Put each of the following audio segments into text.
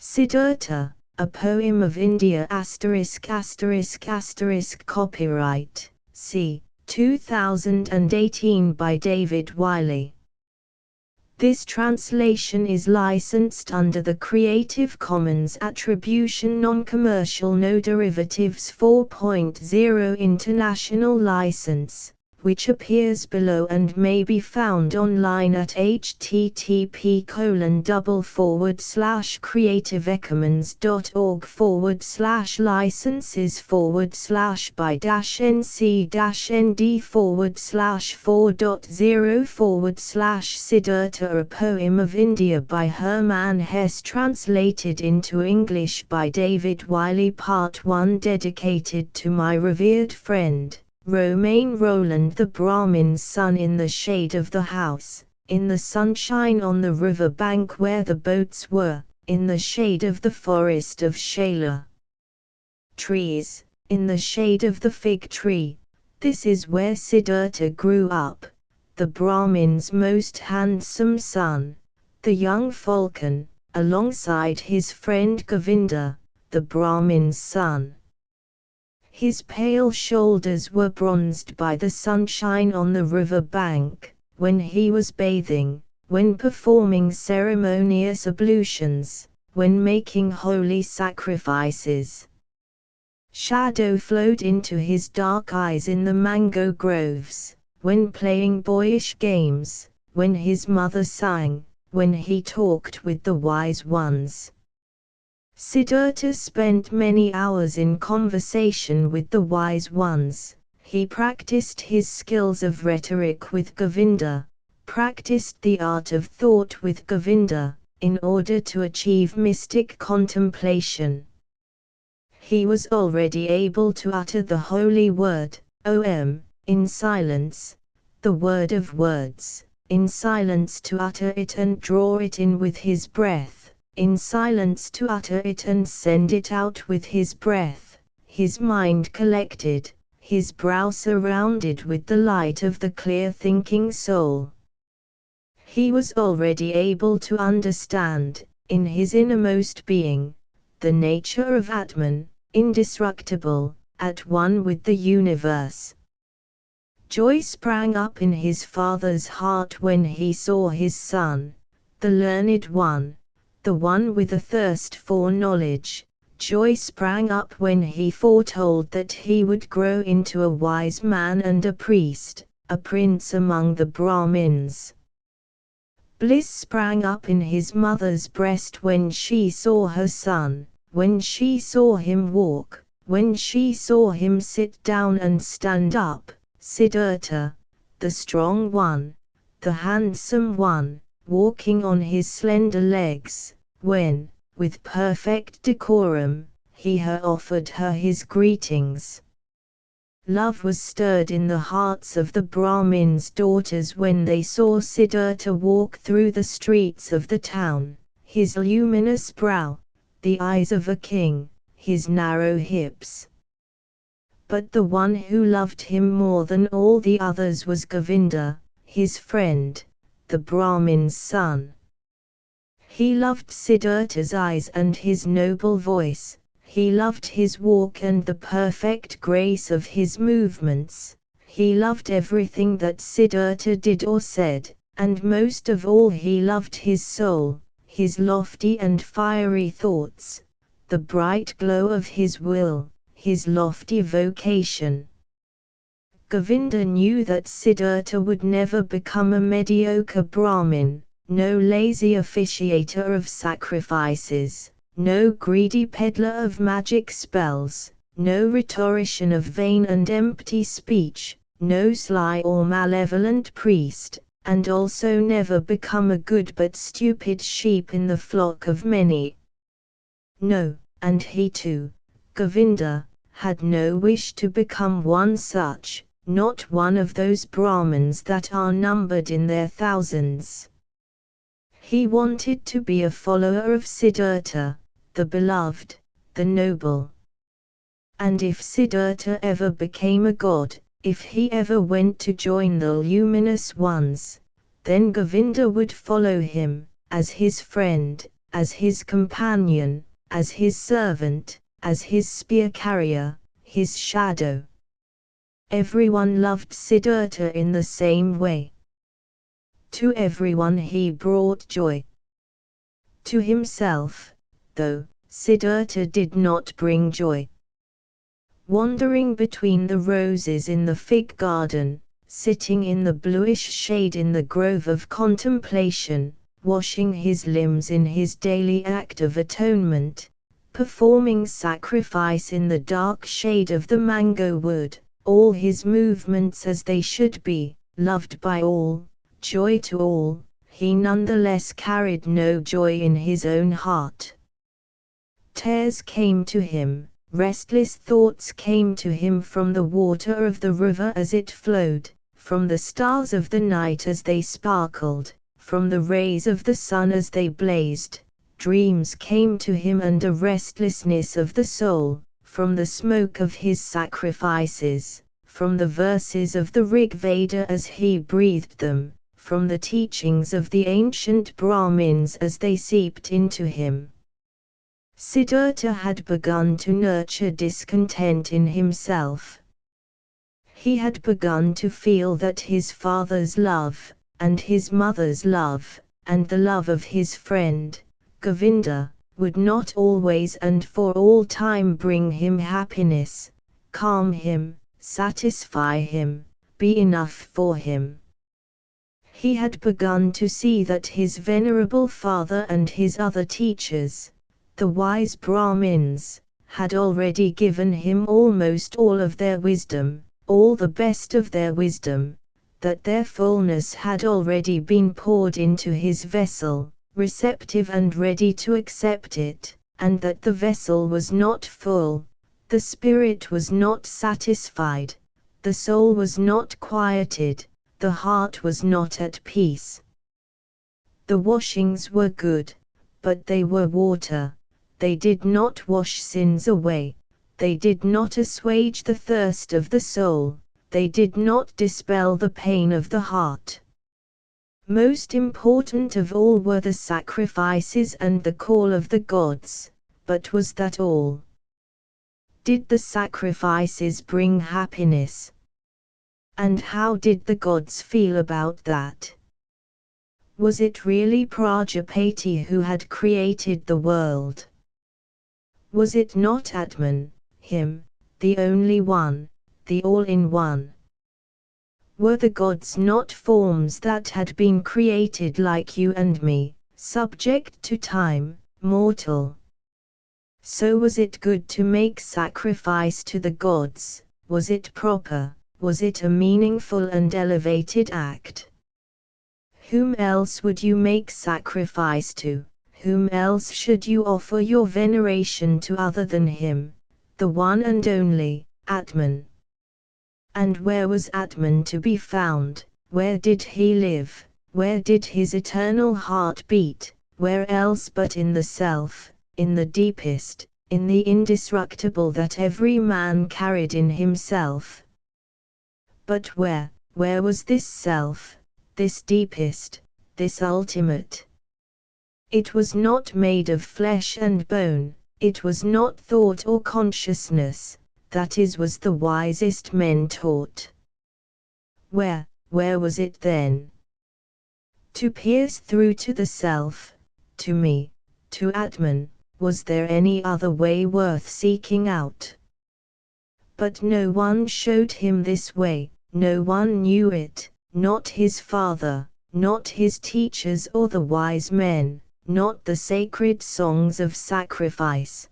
Siddhartha, a poem of India ****** copyright, c. 2018 by David Wiley. This translation is licensed under the Creative Commons Attribution Non-Commercial No Derivatives 4.0 International License, which appears below and may be found online at http://licenses/by-nc-nd/4/4.0/Siddhartha, a poem of India by Hermann Hesse, translated into English by David Wiley. Part 1, dedicated to my revered friend Romain Roland, the Brahmin's son. In the shade of the house, in the sunshine on the river bank where the boats were, in the shade of the forest of Shala trees, in the shade of the fig tree, this is where Siddhartha grew up, the Brahmin's most handsome son, the young falcon, alongside his friend Govinda, the Brahmin's son. His pale shoulders were bronzed by the sunshine on the river bank, when he was bathing, when performing ceremonious ablutions, when making holy sacrifices. Shadow flowed into his dark eyes in the mango groves, when playing boyish games, when his mother sang, when he talked with the wise ones. Siddhartha spent many hours in conversation with the wise ones. He practiced his skills of rhetoric with Govinda, practiced the art of thought with Govinda, in order to achieve mystic contemplation. He was already able to utter the holy word, Om, in silence, the word of words, in silence to utter it and draw it in with his breath, in silence to utter it and send it out with his breath, his mind collected, his brow surrounded with the light of the clear thinking soul. He was already able to understand, in his innermost being, the nature of Atman, indestructible, at one with the universe. Joy sprang up in his father's heart when he saw his son, the learned one, the one with a thirst for knowledge. Joy sprang up when he foretold that he would grow into a wise man and a priest, a prince among the Brahmins. Bliss sprang up in his mother's breast when she saw her son, when she saw him walk, when she saw him sit down and stand up, Siddhartha, the strong one, the handsome one, walking on his slender legs, when, with perfect decorum, he offered her his greetings. Love was stirred in the hearts of the Brahmins' daughters when they saw Siddhartha walk through the streets of the town, his luminous brow, the eyes of a king, his narrow hips. But the one who loved him more than all the others was Govinda, his friend, the Brahmin's son. He loved Siddhartha's eyes and his noble voice, he loved his walk and the perfect grace of his movements, he loved everything that Siddhartha did or said, and most of all he loved his soul, his lofty and fiery thoughts, the bright glow of his will, his lofty vocation. Govinda knew that Siddhartha would never become a mediocre Brahmin, no lazy officiator of sacrifices, no greedy peddler of magic spells, no rhetorician of vain and empty speech, no sly or malevolent priest, and also never become a good but stupid sheep in the flock of many. No, and he too, Govinda, had no wish to become one such, not one of those Brahmins that are numbered in their thousands. He wanted to be a follower of Siddhartha, the beloved, the noble. And if Siddhartha ever became a god, if he ever went to join the luminous ones, then Govinda would follow him, as his friend, as his companion, as his servant, as his spear carrier, his shadow. Everyone loved Siddhartha in the same way. To everyone he brought joy. To himself, though, Siddhartha did not bring joy. Wandering between the roses in the fig garden, sitting in the bluish shade in the grove of contemplation, washing his limbs in his daily act of atonement, performing sacrifice in the dark shade of the mango wood, all his movements as they should be, loved by all, joy to all, he nonetheless carried no joy in his own heart. Tears came to him, restless thoughts came to him from the water of the river as it flowed, from the stars of the night as they sparkled, from the rays of the sun as they blazed. Dreams came to him and a restlessness of the soul, from the smoke of his sacrifices, from the verses of the Rig Veda as he breathed them, from the teachings of the ancient Brahmins as they seeped into him. Siddhartha had begun to nurture discontent in himself. He had begun to feel that his father's love, and his mother's love, and the love of his friend, Govinda, would not always and for all time bring him happiness, calm him, satisfy him, be enough for him. He had begun to see that his venerable father and his other teachers, the wise Brahmins, had already given him almost all of their wisdom, all the best of their wisdom, that their fullness had already been poured into his vessel, receptive and ready to accept it, and that the vessel was not full, the spirit was not satisfied, the soul was not quieted, the heart was not at peace. The washings were good, but they were water. They did not wash sins away, they did not assuage the thirst of the soul, they did not dispel the pain of the heart. Most important of all were the sacrifices and the call of the gods, but was that all? Did the sacrifices bring happiness? And how did the gods feel about that? Was it really Prajapati who had created the world? Was it not Atman, him, the only one, the all-in-one? Were the gods not forms that had been created like you and me, subject to time, mortal? So was it good to make sacrifice to the gods? Was it proper? Was it a meaningful and elevated act? Whom else would you make sacrifice to? Whom else should you offer your veneration to other than him, the one and only, Atman? And where was Atman to be found? Where did he live? Where did his eternal heart beat? Where else but in the self, in the deepest, in the indestructible that every man carried in himself? But where was this self, this deepest, this ultimate? It was not made of flesh and bone, it was not thought or consciousness, that was the wisest men taught. Where was it then? To pierce through to the self, to me, to Atman, was there any other way worth seeking out? But no one showed him this way, no one knew it, not his father, not his teachers or the wise men, not the sacred songs of sacrifice.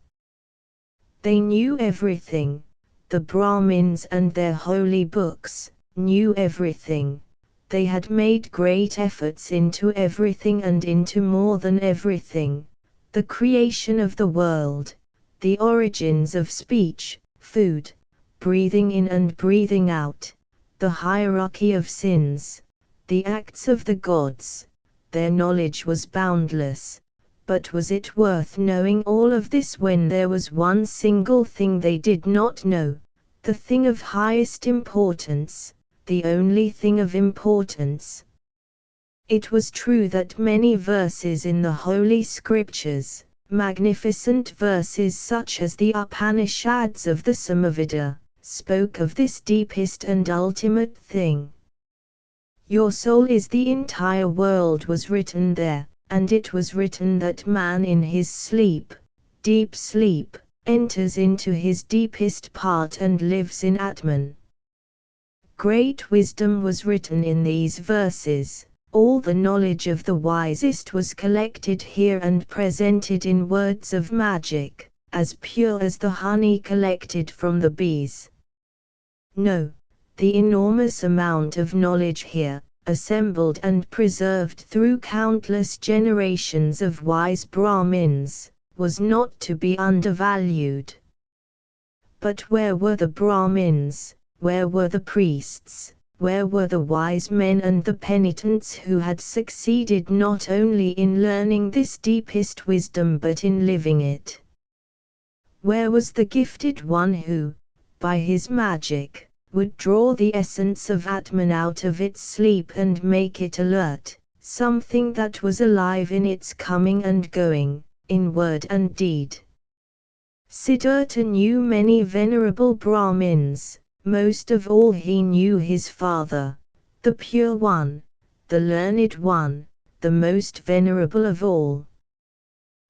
They knew everything, the Brahmins and their holy books, knew everything. They had made great efforts into everything and into more than everything, the creation of the world, the origins of speech, food, breathing in and breathing out, the hierarchy of sins, the acts of the gods. Their knowledge was boundless, but was it worth knowing all of this when there was one single thing they did not know, the thing of highest importance, the only thing of importance? It was true that many verses in the Holy Scriptures, magnificent verses such as the Upanishads of the Samaveda, spoke of this deepest and ultimate thing. Your soul is the entire world was written there, and it was written that man in his sleep, deep sleep, enters into his deepest part and lives in Atman. Great wisdom was written in these verses. All the knowledge of the wisest was collected here and presented in words of magic, as pure as the honey collected from the bees. No, the enormous amount of knowledge here, assembled and preserved through countless generations of wise Brahmins, was not to be undervalued. But where were the Brahmins, where were the priests, where were the wise men and the penitents who had succeeded not only in learning this deepest wisdom but in living it? Where was the gifted one who, by his magic, would draw the essence of Atman out of its sleep and make it alert, something that was alive in its coming and going, in word and deed? Siddhartha knew many venerable Brahmins. Most of all he knew his father, the pure one, the learned one, the most venerable of all.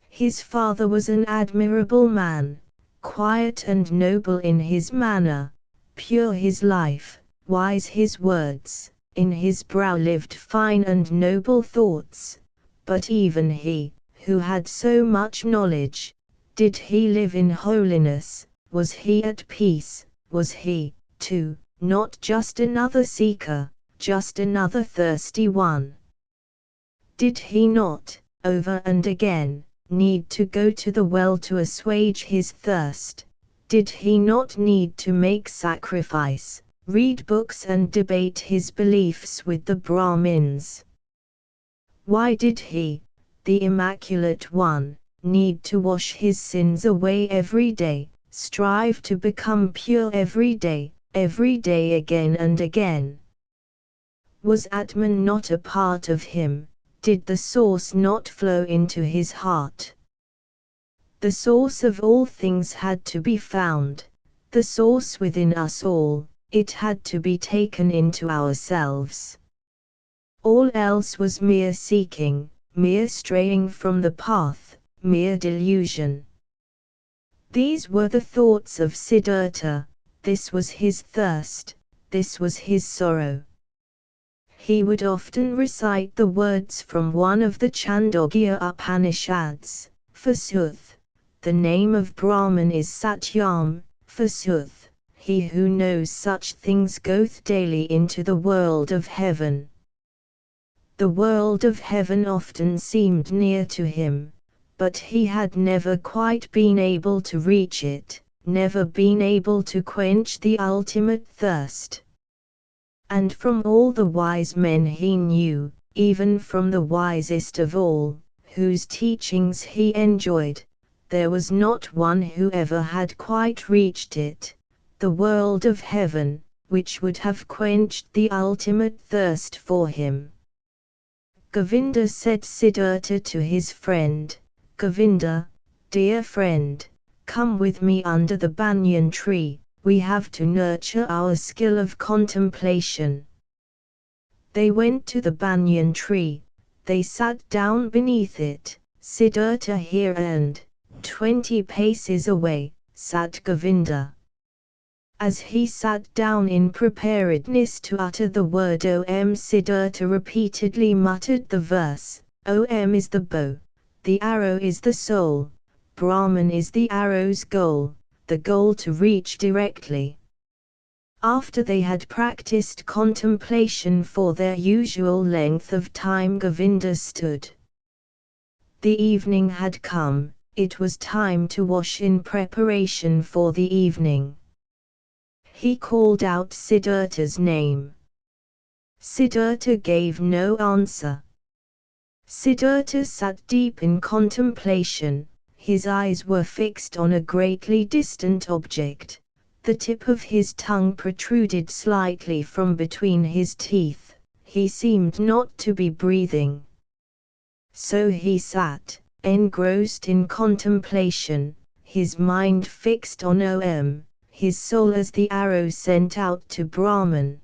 His father was an admirable man, quiet and noble in his manner, pure his life, wise his words, in his brow lived fine and noble thoughts, but even he, who had so much knowledge, did he live in holiness, was he at peace, was he, too, not just another seeker, just another thirsty one? Did he not, over and again, need to go to the well to assuage his thirst? Did he not need to make sacrifice, read books and debate his beliefs with the Brahmins? Why did he, the Immaculate One, need to wash his sins away every day, strive to become pure every day again and again? Was Atman not a part of him? Did the source not flow into his heart? The source of all things had to be found, the source within us all, it had to be taken into ourselves. All else was mere seeking, mere straying from the path, mere delusion. These were the thoughts of Siddhartha. This was his thirst, this was his sorrow. He would often recite the words from one of the Chandogya Upanishads, forsooth, the name of Brahman is Satyam, forsooth, he who knows such things goeth daily into the world of heaven. The world of heaven often seemed near to him, but he had never quite been able to reach it, never been able to quench the ultimate thirst. And from all the wise men he knew, even from the wisest of all, whose teachings he enjoyed, there was not one who ever had quite reached it, the world of heaven, which would have quenched the ultimate thirst for him. Govinda said Siddhartha to his friend, Govinda, dear friend, come with me under the banyan tree, we have to nurture our skill of contemplation. They went to the banyan tree, they sat down beneath it, Siddhartha here and, 20 paces away, sat Govinda. As he sat down in preparedness to utter the word Om, Siddhartha repeatedly muttered the verse, Om is the bow, the arrow is the soul, Brahman is the arrow's goal, the goal to reach directly. After they had practiced contemplation for their usual length of time, Govinda stood. The evening had come, it was time to wash in preparation for the evening. He called out Siddhartha's name. Siddhartha gave no answer. Siddhartha sat deep in contemplation, his eyes were fixed on a greatly distant object, the tip of his tongue protruded slightly from between his teeth, he seemed not to be breathing. So he sat, engrossed in contemplation, his mind fixed on Om, his soul as the arrow sent out to Brahman.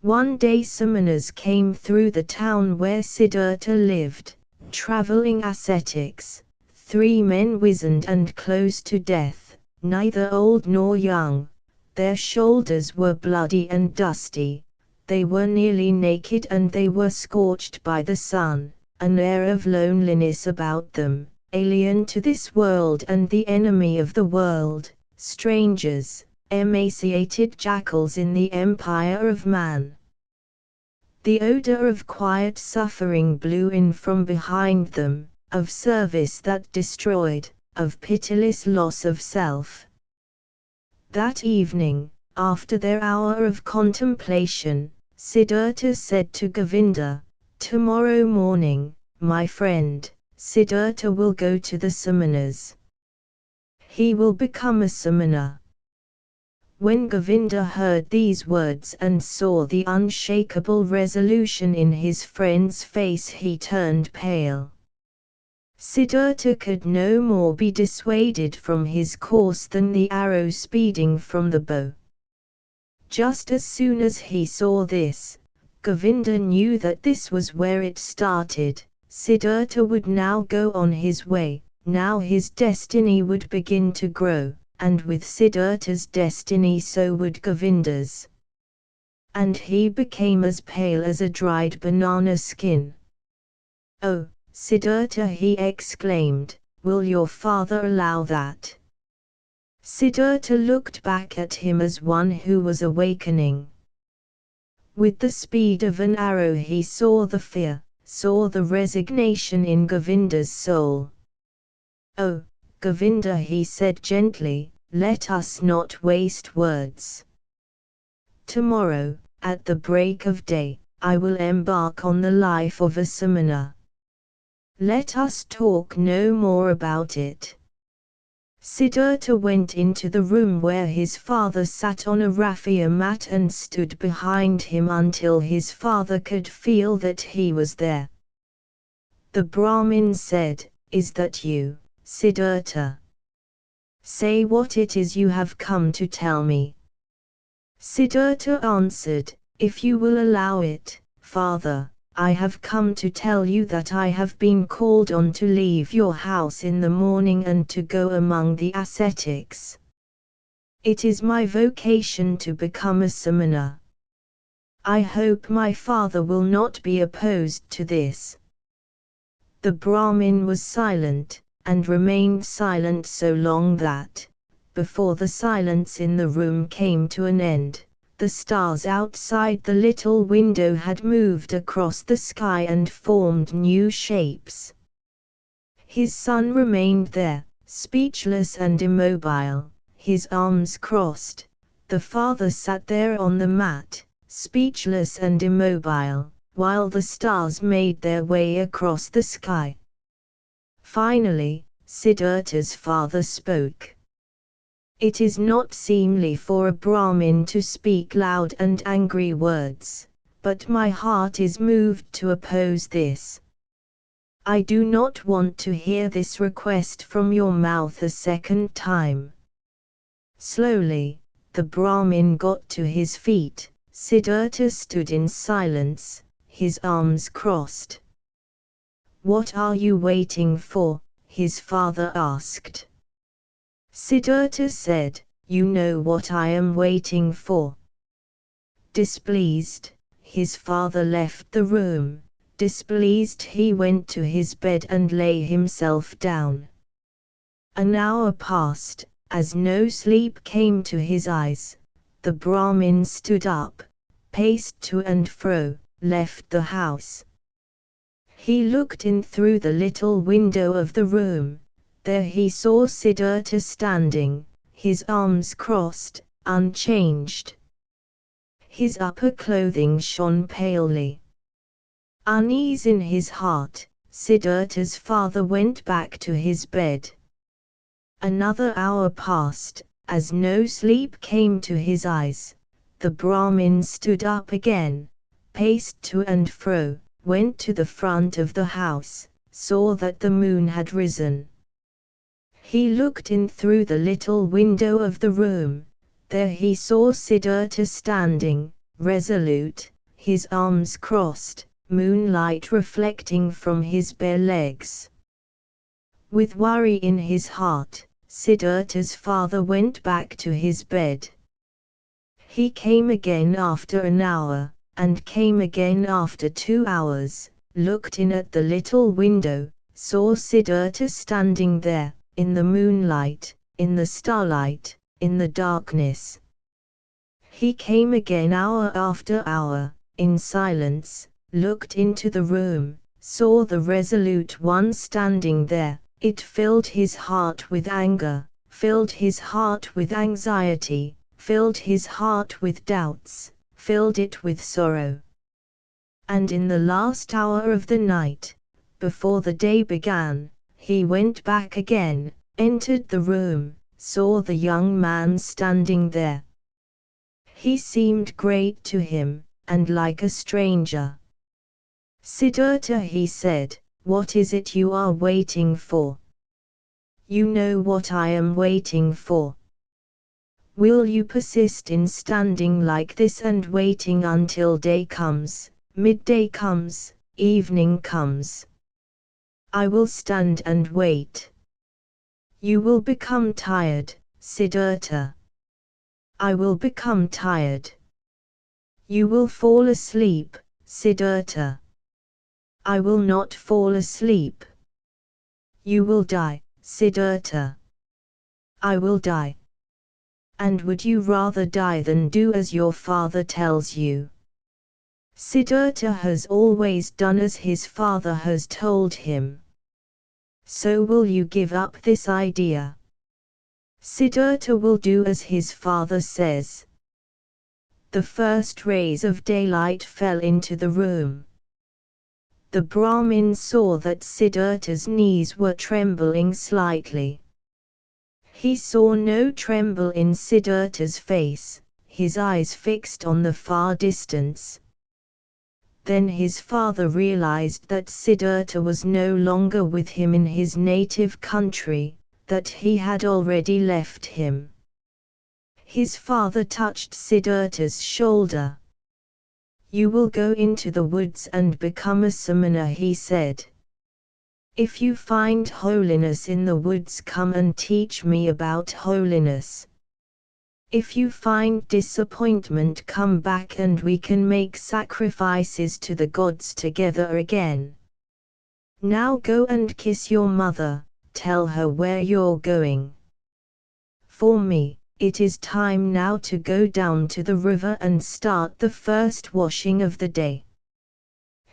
One day summoners came through the town where Siddhartha lived, traveling ascetics, 3 men wizened and close to death, neither old nor young. Their shoulders were bloody and dusty, they were nearly naked and they were scorched by the sun, an air of loneliness about them, alien to this world and the enemy of the world, strangers, emaciated jackals in the empire of man. The odor of quiet suffering blew in from behind them, of service that destroyed, of pitiless loss of self. That evening, after their hour of contemplation, Siddhartha said to Govinda, "Tomorrow morning, my friend, Siddhartha will go to the samanas. He will become a samana." When Govinda heard these words and saw the unshakable resolution in his friend's face, he turned pale. Siddhartha could no more be dissuaded from his course than the arrow speeding from the bow. Just as soon as he saw this, Govinda knew that this was where it started. Siddhartha would now go on his way, now his destiny would begin to grow, and with Siddhartha's destiny so would Govinda's. And he became as pale as a dried banana skin. "Oh, Siddhartha," he exclaimed, "will your father allow that?" Siddhartha looked back at him as one who was awakening. With the speed of an arrow he saw the fear, saw the resignation in Govinda's soul. "Oh, Govinda," he said gently, "let us not waste words. Tomorrow, at the break of day, I will embark on the life of a samana. Let us talk no more about it." Siddhartha went into the room where his father sat on a raffia mat and stood behind him until his father could feel that he was there. The Brahmin said, "Is that you, Siddhartha? Say what it is you have come to tell me." Siddhartha answered, "If you will allow it, Father, I have come to tell you that I have been called on to leave your house in the morning and to go among the ascetics. It is my vocation to become a samana. I hope my father will not be opposed to this." The Brahmin was silent, and remained silent so long that, before the silence in the room came to an end, the stars outside the little window had moved across the sky and formed new shapes. His son remained there, speechless and immobile, his arms crossed. The father sat there on the mat, speechless and immobile, while the stars made their way across the sky. Finally, Siddhartha's father spoke. "It is not seemly for a Brahmin to speak loud and angry words, but my heart is moved to oppose this. I do not want to hear this request from your mouth a second time." Slowly, the Brahmin got to his feet. Siddhartha stood in silence, his arms crossed. "What are you waiting for?" his father asked. Siddhartha said, "You know what I am waiting for." Displeased, his father left the room. Displeased, he went to his bed and lay himself down. An hour passed, as no sleep came to his eyes. The Brahmin stood up, paced to and fro, left the house. He looked in through the little window of the room. There he saw Siddhartha standing, his arms crossed, unchanged. His upper clothing shone palely. Unease in his heart, Siddhartha's father went back to his bed. Another hour passed, as no sleep came to his eyes. The Brahmin stood up again, paced to and fro, went to the front of the house, saw that the moon had risen. He looked in through the little window of the room. There he saw Siddhartha standing, resolute, his arms crossed, moonlight reflecting from his bare legs. With worry in his heart, Siddhartha's father went back to his bed. He came again after an hour, and came again after 2 hours, looked in at the little window, saw Siddhartha standing there, in the moonlight, in the starlight, in the darkness. He came again hour after hour, in silence, looked into the room, saw the resolute one standing there. It filled his heart with anger, filled his heart with anxiety, filled his heart with doubts, filled it with sorrow. And in the last hour of the night, before the day began, he went back again, entered the room, saw the young man standing there. He seemed great to him, and like a stranger. "Siddhartha," he said, "what is it you are waiting for? You know what I am waiting for. Will you persist in standing like this and waiting until day comes, midday comes, evening comes? I will stand and wait. You will become tired, Siddhartha. I will become tired. You will fall asleep, Siddhartha. I will not fall asleep. You will die, Siddhartha. I will die. And would you rather die than do as your father tells you? Siddhartha has always done as his father has told him. So will you give up this idea? Siddhartha will do as his father says." The first rays of daylight fell into the room. The Brahmin saw that Siddhartha's knees were trembling slightly. He saw no tremble in Siddhartha's face, his eyes fixed on the far distance. Then his father realized that Siddhartha was no longer with him in his native country, that he had already left him. His father touched Siddhartha's shoulder. "You will go into the woods and become a samana," he said. "If you find holiness in the woods, come and teach me about holiness. If you find disappointment, come back and we can make sacrifices to the gods together again. Now go and kiss your mother, tell her where you're going. For me, it is time now to go down to the river and start the first washing of the day."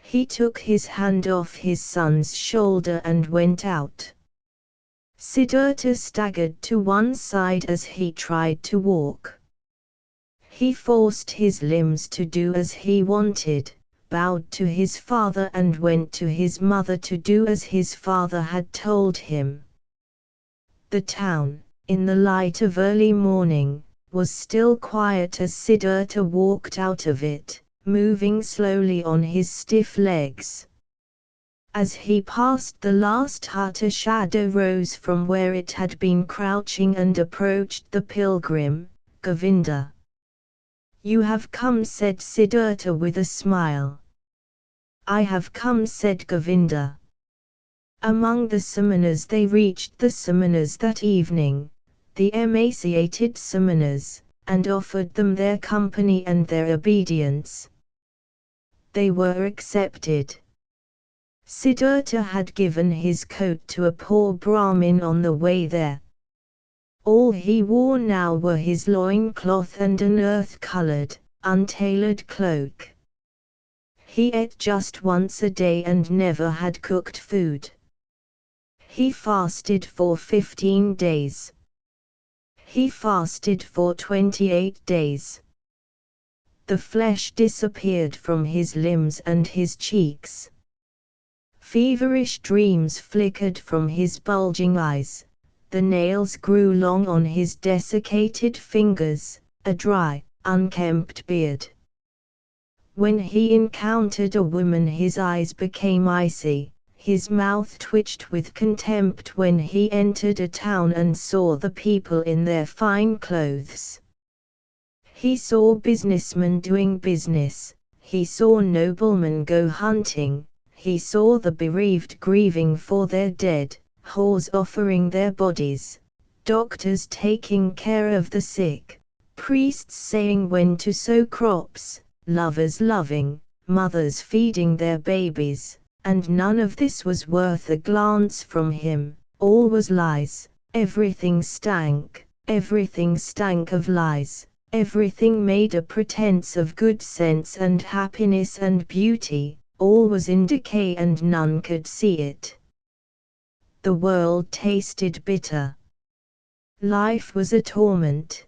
He took his hand off his son's shoulder and went out. Siddhartha staggered to one side as he tried to walk. He forced his limbs to do as he wanted, bowed to his father and went to his mother to do as his father had told him. The town, in the light of early morning, was still quiet as Siddhartha walked out of it, moving slowly on his stiff legs. As he passed the last hut, a shadow rose from where it had been crouching and approached the pilgrim, Govinda. "You have come," said Siddhartha with a smile. "I have come," said Govinda. Among the samanas, they reached the samanas that evening, the emaciated samanas, and offered them their company and their obedience. They were accepted. Siddhartha had given his coat to a poor Brahmin on the way there. All he wore now were his loincloth and an earth-colored, untailored cloak. He ate just once a day and never had cooked food. He fasted for 15 days. He fasted for 28 days. The flesh disappeared from his limbs and his cheeks. Feverish dreams flickered from his bulging eyes. The nails grew long on his desiccated fingers, a dry, unkempt beard. When he encountered a woman his eyes became icy, his mouth twitched with contempt when he entered a town and saw the people in their fine clothes. He saw businessmen doing business, he saw noblemen go hunting, he saw the bereaved grieving for their dead, whores offering their bodies, doctors taking care of the sick, priests saying when to sow crops, lovers loving, mothers feeding their babies, and none of this was worth a glance from him. All was lies, everything stank of lies. Everything made a pretense of good sense and happiness and beauty, all was in decay and none could see it. The world tasted bitter. Life was a torment.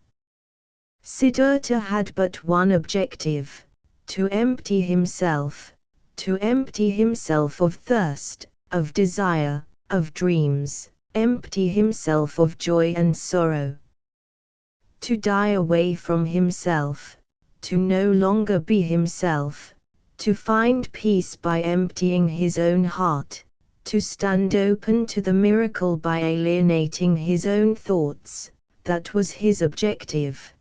Siddhartha had but one objective: to empty himself of thirst, of desire, of dreams, empty himself of joy and sorrow. To die away from himself, to no longer be himself, to find peace by emptying his own heart, to stand open to the miracle by alienating his own thoughts, that was his objective.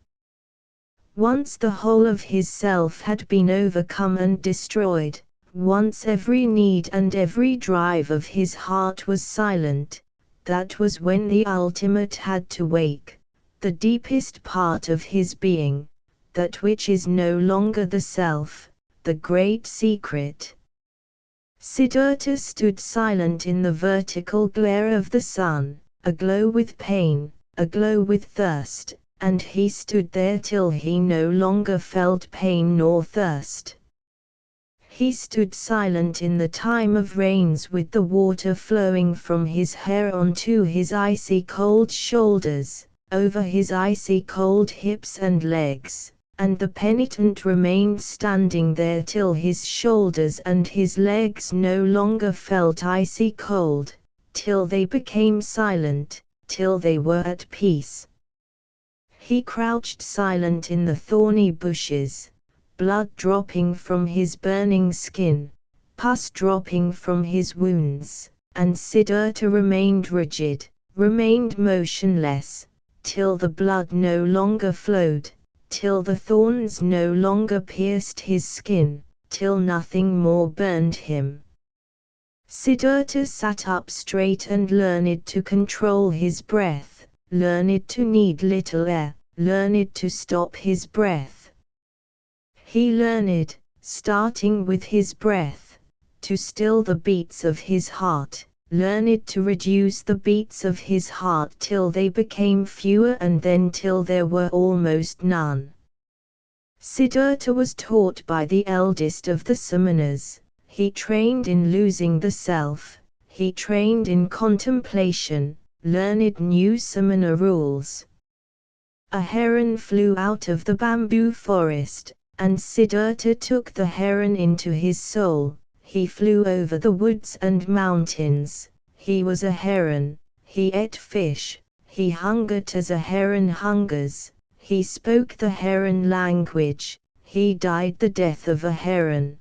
Once the whole of his self had been overcome and destroyed, once every need and every drive of his heart was silent, that was when the ultimate had to wake. The deepest part of his being, that which is no longer the self, the great secret. Siddhartha stood silent in the vertical glare of the sun, aglow with pain, aglow with thirst, and he stood there till he no longer felt pain nor thirst. He stood silent in the time of rains with the water flowing from his hair onto his icy cold shoulders, over his icy cold hips and legs, and the penitent remained standing there till his shoulders and his legs no longer felt icy cold, till they became silent, till they were at peace. He crouched silent in the thorny bushes, blood dropping from his burning skin, pus dropping from his wounds, and Siddhartha remained rigid, remained motionless, till the blood no longer flowed, till the thorns no longer pierced his skin, till nothing more burned him. Siddhartha sat up straight and learned to control his breath, learned to need little air, learned to stop his breath. He learned, starting with his breath, to still the beats of his heart, learned to reduce the beats of his heart till they became fewer and then till there were almost none. Siddhartha was taught by the eldest of the samanas, he trained in losing the self, he trained in contemplation, learned new samana rules. A heron flew out of the bamboo forest, and Siddhartha took the heron into his soul. He flew over the woods and mountains, he was a heron, he ate fish, he hungered as a heron hungers, he spoke the heron language, he died the death of a heron.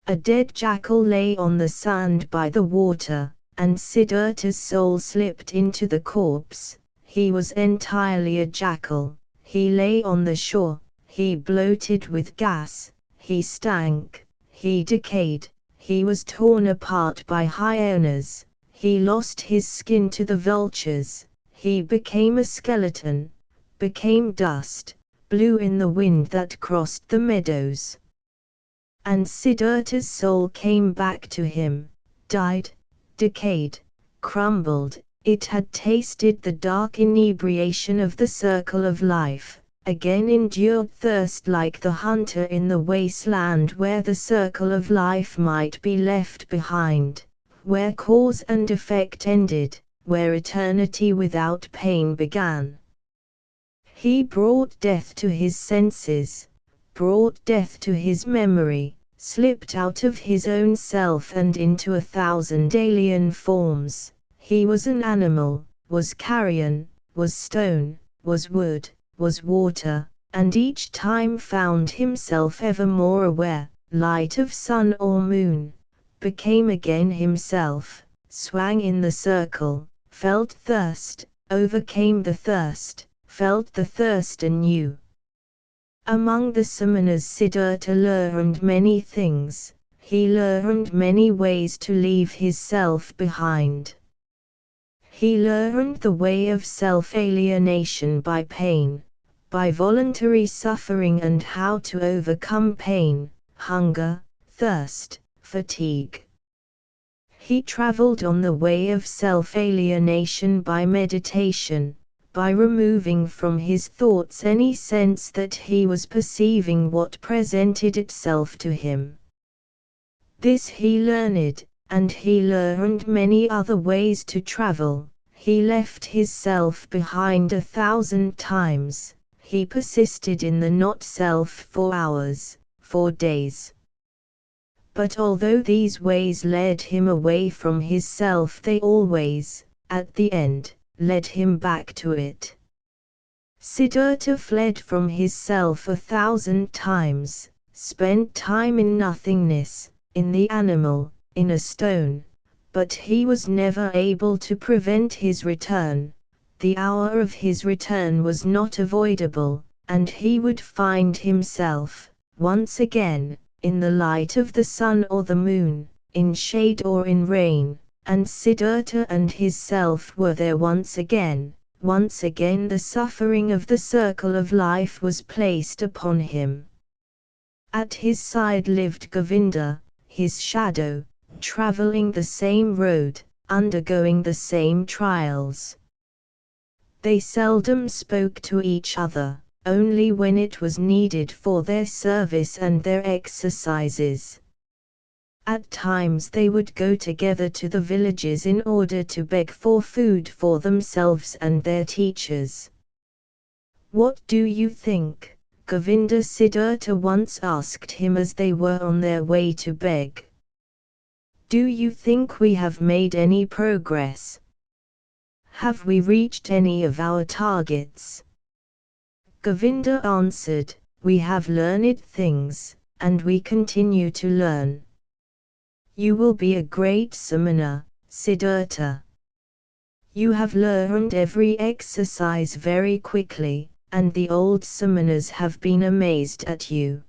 A dead jackal lay on the sand by the water, and Siddhartha's soul slipped into the corpse. He was entirely a jackal, he lay on the shore, he bloated with gas, he stank, he decayed, he was torn apart by hyenas, he lost his skin to the vultures, he became a skeleton, became dust, blew in the wind that crossed the meadows. And Siddhartha's soul came back to him, died, decayed, crumbled, it had tasted the dark inebriation of the circle of life, again endured thirst like the hunter in the wasteland where the circle of life might be left behind, where cause and effect ended, where eternity without pain began. He brought death to his senses, brought death to his memory, slipped out of his own self and into 1,000 alien forms. He was an animal, was carrion, was stone, was wood, was water, and each time found himself ever more aware, light of sun or moon, became again himself, swang in the circle, felt thirst, overcame the thirst, felt the thirst anew. Among the samanas Siddhartha learned many things. He learned many ways to leave his self behind. He learned the way of self-alienation by pain, by voluntary suffering, and how to overcome pain, hunger, thirst, fatigue. He traveled on the way of self-alienation by meditation, by removing from his thoughts any sense that he was perceiving what presented itself to him. This he learned, and he learned many other ways to travel. He left his self behind 1,000 times. He persisted in the not-self for hours, for days. But although these ways led him away from his self, they always, at the end, led him back to it. Siddhartha fled from his self 1,000 times, spent time in nothingness, in the animal, in a stone, but he was never able to prevent his return. The hour of his return was not avoidable, and he would find himself, once again, in the light of the sun or the moon, in shade or in rain, and Siddhartha and his self were there once again. Once again the suffering of the circle of life was placed upon him. At his side lived Govinda, his shadow, traveling the same road, undergoing the same trials. They seldom spoke to each other, only when it was needed for their service and their exercises. At times they would go together to the villages in order to beg for food for themselves and their teachers. "What do you think?" Govinda Siddhartha once asked him as they were on their way to beg. "Do you think we have made any progress? Have we reached any of our targets?" Govinda answered, "We have learned things, and we continue to learn." "You will be a great samana, Siddhartha. You have learned every exercise very quickly, and the old samanas have been amazed at you.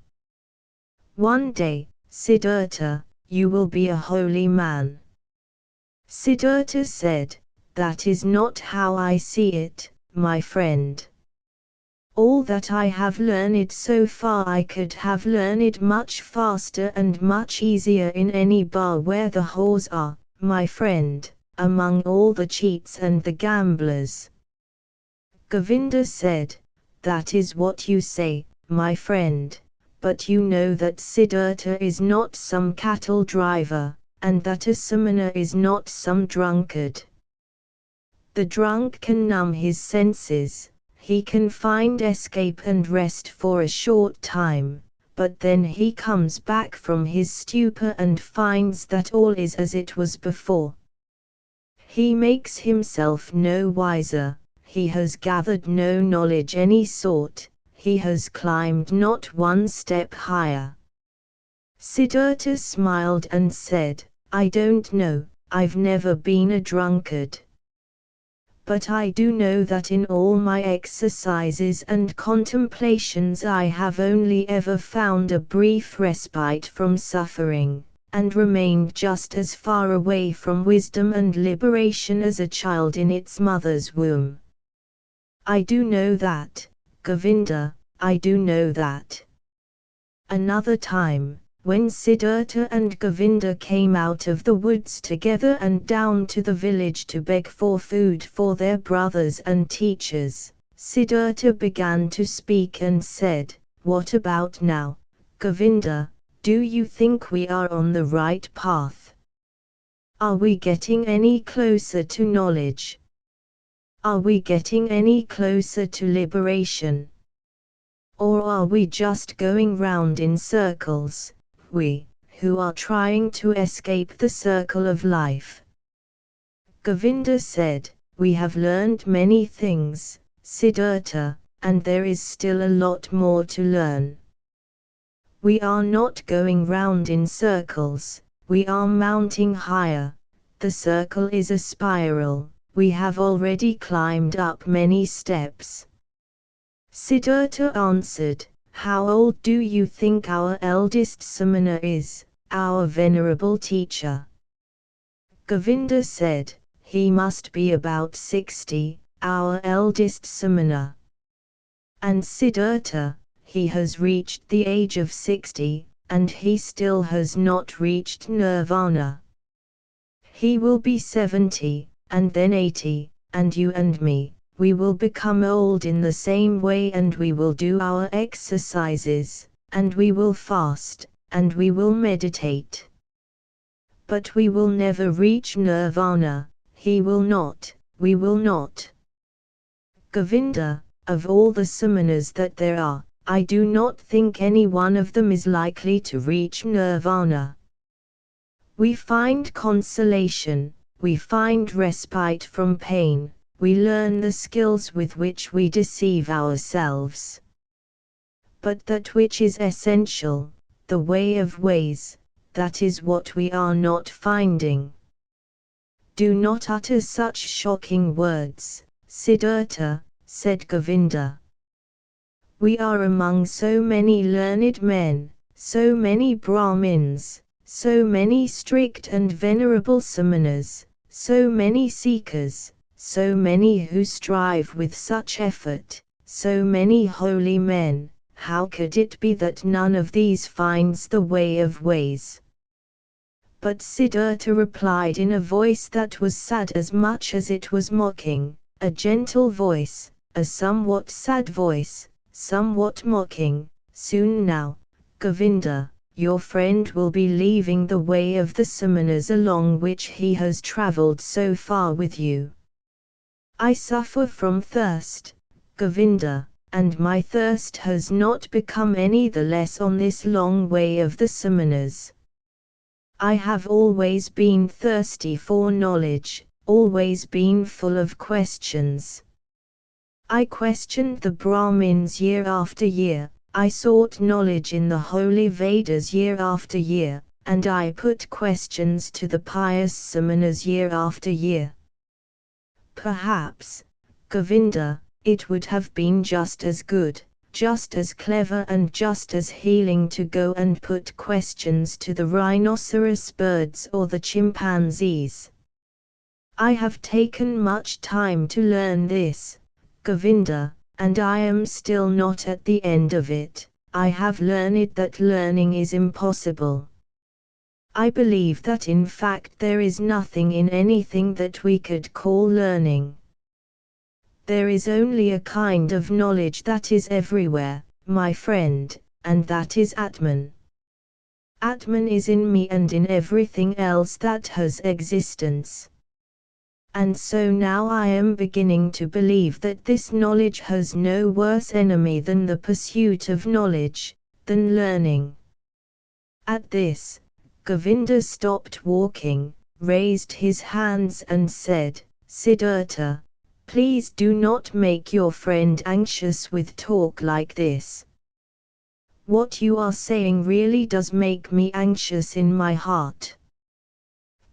One day, Siddhartha, you will be a holy man." Siddhartha said, "That is not how I see it, my friend. All that I have learned so far I could have learned much faster and much easier in any bar where the whores are, my friend, among all the cheats and the gamblers." Govinda said, "That is what you say, my friend, but you know that Siddhartha is not some cattle driver, and that a samana is not some drunkard. The drunk can numb his senses, he can find escape and rest for a short time, but then he comes back from his stupor and finds that all is as it was before. He makes himself no wiser, he has gathered no knowledge any sort, he has climbed not one step higher." Siddhartha smiled and said, "I don't know, I've never been a drunkard. But I do know that in all my exercises and contemplations I have only ever found a brief respite from suffering, and remained just as far away from wisdom and liberation as a child in its mother's womb. I do know that, Govinda, I do know that." Another time, when Siddhartha and Govinda came out of the woods together and down to the village to beg for food for their brothers and teachers, Siddhartha began to speak and said, "What about now, Govinda, do you think we are on the right path? Are we getting any closer to knowledge? Are we getting any closer to liberation? Or are we just going round in circles, we, who are trying to escape the circle of life?" Govinda said, "We have learned many things, Siddhartha, and there is still a lot more to learn. We are not going round in circles, we are mounting higher. The circle is a spiral, we have already climbed up many steps. Siddhartha answered, "How old do you think our eldest samana is, our venerable teacher?" Govinda said, "He must be about 60, our eldest samana." And Siddhartha, "He has reached the age of 60, and he still has not reached nirvana. He will be 70, and then 80, and you and me, we will become old in the same way, and we will do our exercises, and we will fast, and we will meditate. But we will never reach nirvana, he will not, we will not." Govinda, "Of all the samanas that there are, I do not think any one of them is likely to reach nirvana. We find consolation, we find respite from pain, we learn the skills with which we deceive ourselves. But that which is essential, the way of ways, that is what we are not finding." "Do not utter such shocking words, Siddhartha," said Govinda. "We are among so many learned men, so many Brahmins, so many strict and venerable samanas, so many seekers, so many who strive with such effort, so many holy men. How could it be that none of these finds the way of ways?" But Siddhartha replied in a voice that was sad as much as it was mocking, a gentle voice, a somewhat sad voice, somewhat mocking, "Soon now, Govinda, your friend will be leaving the way of the samanas along which he has travelled so far with you. I suffer from thirst, Govinda, and my thirst has not become any the less on this long way of the samanas. I have always been thirsty for knowledge, always been full of questions. I questioned the Brahmins year after year, I sought knowledge in the holy Vedas year after year, and I put questions to the pious samanas year after year. Perhaps, Govinda, it would have been just as good, just as clever and just as healing to go and put questions to the rhinoceros birds or the chimpanzees. I have taken much time to learn this, Govinda, and I am still not at the end of it. I have learned that learning is impossible. I believe that in fact there is nothing in anything that we could call learning. There is only a kind of knowledge that is everywhere, my friend, and that is Atman. Atman is in me and in everything else that has existence. And so now I am beginning to believe that this knowledge has no worse enemy than the pursuit of knowledge, than learning." At this, Govinda stopped walking, raised his hands and said, "Siddhartha, please do not make your friend anxious with talk like this. What you are saying really does make me anxious in my heart.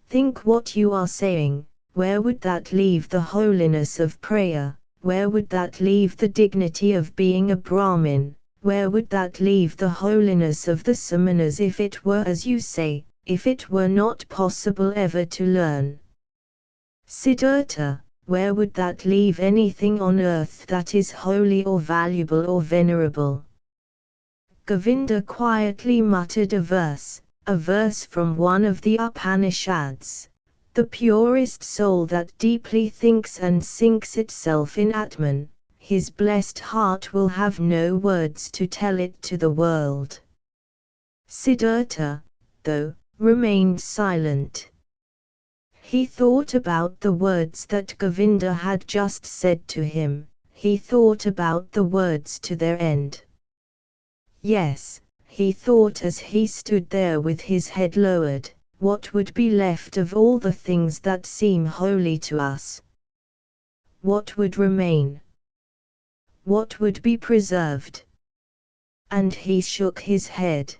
Think what you are saying. Where would that leave the holiness of prayer? Where would that leave the dignity of being a Brahmin? Where would that leave the holiness of the samanas if it were as you say, if it were not possible ever to learn? Siddhartha, where would that leave anything on earth that is holy or valuable or venerable?" Govinda quietly muttered a verse from one of the Upanishads. The purest soul that deeply thinks and sinks itself in Atman, his blessed heart will have no words to tell it to the world. Siddhartha, though, remained silent. He thought about the words that Govinda had just said to him, he thought about the words to their end. Yes, he thought as he stood there with his head lowered, what would be left of all the things that seem holy to us? What would remain? What would be preserved? And he shook his head.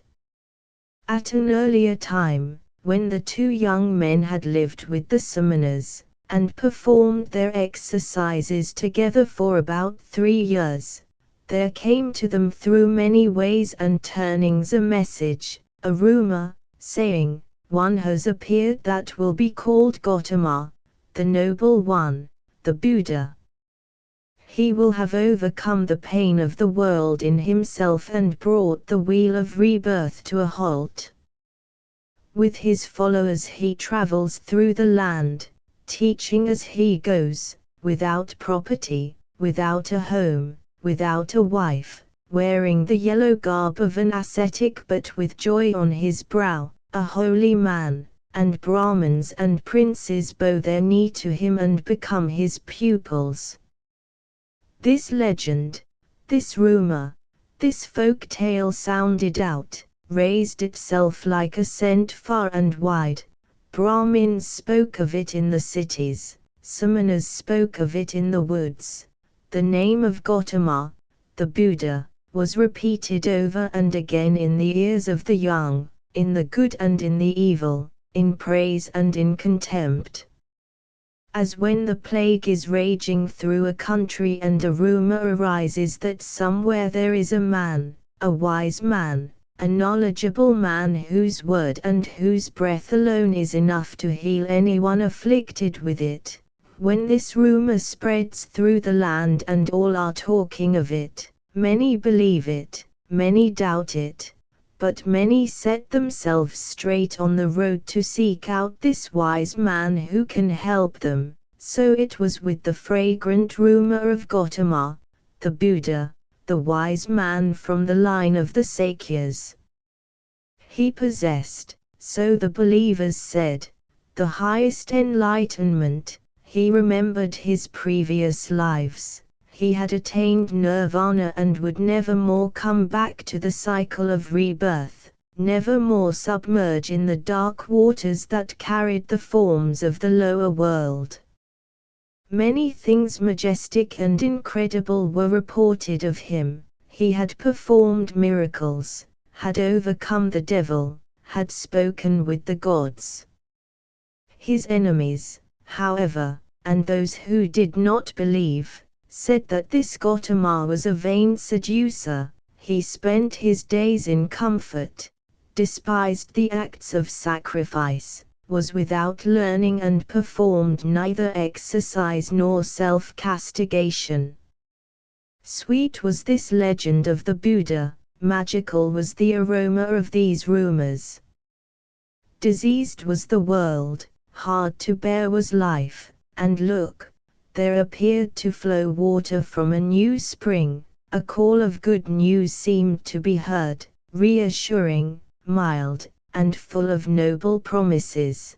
At an earlier time, when the two young men had lived with the summoners, and performed their exercises together for about 3 years, there came to them through many ways and turnings a message, a rumor, saying, "One has appeared that will be called Gautama, the noble one, the Buddha. He will have overcome the pain of the world in himself and brought the wheel of rebirth to a halt. With his followers he travels through the land, teaching as he goes, without property, without a home, without a wife, wearing the yellow garb of an ascetic but with joy on his brow, a holy man, and Brahmins and princes bow their knee to him and become his pupils." This legend, this rumor, this folk tale sounded out, raised itself like a scent far and wide. Brahmins spoke of it in the cities, samanas spoke of it in the woods. The name of Gautama, the Buddha, was repeated over and again in the ears of the young, in the good and in the evil, in praise and in contempt. As when the plague is raging through a country and a rumor arises that somewhere there is a man, a wise man, a knowledgeable man whose word and whose breath alone is enough to heal anyone afflicted with it, when this rumor spreads through the land and all are talking of it, many believe it, many doubt it, but many set themselves straight on the road to seek out this wise man who can help them. So it was with the fragrant rumor of Gautama, the Buddha, the wise man from the line of the Sakyas. He possessed, so the believers said, the highest enlightenment. He remembered his previous lives. He had attained nirvana and would never more come back to the cycle of rebirth, never more submerge in the dark waters that carried the forms of the lower world. Many things majestic and incredible were reported of him. He had performed miracles, had overcome the devil, had spoken with the gods. His enemies, however, and those who did not believe, said that this Gautama was a vain seducer. He spent his days in comfort, despised the acts of sacrifice, was without learning and performed neither exercise nor self-castigation. Sweet was this legend of the Buddha, magical was the aroma of these rumors. Diseased was the world, hard to bear was life, and look, there appeared to flow water from a new spring. A call of good news seemed to be heard, reassuring, mild, and full of noble promises.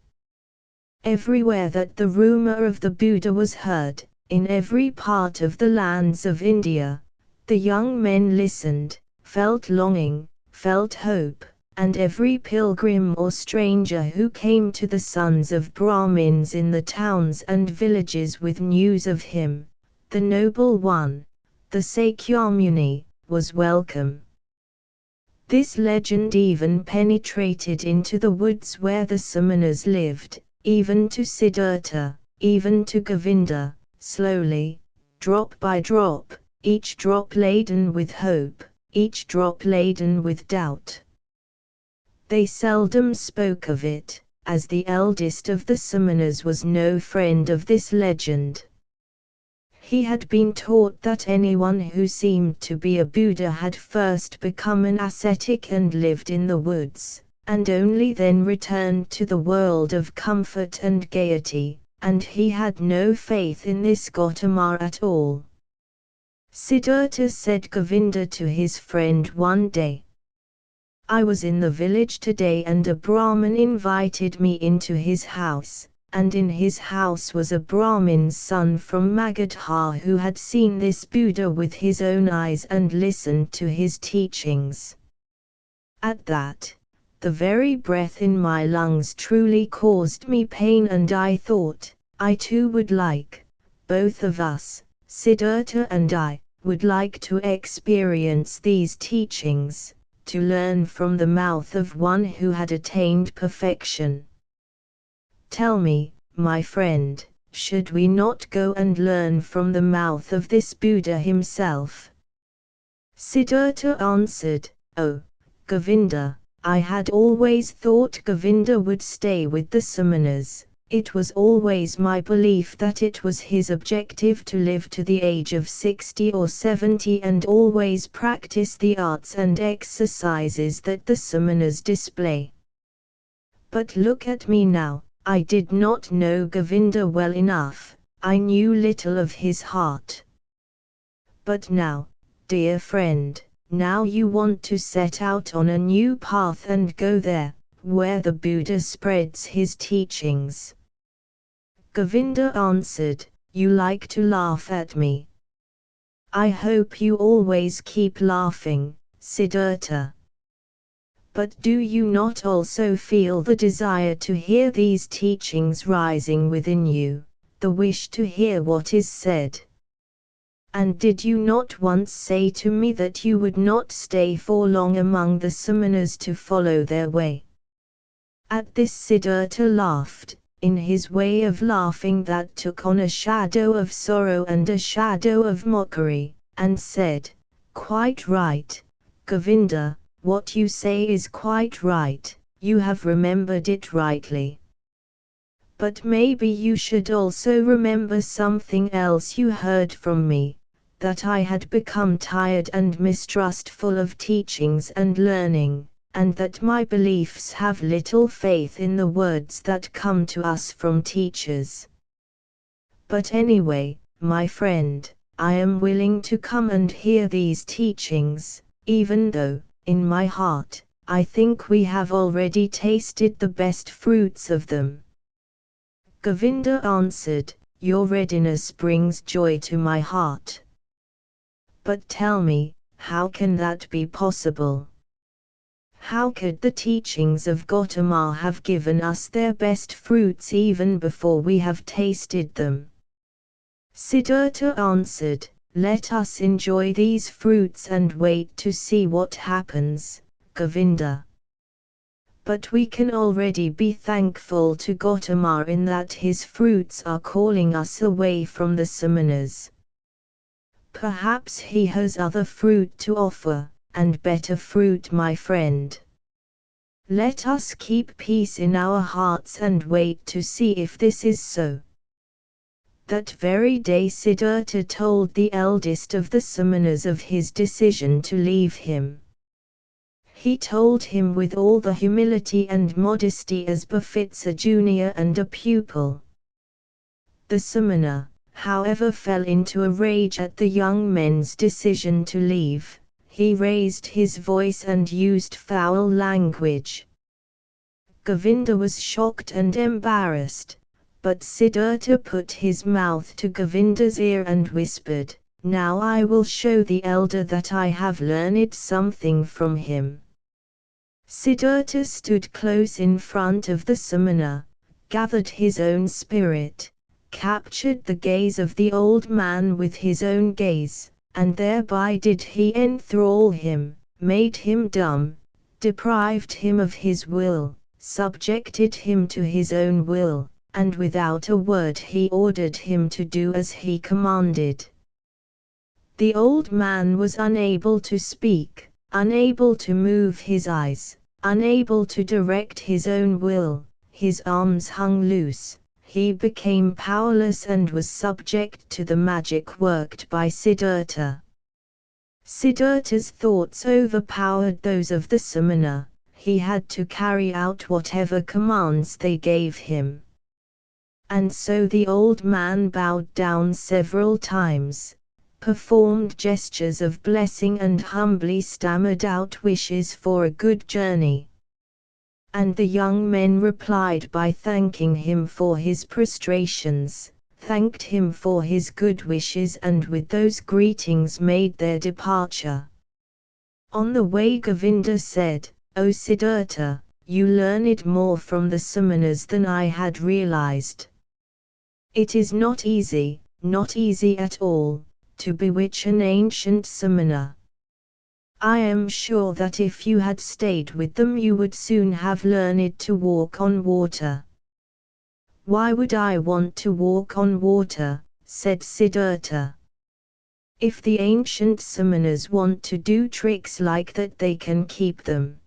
Everywhere that the rumor of the Buddha was heard, in every part of the lands of India, the young men listened, felt longing, felt hope, and every pilgrim or stranger who came to the sons of Brahmins in the towns and villages with news of him, the noble one, the Sakyamuni, was welcome. This legend even penetrated into the woods where the samanas lived, even to Siddhartha, even to Govinda, slowly, drop by drop, each drop laden with hope, each drop laden with doubt. They seldom spoke of it, as the eldest of the samanas was no friend of this legend. He had been taught that anyone who seemed to be a Buddha had first become an ascetic and lived in the woods, and only then returned to the world of comfort and gaiety, and he had no faith in this Gautama at all. Siddhartha said Govinda to his friend one day, "I was in the village today and a Brahmin invited me into his house. And in his house was a Brahmin's son from Magadha who had seen this Buddha with his own eyes and listened to his teachings. At that, the very breath in my lungs truly caused me pain and I thought, I too would like, both of us, Siddhartha and I, would like to experience these teachings, to learn from the mouth of one who had attained perfection. Tell me, my friend, should we not go and learn from the mouth of this Buddha himself? Siddhartha answered, "Oh, Govinda, I had always thought Govinda would stay with the samanas. It was always my belief that it was his objective to live to the age of 60 or 70 and always practice the arts and exercises that the samanas display. But look at me now, I did not know Govinda well enough, I knew little of his heart. But now, dear friend, now you want to set out on a new path and go there, where the Buddha spreads his teachings." Govinda answered, "You like to laugh at me. I hope you always keep laughing, Siddhartha. But do you not also feel the desire to hear these teachings rising within you, the wish to hear what is said? And did you not once say to me that you would not stay for long among the samanas to follow their way?" At this Siddhartha laughed, in his way of laughing that took on a shadow of sorrow and a shadow of mockery, and said, "Quite right, Govinda, what you say is quite right, you have remembered it rightly. But maybe you should also remember something else you heard from me, that I had become tired and mistrustful of teachings and learning, and that my beliefs have little faith in the words that come to us from teachers. But anyway, my friend, I am willing to come and hear these teachings, even though, in my heart, I think we have already tasted the best fruits of them." Govinda answered, "Your readiness brings joy to my heart. But tell me, how can that be possible? How could the teachings of Gautama have given us their best fruits even before we have tasted them?" Siddhartha answered, "Let us enjoy these fruits and wait to see what happens, Govinda. But we can already be thankful to Gautama in that his fruits are calling us away from the samanas. Perhaps he has other fruit to offer, and better fruit, my friend. Let us keep peace in our hearts and wait to see if this is so." That very day Siddhartha told the eldest of the samanas of his decision to leave him. He told him with all the humility and modesty as befits a junior and a pupil. The samana, however, fell into a rage at the young men's decision to leave. He raised his voice and used foul language. Govinda was shocked and embarrassed, but Siddhartha put his mouth to Govinda's ear and whispered, "Now I will show the elder that I have learned something from him." Siddhartha stood close in front of the samana, gathered his own spirit, captured the gaze of the old man with his own gaze, and thereby did he enthrall him, made him dumb, deprived him of his will, subjected him to his own will, and without a word he ordered him to do as he commanded. The old man was unable to speak, unable to move his eyes, unable to direct his own will, his arms hung loose. He became powerless and was subject to the magic worked by Siddhartha. Siddhartha's thoughts overpowered those of the samana. He had to carry out whatever commands they gave him. And so the old man bowed down several times, performed gestures of blessing and humbly stammered out wishes for a good journey. And the young men replied by thanking him for his prostrations, thanked him for his good wishes, and with those greetings made their departure. On the way Govinda said, "O Siddhartha, you learned more from the samanas than I had realized. It is not easy at all, to bewitch an ancient samana. I am sure that if you had stayed with them you would soon have learned to walk on water." "Why would I want to walk on water?" said Siddhartha. "If the ancient samanas want to do tricks like that they can keep them."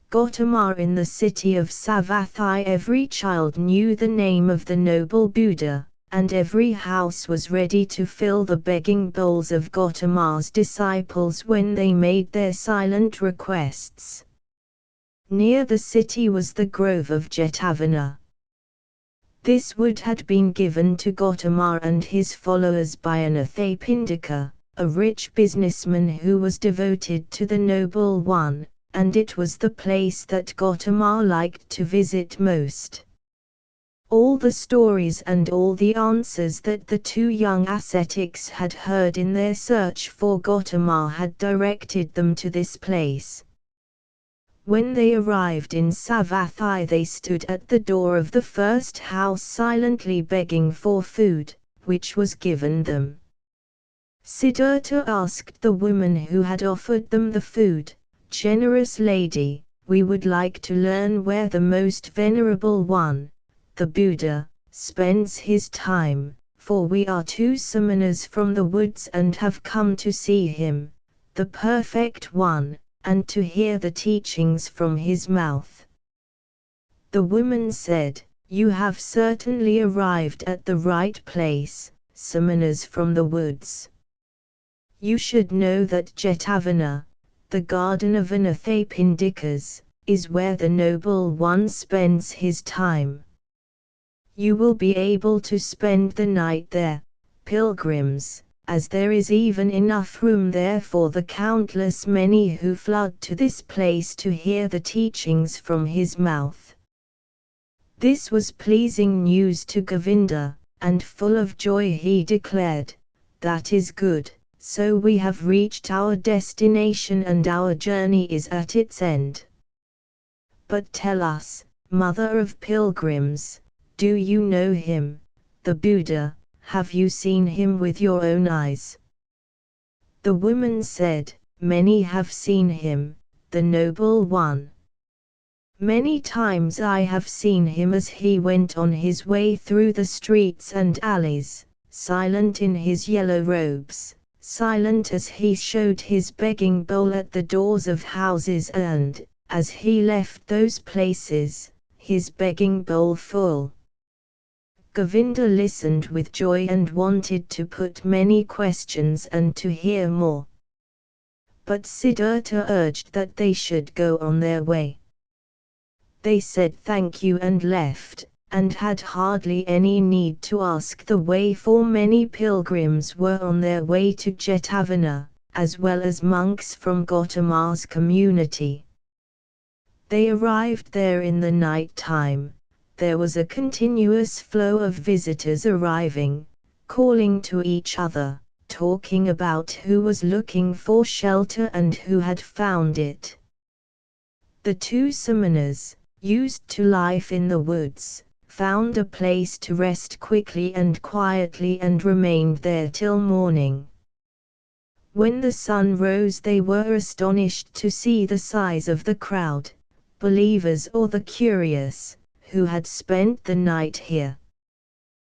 Gautama, in the city of Savatthi every child knew the name of the noble Buddha, and every house was ready to fill the begging bowls of Gautama's disciples when they made their silent requests. Near the city was the grove of Jetavana. This wood had been given to Gautama and his followers by an Athapindika, a rich businessman who was devoted to the Noble One, and it was the place that Gautama liked to visit most. All the stories and all the answers that the two young ascetics had heard in their search for Gautama had directed them to this place. When they arrived in Savatthi they stood at the door of the first house silently begging for food, which was given them. Siddhartha asked the woman who had offered them the food, "Generous lady, we would like to learn where the most venerable one, the Buddha, spends his time, for we are two samanas from the woods and have come to see him, the perfect one, and to hear the teachings from his mouth." The woman said, "You have certainly arrived at the right place, samanas from the woods. You should know that Jetavana, the garden of Anathapindikas, is where the Noble One spends his time. You will be able to spend the night there, pilgrims, as there is even enough room there for the countless many who flood to this place to hear the teachings from his mouth." This was pleasing news to Govinda, and full of joy he declared, "That is good, so we have reached our destination and our journey is at its end. But tell us, mother of pilgrims, do you know him, the Buddha? Have you seen him with your own eyes?" The woman said, "Many have seen him, the Noble One. Many times I have seen him as he went on his way through the streets and alleys, silent in his yellow robes, silent as he showed his begging bowl at the doors of houses and, as he left those places, his begging bowl full." Govinda listened with joy and wanted to put many questions and to hear more. But Siddhartha urged that they should go on their way. They said thank you and left, and had hardly any need to ask the way, for many pilgrims were on their way to Jetavana, as well as monks from Gautama's community. They arrived there in the night time. There was a continuous flow of visitors arriving, calling to each other, talking about who was looking for shelter and who had found it. The two samanas, used to life in the woods, found a place to rest quickly and quietly and remained there till morning. When the sun rose they were astonished to see the size of the crowd, believers or the curious, who had spent the night here.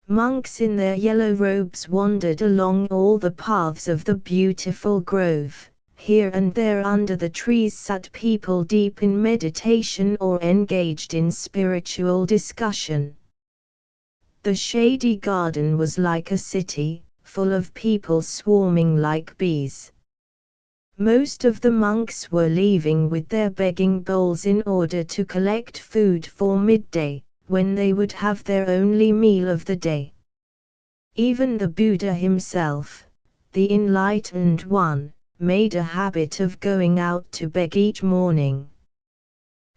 Monks in their yellow robes wandered along all the paths of the beautiful grove. Here and there under the trees sat people deep in meditation or engaged in spiritual discussion. The shady garden was like a city, full of people swarming like bees. Most of the monks were leaving with their begging bowls in order to collect food for midday, when they would have their only meal of the day. Even the Buddha himself, the enlightened one, made a habit of going out to beg each morning.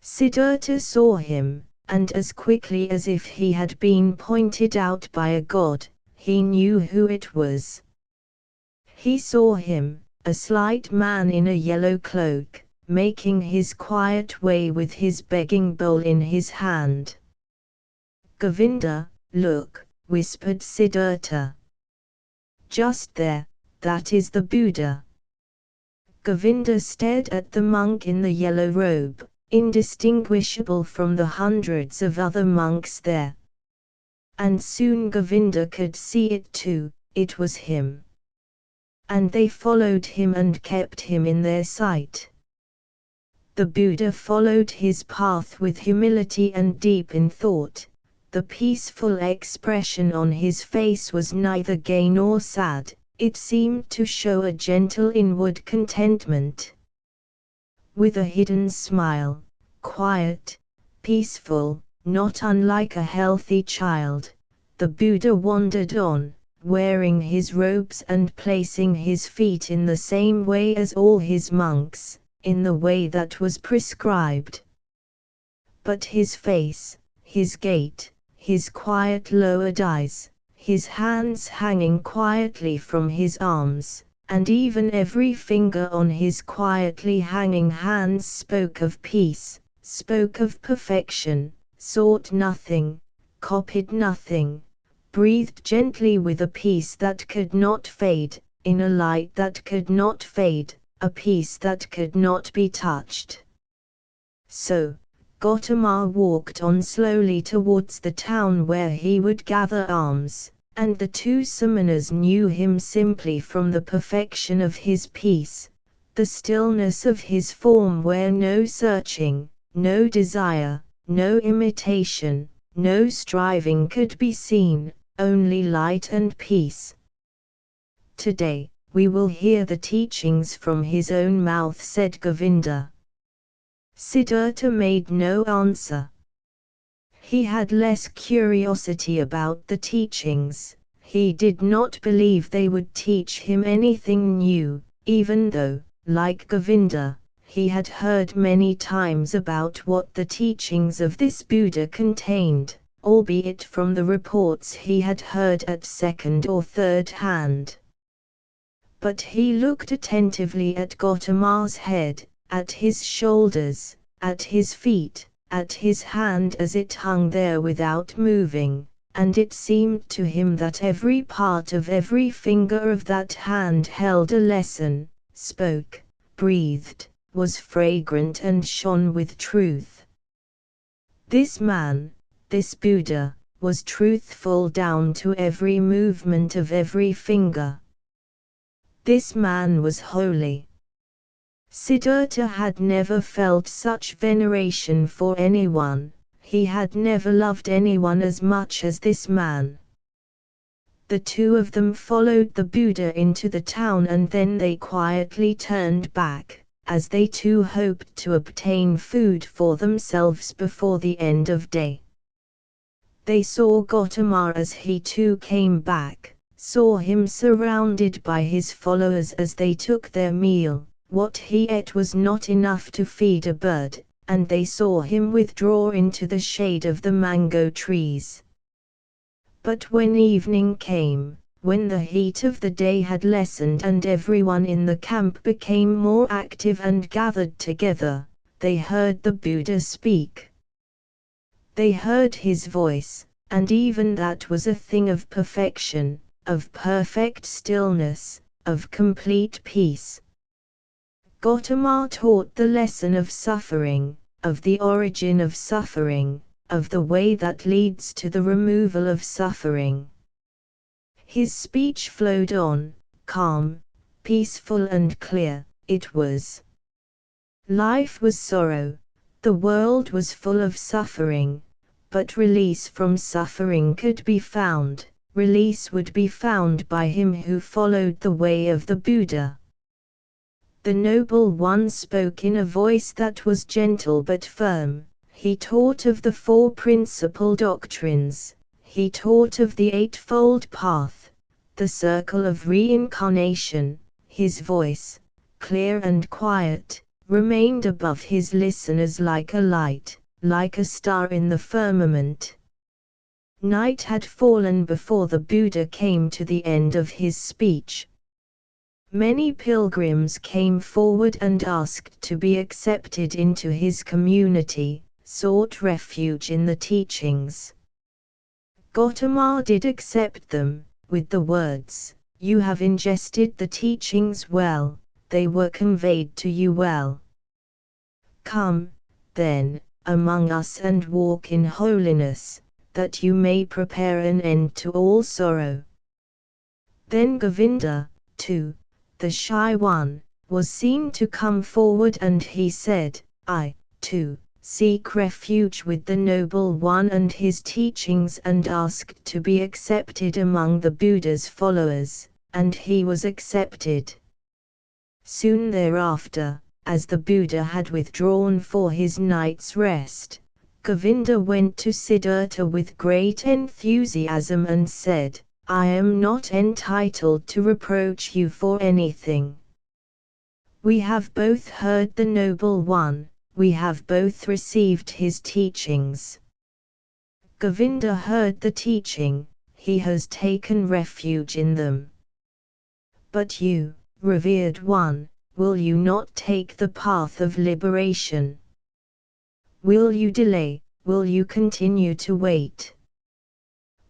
Siddhartha saw him, and as quickly as if he had been pointed out by a god, he knew who it was. He saw him, a slight man in a yellow cloak, making his quiet way with his begging bowl in his hand. "Govinda, look," whispered Siddhartha. Just there, that is the Buddha. Govinda stared at the monk in the yellow robe, indistinguishable from the hundreds of other monks there. And soon Govinda could see it too, it was him. And they followed him and kept him in their sight. The Buddha followed his path with humility and deep in thought. The peaceful expression on his face was neither gay nor sad, it seemed to show a gentle inward contentment. With a hidden smile, quiet, peaceful, not unlike a healthy child, the Buddha wandered on, wearing his robes and placing his feet in the same way as all his monks, in the way that was prescribed. But his face, his gait, his quiet lowered eyes, his hands hanging quietly from his arms, and even every finger on his quietly hanging hands spoke of peace, spoke of perfection, sought nothing, copied nothing, breathed gently with a peace that could not fade, in a light that could not fade, a peace that could not be touched. So, Gautama walked on slowly towards the town where he would gather alms, and the two samanas knew him simply from the perfection of his peace, the stillness of his form where no searching, no desire, no imitation, no striving could be seen, only light and peace. Today, we will hear the teachings from his own mouth, said Govinda. Siddhartha made no answer. He had less curiosity about the teachings, he did not believe they would teach him anything new, even though, like Govinda, he had heard many times about what the teachings of this Buddha contained, albeit from the reports he had heard at second or third hand. But he looked attentively at Gautama's head, at his shoulders, at his feet, at his hand as it hung there without moving, and it seemed to him that every part of every finger of that hand held a lesson, spoke, breathed, was fragrant and shone with truth. This man, this Buddha, was truthful down to every movement of every finger. This man was holy. Siddhartha had never felt such veneration for anyone, he had never loved anyone as much as this man. The two of them followed the Buddha into the town and then they quietly turned back, as they too hoped to obtain food for themselves before the end of day. They saw Gautama as he too came back, saw him surrounded by his followers as they took their meal. What he ate was not enough to feed a bird, and they saw him withdraw into the shade of the mango trees. But when evening came, when the heat of the day had lessened and everyone in the camp became more active and gathered together, they heard the Buddha speak. They heard his voice, and even that was a thing of perfection, of perfect stillness, of complete peace. Gautama taught the lesson of suffering, of the origin of suffering, of the way that leads to the removal of suffering. His speech flowed on, calm, peaceful and clear. It was. Life was sorrow, the world was full of suffering, but release from suffering could be found, release would be found by him who followed the way of the Buddha. The Noble One spoke in a voice that was gentle but firm. He taught of the four principal doctrines, he taught of the Eightfold Path, the circle of reincarnation. His voice, clear and quiet, remained above his listeners like a light, like a star in the firmament. Night had fallen before the Buddha came to the end of his speech. Many pilgrims came forward and asked to be accepted into his community, sought refuge in the teachings. Gautama did accept them, with the words, You have ingested the teachings well, they were conveyed to you well. Come, then, among us and walk in holiness, that you may prepare an end to all sorrow. Then Govinda, too, the shy one, was seen to come forward, and he said, I, too, seek refuge with the Noble One and his teachings, and asked to be accepted among the Buddha's followers, and he was accepted. Soon thereafter, as the Buddha had withdrawn for his night's rest, Govinda went to Siddhartha with great enthusiasm and said, I am not entitled to reproach you for anything. We have both heard the Noble One, we have both received his teachings. Govinda heard the teaching, he has taken refuge in them. But you, revered one, will you not take the path of liberation? Will you delay, will you continue to wait?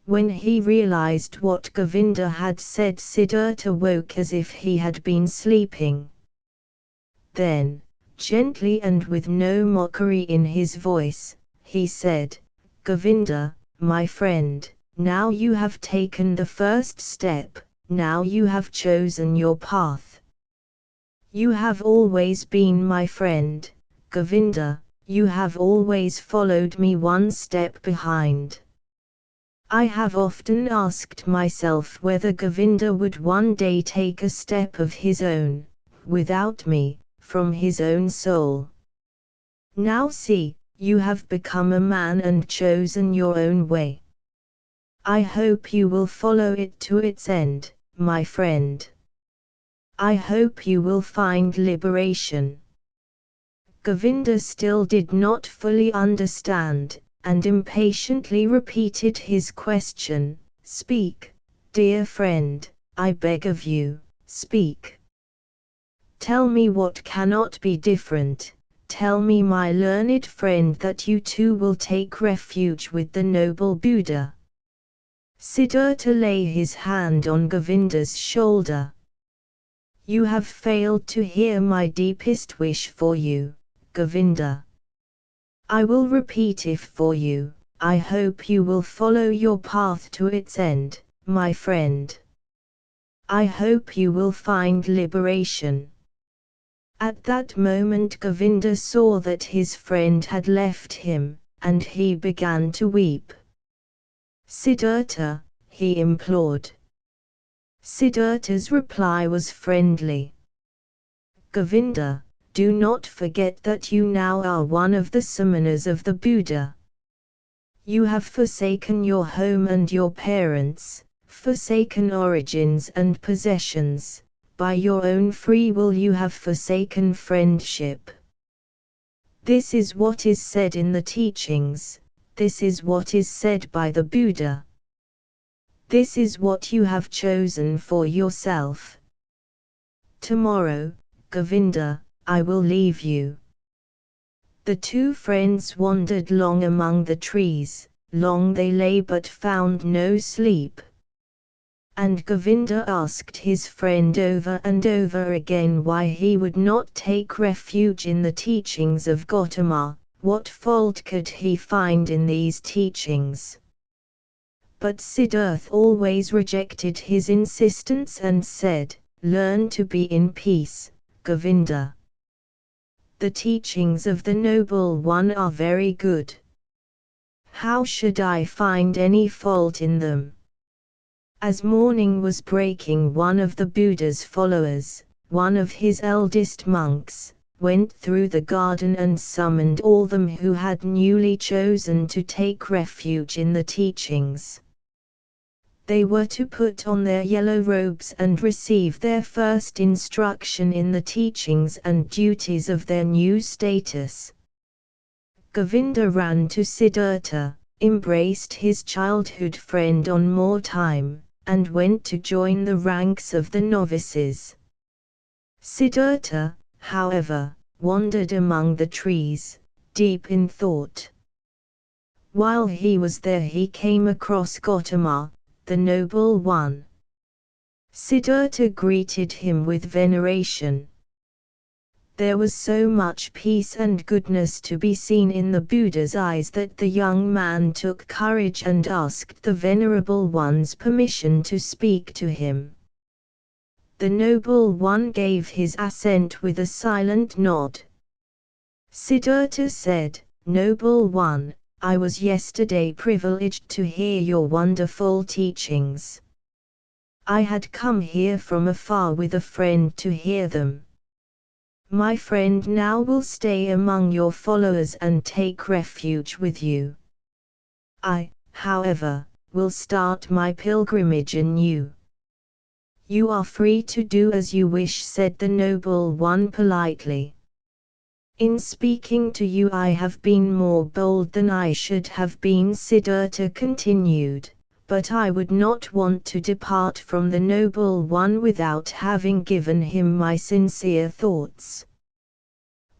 When he realized what Govinda had said, Siddhartha woke as if he had been sleeping. Then, gently and with no mockery in his voice, he said, Govinda, my friend, now you have taken the first step, now you have chosen your path. You have always been my friend, Govinda, you have always followed me one step behind. I have often asked myself whether Govinda would one day take a step of his own, without me, from his own soul. Now see, you have become a man and chosen your own way. I hope you will follow it to its end, my friend. I hope you will find liberation. Govinda still did not fully understand, and impatiently repeated his question, Speak, dear friend, I beg of you, speak. Tell me what cannot be different, tell me, my learned friend, that you too will take refuge with the noble Buddha. Siddhartha lay his hand on Govinda's shoulder. You have failed to hear my deepest wish for you, Govinda. I will repeat it for you, I hope you will follow your path to its end, my friend. I hope you will find liberation. At that moment Govinda saw that his friend had left him, and he began to weep. Siddhartha, he implored. Siddhartha's reply was friendly. Govinda, do not forget that you now are one of the samanas of the Buddha. You have forsaken your home and your parents, forsaken origins and possessions, by your own free will you have forsaken friendship. This is what is said in the teachings, this is what is said by the Buddha. This is what you have chosen for yourself. Tomorrow, Govinda, I will leave you. The two friends wandered long among the trees, long they lay but found no sleep. And Govinda asked his friend over and over again why he would not take refuge in the teachings of Gautama, what fault could he find in these teachings? But Siddhartha always rejected his insistence and said, Learn to be in peace, Govinda. The teachings of the Noble One are very good. How should I find any fault in them? As morning was breaking, one of the Buddha's followers, one of his eldest monks, went through the garden and summoned all them who had newly chosen to take refuge in the teachings. They were to put on their yellow robes and receive their first instruction in the teachings and duties of their new status. Govinda ran to Siddhartha, embraced his childhood friend on more time, and went to join the ranks of the novices. Siddhartha, however, wandered among the trees, deep in thought. While he was there he came across Gautama, the Noble One. Siddhartha greeted him with veneration. There was so much peace and goodness to be seen in the Buddha's eyes that the young man took courage and asked the Venerable One's permission to speak to him. The Noble One gave his assent with a silent nod. Siddhartha said, "Noble One, I was yesterday privileged to hear your wonderful teachings. I had come here from afar with a friend to hear them. My friend now will stay among your followers and take refuge with you. I, however, will start my pilgrimage anew." "You are free to do as you wish," said the Noble One politely. "In speaking to you I have been more bold than I should have been," Siddhartha continued, "but I would not want to depart from the Noble One without having given him my sincere thoughts.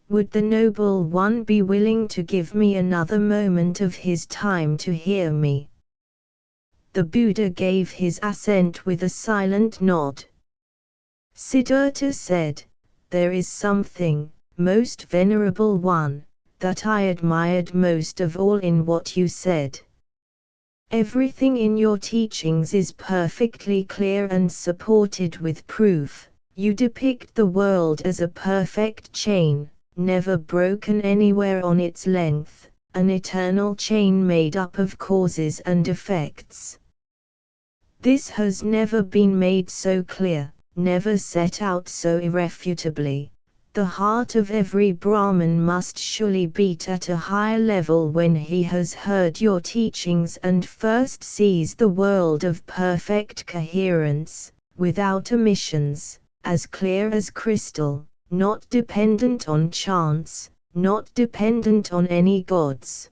Would the Noble One be willing to give me another moment of his time to hear me?" The Buddha gave his assent with a silent nod. Siddhartha said, "There is something, Most Venerable One, that I admired most of all in what you said. Everything in your teachings is perfectly clear and supported with proof. You depict the world as a perfect chain, never broken anywhere on its length, an eternal chain made up of causes and effects. This has never been made so clear, never set out so irrefutably. The heart of every Brahmin must surely beat at a higher level when he has heard your teachings and first sees the world of perfect coherence, without omissions, as clear as crystal, not dependent on chance, not dependent on any gods.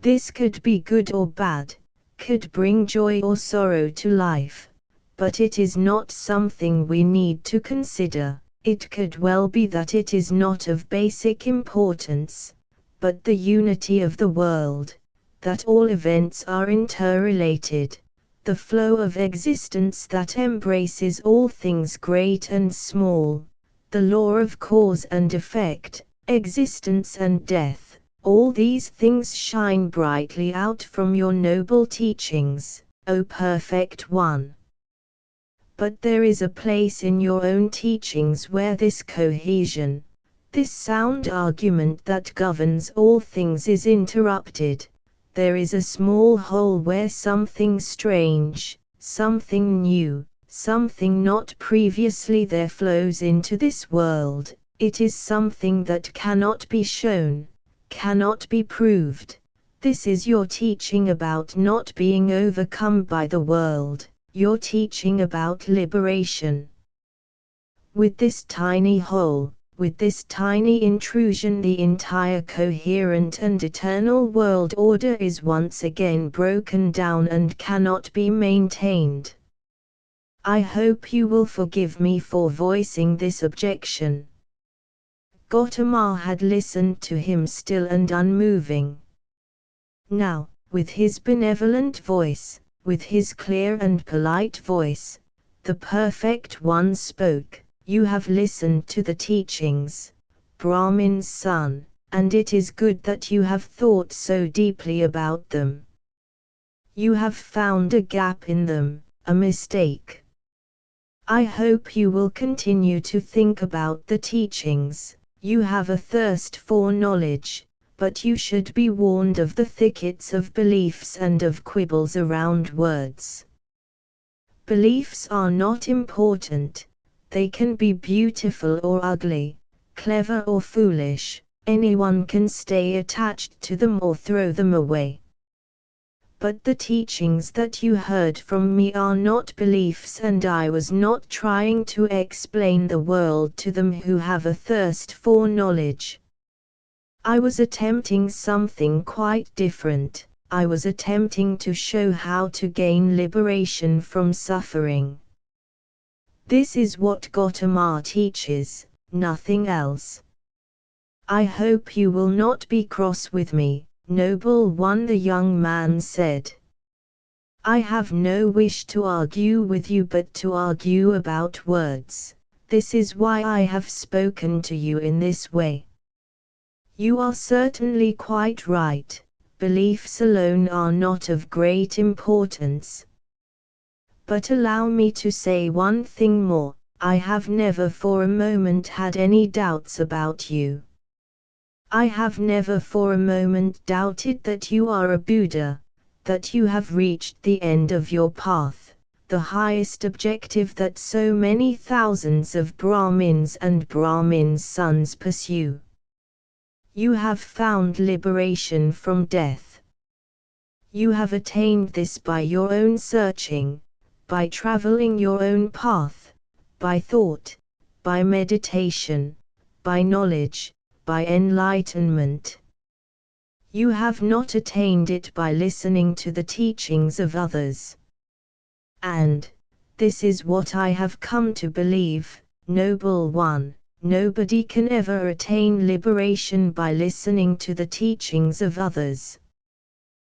This could be good or bad, could bring joy or sorrow to life, but it is not something we need to consider. It could well be that it is not of basic importance, but the unity of the world, that all events are interrelated, the flow of existence that embraces all things great and small, the law of cause and effect, existence and death, all these things shine brightly out from your noble teachings, O Perfect One. But there is a place in your own teachings where this cohesion, this sound argument that governs all things is interrupted. There is a small hole where something strange, something new, something not previously there flows into this world. It is something that cannot be shown, cannot be proved. This is your teaching about not being overcome by the world. Your teaching about liberation. With this tiny hole, with this tiny intrusion, the entire coherent and eternal world order is once again broken down and cannot be maintained. I hope you will forgive me for voicing this objection." Gautama had listened to him still and unmoving. Now, with his benevolent voice, with his clear and polite voice, the Perfect One spoke, "You have listened to the teachings, Brahmin's son, and it is good that you have thought so deeply about them. You have found a gap in them, a mistake. I hope you will continue to think about the teachings. You have a thirst for knowledge, but you should be warned of the thickets of beliefs and of quibbles around words. Beliefs are not important, they can be beautiful or ugly, clever or foolish, anyone can stay attached to them or throw them away. But the teachings that you heard from me are not beliefs, and I was not trying to explain the world to them who have a thirst for knowledge. I was attempting something quite different. I was attempting to show how to gain liberation from suffering. This is what Gautama teaches, nothing else. I hope you will not be cross with me, Noble One," the young man said. I have no wish to argue with you but to argue about words. This is why I have spoken to you in this way. You are certainly quite right. Beliefs alone are not of great importance. But allow me to say one thing more. I have never for a moment had any doubts about you. I have never for a moment doubted that you are a Buddha, that you have reached the end of your path, the highest objective that so many thousands of Brahmins and Brahmins' sons pursue. You have found liberation from death. You have attained this by your own searching, by traveling your own path, by thought, by meditation, by knowledge, by enlightenment. You have not attained it by listening to the teachings of others. And, this is what I have come to believe, noble one, nobody can ever attain liberation by listening to the teachings of others.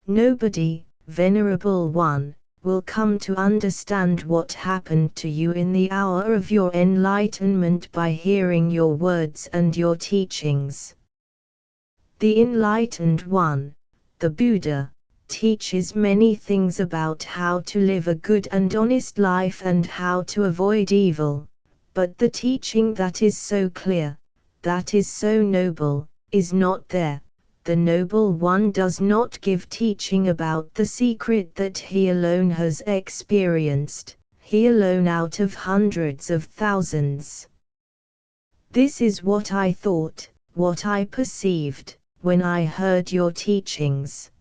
Nobody, venerable one, will come to understand what happened to you in the hour of your enlightenment by hearing your words and your teachings. The enlightened one, the Buddha, teaches many things about how to live a good and honest life and how to avoid evil, but the teaching that is so clear, that is so noble, is not there. The noble one does not give teaching about the secret that he alone has experienced, he alone out of hundreds of thousands. This is what I thought, what I perceived, when I heard your teachings.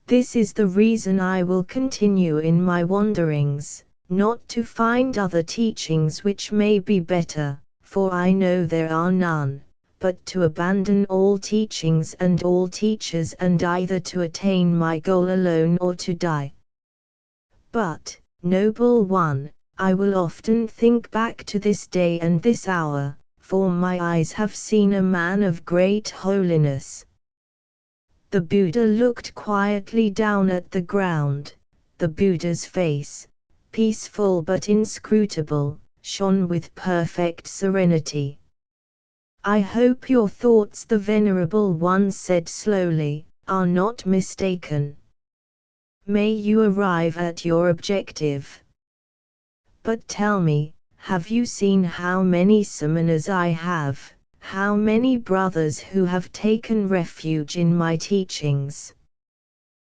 This is the reason I will continue in my wanderings, not to find other teachings which may be better, for I know there are none, but to abandon all teachings and all teachers and either to attain my goal alone or to die. But, noble one, I will often think back to this day and this hour, for my eyes have seen a man of great holiness. The Buddha looked quietly down at the ground. The Buddha's face, peaceful but inscrutable, shone with perfect serenity. I hope your thoughts, the Venerable One said slowly, are not mistaken. May you arrive at your objective. But tell me, have you seen how many samanas I have, how many brothers who have taken refuge in my teachings?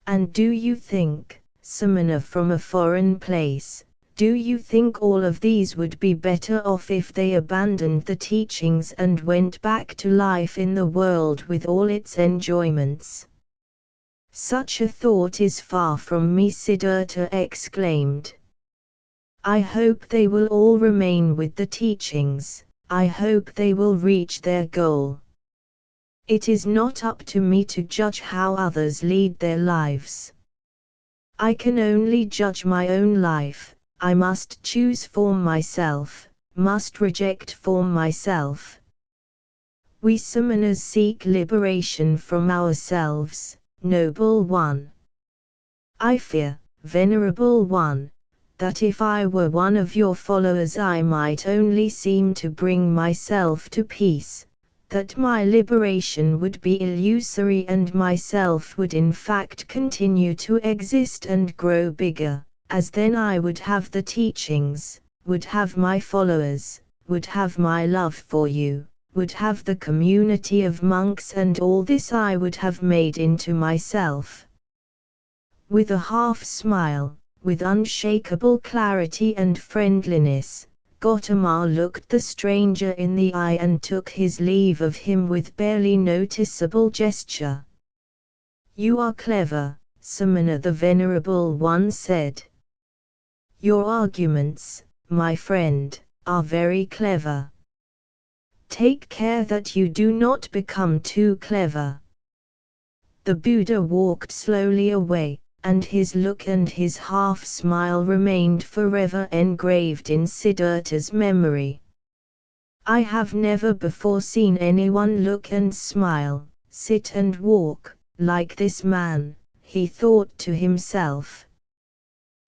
And do you think, samana from a foreign place, do you think all of these would be better off if they abandoned the teachings and went back to life in the world with all its enjoyments? Such a thought is far from me, Siddhartha exclaimed. I hope they will all remain with the teachings, I hope they will reach their goal. It is not up to me to judge how others lead their lives. I can only judge my own life. I must choose for myself, must reject for myself. We samanas seek liberation from ourselves, noble one. I fear, venerable one, that if I were one of your followers I might only seem to bring myself to peace, that my liberation would be illusory and myself would in fact continue to exist and grow bigger, as then I would have the teachings, would have my followers, would have my love for you, would have the community of monks, and all this I would have made into myself. With a half smile, with unshakable clarity and friendliness, Gautama looked the stranger in the eye and took his leave of him with barely noticeable gesture. You are clever, Samana, the Venerable One said. Your arguments, my friend, are very clever. Take care that you do not become too clever. The Buddha walked slowly away, and his look and his half-smile remained forever engraved in Siddhartha's memory. I have never before seen anyone look and smile, sit and walk, like this man, he thought to himself.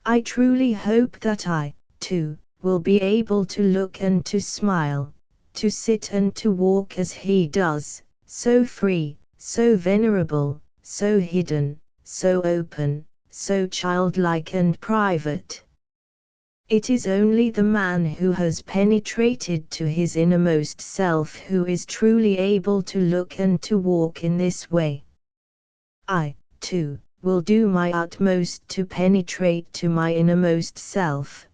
I truly hope that I, too, will be able to look and to smile, to sit and to walk as he does, so free, so venerable, so hidden, so open, so childlike and private. It is only the man who has penetrated to his innermost self who is truly able to look and to walk in this way. I, too, will do my utmost to penetrate to my innermost self.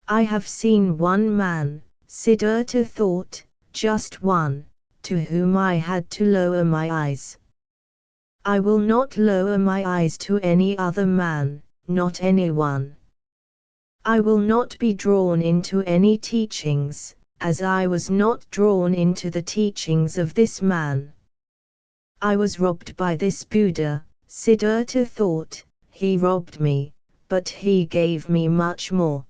I have seen one man, Siddhartha thought, just one, to whom I had to lower my eyes. I will not lower my eyes to any other man, not anyone. I will not be drawn into any teachings, as I was not drawn into the teachings of this man. I was robbed by this Buddha, Siddhartha thought, he robbed me, but he gave me much more.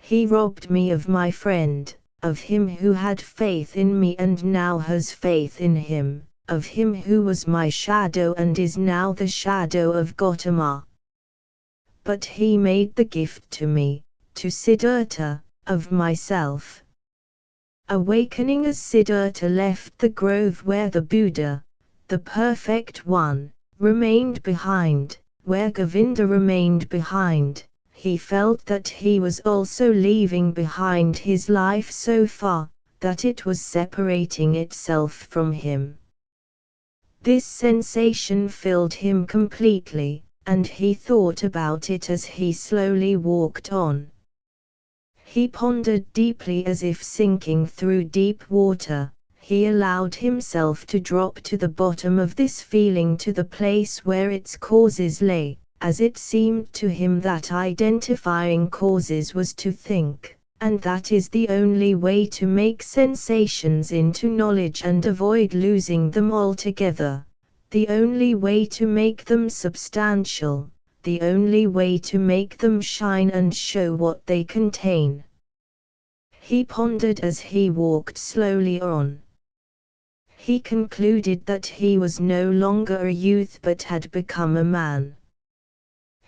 He robbed me of my friend, of him who had faith in me and now has faith in him, of him who was my shadow and is now the shadow of Gautama. But he made the gift to me, to Siddhartha, of myself. Awakening as Siddhartha left the grove where the Buddha, the perfect one, remained behind, where Govinda remained behind, he felt that he was also leaving behind his life so far, that it was separating itself from him. This sensation filled him completely, and he thought about it as he slowly walked on. He pondered deeply as if sinking through deep water. He allowed himself to drop to the bottom of this feeling to the place where its causes lay, as it seemed to him that identifying causes was to think, and that is the only way to make sensations into knowledge and avoid losing them altogether. The only way to make them substantial, the only way to make them shine and show what they contain. He pondered as he walked slowly on. He concluded that he was no longer a youth but had become a man.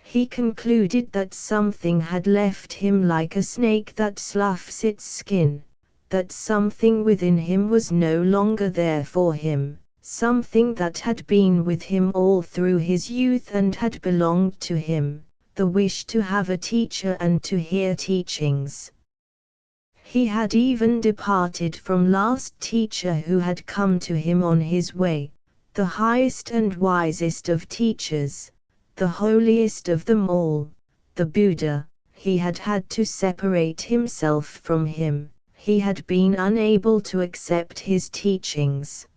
He concluded that something had left him like a snake that sloughs its skin, that something within him was no longer there for him. Something that had been with him all through his youth and had belonged to him, the wish to have a teacher and to hear teachings. He had even departed from last teacher who had come to him on his way, the highest and wisest of teachers, the holiest of them all, the Buddha. He had had to separate himself from him, he had been unable to accept his teachings.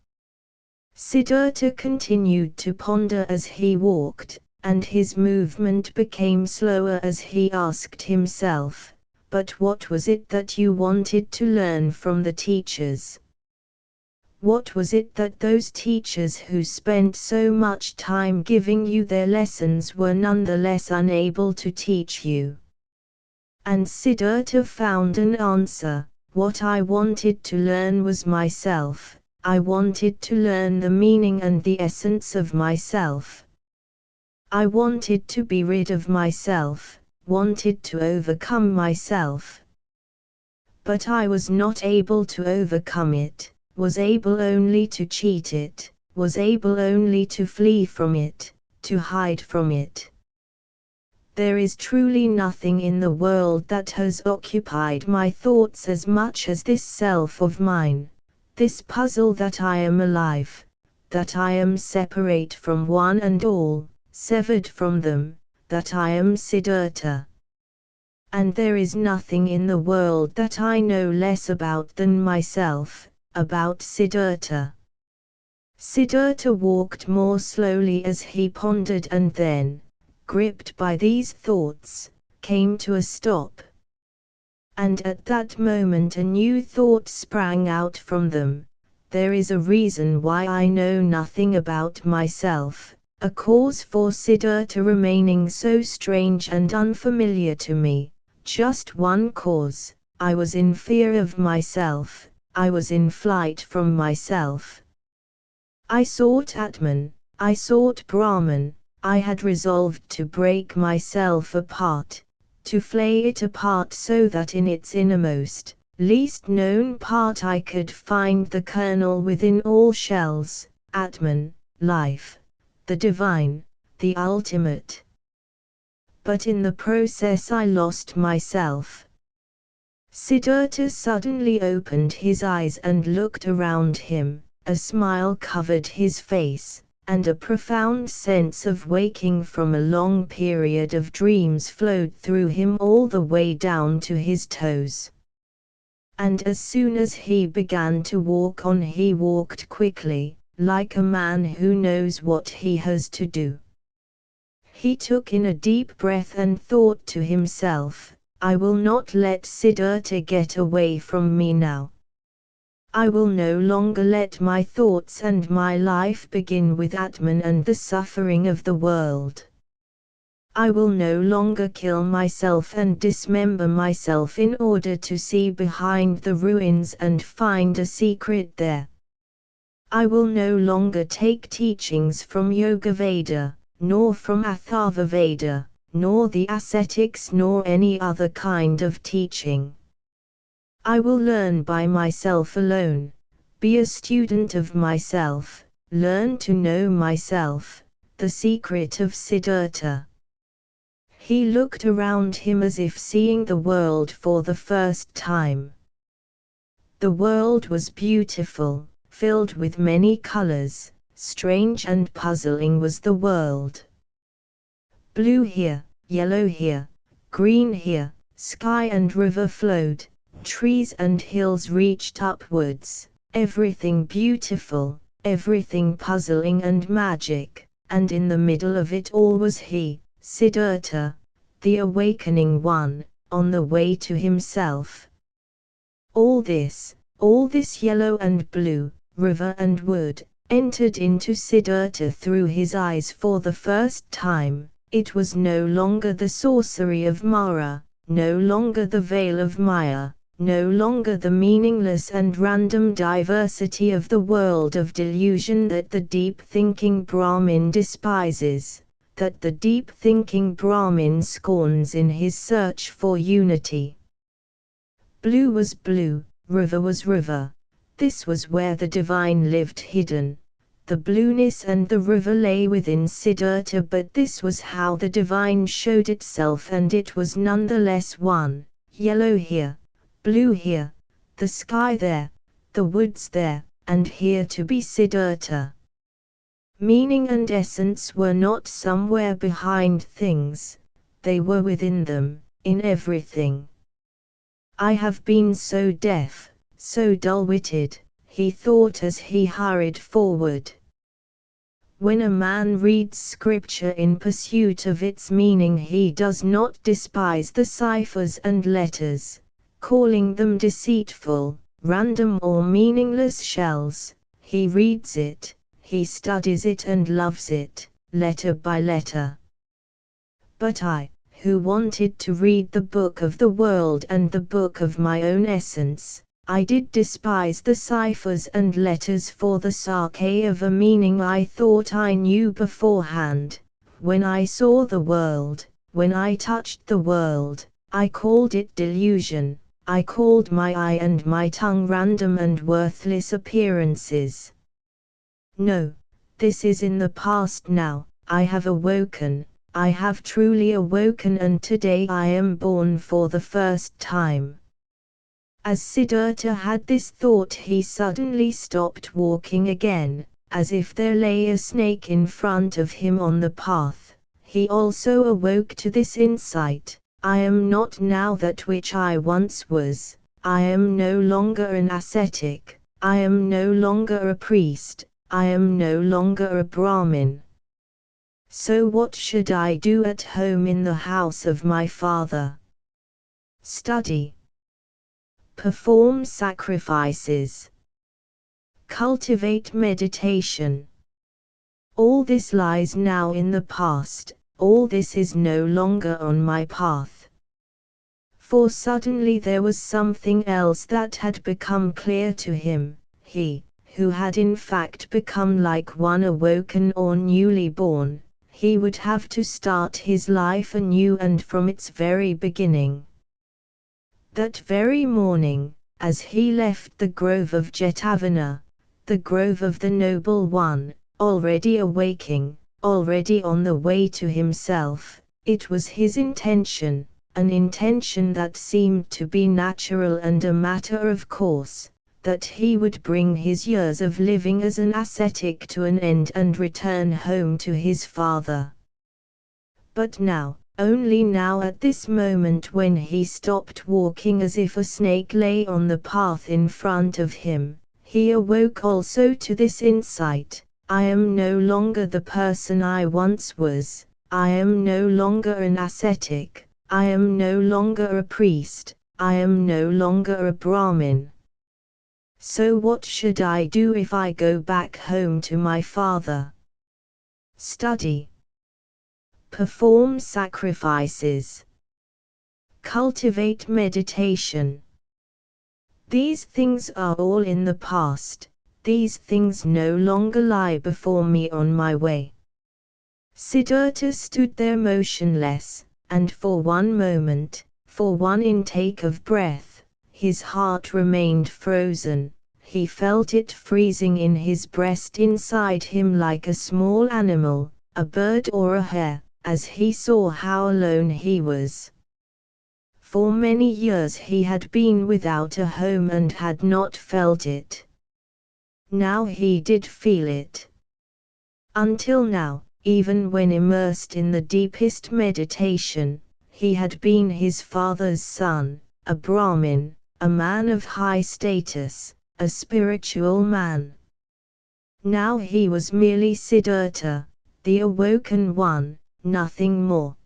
Siddhartha continued to ponder as he walked, and his movement became slower as he asked himself, but what was it that you wanted to learn from the teachers? What was it that those teachers who spent so much time giving you their lessons were nonetheless unable to teach you? And Siddhartha found an answer. What I wanted to learn was myself. I wanted to learn the meaning and the essence of myself. I wanted to be rid of myself, wanted to overcome myself. But I was not able to overcome it, was able only to cheat it, was able only to flee from it, to hide from it. There is truly nothing in the world that has occupied my thoughts as much as this self of mine. This puzzle that I am alive, that I am separate from one and all, severed from them, that I am Siddhartha. And there is nothing in the world that I know less about than myself, about Siddhartha. Siddhartha walked more slowly as he pondered and then, gripped by these thoughts, came to a stop. And at that moment a new thought sprang out from them. There is a reason why I know nothing about myself, a cause for Siddhartha remaining so strange and unfamiliar to me, just one cause. I was in fear of myself, I was in flight from myself. I sought Atman, I sought Brahman, I had resolved to break myself apart, to flay it apart so that in its innermost, least known part I could find the kernel within all shells, Atman, life, the divine, the ultimate. But in the process I lost myself. Siddhartha suddenly opened his eyes and looked around him, a smile covered his face, and a profound sense of waking from a long period of dreams flowed through him all the way down to his toes. And as soon as he began to walk on, he walked quickly, like a man who knows what he has to do. He took in a deep breath and thought to himself, I will not let Siddhartha get away from me now. I will no longer let my thoughts and my life begin with Atman and the suffering of the world. I will no longer kill myself and dismember myself in order to see behind the ruins and find a secret there. I will no longer take teachings from Yoga Veda, nor from Atharva Veda, nor the ascetics nor any other kind of teaching. I will learn by myself alone, be a student of myself, learn to know myself, the secret of Siddhartha. He looked around him as if seeing the world for the first time. The world was beautiful, filled with many colors, strange and puzzling was the world. Blue here, yellow here, green here, sky and river flowed, trees and hills reached upwards, everything beautiful, everything puzzling and magic, and in the middle of it all was he, Siddhartha, the awakening one, on the way to himself. All this yellow and blue, river and wood, entered into Siddhartha through his eyes for the first time. It was no longer the sorcery of Mara, no longer the veil of Maya, no longer the meaningless and random diversity of the world of delusion that the deep-thinking Brahmin despises, that the deep-thinking Brahmin scorns in his search for unity. Blue was blue, river was river. This was where the divine lived hidden. The blueness and the river lay within Siddhartha, but this was how the divine showed itself, and it was nonetheless one, yellow here, blue here, the sky there, the woods there, and here to be Siddhartha. Meaning and essence were not somewhere behind things, they were within them, in everything. I have been so deaf, so dull-witted, he thought as he hurried forward. When a man reads scripture in pursuit of its meaning, he does not despise the ciphers and letters, calling them deceitful, random or meaningless shells. He reads it, he studies it and loves it, letter by letter. But I, who wanted to read the book of the world and the book of my own essence, I did despise the ciphers and letters for the sake of a meaning I thought I knew beforehand. When I saw the world, when I touched the world, I called it delusion, I called my eye and my tongue random and worthless appearances. No, this is in the past now, I have awoken, I have truly awoken, and today I am born for the first time. As Siddhartha had this thought, he suddenly stopped walking again, as if there lay a snake in front of him on the path. He also awoke to this insight: I am not now that which I once was, I am no longer an ascetic, I am no longer a priest, I am no longer a Brahmin. So what should I do at home in the house of my father? Study. Perform sacrifices. Cultivate meditation. All this lies now in the past, all this is no longer on my path. For suddenly there was something else that had become clear to him. He, who had in fact become like one awoken or newly born, he would have to start his life anew and from its very beginning. That very morning, as he left the grove of Jetavana, the grove of the Noble One, already awaking, already on the way to himself, it was his intention, an intention that seemed to be natural and a matter of course, that he would bring his years of living as an ascetic to an end and return home to his father. But now, only now at this moment when he stopped walking as if a snake lay on the path in front of him, he awoke also to this insight: I am no longer the person I once was, I am no longer an ascetic, I am no longer a priest, I am no longer a Brahmin. So what should I do if I go back home to my father? Study. Perform sacrifices. Cultivate meditation. These things are all in the past, these things no longer lie before me on my way. Siddhartha stood there motionless, and for one moment, for one intake of breath, his heart remained frozen. He felt it freezing in his breast inside him like a small animal, a bird or a hare, as he saw how alone he was. For many years he had been without a home and had not felt it. Now he did feel it. Until now, even when immersed in the deepest meditation, he had been his father's son, a Brahmin, a man of high status, a spiritual man. Now he was merely Siddhartha, the awoken one, nothing more.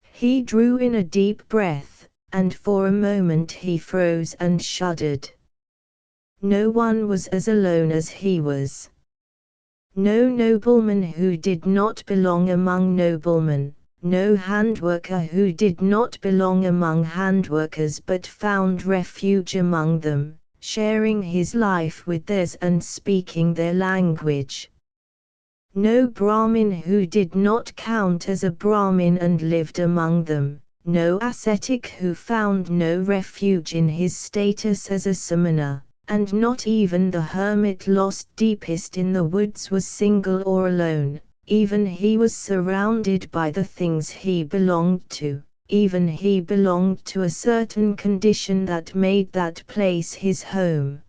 He drew in a deep breath, and for a moment he froze and shuddered. No one was as alone as he was. No nobleman who did not belong among noblemen, no handworker who did not belong among handworkers but found refuge among them, sharing his life with theirs and speaking their language. No Brahmin who did not count as a Brahmin and lived among them, no ascetic who found no refuge in his status as a samana, and not even the hermit lost deepest in the woods was single or alone. Even he was surrounded by the things he belonged to, even he belonged to a certain condition that made that place his home.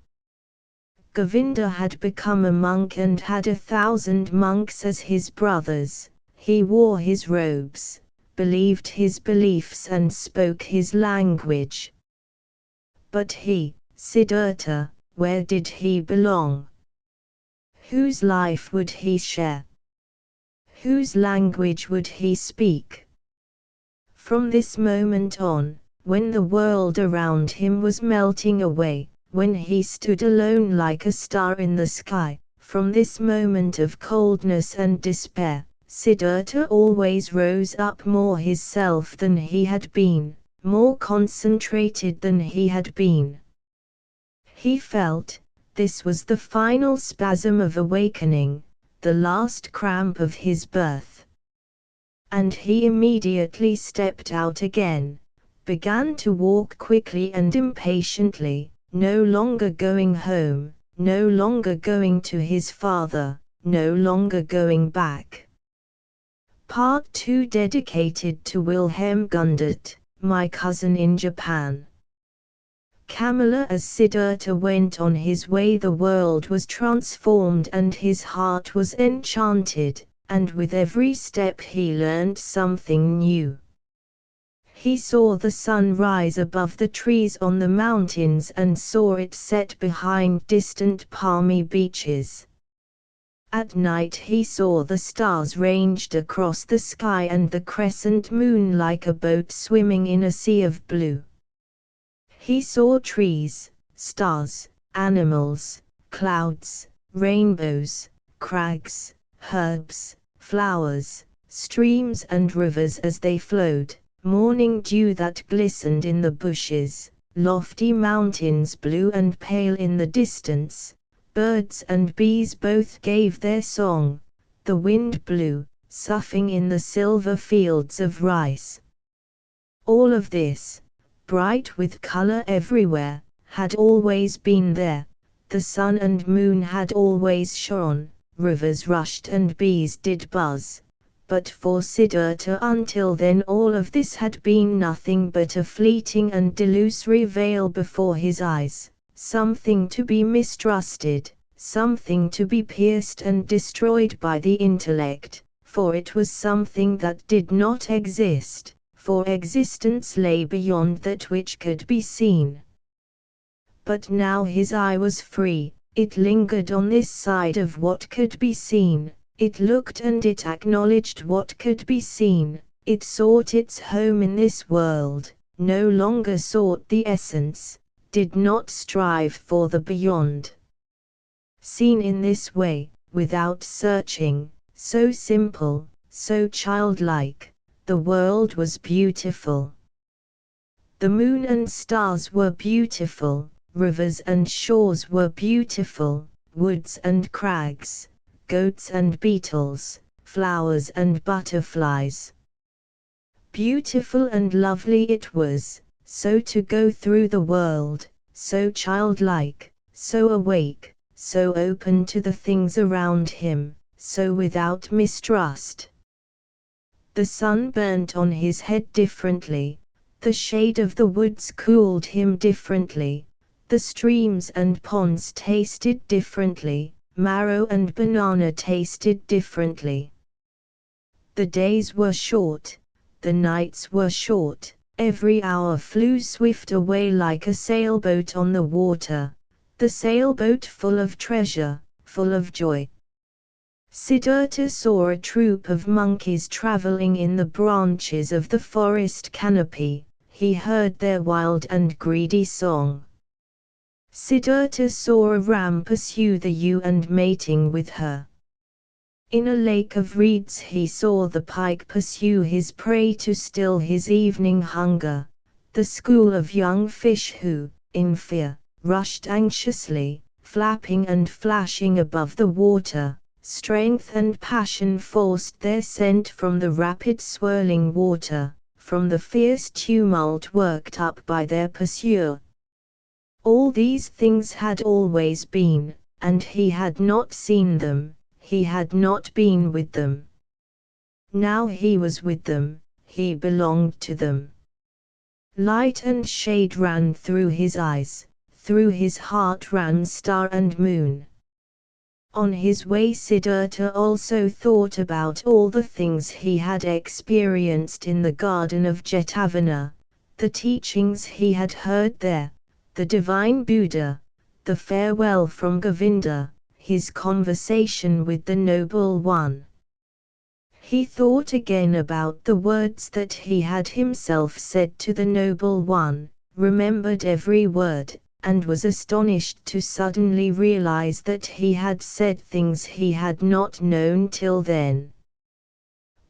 Govinda had become a monk and had 1,000 monks as his brothers. He wore his robes, believed his beliefs and spoke his language. But he, Siddhartha, where did he belong? Whose life would he share? Whose language would he speak? From this moment on, when the world around him was melting away, when he stood alone like a star in the sky, from this moment of coldness and despair, Siddhartha always rose up more his self than he had been, more concentrated than he had been. He felt, this was the final spasm of awakening, the last cramp of his birth. And he immediately stepped out again, began to walk quickly and impatiently, no longer going home, no longer going to his father, no longer going back. Part 2 dedicated to Wilhelm Gundert, my cousin in Japan. Kamala. As Siddhartha went on his way, the world was transformed and his heart was enchanted, and with every step he learned something new. He saw the sun rise above the trees on the mountains and saw it set behind distant palmy beaches. At night he saw the stars ranged across the sky and the crescent moon like a boat swimming in a sea of blue. He saw trees, stars, animals, clouds, rainbows, crags, herbs, flowers, streams and rivers as they flowed, morning dew that glistened in the bushes, lofty mountains blue and pale in the distance, birds and bees both gave their song, the wind blew, soughing in the silver fields of rice. All of this, bright with color everywhere, had always been there. The sun and moon had always shone, rivers rushed and bees did buzz. But for Siddhartha until then all of this had been nothing but a fleeting and delusory veil before his eyes, something to be mistrusted, something to be pierced and destroyed by the intellect, for it was something that did not exist, for existence lay beyond that which could be seen. But now his eye was free, it lingered on this side of what could be seen. It looked and it acknowledged what could be seen, it sought its home in this world, no longer sought the essence, did not strive for the beyond. Seen in this way, without searching, so simple, so childlike, the world was beautiful. The moon and stars were beautiful, rivers and shores were beautiful, woods and crags, goats and beetles, flowers and butterflies. Beautiful and lovely it was, so to go through the world, so childlike, so awake, so open to the things around him, so without mistrust. The sun burnt on his head differently, the shade of the woods cooled him differently, the streams and ponds tasted differently. Marrow and banana tasted differently. The days were short, the nights were short, every hour flew swift away like a sailboat on the water, the sailboat full of treasure, full of joy. Siddhartha saw a troop of monkeys traveling in the branches of the forest canopy, he heard their wild and greedy song. Siddhartha saw a ram pursue the ewe and mating with her. In a lake of reeds he saw the pike pursue his prey to still his evening hunger, the school of young fish who, in fear, rushed anxiously, flapping and flashing above the water, strength and passion forced their scent from the rapid swirling water, from the fierce tumult worked up by their pursuer. All these things had always been, and he had not seen them, he had not been with them. Now he was with them, he belonged to them. Light and shade ran through his eyes, through his heart ran star and moon. On his way Siddhartha also thought about all the things he had experienced in the garden of Jetavana, the teachings he had heard there, the divine Buddha, the farewell from Govinda, his conversation with the Noble One. He thought again about the words that he had himself said to the Noble One, remembered every word, and was astonished to suddenly realize that he had said things he had not known till then.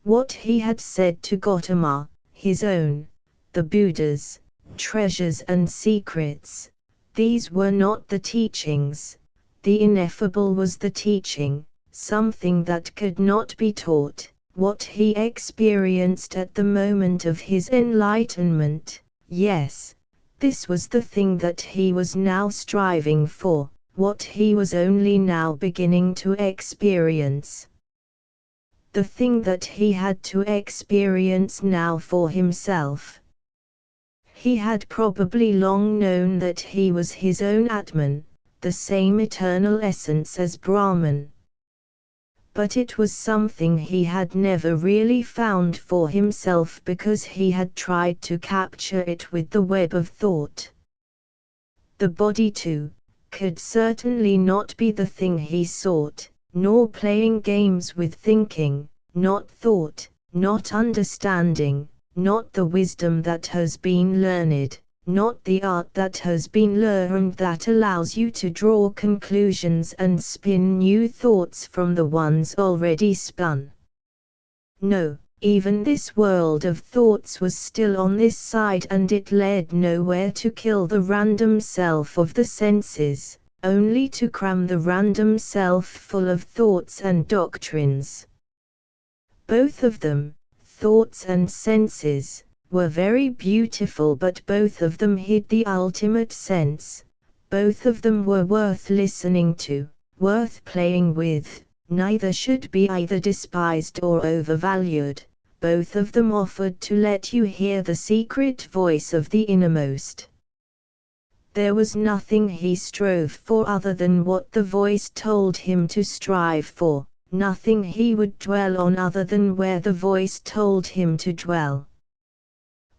What he had said to Gautama, his own, the Buddha's, treasures and secrets, these were not the teachings, the ineffable was the teaching, something that could not be taught, what he experienced at the moment of his enlightenment, yes, this was the thing that he was now striving for, what he was only now beginning to experience. The thing that he had to experience now for himself. He had probably long known that he was his own Atman, the same eternal essence as Brahman. But it was something he had never really found for himself because he had tried to capture it with the web of thought. The body too, could certainly not be the thing he sought, nor playing games with thinking, not thought, not understanding, not the wisdom that has been learned, not the art that has been learned that allows you to draw conclusions and spin new thoughts from the ones already spun. No, even this world of thoughts was still on this side and it led nowhere to kill the random self of the senses, only to cram the random self full of thoughts and doctrines. Both of them, thoughts and senses, were very beautiful, but both of them hid the ultimate sense. Both of them were worth listening to, worth playing with. Neither should be either despised or overvalued. Both of them offered to let you hear the secret voice of the innermost. There was nothing he strove for other than what the voice told him to strive for, nothing he would dwell on other than where the voice told him to dwell.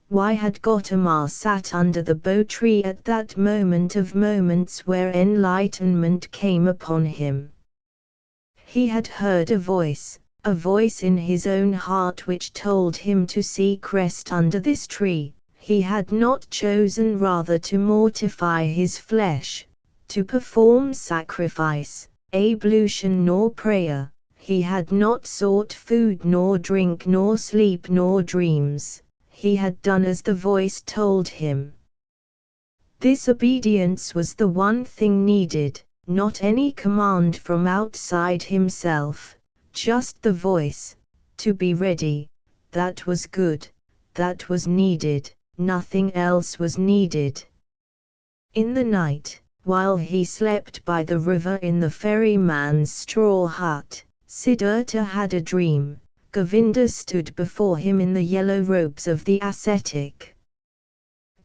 Why had Gautama sat under the bo tree at that moment of moments where enlightenment came upon him? He had heard a voice in his own heart which told him to seek rest under this tree. He had not chosen rather to mortify his flesh, to perform sacrifice, ablution nor prayer. He had not sought food nor drink nor sleep nor dreams. He had done as the voice told him. This obedience was the one thing needed, not any command from outside himself, just the voice, to be ready. That was good, that was needed, nothing else was needed. In the night, while he slept by the river in the ferryman's straw hut, Siddhartha had a dream. Govinda stood before him in the yellow robes of the ascetic.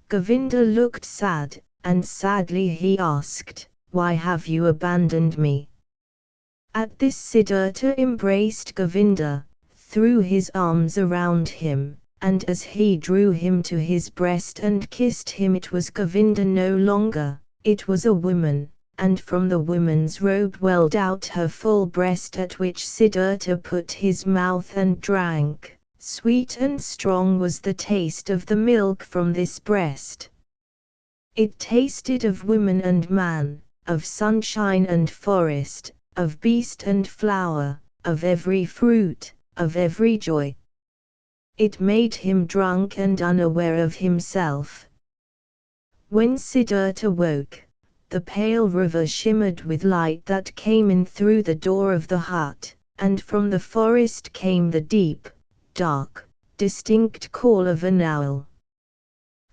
Govinda looked sad, and sadly he asked, "Why have you abandoned me?" At this Siddhartha embraced Govinda, threw his arms around him, and as he drew him to his breast and kissed him, it was Govinda no longer, it was a woman. And from the woman's robe welled out her full breast, at which Siddhartha put his mouth and drank. Sweet and strong was the taste of the milk from this breast. It tasted of woman and man, of sunshine and forest, of beast and flower, of every fruit, of every joy. It made him drunk and unaware of himself. When Siddhartha woke, the pale river shimmered with light that came in through the door of the hut, and from the forest came the deep, dark, distinct call of an owl.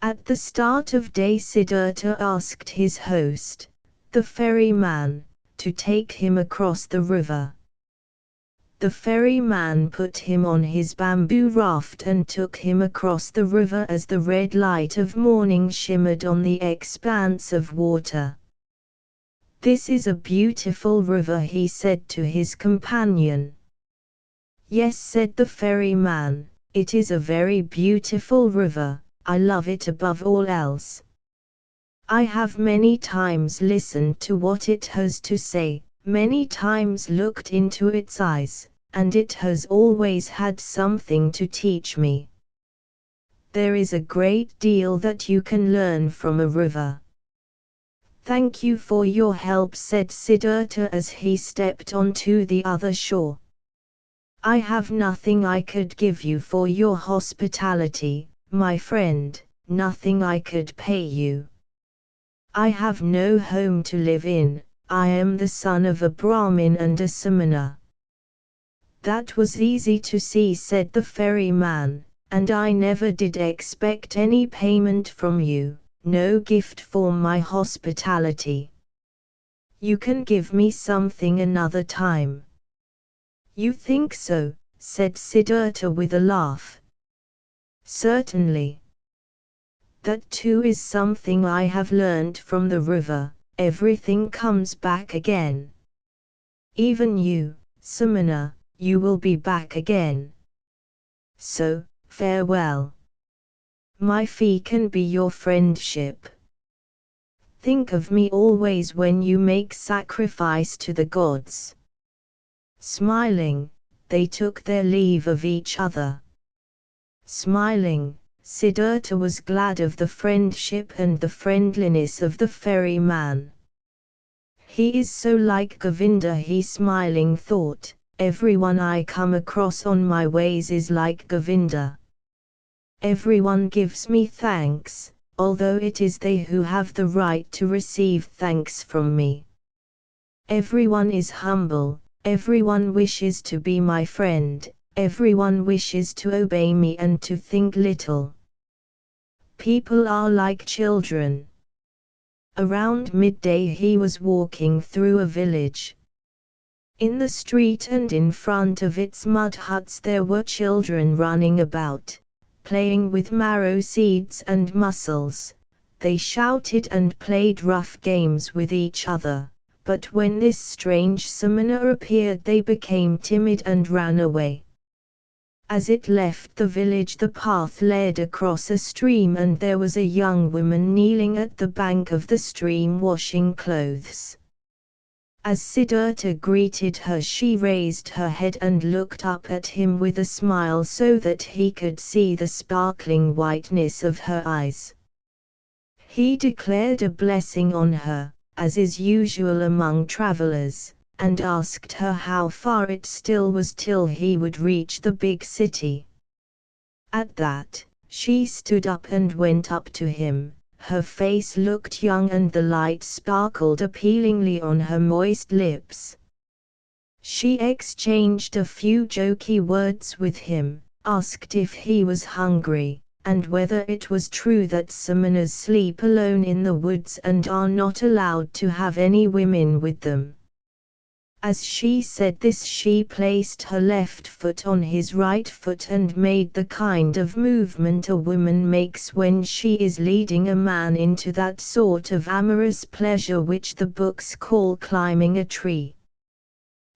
At the start of day Siddhartha asked his host, the ferryman, to take him across the river. The ferryman put him on his bamboo raft and took him across the river as the red light of morning shimmered on the expanse of water. "This is a beautiful river," he said to his companion. "Yes," said the ferryman, "it is a very beautiful river, I love it above all else. I have many times listened to what it has to say, many times looked into its eyes, and it has always had something to teach me. There is a great deal that you can learn from a river." "Thank you for your help," said Siddhartha as he stepped onto the other shore. "I have nothing I could give you for your hospitality, my friend, nothing I could pay you. I have no home to live in, I am the son of a Brahmin and a Samana." "That was easy to see," said the ferryman, "and I never did expect any payment from you, no gift for my hospitality. You can give me something another time." "You think so?" said Siddhartha with a laugh. "Certainly. That too is something I have learned from the river, everything comes back again. Even you, Samana, you will be back again. So, farewell. My fee can be your friendship. Think of me always when you make sacrifice to the gods." Smiling, they took their leave of each other. Smiling, Siddhartha was glad of the friendship and the friendliness of the ferryman. "He is so like Govinda," he smiling thought, "everyone I come across on my ways is like Govinda. Everyone gives me thanks, although it is they who have the right to receive thanks from me. Everyone is humble, everyone wishes to be my friend, Everyone wishes to obey me and to think little. People are like children. Around midday he was walking through a village. In the street and in front of its mud huts there were children running about, playing with marrow seeds and mussels. They shouted and played rough games with each other, but when this strange summoner appeared they became timid and ran away. As it left the village the path led across a stream and there was a young woman kneeling at the bank of the stream washing clothes. As Siddhartha greeted her she raised her head and looked up at him with a smile so that he could see the sparkling whiteness of her eyes. He declared a blessing on her, as is usual among travelers, and asked her how far it still was till he would reach the big city. At that, she stood up and went up to him. Her face looked young and the light sparkled appealingly on her moist lips. She exchanged a few jokey words with him, asked if he was hungry, and whether it was true that summoners sleep alone in the woods and are not allowed to have any women with them. As she said this she placed her left foot on his right foot and made the kind of movement a woman makes when she is leading a man into that sort of amorous pleasure which the books call climbing a tree.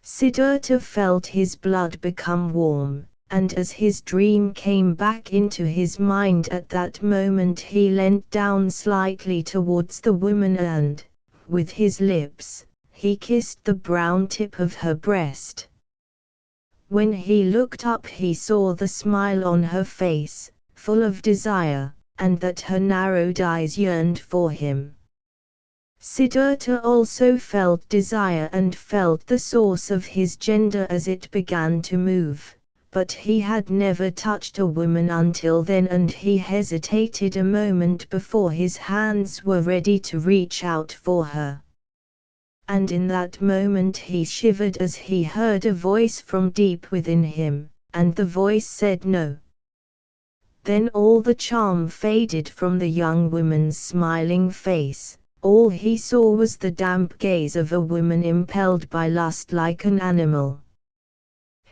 Siddhartha felt his blood become warm, and as his dream came back into his mind at that moment he leant down slightly towards the woman and, with his lips, he kissed the brown tip of her breast. When he looked up he saw the smile on her face, full of desire, and that her narrowed eyes yearned for him. Siddhartha also felt desire and felt the source of his gender as it began to move, but he had never touched a woman until then and he hesitated a moment before his hands were ready to reach out for her. And in that moment he shivered as he heard a voice from deep within him, and the voice said no. Then all the charm faded from the young woman's smiling face. All he saw was the damp gaze of a woman impelled by lust like an animal.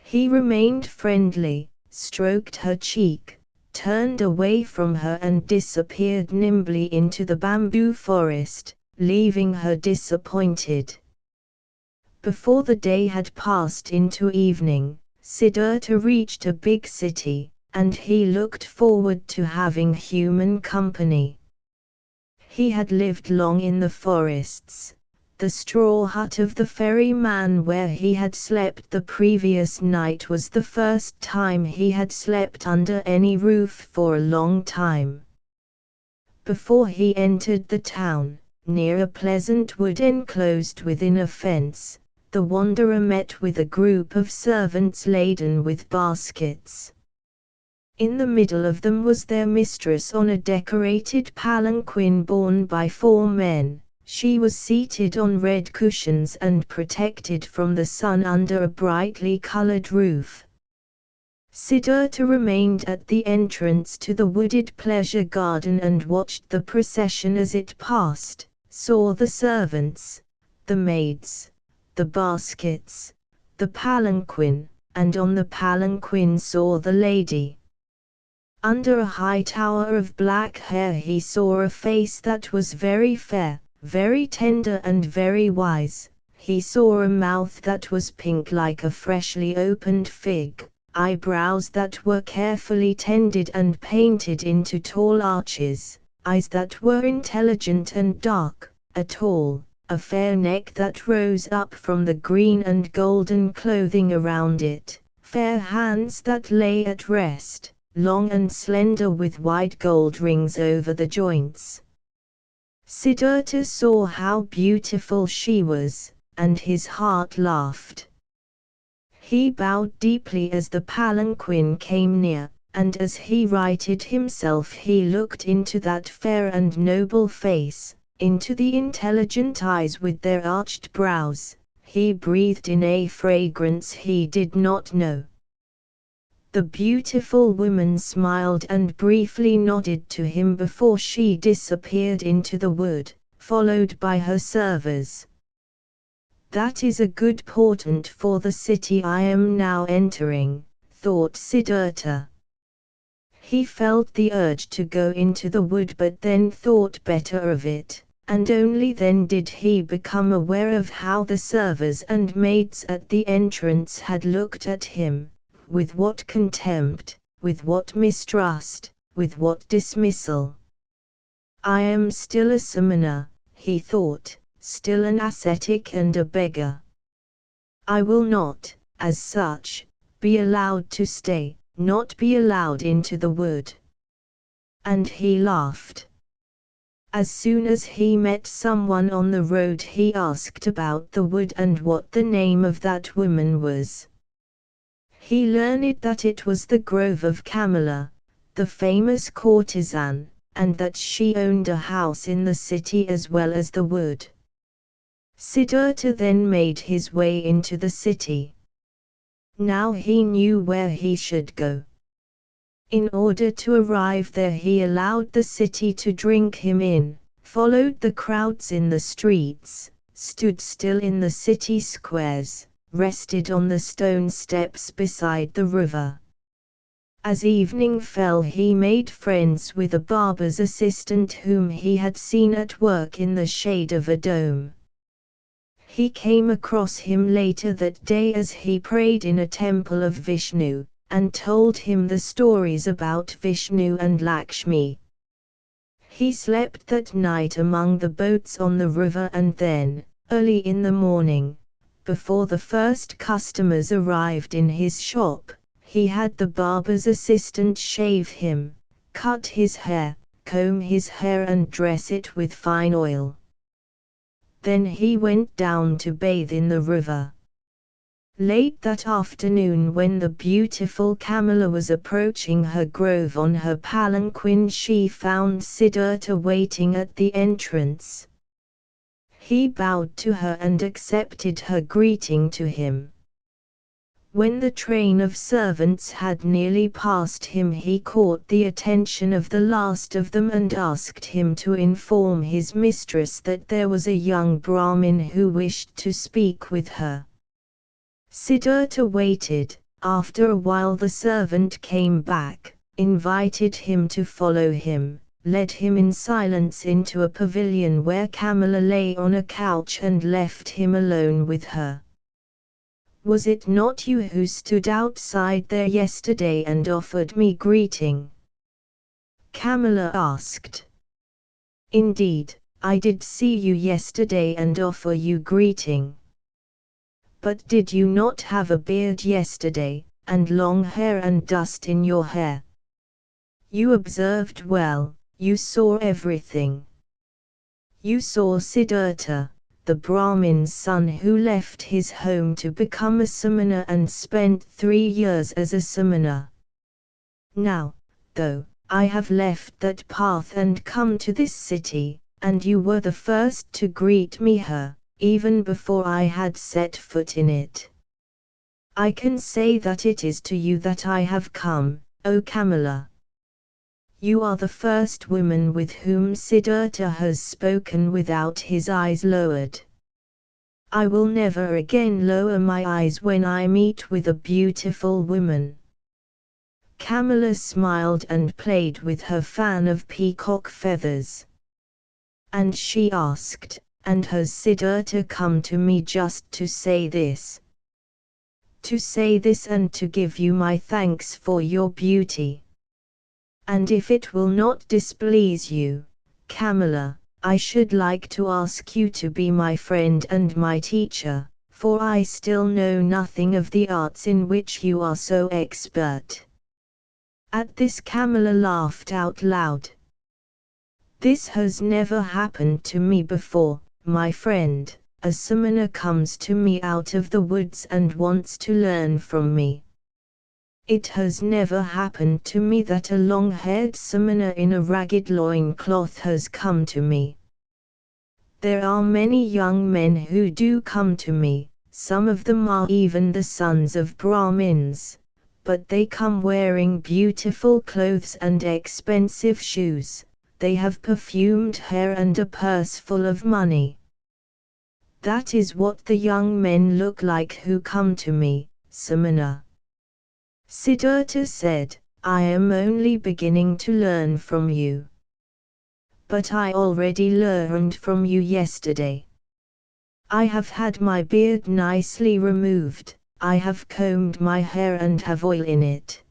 He remained friendly, stroked her cheek, turned away from her and disappeared nimbly into the bamboo forest, leaving her disappointed. Before the day had passed into evening, Siddhartha reached a big city, and he looked forward to having human company. He had lived long in the forests. The straw hut of the ferryman where he had slept the previous night was the first time he had slept under any roof for a long time. Before he entered the town, near a pleasant wood enclosed within a fence, the wanderer met with a group of servants laden with baskets. In the middle of them was their mistress on a decorated palanquin borne by 4 men. She was seated on red cushions and protected from the sun under a brightly colored roof. Siddhartha remained at the entrance to the wooded pleasure garden and watched the procession as it passed, saw the servants, the maids, the baskets, the palanquin, and on the palanquin saw the lady. Under a high tower of black hair he saw a face that was very fair, very tender and very wise. He saw a mouth that was pink like a freshly opened fig, eyebrows that were carefully tended and painted into tall arches, eyes that were intelligent and dark, a fair neck that rose up from the green and golden clothing around it, fair hands that lay at rest, long and slender with white gold rings over the joints. Siddhartha saw how beautiful she was, and his heart laughed. He bowed deeply as the palanquin came near, and as he righted himself he looked into that fair and noble face, into the intelligent eyes with their arched brows. He breathed in a fragrance he did not know. The beautiful woman smiled and briefly nodded to him before she disappeared into the wood, followed by her servers. That is a good portent for the city I am now entering, thought Siddhartha. He felt the urge to go into the wood but then thought better of it, and only then did he become aware of how the servers and maids at the entrance had looked at him, with what contempt, with what mistrust, with what dismissal. I am still a samana, he thought, still an ascetic and a beggar. I will not, as such, be allowed to stay, not be allowed into the wood. And he laughed. As soon as he met someone on the road he asked about the wood and what the name of that woman was. He learned that it was the Grove of Camilla, the famous courtesan, and that she owned a house in the city as well as the wood. Siddhartha then made his way into the city. Now he knew where he should go. In order to arrive there he allowed the city to drink him in, followed the crowds in the streets, stood still in the city squares, rested on the stone steps beside the river. As evening fell he made friends with a barber's assistant whom he had seen at work in the shade of a dome. He came across him later that day as he prayed in a temple of Vishnu, and told him the stories about Vishnu and Lakshmi. He slept that night among the boats on the river and then, early in the morning, before the first customers arrived in his shop, he had the barber's assistant shave him, cut his hair, comb his hair and dress it with fine oil. Then he went down to bathe in the river. Late that afternoon when the beautiful Camilla was approaching her grove on her palanquin she found Siddhartha waiting at the entrance. He bowed to her and accepted her greeting to him. When the train of servants had nearly passed him he caught the attention of the last of them and asked him to inform his mistress that there was a young Brahmin who wished to speak with her. Siddhartha waited. After a while the servant came back, invited him to follow him, led him in silence into a pavilion where Camilla lay on a couch and left him alone with her. Was it not you who stood outside there yesterday and offered me greeting? Camilla asked. Indeed, I did see you yesterday and offer you greeting. But did you not have a beard yesterday, and long hair and dust in your hair? You observed well, you saw everything. You saw Siddhartha, the Brahmin's son who left his home to become a samana and spent 3 years as a samana. Now, though, I have left that path and come to this city, and you were the first to greet me here, even before I had set foot in it. I can say that it is to you that I have come, O Camilla. You are the first woman with whom Siddhartha has spoken without his eyes lowered. I will never again lower my eyes when I meet with a beautiful woman. Camilla smiled and played with her fan of peacock feathers. And she asked, and has Siddhartha come to me just to say this? To say this and to give you my thanks for your beauty. And if it will not displease you, Camilla, I should like to ask you to be my friend and my teacher, for I still know nothing of the arts in which you are so expert. At this Camilla laughed out loud. This has never happened to me before, my friend. A samana comes to me out of the woods and wants to learn from me. It has never happened to me that a long-haired samana in a ragged loincloth has come to me. There are many young men who do come to me, some of them are even the sons of Brahmins, but they come wearing beautiful clothes and expensive shoes. They have perfumed hair and a purse full of money. That is what the young men look like who come to me, Samana. Siddhartha said, I am only beginning to learn from you. But I already learned from you yesterday. I have had my beard nicely removed, I have combed my hair and have oil in it.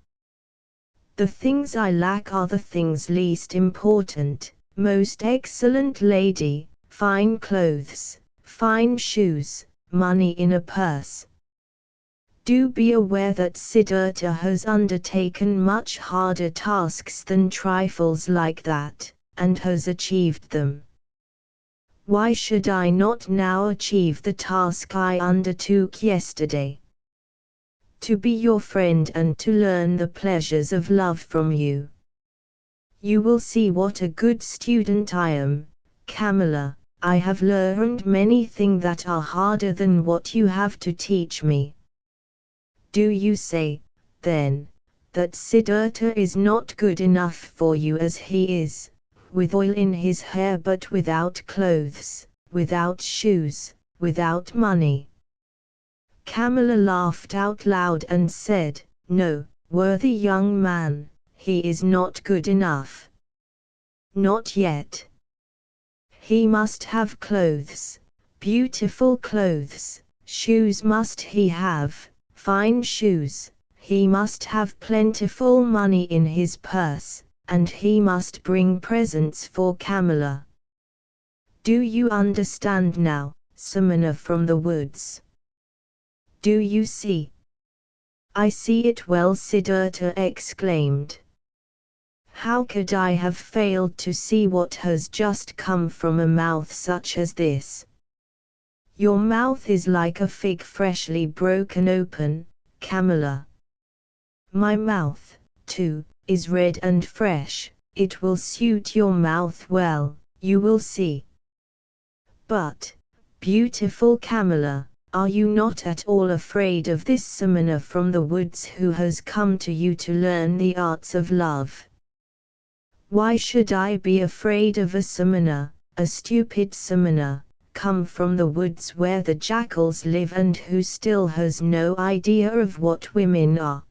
The things I lack are the things least important, most excellent lady, fine clothes, fine shoes, money in a purse. Do be aware that Siddhartha has undertaken much harder tasks than trifles like that, and has achieved them. Why should I not now achieve the task I undertook yesterday? To be your friend and to learn the pleasures of love from you. You will see what a good student I am, Kamala. I have learned many things that are harder than what you have to teach me. Do you say, then, that Siddhartha is not good enough for you as he is, with oil in his hair but without clothes, without shoes, without money? Kamala laughed out loud and said, No, worthy young man, he is not good enough. Not yet. He must have clothes, beautiful clothes, shoes must he have, fine shoes, he must have plentiful money in his purse, and he must bring presents for Kamala. Do you understand now, Samana from the woods? Do you see? I see it well, Siddhartha exclaimed. How could I have failed to see what has just come from a mouth such as this? Your mouth is like a fig freshly broken open, Kamala. My mouth, too, is red and fresh, it will suit your mouth well, you will see. But, beautiful Kamala, are you not at all afraid of this Samana from the woods who has come to you to learn the arts of love? Why should I be afraid of a Samana, a stupid Samana, come from the woods where the jackals live and who still has no idea of what women are?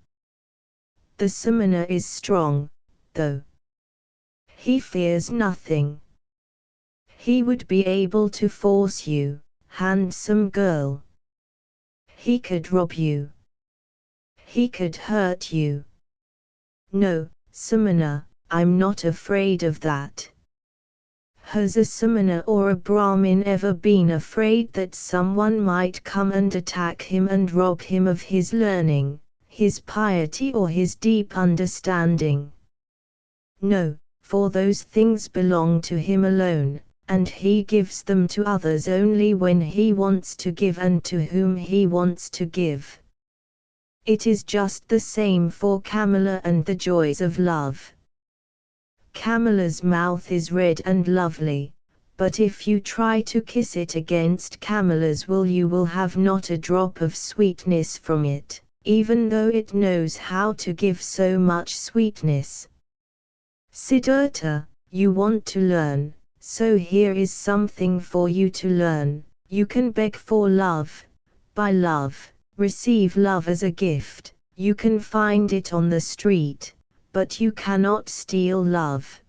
The Samana is strong, though. He fears nothing. He would be able to force you, handsome girl. He could rob you. He could hurt you. No, Samana, I'm not afraid of that. Has a Samana or a Brahmin ever been afraid that someone might come and attack him and rob him of his learning, his piety or his deep understanding? No, for those things belong to him alone, and he gives them to others only when he wants to give and to whom he wants to give. It is just the same for Kamala and the joys of love. Kamala's mouth is red and lovely, but if you try to kiss it against Kamala's will, you will have not a drop of sweetness from it, even though it knows how to give so much sweetness. Siddhartha, you want to learn, so here is something for you to learn. You can beg for love, buy love, receive love as a gift, you can find it on the street, but you cannot steal love.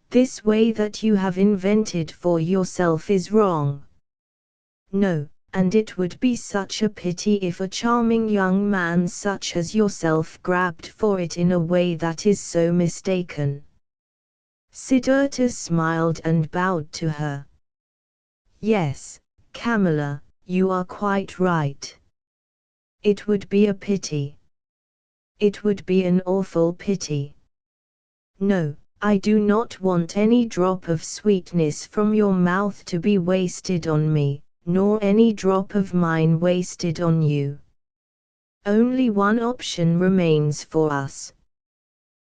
This way that you have invented for yourself is wrong. No, and it would be such a pity if a charming young man such as yourself grabbed for it in a way that is so mistaken. Siddhartha smiled and bowed to her. Yes, Kamala, you are quite right. It would be a pity. It would be an awful pity. No, I do not want any drop of sweetness from your mouth to be wasted on me, nor any drop of mine wasted on you. Only one option remains for us.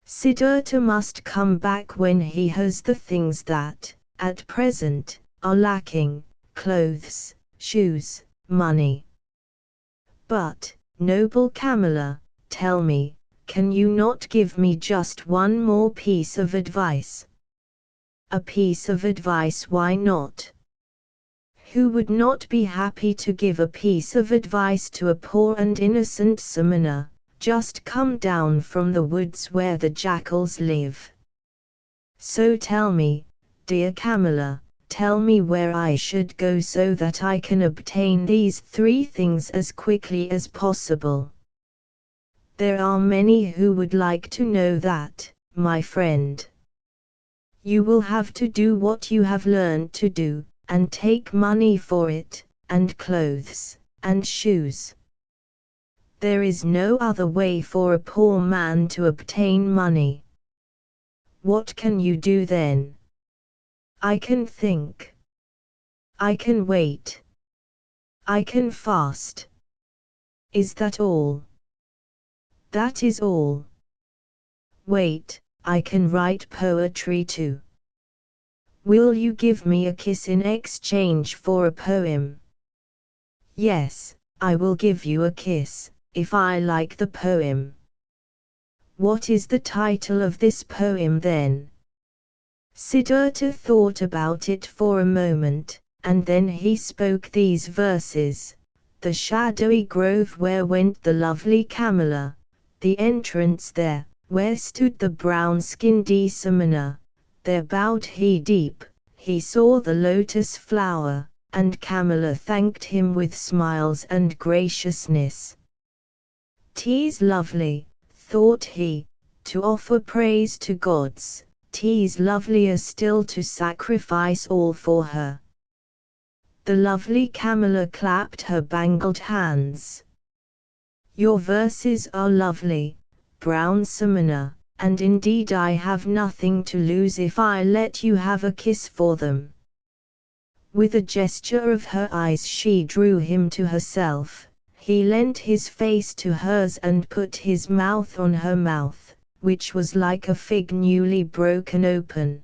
Siddhartha must come back when he has the things that, at present, are lacking: clothes, shoes, money. But, noble Kamala, tell me, can you not give me just one more piece of advice? A piece of advice, why not? Who would not be happy to give a piece of advice to a poor and innocent summoner, just come down from the woods where the jackals live? So tell me, dear Camilla, tell me where I should go so that I can obtain these 3 things as quickly as possible. There are many who would like to know that, my friend. You will have to do what you have learned to do, and take money for it, and clothes, and shoes. There is no other way for a poor man to obtain money. What can you do then? I can think. I can wait. I can fast. Is that all? That is all. Wait, I can write poetry too. Will you give me a kiss in exchange for a poem? Yes, I will give you a kiss, if I like the poem. What is the title of this poem then? Siddhartha thought about it for a moment, and then he spoke these verses. The shadowy grove where went the lovely Camilla, the entrance there, where stood the brown-skinned summoner, there bowed he deep, he saw the lotus flower, and Camilla thanked him with smiles and graciousness. "'Tis lovely," thought he, "to offer praise to gods, 'tis lovelier still to sacrifice all for her." The lovely Camilla clapped her bangled hands. "Your verses are lovely, brown summoner, and indeed I have nothing to lose if I let you have a kiss for them." With a gesture of her eyes she drew him to herself. He leant his face to hers and put his mouth on her mouth, which was like a fig newly broken open.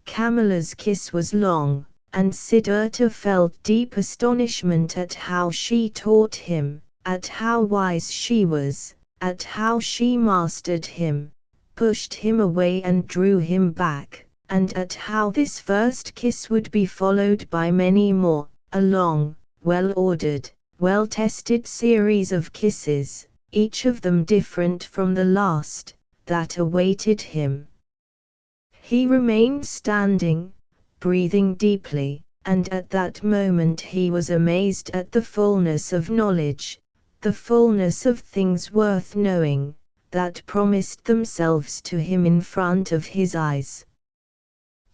Camilla's kiss was long, and Siddhartha felt deep astonishment at how she taught him, at how wise she was, at how she mastered him, pushed him away and drew him back, and at how this first kiss would be followed by many more, a long, well-ordered, well-tested series of kisses, each of them different from the last, that awaited him. He remained standing, breathing deeply, and at that moment he was amazed at the fullness of knowledge, the fullness of things worth knowing, that promised themselves to him in front of his eyes.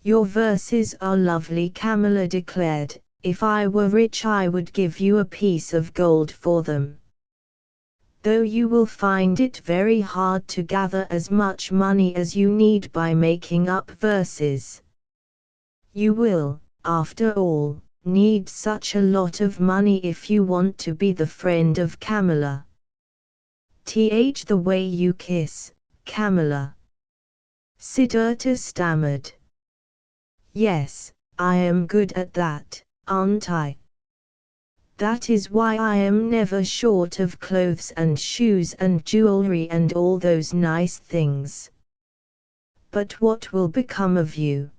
"Your verses are lovely," Camilla declared. "If I were rich I would give you a piece of gold for them. Though you will find it very hard to gather as much money as you need by making up verses. You will, after all, need such a lot of money if you want to be the friend of Camilla. The way you kiss, Camilla." Siddhartha stammered. "Yes, I am good at that, aren't I? That is why I am never short of clothes and shoes and jewelry and all those nice things. But what will become of you?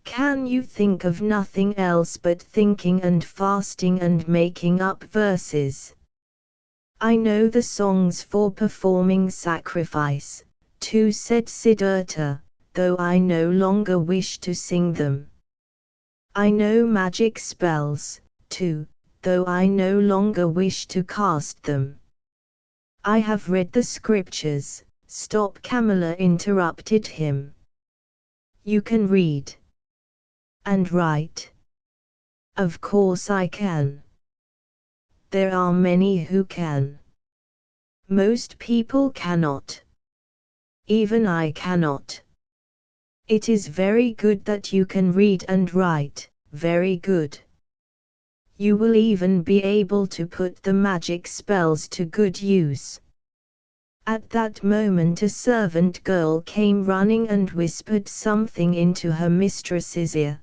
Can you think of nothing else but thinking and fasting and making up verses? I know the songs for performing sacrifice, too," said Siddhartha, "though I no longer wish to sing them. I know magic spells, too, though I no longer wish to cast them. I have read the scriptures." "Stop," Camilla interrupted him. "You can read and write?" "Of course I can. There are many who can. Most people cannot. Even I cannot." "It is very good that you can read and write, very good. You will even be able to put the magic spells to good use." At that moment a servant girl came running and whispered something into her mistress's ear.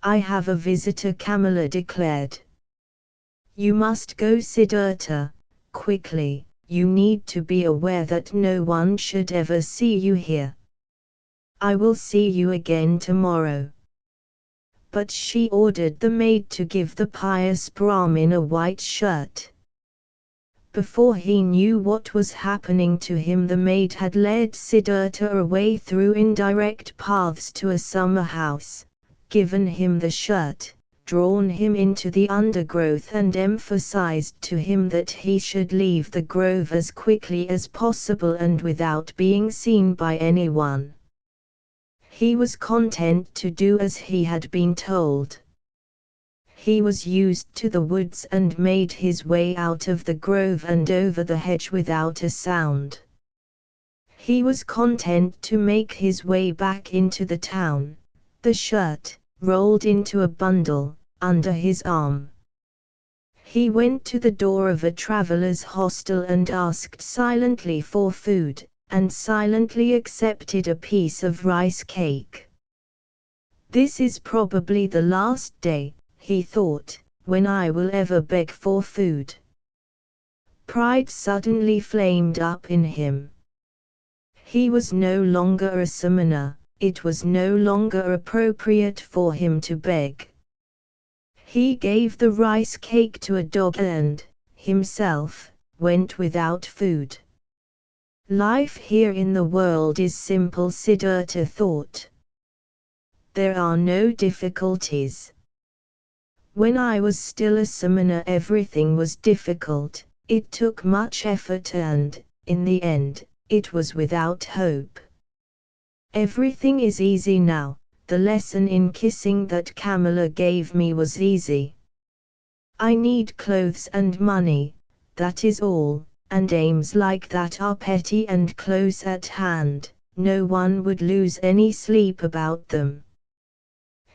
"I have a visitor," Camilla declared. "You must go, Siddhartha, quickly, you need to be aware that no one should ever see you here. I will see you again tomorrow." But she ordered the maid to give the pious Brahmin a white shirt. Before he knew what was happening to him, the maid had led Siddhartha away through indirect paths to a summer house, given him the shirt, drawn him into the undergrowth, and emphasized to him that he should leave the grove as quickly as possible and without being seen by anyone. He was content to do as he had been told. He was used to the woods and made his way out of the grove and over the hedge without a sound. He was content to make his way back into the town, the shirt rolled into a bundle under his arm. He went to the door of a traveler's hostel and asked silently for food, and silently accepted a piece of rice cake. "This is probably the last day," he thought, "when I will ever beg for food." Pride suddenly flamed up in him. He was no longer a samana, it was no longer appropriate for him to beg. He gave the rice cake to a dog and, himself, went without food. Life here in the world is simple, Siddhartha thought. There are no difficulties. When I was still a samana, everything was difficult, it took much effort and, in the end, it was without hope. Everything is easy now. The lesson in kissing that Kamala gave me was easy. I need clothes and money, that is all, and aims like that are petty and close at hand, no one would lose any sleep about them.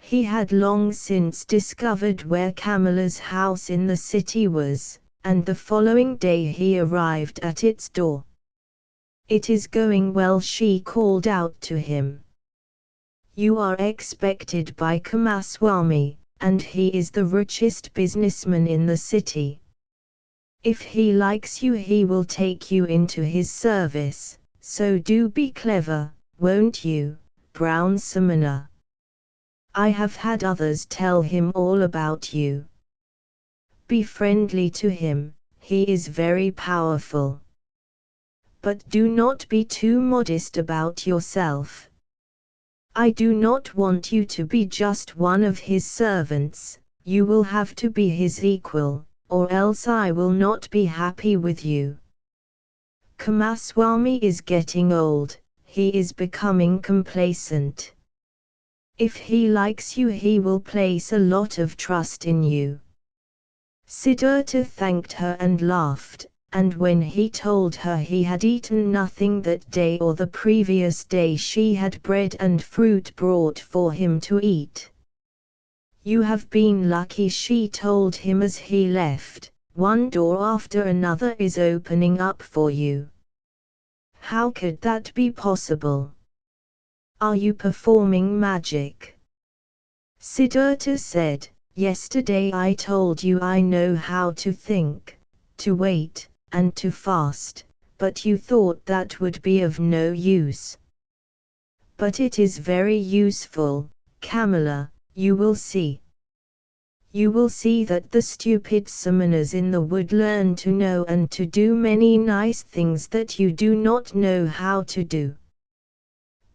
He had long since discovered where Kamala's house in the city was, and the following day he arrived at its door. "It is going well," she called out to him. "You are expected by Kumaswamy, and he is the richest businessman in the city. If he likes you, he will take you into his service, so do be clever, won't you, brown samana? I have had others tell him all about you. Be friendly to him, he is very powerful. But do not be too modest about yourself. I do not want you to be just one of his servants, you will have to be his equal, or else I will not be happy with you. Kumaswamy is getting old, he is becoming complacent. If he likes you, he will place a lot of trust in you." Siddhartha thanked her and laughed, and when he told her he had eaten nothing that day or the previous day, she had bread and fruit brought for him to eat. "You have been lucky," she told him as he left, "one door after another is opening up for you. How could that be possible? Are you performing magic?" Siddhartha said, "Yesterday I told you I know how to think, to wait, and to fast, but you thought that would be of no use. But it is very useful, Kamala, you will see. You will see that the stupid samanas in the wood learn to know and to do many nice things that you do not know how to do.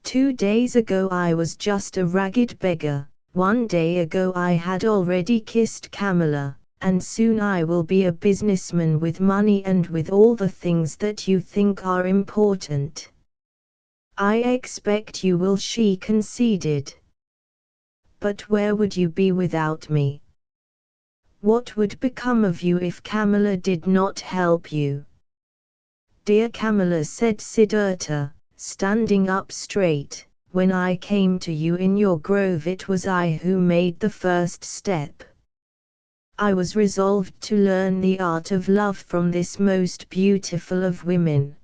2 days ago I was just a ragged beggar, 1 day ago I had already kissed Kamala, and soon I will be a businessman with money and with all the things that you think are important. I expect you will," she conceded. "But where would you be without me? What would become of you if Kamala did not help you?" "Dear Kamala," said Siddhartha, standing up straight, "when I came to you in your grove, it was I who made the first step. I was resolved to learn the art of love from this most beautiful of women.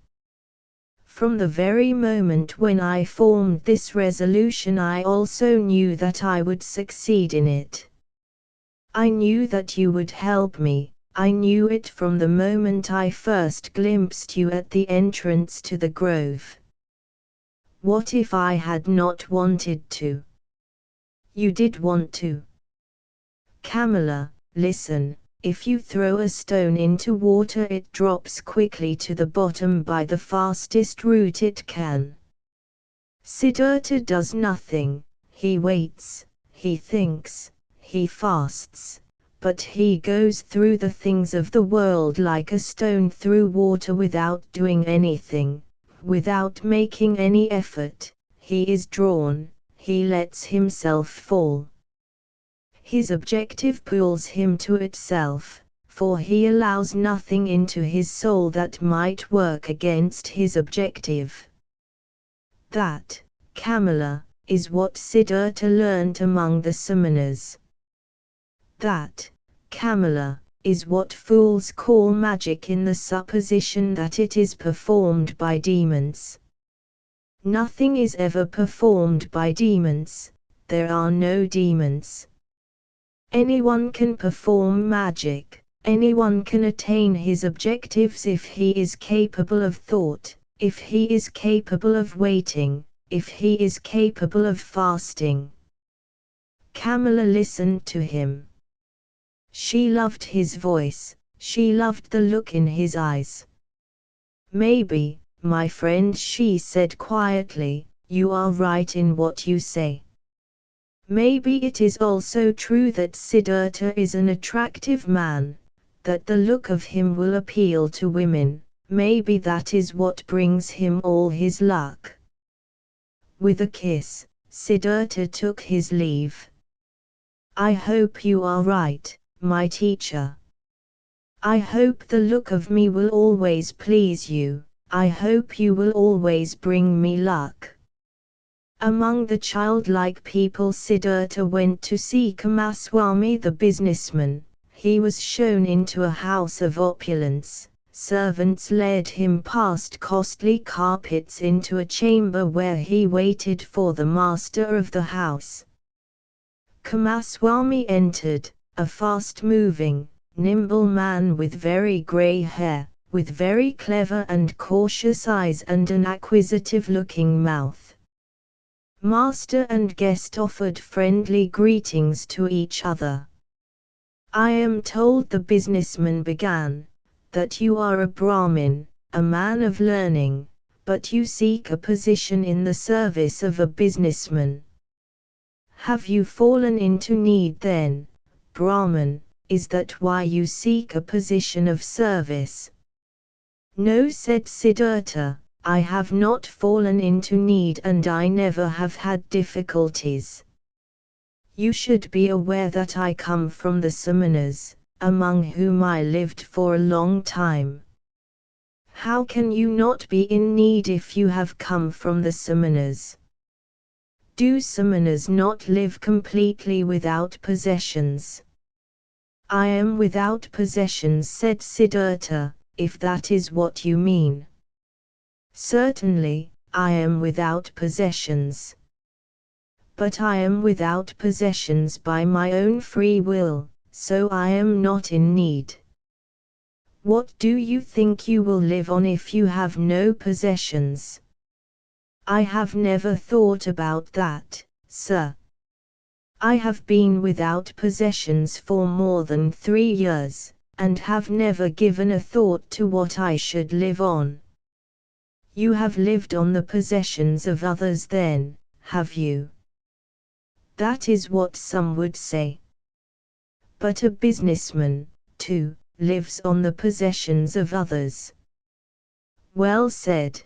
From the very moment when I formed this resolution, I also knew that I would succeed in it. I knew that you would help me, I knew it from the moment I first glimpsed you at the entrance to the grove. What if I had not wanted to? You did want to. Camilla, listen, if you throw a stone into water it drops quickly to the bottom by the fastest route it can. Siddhartha does nothing, he waits, he thinks, he fasts. But he goes through the things of the world like a stone through water without doing anything, without making any effort. He is drawn, he lets himself fall. His objective pulls him to itself, for he allows nothing into his soul that might work against his objective. That, Camilla, is what Siddhartha learnt among the samanas. That, Camilla, is what fools call magic in the supposition that it is performed by demons. Nothing is ever performed by demons, there are no demons. Anyone can perform magic, anyone can attain his objectives if he is capable of thought, if he is capable of waiting, if he is capable of fasting. Camilla listened to him. She loved his voice, she loved the look in his eyes. Maybe, my friend, she said quietly, you are right in what you say. Maybe it is also true that Siddhartha is an attractive man, that the look of him will appeal to women, maybe that is what brings him all his luck. With a kiss, Siddhartha took his leave. I hope you are right, my teacher. I hope the look of me will always please you, I hope you will always bring me luck. Among the childlike people Siddhartha went to see Kamaswami the businessman. He was shown into a house of opulence. Servants led him past costly carpets into a chamber where he waited for the master of the house. Kamaswami entered, a fast-moving, nimble man with very grey hair, with very clever and cautious eyes and an acquisitive-looking mouth. Master and guest offered friendly greetings to each other. I am told, the businessman began, that you are a Brahmin, a man of learning, but you seek a position in the service of a businessman. Have you fallen into need then, Brahmin? Is that why you seek a position of service? No, said Siddhartha, I have not fallen into need and I never have had difficulties. You should be aware that I come from the samanas, among whom I lived for a long time. How can you not be in need if you have come from the samanas? Do samanas not live completely without possessions? I am without possessions, said Siddhartha, if that is what you mean. Certainly, I am without possessions. But I am without possessions by my own free will, so I am not in need. What do you think you will live on if you have no possessions? I have never thought about that, sir. I have been without possessions for more than 3 years, and have never given a thought to what I should live on. You have lived on the possessions of others then, have you? That is what some would say. But a businessman, too, lives on the possessions of others. Well said.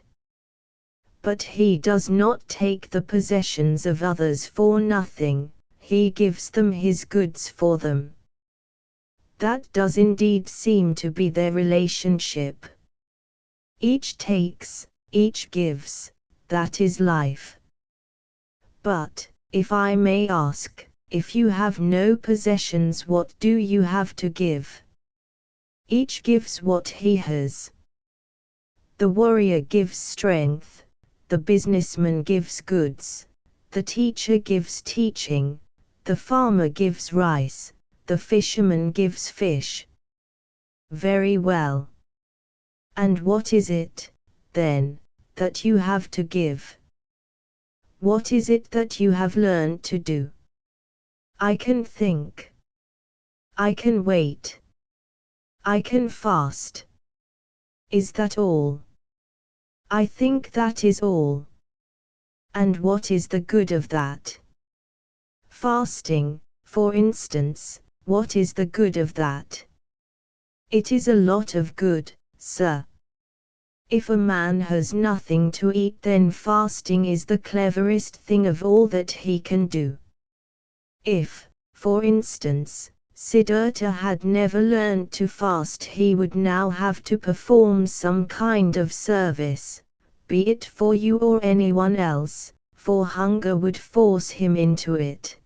But he does not take the possessions of others for nothing, he gives them his goods for them. That does indeed seem to be their relationship. Each takes, each gives, that is life. But, if I may ask, if you have no possessions, what do you have to give? Each gives what he has. The warrior gives strength, the businessman gives goods, the teacher gives teaching, the farmer gives rice, the fisherman gives fish. Very well. And what is it, then, that you have to give? What is it that you have learned to do? I can think. I can wait. I can fast. Is that all? I think that is all. And what is the good of that? Fasting, for instance, what is the good of that? It is a lot of good, sir. If a man has nothing to eat, then fasting is the cleverest thing of all that he can do. If, for instance, Siddhartha had never learned to fast, he would now have to perform some kind of service, be it for you or anyone else, for hunger would force him into it.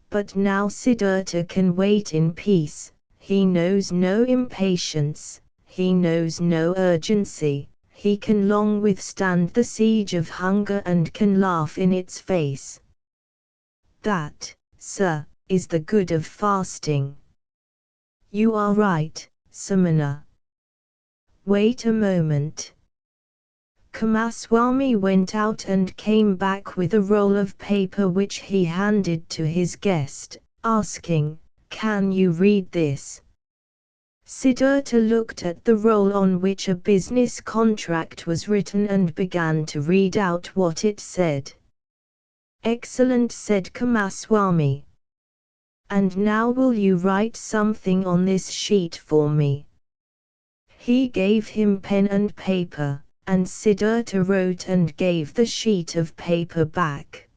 But now Siddhartha can wait in peace, he knows no impatience, he knows no urgency, he can long withstand the siege of hunger and can laugh in its face. That, sir, is the good of fasting. You are right, Samana. Wait a moment. Kumaswami went out and came back with a roll of paper which he handed to his guest, asking, "Can you read this?" Siddhartha looked at the roll on which a business contract was written and began to read out what it said. "Excellent," said Kumaswami. "And now will you write something on this sheet for me?" He gave him pen and paper, and Siddhartha wrote and gave the sheet of paper back.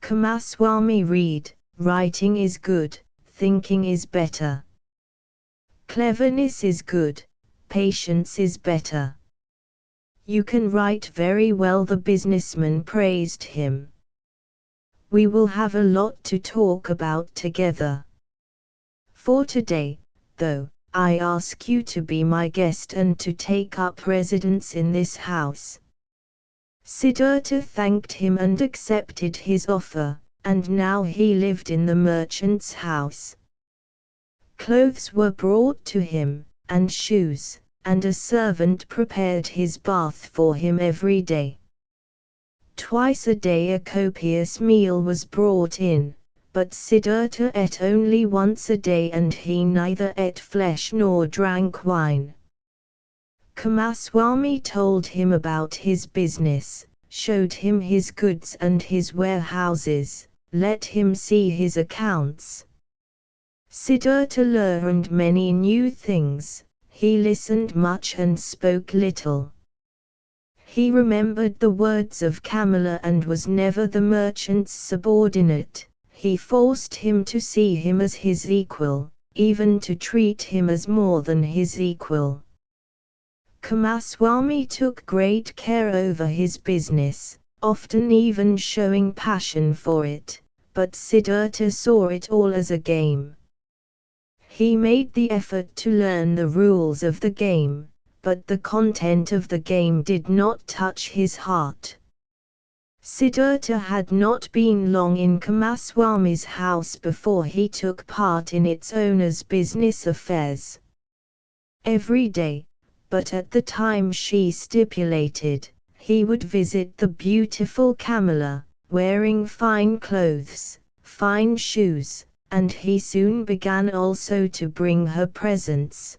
Kumaswami read, "Writing is good, thinking is better. Cleverness is good, patience is better. You can write very well." The businessman praised him. "We will have a lot to talk about together. For today, though, I ask you to be my guest and to take up residence in this house." Siddhartha thanked him and accepted his offer, and now he lived in the merchant's house. Clothes were brought to him, and shoes, and a servant prepared his bath for him every day. Twice a day a copious meal was brought in, but Siddhartha ate only once a day, and he neither ate flesh nor drank wine. Kumaswami told him about his business, showed him his goods and his warehouses, let him see his accounts. Siddhartha learned many new things, he listened much and spoke little. He remembered the words of Kamala and was never the merchant's subordinate. He forced him to see him as his equal, even to treat him as more than his equal. Kumaswami took great care over his business, often even showing passion for it, but Siddhartha saw it all as a game. He made the effort to learn the rules of the game, but the content of the game did not touch his heart. Siddhartha had not been long in Kumaswami's house before he took part in its owner's business affairs. Every day, but at the time she stipulated, he would visit the beautiful Kamala, wearing fine clothes, fine shoes, and he soon began also to bring her presents.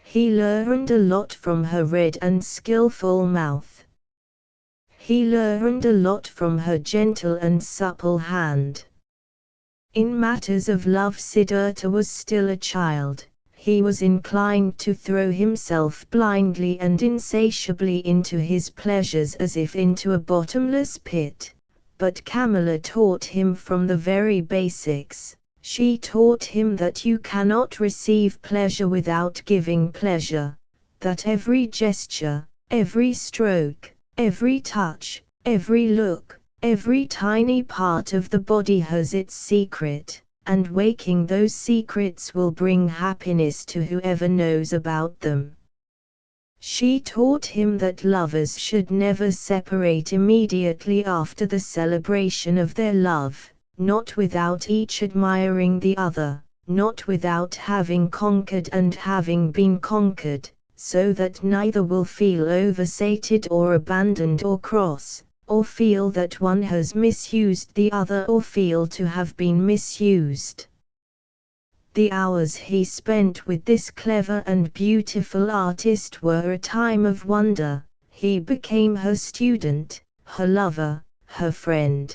He learned a lot from her red and skillful mouth. He learned a lot from her gentle and supple hand. In matters of love Siddhartha was still a child, he was inclined to throw himself blindly and insatiably into his pleasures as if into a bottomless pit, but Kamala taught him from the very basics. She taught him that you cannot receive pleasure without giving pleasure, that every gesture, every stroke, every touch, every look, every tiny part of the body has its secret, and waking those secrets will bring happiness to whoever knows about them. She taught him that lovers should never separate immediately after the celebration of their love, not without each admiring the other, not without having conquered and having been conquered, so that neither will feel oversated or abandoned or cross, or feel that one has misused the other or feel to have been misused. The hours he spent with this clever and beautiful artist were a time of wonder. He became her student, her lover, her friend.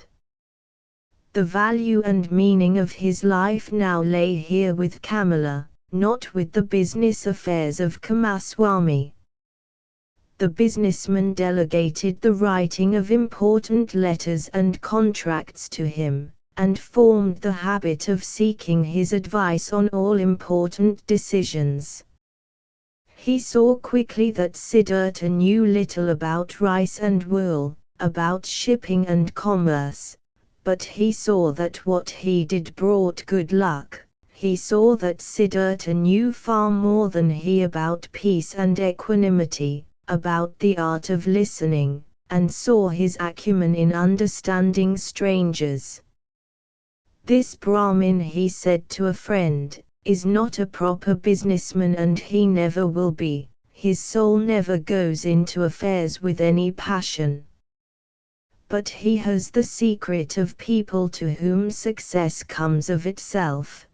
The value and meaning of his life now lay here with Kamala, not with the business affairs of Kumaswami. The businessman delegated the writing of important letters and contracts to him, and formed the habit of seeking his advice on all important decisions. He saw quickly that Siddhartha knew little about rice and wool, about shipping and commerce, but he saw that what he did brought good luck. He saw that Siddhartha knew far more than he about peace and equanimity, about the art of listening, and saw his acumen in understanding strangers. This Brahmin, he said to a friend, is not a proper businessman and he never will be. His soul never goes into affairs with any passion. But he has the secret of people to whom success comes of itself.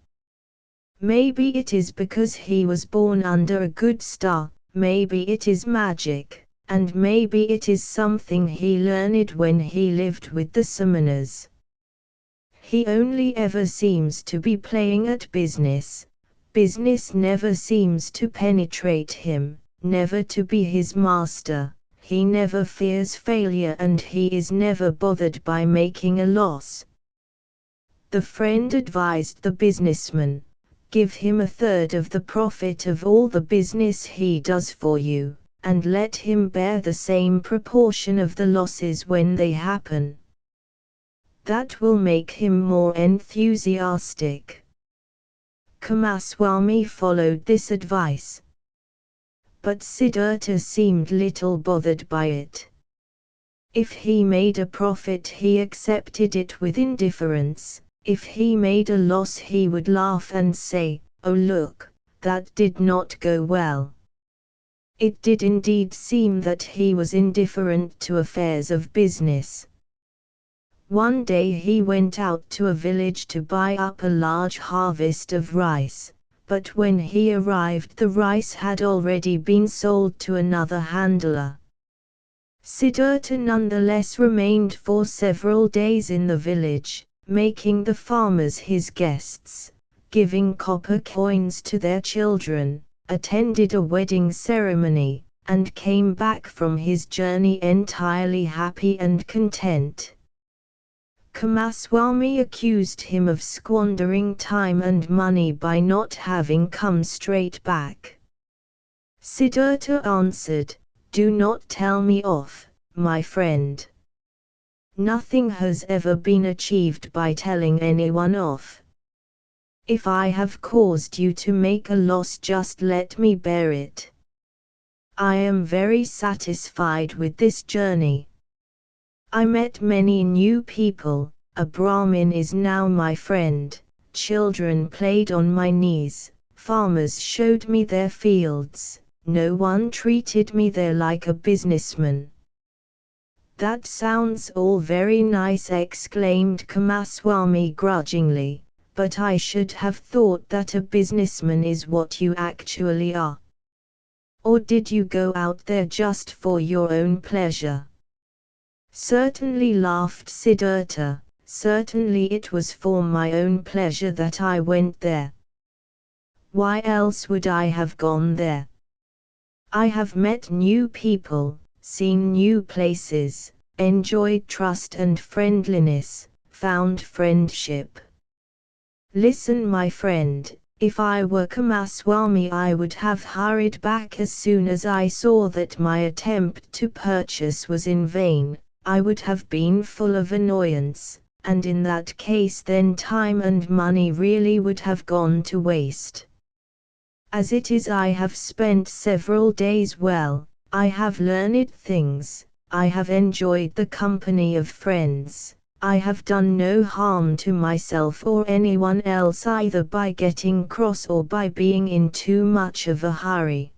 Maybe it is because he was born under a good star, maybe it is magic, and maybe it is something he learned when he lived with the Samanas. He only ever seems to be playing at business. Business never seems to penetrate him, never to be his master. He never fears failure and he is never bothered by making a loss. The friend advised the businessman, give him 1/3 of the profit of all the business he does for you, and let him bear the same proportion of the losses when they happen. That will make him more enthusiastic. Kumaswami followed this advice. But Siddhartha seemed little bothered by it. If he made a profit he accepted it with indifference, if he made a loss he would laugh and say, "Oh look, that did not go well." It did indeed seem that he was indifferent to affairs of business. One day he went out to a village to buy up a large harvest of rice, but when he arrived the rice had already been sold to another handler. Siddhartha nonetheless remained for several days in the village, making the farmers his guests, giving copper coins to their children, attended a wedding ceremony, and came back from his journey entirely happy and content. Kumaswami accused him of squandering time and money by not having come straight back. Siddhartha answered, "Do not tell me off, my friend. Nothing has ever been achieved by telling anyone off. If I have caused you to make a loss, just let me bear it. I am very satisfied with this journey. I met many new people, a Brahmin is now my friend, children played on my knees, farmers showed me their fields, no one treated me there like a businessman." "That sounds all very nice," exclaimed Kumaswami grudgingly, "but I should have thought that a businessman is what you actually are. Or did you go out there just for your own pleasure?" "Certainly," laughed Siddhartha, "certainly it was for my own pleasure that I went there. Why else would I have gone there? I have met new people, seen new places, enjoyed trust and friendliness, found friendship. Listen, my friend, if I were Kumaswami I would have hurried back as soon as I saw that my attempt to purchase was in vain. I would have been full of annoyance, and in that case then time and money really would have gone to waste. As it is I have spent several days well, I have learned things, I have enjoyed the company of friends, I have done no harm to myself or anyone else either by getting cross or by being in too much of a hurry.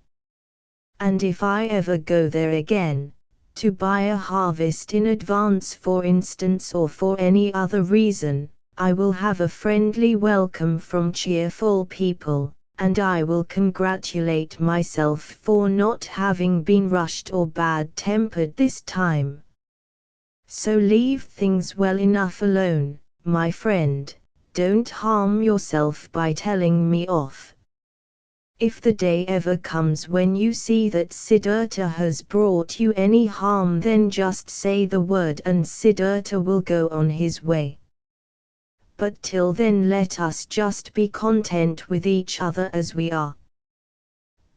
And if I ever go there again, to buy a harvest in advance for instance or for any other reason, I will have a friendly welcome from cheerful people, and I will congratulate myself for not having been rushed or bad-tempered this time. So leave things well enough alone, my friend, don't harm yourself by telling me off. If the day ever comes when you see that Siddhartha has brought you any harm, then just say the word and Siddhartha will go on his way. But till then let us just be content with each other as we are.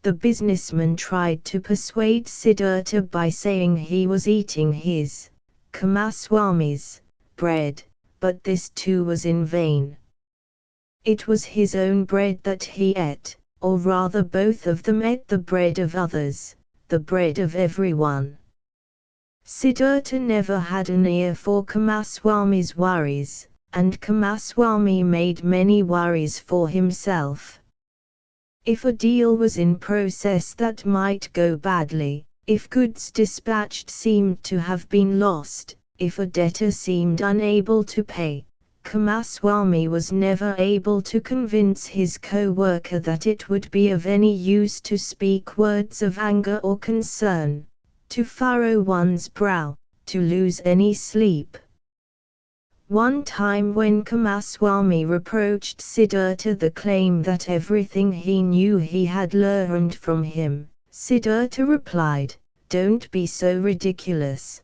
The businessman tried to persuade Siddhartha by saying he was eating his, Kumaswami's, bread, but this too was in vain. It was his own bread that he ate, or rather both of them ate the bread of others, the bread of everyone. Siddhartha never had an ear for Kumaswami's worries, and Kumaswami made many worries for himself. If a deal was in process that might go badly, if goods dispatched seemed to have been lost, if a debtor seemed unable to pay, Kumaswami was never able to convince his co-worker that it would be of any use to speak words of anger or concern, to furrow one's brow, to lose any sleep. One time when Kumaswami reproached Siddhartha the claim that everything he knew he had learned from him, Siddhartha replied, "Don't be so ridiculous.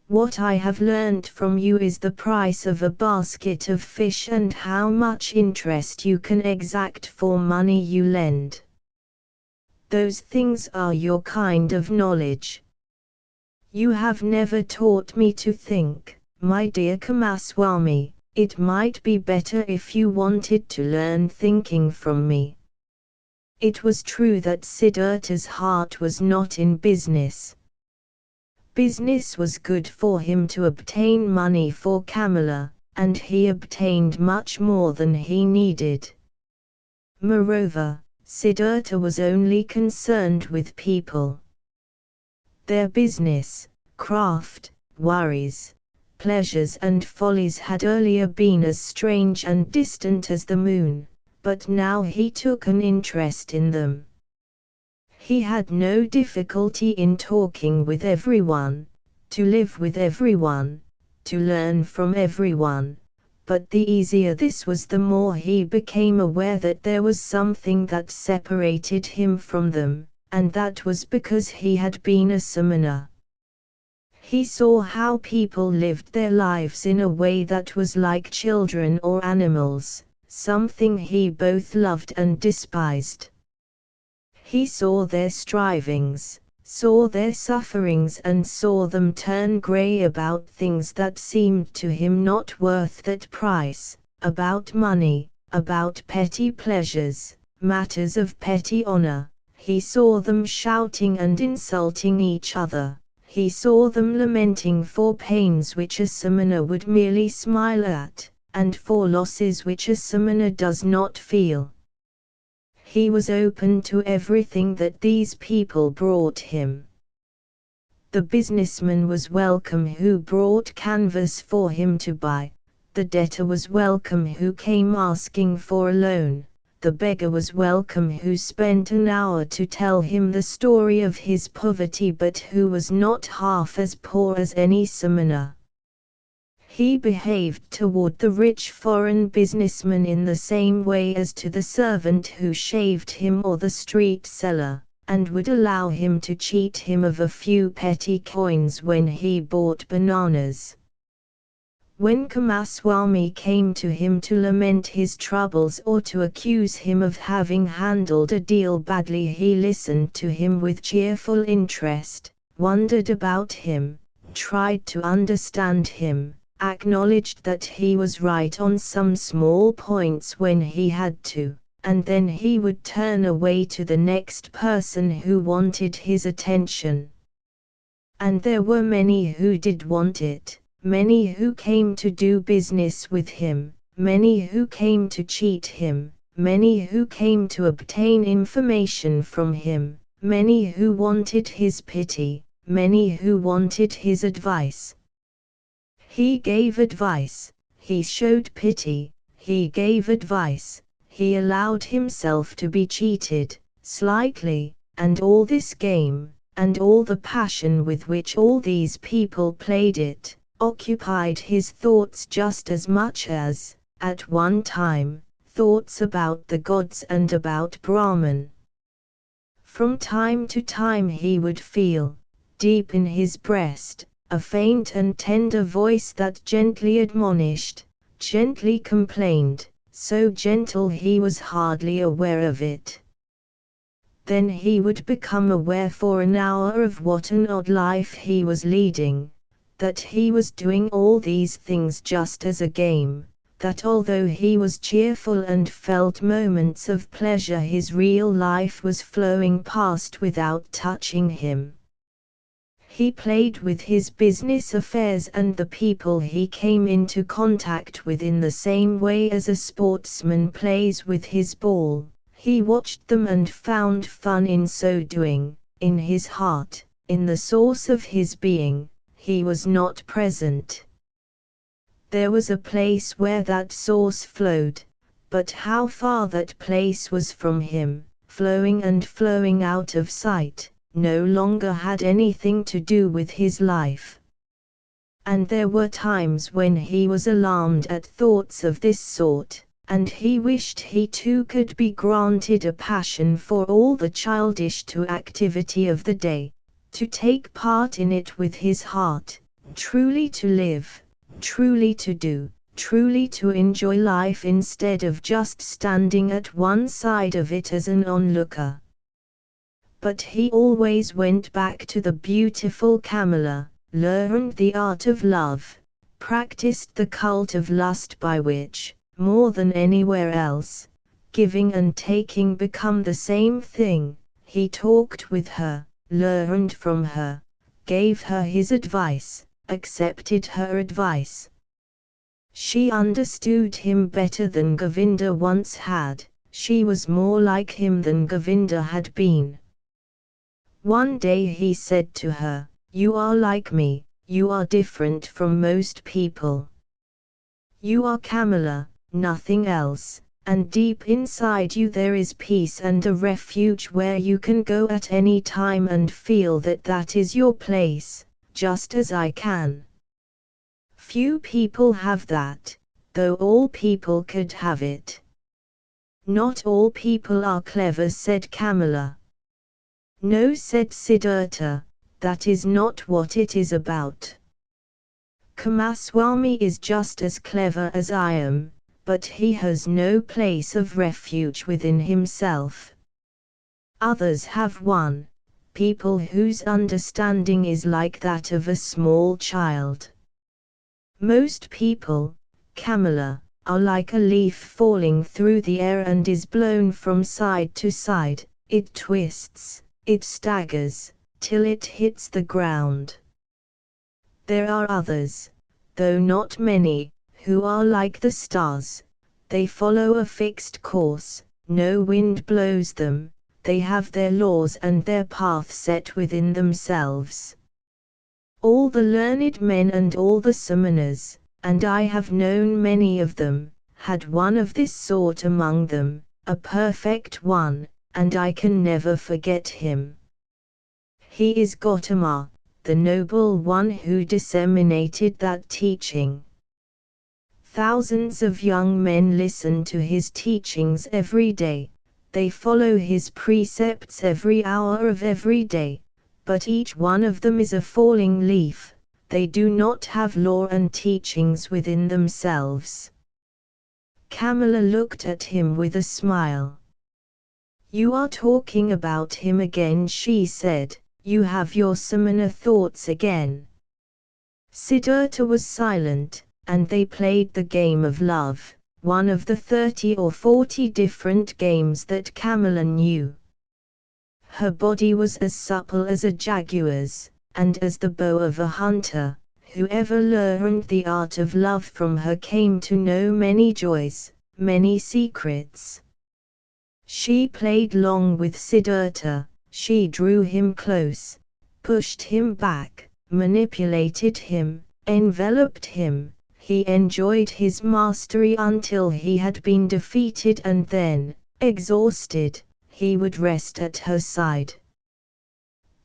What I have learned from you is the price of a basket of fish and how much interest you can exact for money you lend. Those things are your kind of knowledge. You have never taught me to think. My dear Kumaswami, it might be better if you wanted to learn thinking from me." It was true that Siddhartha's heart was not in business. Business was good for him to obtain money for Kamala, and he obtained much more than he needed. Moreover, Siddhartha was only concerned with people. Their business, craft, worries, pleasures and follies had earlier been as strange and distant as the moon, but now he took an interest in them. He had no difficulty in talking with everyone, to live with everyone, to learn from everyone, but the easier this was, the more he became aware that there was something that separated him from them, and that was because he had been a samana. He saw how people lived their lives in a way that was like children or animals, something he both loved and despised. He saw their strivings, saw their sufferings and saw them turn grey about things that seemed to him not worth that price, about money, about petty pleasures, matters of petty honor. He saw them shouting and insulting each other. He saw them lamenting for pains which a samana would merely smile at, and for losses which a samana does not feel. He was open to everything that these people brought him. The businessman was welcome who brought canvas for him to buy, the debtor was welcome who came asking for a loan. The beggar was welcome who spent an hour to tell him the story of his poverty but who was not half as poor as any samana. He behaved toward the rich foreign businessman in the same way as to the servant who shaved him or the street seller, and would allow him to cheat him of a few petty coins when he bought bananas. When Kumaswami came to him to lament his troubles or to accuse him of having handled a deal badly, he listened to him with cheerful interest, wondered about him, tried to understand him, acknowledged that he was right on some small points when he had to, and then he would turn away to the next person who wanted his attention. And there were many who did want it. many who came to do business with him, many who came to cheat him, many who came to obtain information from him, many who wanted his pity, many who wanted his advice. He gave advice, he showed pity, he gave advice, he allowed himself to be cheated, slightly, and all this game, and all the passion with which all these people played it, occupied his thoughts just as much as, at one time, thoughts about the gods and about Brahman. From time to time he would feel, deep in his breast, a faint and tender voice that gently admonished, gently complained, so gentle he was hardly aware of it. Then he would become aware for an hour of what an odd life he was leading, that he was doing all these things just as a game, that although he was cheerful and felt moments of pleasure, his real life was flowing past without touching him. He played with his business affairs and the people he came into contact with in the same way as a sportsman plays with his ball. He watched them and found fun in so doing. In his heart, in the source of his being, he was not present. There was a place where that source flowed, but how far that place was from him, flowing and flowing out of sight, no longer had anything to do with his life. And there were times when he was alarmed at thoughts of this sort, and he wished he too could be granted a passion for all the childish activity of the day, to take part in it with his heart, truly to live, truly to do, truly to enjoy life instead of just standing at one side of it as an onlooker. But he always went back to the beautiful Kamala, learned the art of love, practiced the cult of lust by which, more than anywhere else, giving and taking become the same thing. He talked with her, learned from her, gave her his advice, accepted her advice. She understood him better than Govinda once had, she was more like him than Govinda had been. One day he said to her, "You are like me, you are different from most people. You are Kamala, nothing else, and deep inside you there is peace and a refuge where you can go at any time and feel that that is your place, just as I can. Few people have that, though all people could have it. Not all people are clever," said Kamala. "No," said Siddhartha, "that is not what it is about. Kumaswami is just as clever as I am, but he has no place of refuge within himself. Others have one, people whose understanding is like that of a small child. Most people, Kamala, are like a leaf falling through the air and is blown from side to side, it twists, it staggers, till it hits the ground. There are others, though not many, who are like the stars. They follow a fixed course, no wind blows them, they have their laws and their path set within themselves. All the learned men and all the samanas, and I have known many of them, had one of this sort among them, a perfect one, and I can never forget him. He is Gautama, the noble one who disseminated that teaching. Thousands of young men listen to his teachings every day, they follow his precepts every hour of every day, but each one of them is a falling leaf, they do not have law and teachings within themselves." Kamala looked at him with a smile. "You are talking about him again," she said, "you have your samana thoughts again." Siddhartha was silent, and they played the game of love, one of the 30 or 40 different games that Kamala knew. Her body was as supple as a jaguar's, and as the bow of a hunter, Whoever learned the art of love from her came to know many joys, many secrets. She played long with Siddhartha, she drew him close, pushed him back, manipulated him, enveloped him. He enjoyed his mastery until he had been defeated, and then, exhausted, he would rest at her side.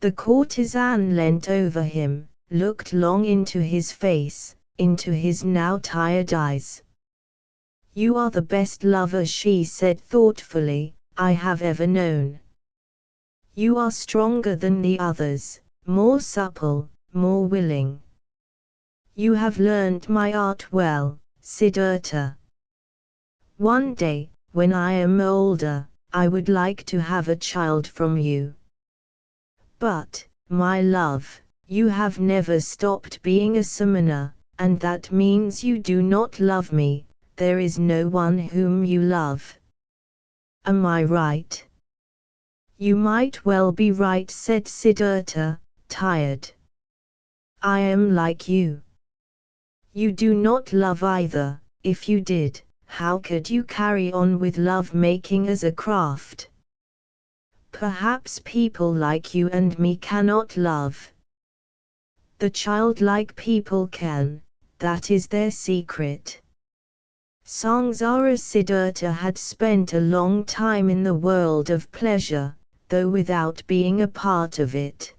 The courtesan leant over him, looked long into his face, into his now tired eyes. "You are the best lover," she said thoughtfully, "I have ever known. You are stronger than the others, more supple, more willing. You have learned my art well, Siddhartha. One day, when I am older, I would like to have a child from you. But, my love, you have never stopped being a samana, and that means you do not love me. There is no one whom you love. Am I right?" "You might well be right," said Siddhartha, tired. "I am like you. You do not love either. If you did, how could you carry on with love-making as a craft? Perhaps people like you and me cannot love. The childlike people can, that is their secret." Sangsara Siddhartha had spent a long time in the world of pleasure, though without being a part of it.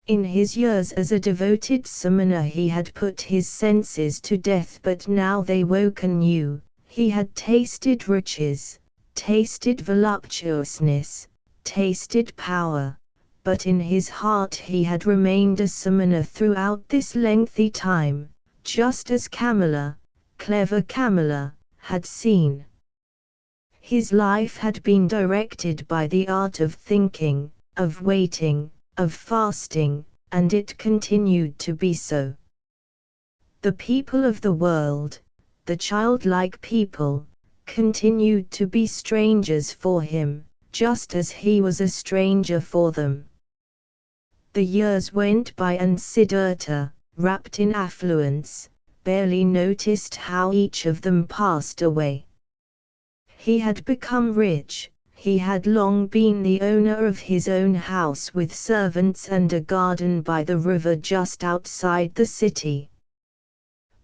In his years as a devoted samana he had put his senses to death, but now they woke anew. He had tasted riches, tasted voluptuousness, tasted power, but in his heart he had remained a samana throughout this lengthy time, just as Kamala, clever Kamala, had seen. His life had been directed by the art of thinking, of waiting, of fasting, and it continued to be so. The people of the world, the childlike people, continued to be strangers for him, just as he was a stranger for them. The years went by and Siddhartha, wrapped in affluence, barely noticed how each of them passed away. He had become rich, he had long been the owner of his own house with servants and a garden by the river just outside the city.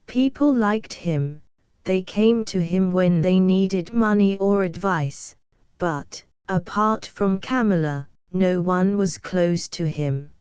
People liked him, they came to him when they needed money or advice, but, apart from Kamala, no one was close to him.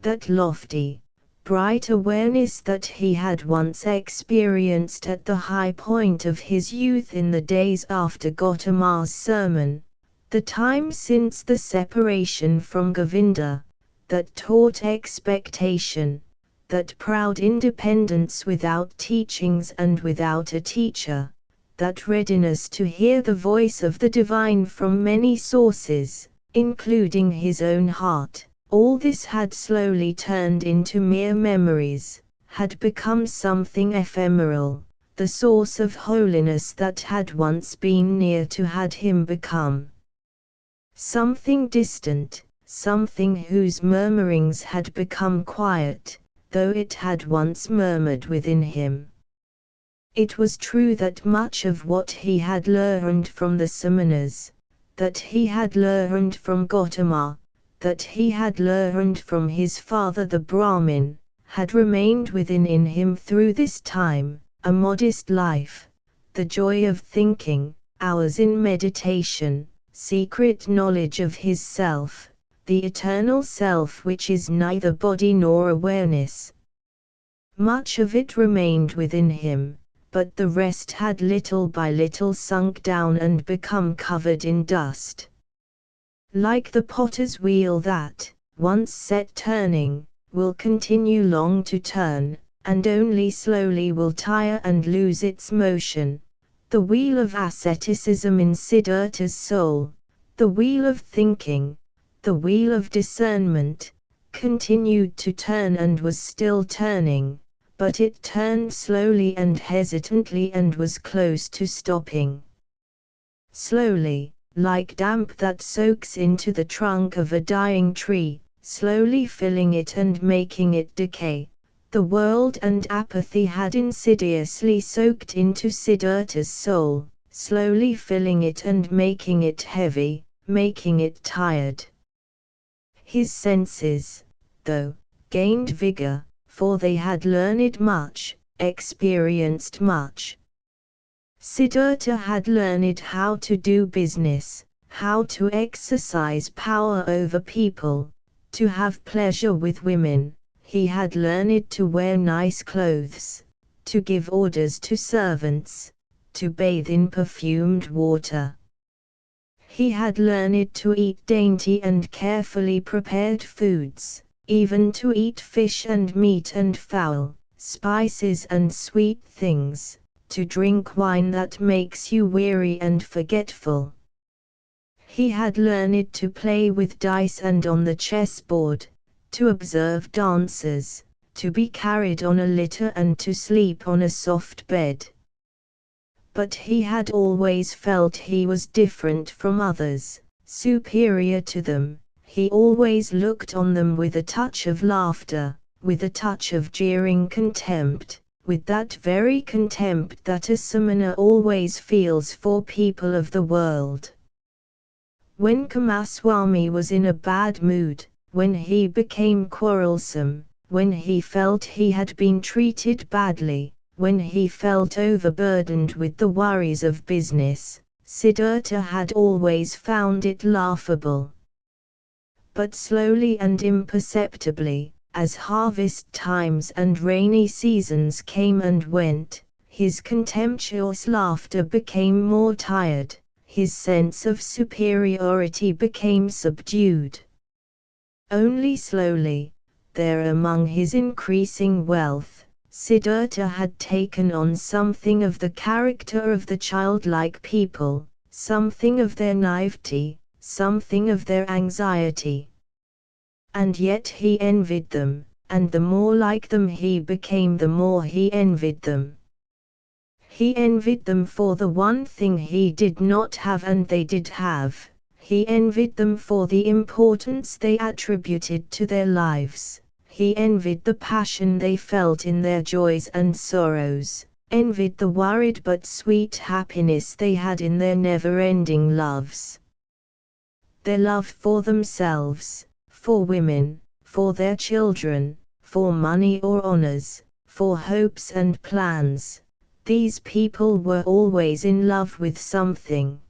That lofty, bright awareness that he had once experienced at the high point of his youth in the days after Gautama's sermon, the time since the separation from Govinda, that taut expectation, that proud independence without teachings and without a teacher, that readiness to hear the voice of the divine from many sources, including his own heart. All this had slowly turned into mere memories, had become something ephemeral. The source of holiness that had once been near to had him become something distant, something whose murmurings had become quiet, though it had once murmured within him. It was true that much of what he had learned from the samanas, that he had learned from Gautama, that he had learned from his father the Brahmin, had remained within in him through this time, a modest life, the joy of thinking, hours in meditation, secret knowledge of his self, the eternal self which is neither body nor awareness. Much of it remained within him, but the rest had little by little sunk down and become covered in dust. Like the potter's wheel that, once set turning, will continue long to turn, and only slowly will tire and lose its motion, the wheel of asceticism in Siddhartha's soul, the wheel of thinking, the wheel of discernment, continued to turn and was still turning, but it turned slowly and hesitantly and was close to stopping. Slowly, like damp that soaks into the trunk of a dying tree, slowly filling it and making it decay, The world and apathy had insidiously soaked into Siddhartha's soul, slowly filling it and making it heavy, making it tired. His senses, though, gained vigor, for they had learned much, experienced much. Siddhartha had learned how to do business, how to exercise power over people, to have pleasure with women. He had learned to wear nice clothes, to give orders to servants, to bathe in perfumed water. He had learned to eat dainty and carefully prepared foods, even to eat fish and meat and fowl, spices and sweet things, to drink wine that makes you weary and forgetful. He had learned to play with dice and on the chessboard, to observe dancers, to be carried on a litter and to sleep on a soft bed. But he had always felt he was different from others, superior to them. He always looked on them with a touch of laughter, with a touch of jeering contempt, with that very contempt that a samana always feels for people of the world. When Kumaraswamy was in a bad mood, when he became quarrelsome, when he felt he had been treated badly, when he felt overburdened with the worries of business, Siddhartha had always found it laughable. But slowly and imperceptibly, as harvest times and rainy seasons came and went, his contemptuous laughter became more tired, his sense of superiority became subdued. Only slowly, there among his increasing wealth, Siddhartha had taken on something of the character of the childlike people, something of their naivety, something of their anxiety. And yet he envied them, and the more like them he became, the more he envied them. He envied them for the one thing he did not have and they did have. He envied them for the importance they attributed to their lives. He envied the passion they felt in their joys and sorrows, envied the worried but sweet happiness they had in their never-ending loves. Their love for themselves, for women, for their children, for money or honors, for hopes and plans. These people were always in love with something.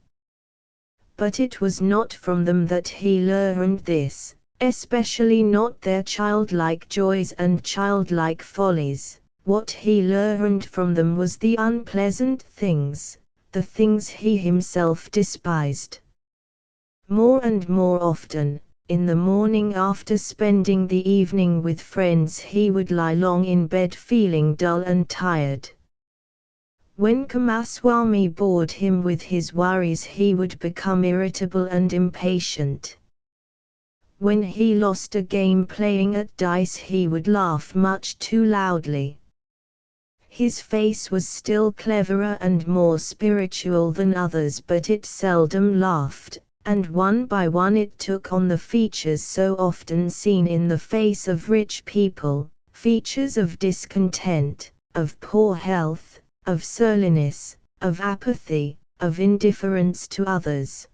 But it was not from them that he learned this, especially not their childlike joys and childlike follies. What he learned from them was the unpleasant things, the things he himself despised. More and more often, in the morning after spending the evening with friends, he would lie long in bed feeling dull and tired. When Kumaraswamy bored him with his worries, he would become irritable and impatient. When he lost a game playing at dice, he would laugh much too loudly. His face was still cleverer and more spiritual than others, but it seldom laughed, and one by one it took on the features so often seen in the face of rich people, features of discontent, of poor health, of surliness, of apathy, of indifference to others.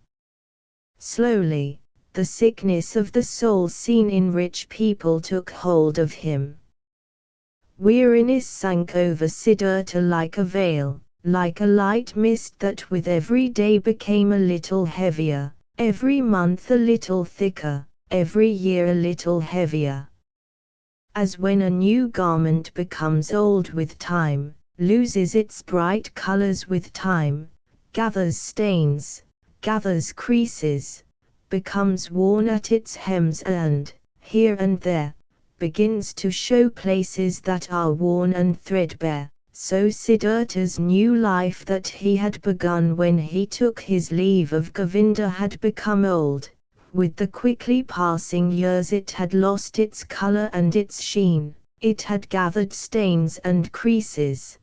Slowly, the sickness of the soul seen in rich people took hold of him. Weariness sank over Siddhartha like a veil, like a light mist that with every day became a little heavier, every month a little thicker, every year a little heavier. As when a new garment becomes old with time, loses its bright colors with time, gathers stains, gathers creases, becomes worn at its hems and, here and there, begins to show places that are worn and threadbare, so Siddhartha's new life that he had begun when he took his leave of Govinda had become old. With the quickly passing years it had lost its color and its sheen, it had gathered stains and creases.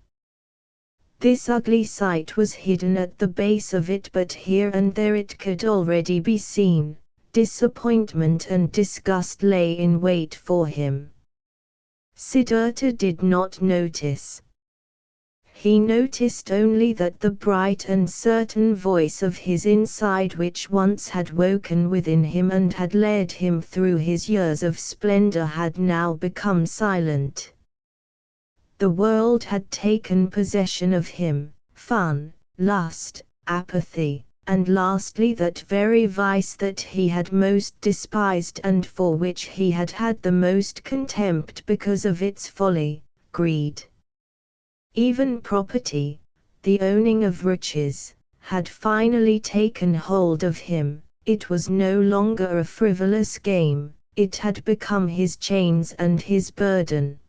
This ugly sight was hidden at the base of it, but here and there it could already be seen. Disappointment and disgust lay in wait for him. Siddhartha did not notice. He noticed only that the bright and certain voice of his inside, which once had woken within him and had led him through his years of splendor, had now become silent. The world had taken possession of him, fun, lust, apathy, and lastly that very vice that he had most despised and for which he had had the most contempt because of its folly, greed. Even property, the owning of riches, had finally taken hold of him. It was no longer a frivolous game, it had become his chains and his burden.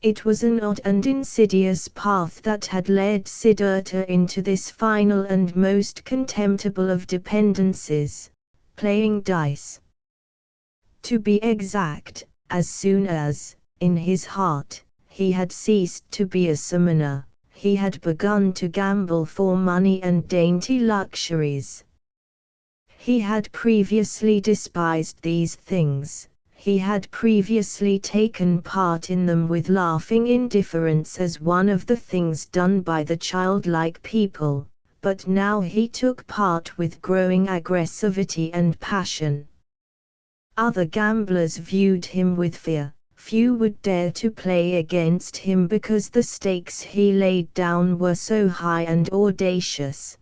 It was an odd and insidious path that had led Siddhartha into this final and most contemptible of dependencies, playing dice. To be exact, as soon as, in his heart, he had ceased to be a samana, he had begun to gamble for money and dainty luxuries. He had previously despised these things. He had previously taken part in them with laughing indifference as one of the things done by the childlike people, but now he took part with growing aggressivity and passion. Other gamblers viewed him with fear. Few would dare to play against him because the stakes he laid down were so high and audacious.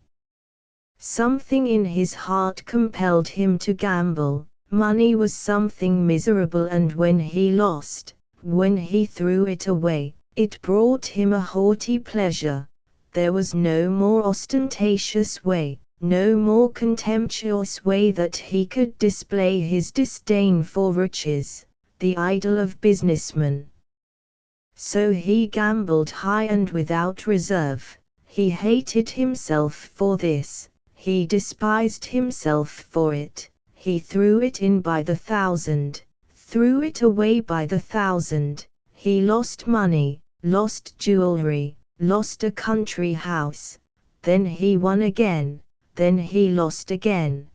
Something in his heart compelled him to gamble. Money was something miserable, and when he lost, when he threw it away, it brought him a haughty pleasure. There was no more ostentatious way, no more contemptuous way that he could display his disdain for riches, the idol of businessmen. So he gambled high and without reserve. He hated himself for this, he despised himself for it. He threw it in by the thousand, threw it away by the thousand. He lost money, lost jewelry, lost a country house. Then he won again, then he lost again.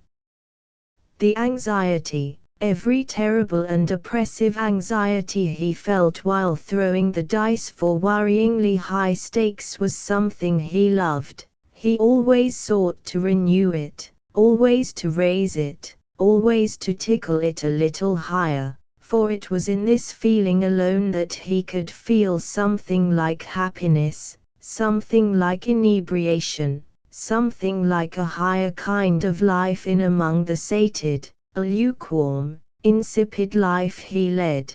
The anxiety, every terrible and oppressive anxiety he felt while throwing the dice for worryingly high stakes, was something he loved. He always sought to renew it, always to raise it, always to tickle it a little higher, for it was in this feeling alone that he could feel something like happiness, something like inebriation, something like a higher kind of life in among the sated, a lukewarm, insipid life he led.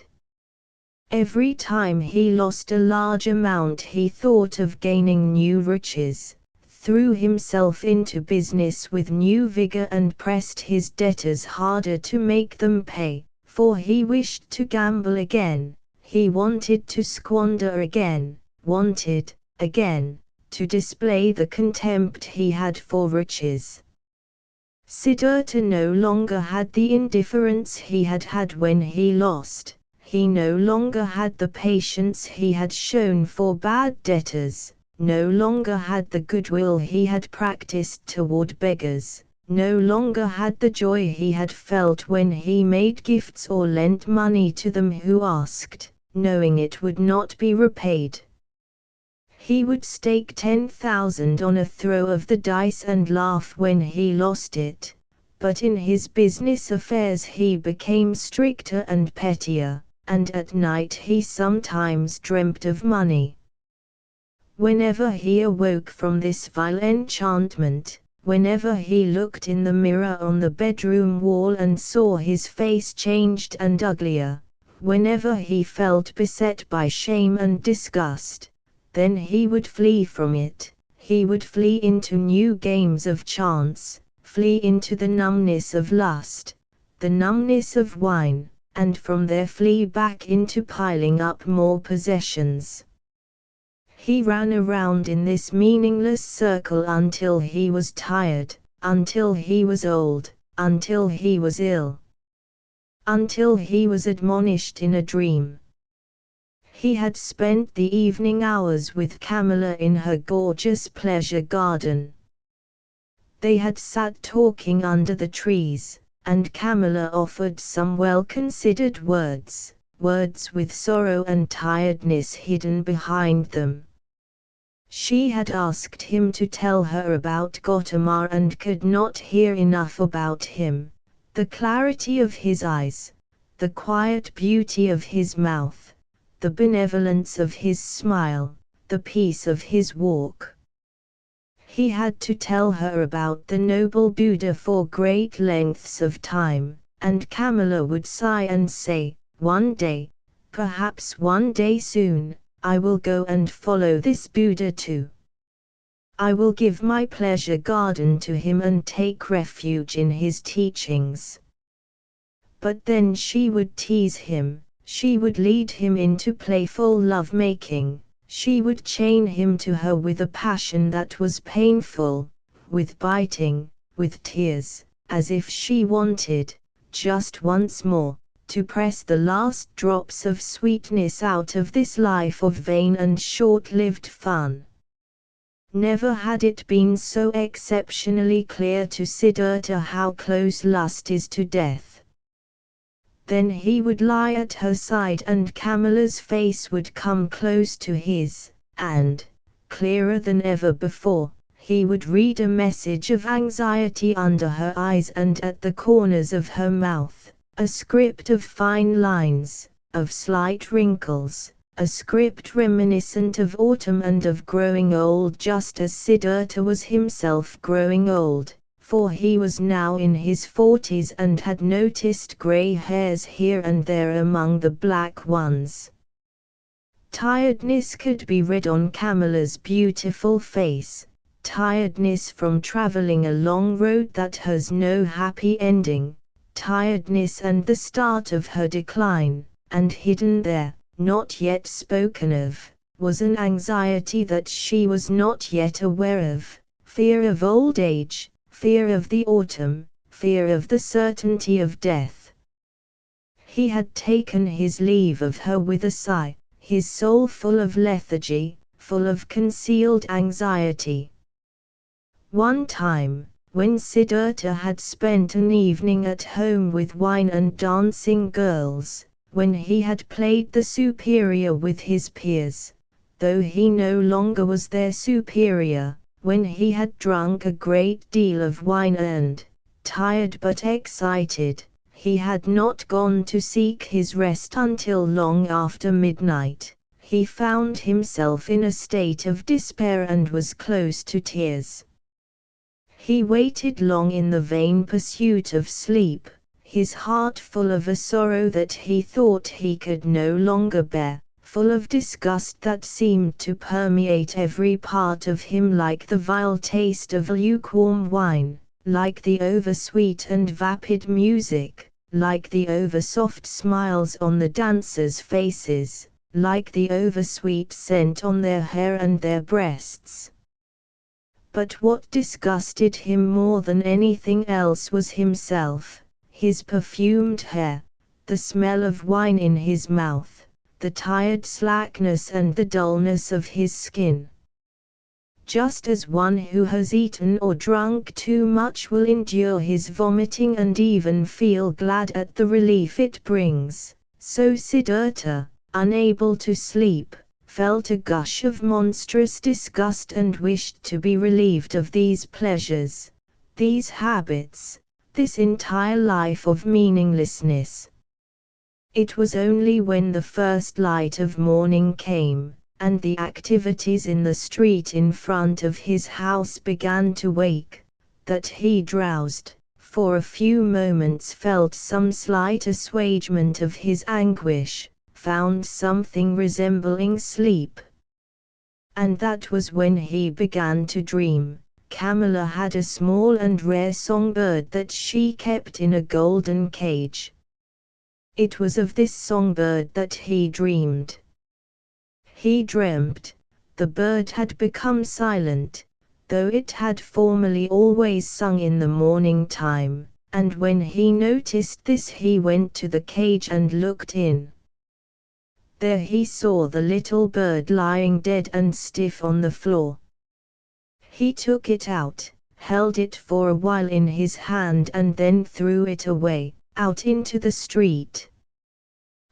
Every time he lost a large amount he thought of gaining new riches, threw himself into business with new vigor and pressed his debtors harder to make them pay, for he wished to gamble again, he wanted to squander again, wanted, again, to display the contempt he had for riches. Siddhartha no longer had the indifference he had had when he lost, he no longer had the patience he had shown for bad debtors, no longer had the goodwill he had practiced toward beggars, no longer had the joy he had felt when he made gifts or lent money to them who asked, knowing it would not be repaid. He would stake 10,000 on a throw of the dice and laugh when he lost it, but in his business affairs he became stricter and pettier, and at night he sometimes dreamt of money. Whenever he awoke from this vile enchantment, whenever he looked in the mirror on the bedroom wall and saw his face changed and uglier, whenever he felt beset by shame and disgust, then he would flee from it, he would flee into new games of chance, flee into the numbness of lust, the numbness of wine, and from there flee back into piling up more possessions. He ran around in this meaningless circle until he was tired, until he was old, until he was ill, until he was admonished in a dream. He had spent the evening hours with Camilla in her gorgeous pleasure garden. They had sat talking under the trees, and Camilla offered some well-considered words, words with sorrow and tiredness hidden behind them. She had asked him to tell her about Gautama and could not hear enough about him. The clarity of his eyes, the quiet beauty of his mouth, the benevolence of his smile, the peace of his walk. He had to tell her about the noble Buddha for great lengths of time, and Kamala would sigh and say, "One day, perhaps one day soon, I will go and follow this Buddha too. I will give my pleasure garden to him and take refuge in his teachings." But then she would tease him, she would lead him into playful love-making, she would chain him to her with a passion that was painful, with biting, with tears, as if she wanted, just once more, to press the last drops of sweetness out of this life of vain and short-lived fun. Never had it been so exceptionally clear to Siddhartha how close lust is to death. Then he would lie at her side and Kamala's face would come close to his, and, clearer than ever before, he would read a message of anxiety under her eyes and at the corners of her mouth, a script of fine lines, of slight wrinkles, a script reminiscent of autumn and of growing old, just as Siddhartha was himself growing old, for he was now in his 40s and had noticed grey hairs here and there among the black ones. Tiredness could be read on Kamala's beautiful face, tiredness from traveling a long road that has no happy ending, tiredness and the start of her decline, and hidden there, not yet spoken of, was an anxiety that she was not yet aware of, fear of old age, fear of the autumn, fear of the certainty of death. He had taken his leave of her with a sigh, his soul full of lethargy, full of concealed anxiety. One time, when Siddhartha had spent an evening at home with wine and dancing girls, when he had played the superior with his peers, though he no longer was their superior, when he had drunk a great deal of wine and, tired but excited, he had not gone to seek his rest until long after midnight, he found himself in a state of despair and was close to tears. He waited long in the vain pursuit of sleep, his heart full of a sorrow that he thought he could no longer bear, full of disgust that seemed to permeate every part of him like the vile taste of lukewarm wine, like the over-sweet and vapid music, like the over-soft smiles on the dancers' faces, like the over-sweet scent on their hair and their breasts. But what disgusted him more than anything else was himself, his perfumed hair, the smell of wine in his mouth, the tired slackness and the dullness of his skin. Just as one who has eaten or drunk too much will endure his vomiting and even feel glad at the relief it brings, so Siddhartha, unable to sleep, felt a gush of monstrous disgust and wished to be relieved of these pleasures, these habits, this entire life of meaninglessness. It was only when the first light of morning came, and the activities in the street in front of his house began to wake, that he drowsed, for a few moments felt some slight assuagement of his anguish, found something resembling sleep. And that was when he began to dream. Kamala had a small and rare songbird that she kept in a golden cage. It was of this songbird that he dreamed. He dreamt, the bird had become silent, though it had formerly always sung in the morning time, and when he noticed this he went to the cage and looked in. There he saw the little bird lying dead and stiff on the floor. He took it out, held it for a while in his hand and then threw it away, out into the street.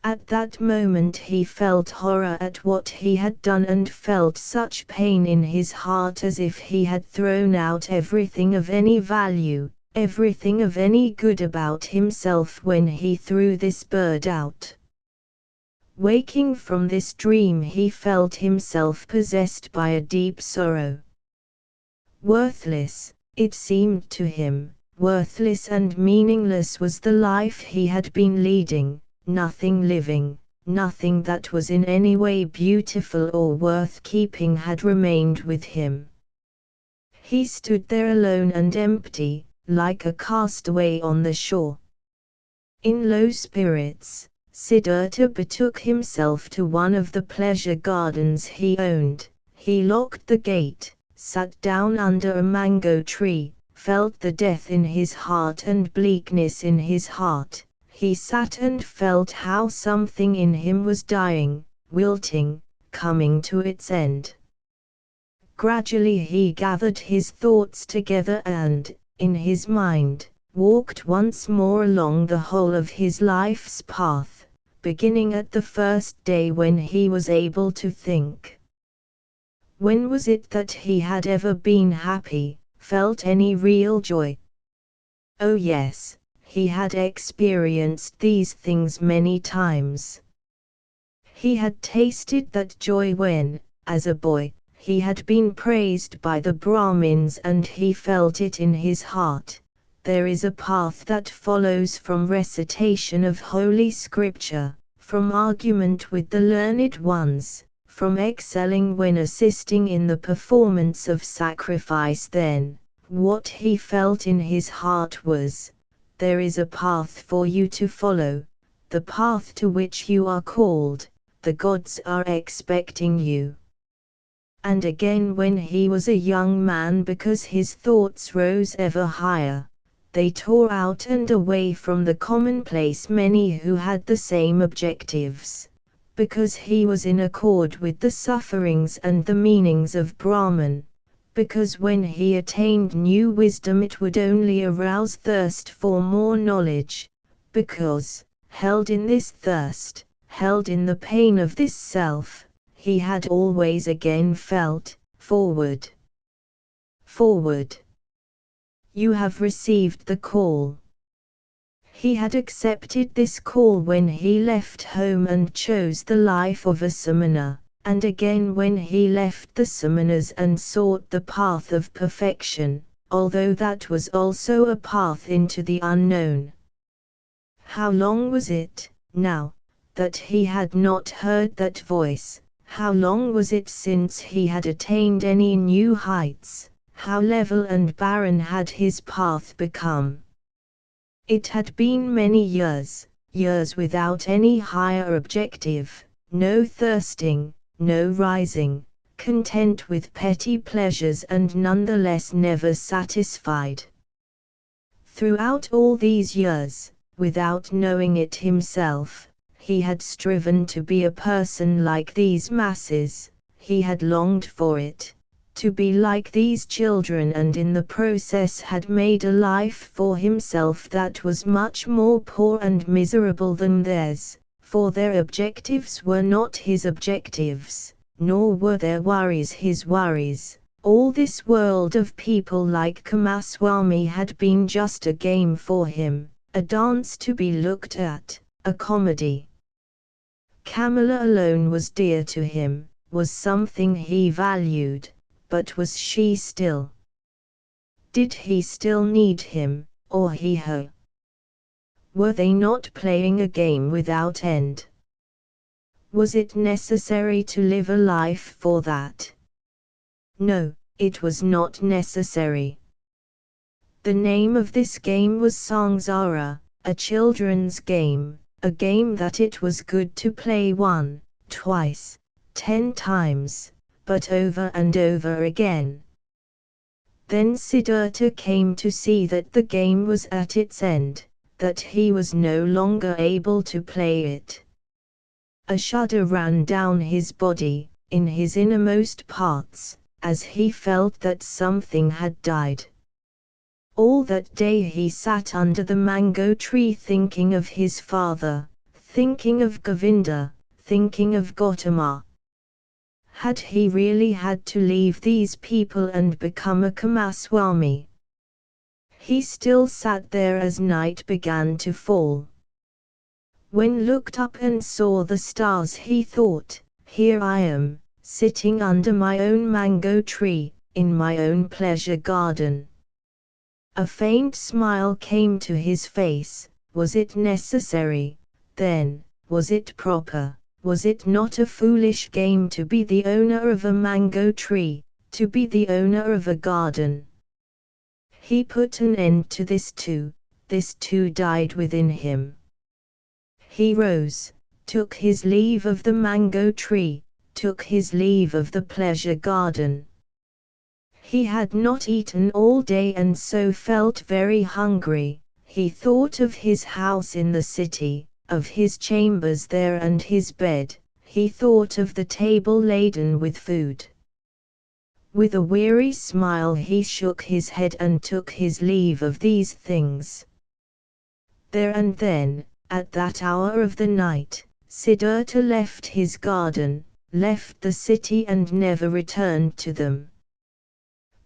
At that moment he felt horror at what he had done and felt such pain in his heart as if he had thrown out everything of any value, everything of any good about himself when he threw this bird out. Waking from this dream he felt himself possessed by a deep sorrow. Worthless, it seemed to him, worthless and meaningless was the life he had been leading. Nothing living, nothing that was in any way beautiful or worth keeping had remained with him. He stood there alone and empty, like a castaway on the shore. In low spirits, Siddhartha betook himself to one of the pleasure gardens he owned. He locked the gate, sat down under a mango tree, felt the death in his heart and bleakness in his heart. He sat and felt how something in him was dying, wilting, coming to its end. Gradually he gathered his thoughts together and, in his mind, walked once more along the whole of his life's path, beginning at the first day when he was able to think. When was it that he had ever been happy, felt any real joy? Oh yes. He had experienced these things many times. He had tasted that joy when, as a boy, he had been praised by the Brahmins and he felt it in his heart. There is a path that follows from recitation of Holy Scripture, from argument with the learned ones, from excelling when assisting in the performance of sacrifice. Then, what he felt in his heart was, there is a path for you to follow, the path to which you are called, the gods are expecting you. And again when he was a young man, because his thoughts rose ever higher, they tore out and away from the commonplace many who had the same objectives, because he was in accord with the sufferings and the meanings of Brahman. Because when he attained new wisdom it would only arouse thirst for more knowledge, because, held in this thirst, held in the pain of this self, he had always again felt, forward. Forward. You have received the call. He had accepted this call when he left home and chose the life of a samana. And again when he left the samanas and sought the path of perfection, although that was also a path into the unknown. How long was it, now, that he had not heard that voice? How long was it since he had attained any new heights? How level and barren had his path become? It had been many years, years without any higher objective, no thirsting, no rising, content with petty pleasures and nonetheless never satisfied. Throughout all these years, without knowing it himself, he had striven to be a person like these masses, he had longed for it, to be like these children, and in the process had made a life for himself that was much more poor and miserable than theirs. For their objectives were not his objectives, nor were their worries his worries. All this world of people like Kamaswami had been just a game for him, a dance to be looked at, a comedy. Kamala alone was dear to him, was something he valued, but was she still? Did he still need him, or he her? Were they not playing a game without end? Was it necessary to live a life for that? No, it was not necessary. The name of this game was Sangsara, a children's game, a game that it was good to play 1, twice, 10 times, but over and over again. Then Siddhartha came to see that the game was at its end, that he was no longer able to play it. A shudder ran down his body, in his innermost parts, as he felt that something had died. All that day he sat under the mango tree thinking of his father, thinking of Govinda, thinking of Gautama. Had he really had to leave these people and become a Kamaswami? He still sat there as night began to fall. When looked up and saw the stars, he thought, here I am, sitting under my own mango tree, in my own pleasure garden. A faint smile came to his face. Was it necessary, then, was it proper, was it not a foolish game to be the owner of a mango tree, to be the owner of a garden? He put an end to this too died within him. He rose, took his leave of the mango tree, took his leave of the pleasure garden. He had not eaten all day and so felt very hungry. He thought of his house in the city, of his chambers there and his bed. He thought of the table laden with food. With a weary smile he shook his head and took his leave of these things. There and then, at that hour of the night, Siddhartha left his garden, left the city and never returned to them.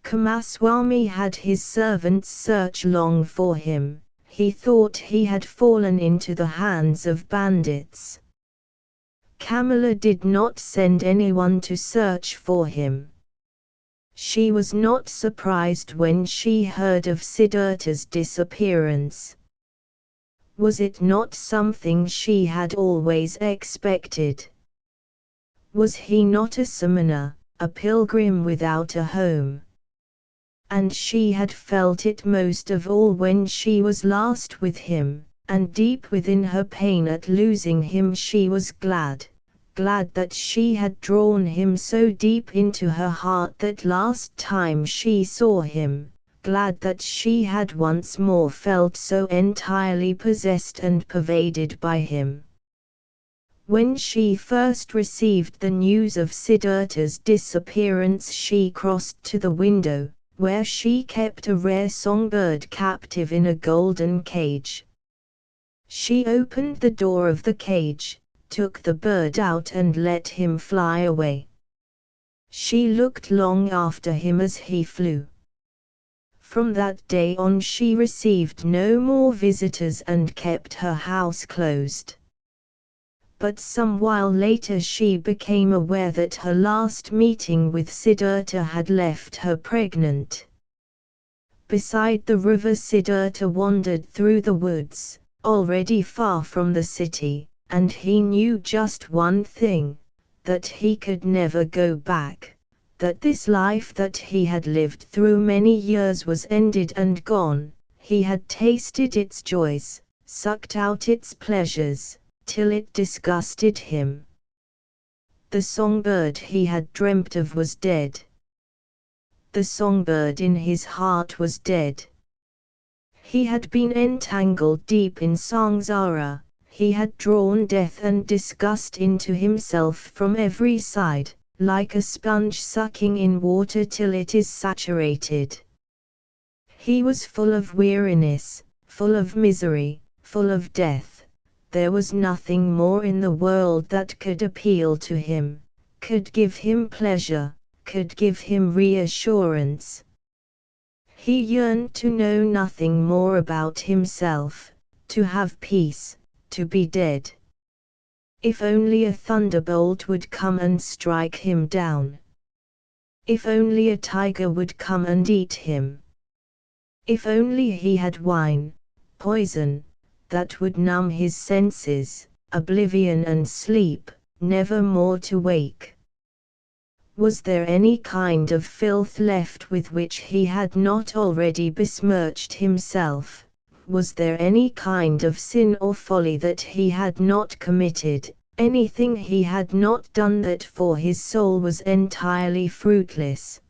Kamaswami had his servants search long for him. He thought he had fallen into the hands of bandits. Kamala did not send anyone to search for him. She was not surprised when she heard of Siddhartha's disappearance. Was it not something she had always expected? Was he not a samana, a pilgrim without a home? And she had felt it most of all when she was last with him, and deep within her pain at losing him she was glad that she had drawn him so deep into her heart that last time she saw him, glad that she had once more felt so entirely possessed and pervaded by him. When she first received the news of Siddhartha's disappearance, she crossed to the window, where she kept a rare songbird captive in a golden cage. She opened the door of the cage, took the bird out and let him fly away. She looked long after him as he flew. From that day on she received no more visitors and kept her house closed. But some while later she became aware that her last meeting with Siddhartha had left her pregnant. Beside the river Siddhartha wandered through the woods, already far from the city, and he knew just one thing, that he could never go back, that this life that he had lived through many years was ended and gone. He had tasted its joys, sucked out its pleasures, till it disgusted him. The songbird he had dreamt of was dead. The songbird in his heart was dead. He had been entangled deep in samsara. He had drawn death and disgust into himself from every side, like a sponge sucking in water till it is saturated. He was full of weariness, full of misery, full of death. There was nothing more in the world that could appeal to him, could give him pleasure, could give him reassurance. He yearned to know nothing more about himself, to have peace, to be dead. If only a thunderbolt would come and strike him down. If only a tiger would come and eat him. If only he had wine, poison, that would numb his senses, oblivion and sleep, never more to wake. Was there any kind of filth left with which he had not already besmirched himself? Was there any kind of sin or folly that he had not committed, anything he had not done that for his soul was entirely fruitless?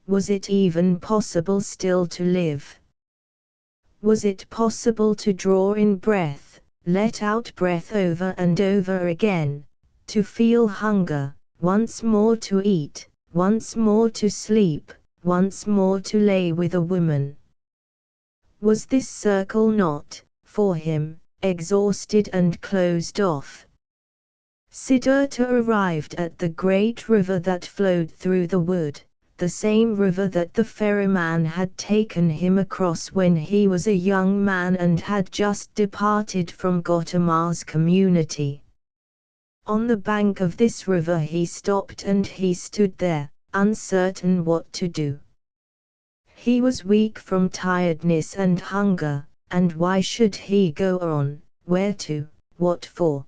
Was it even possible still to live? Was it possible to draw in breath, let out breath over and over again, to feel hunger, once more to eat, once more to sleep, once more to lay with a woman? Was this circle not, for him, exhausted and closed off. Siddhartha arrived at the great river that flowed through the wood, the same river that the ferryman had taken him across when he was a young man and had just departed from Gautama's community. On the bank of this river he stopped and he stood there, uncertain what to do. He was weak from tiredness and hunger, and why should he go on, where to, what for?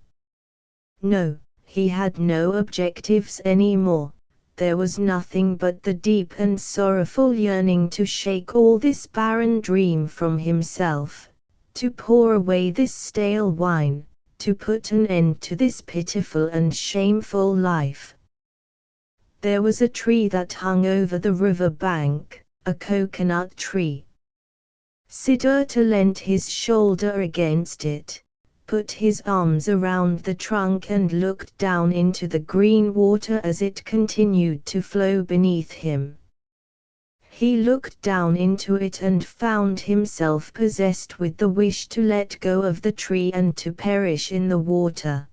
No, he had no objectives anymore. There was nothing but the deep and sorrowful yearning to shake all this barren dream from himself, to pour away this stale wine, to put an end to this pitiful and shameful life. There was a tree that hung over the river bank, a coconut tree. Siddhartha leant his shoulder against it, put his arms around the trunk and looked down into the green water as it continued to flow beneath him. He looked down into it and found himself possessed with the wish to let go of the tree and to perish in the water.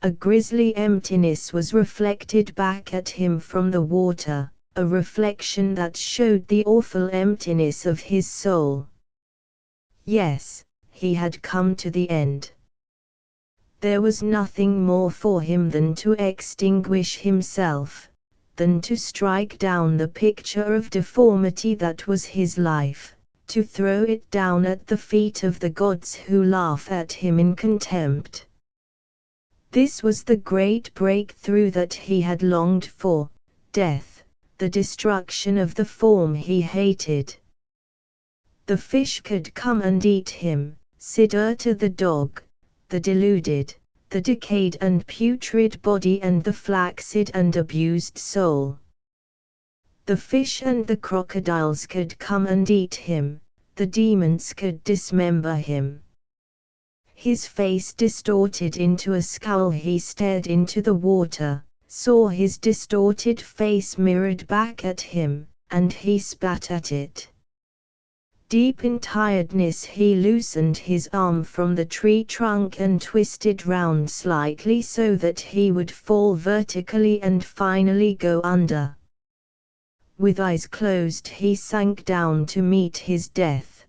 A grisly emptiness was reflected back at him from the water, a reflection that showed the awful emptiness of his soul. Yes, he had come to the end. There was nothing more for him than to extinguish himself, than to strike down the picture of deformity that was his life, to throw it down at the feet of the gods who laugh at him in contempt. This was the great breakthrough that he had longed for, death, the destruction of the form he hated. The fish could come and eat him, Siddhartha the dog, the deluded, the decayed and putrid body and the flaccid and abused soul. The fish and the crocodiles could come and eat him, the demons could dismember him. His face distorted into a scowl, he stared into the water, saw his distorted face mirrored back at him, and he spat at it. Deep in tiredness he loosened his arm from the tree trunk and twisted round slightly so that he would fall vertically and finally go under. With eyes closed he sank down to meet his death.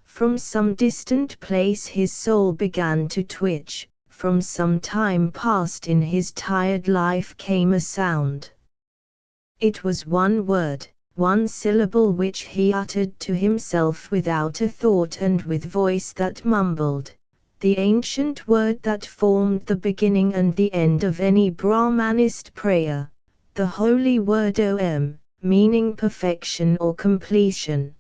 From some distant place his soul began to twitch, from some time past in his tired life came a sound. It was one word, one syllable which he uttered to himself without a thought and with voice that mumbled, the ancient word that formed the beginning and the end of any Brahmanist prayer, the holy word Om, meaning perfection or completion.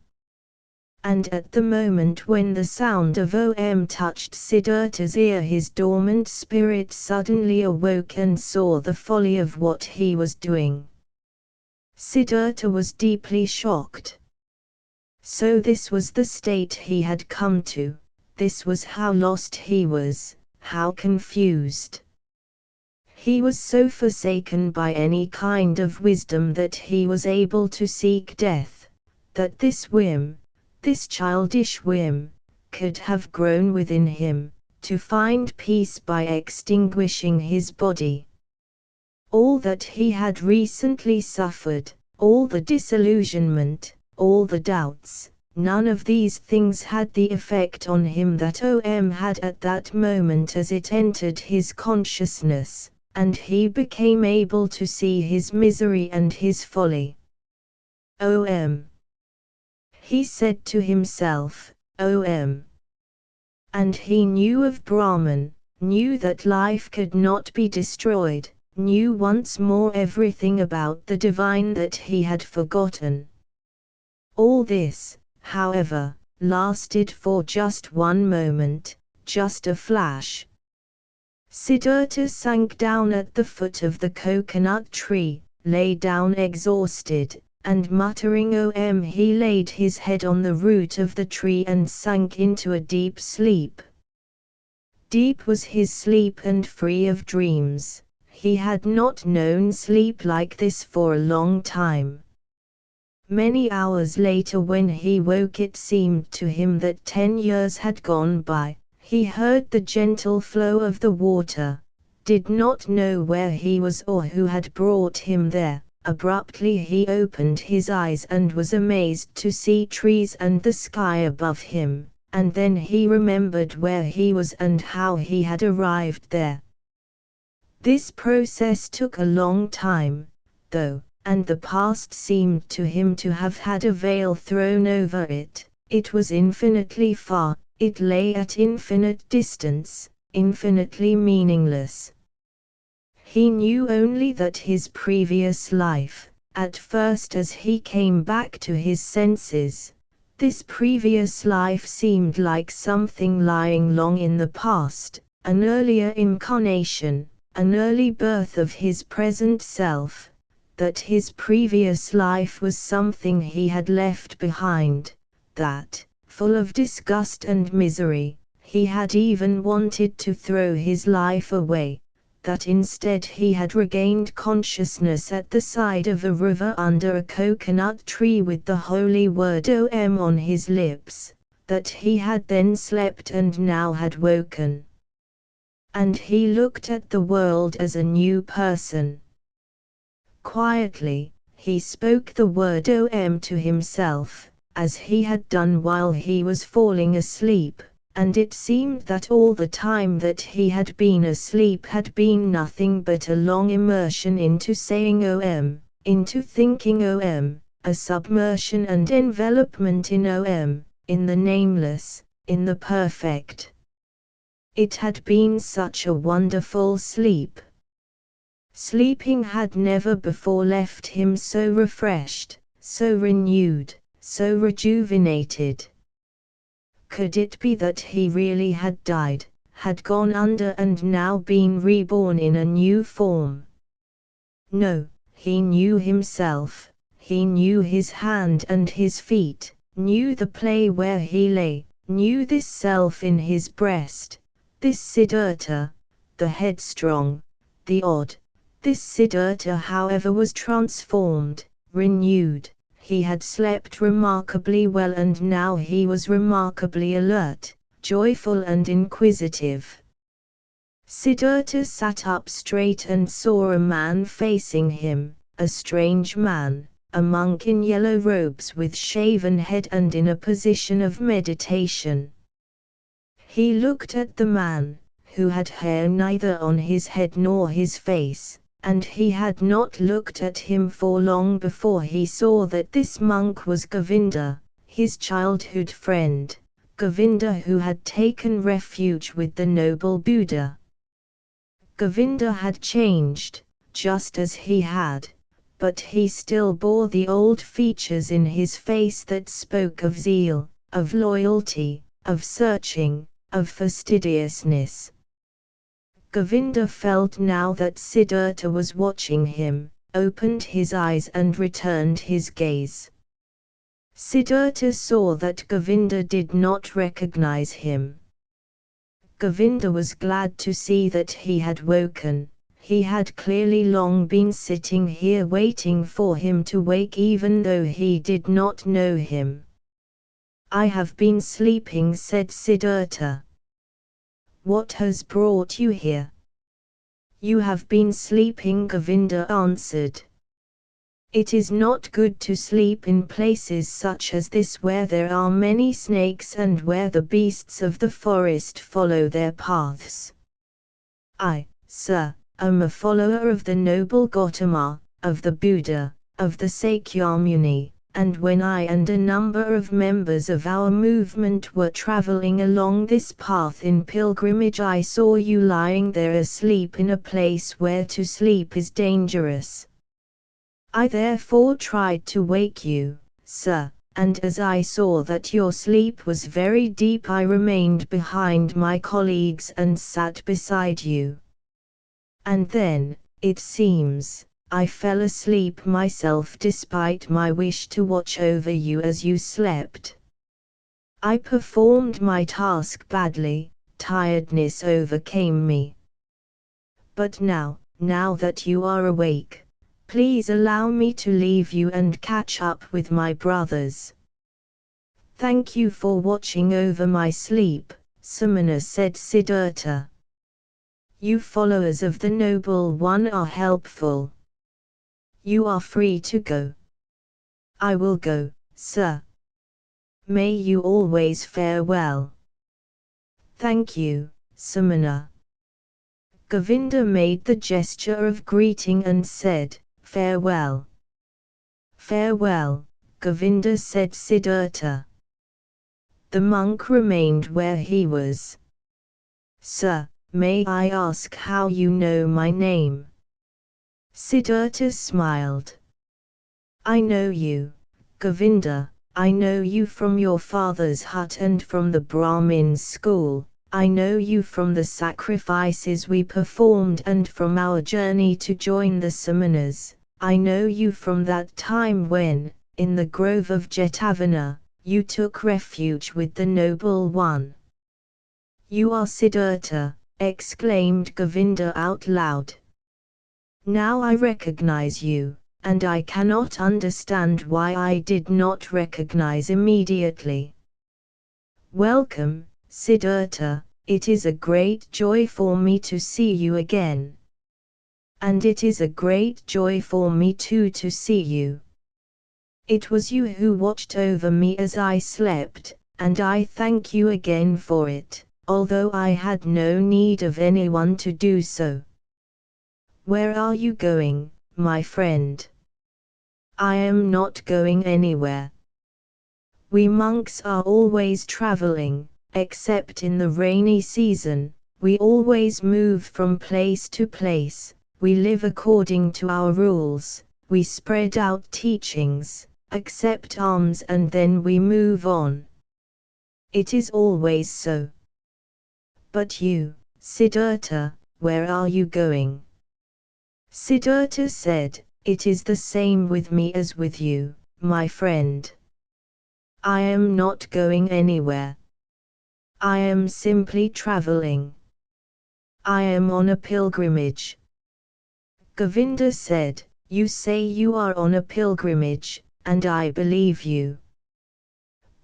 And at the moment when the sound of Om touched Siddhartha's ear, his dormant spirit suddenly awoke and saw the folly of what he was doing. Siddhartha was deeply shocked. So this was the state he had come to, this was how lost he was, how confused. He was so forsaken by any kind of wisdom that he was able to seek death, that this whim, this childish whim, could have grown within him, to find peace by extinguishing his body. All that he had recently suffered, all the disillusionment, all the doubts, none of these things had the effect on him that Om had at that moment as it entered his consciousness, and he became able to see his misery and his folly. Om. He said to himself, Om. And he knew of Brahman, knew that life could not be destroyed, knew once more everything about the divine that he had forgotten. All this, however, lasted for just one moment, just a flash. Siddhartha sank down at the foot of the coconut tree, lay down exhausted, and muttering Om he laid his head on the root of the tree and sank into a deep sleep. Deep was his sleep and free of dreams. He had not known sleep like this for a long time. Many hours later, when he woke, it seemed to him that 10 years had gone by. He heard the gentle flow of the water, did not know where he was or who had brought him there. Abruptly he opened his eyes and was amazed to see trees and the sky above him, and then he remembered where he was and how he had arrived there. This process took a long time, though, and the past seemed to him to have had a veil thrown over it. It was infinitely far, it lay at infinite distance, infinitely meaningless. He knew only that his previous life, at first as he came back to his senses, this previous life seemed like something lying long in the past, an earlier incarnation, an early birth of his present self, that his previous life was something he had left behind, that, full of disgust and misery, he had even wanted to throw his life away, that instead he had regained consciousness at the side of a river under a coconut tree with the holy word Om on his lips, that he had then slept and now had woken. And he looked at the world as a new person. Quietly, he spoke the word Om to himself, as he had done while he was falling asleep, and it seemed that all the time that he had been asleep had been nothing but a long immersion into saying Om, into thinking Om, a submersion and envelopment in Om, in the nameless, in the perfect. It had been such a wonderful sleep. Sleeping had never before left him so refreshed, so renewed, so rejuvenated. Could it be that he really had died, had gone under and now been reborn in a new form? No, he knew himself, he knew his hand and his feet, knew the play where he lay, knew this self in his breast, this Siddhartha, the headstrong, the odd. This Siddhartha, however, was transformed, renewed. He had slept remarkably well and now he was remarkably alert, joyful and inquisitive. Siddhartha sat up straight and saw a man facing him, a strange man, a monk in yellow robes with shaven head and in a position of meditation. He looked at the man, who had hair neither on his head nor his face, and he had not looked at him for long before he saw that this monk was Govinda, his childhood friend, Govinda who had taken refuge with the noble Buddha. Govinda had changed, just as he had, but he still bore the old features in his face that spoke of zeal, of loyalty, of searching, of fastidiousness. Govinda felt now that Siddhartha was watching him, opened his eyes and returned his gaze. Siddhartha saw that Govinda did not recognize him. Govinda was glad to see that he had woken. He had clearly long been sitting here waiting for him to wake even though he did not know him. "I have been sleeping," said Siddhartha. "What has brought you here?" "You have been sleeping," Govinda answered. "It is not good to sleep in places such as this where there are many snakes and where the beasts of the forest follow their paths. I, sir, am a follower of the noble Gautama, of the Buddha, of the Sakyamuni, and when I and a number of members of our movement were traveling along this path in pilgrimage, I saw you lying there asleep in a place where to sleep is dangerous. I therefore tried to wake you, sir, and as I saw that your sleep was very deep, I remained behind my colleagues and sat beside you. And then, it seems, I fell asleep myself despite my wish to watch over you as you slept. I performed my task badly, tiredness overcame me. But now that you are awake, Please allow me to leave you and catch up with my brothers. Thank you for watching over my sleep, Samana said Siddhartha. You followers of the Noble One are helpful. You are free to go. I will go, sir. May you always fare well. Thank you, Samana. Govinda made the gesture of greeting and said, farewell. Farewell, Govinda said Siddhartha. The monk remained where he was. Sir, may I ask how you know my name? Siddhartha smiled. I know you, Govinda. I know you from your father's hut and from the Brahmin's school. I know you from the sacrifices we performed and from our journey to join the Samanas. I know you from that time when, in the grove of Jetavana, you took refuge with the Noble One. You are Siddhartha, exclaimed Govinda out loud. Now I recognize you, and I cannot understand why I did not recognize immediately. Welcome, Siddhartha, it is a great joy for me to see you again. And it is a great joy for me too to see you. It was you who watched over me as I slept, and I thank you again for it, although I had no need of anyone to do so. Where are you going, my friend? I am not going anywhere. We monks are always traveling, except in the rainy season. We always move from place to place. We live according to our rules. We spread out teachings, accept alms, and then we move on. It is always so. But you, Siddhartha, where are you going? Siddhartha said, it is the same with me as with you, my friend. I am not going anywhere. I am simply traveling. I am on a pilgrimage. Govinda said, you say you are on a pilgrimage, and I believe you.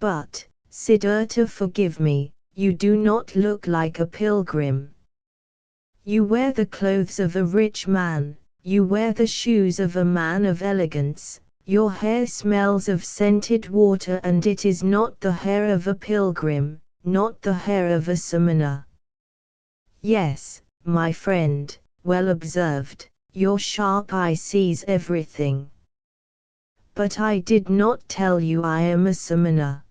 But, Siddhartha, forgive me, you do not look like a pilgrim. You wear the clothes of a rich man, you wear the shoes of a man of elegance, your hair smells of scented water, and it is not the hair of a pilgrim, not the hair of a samana. Yes, my friend, well observed, your sharp eye sees everything. But I did not tell you I am a samana.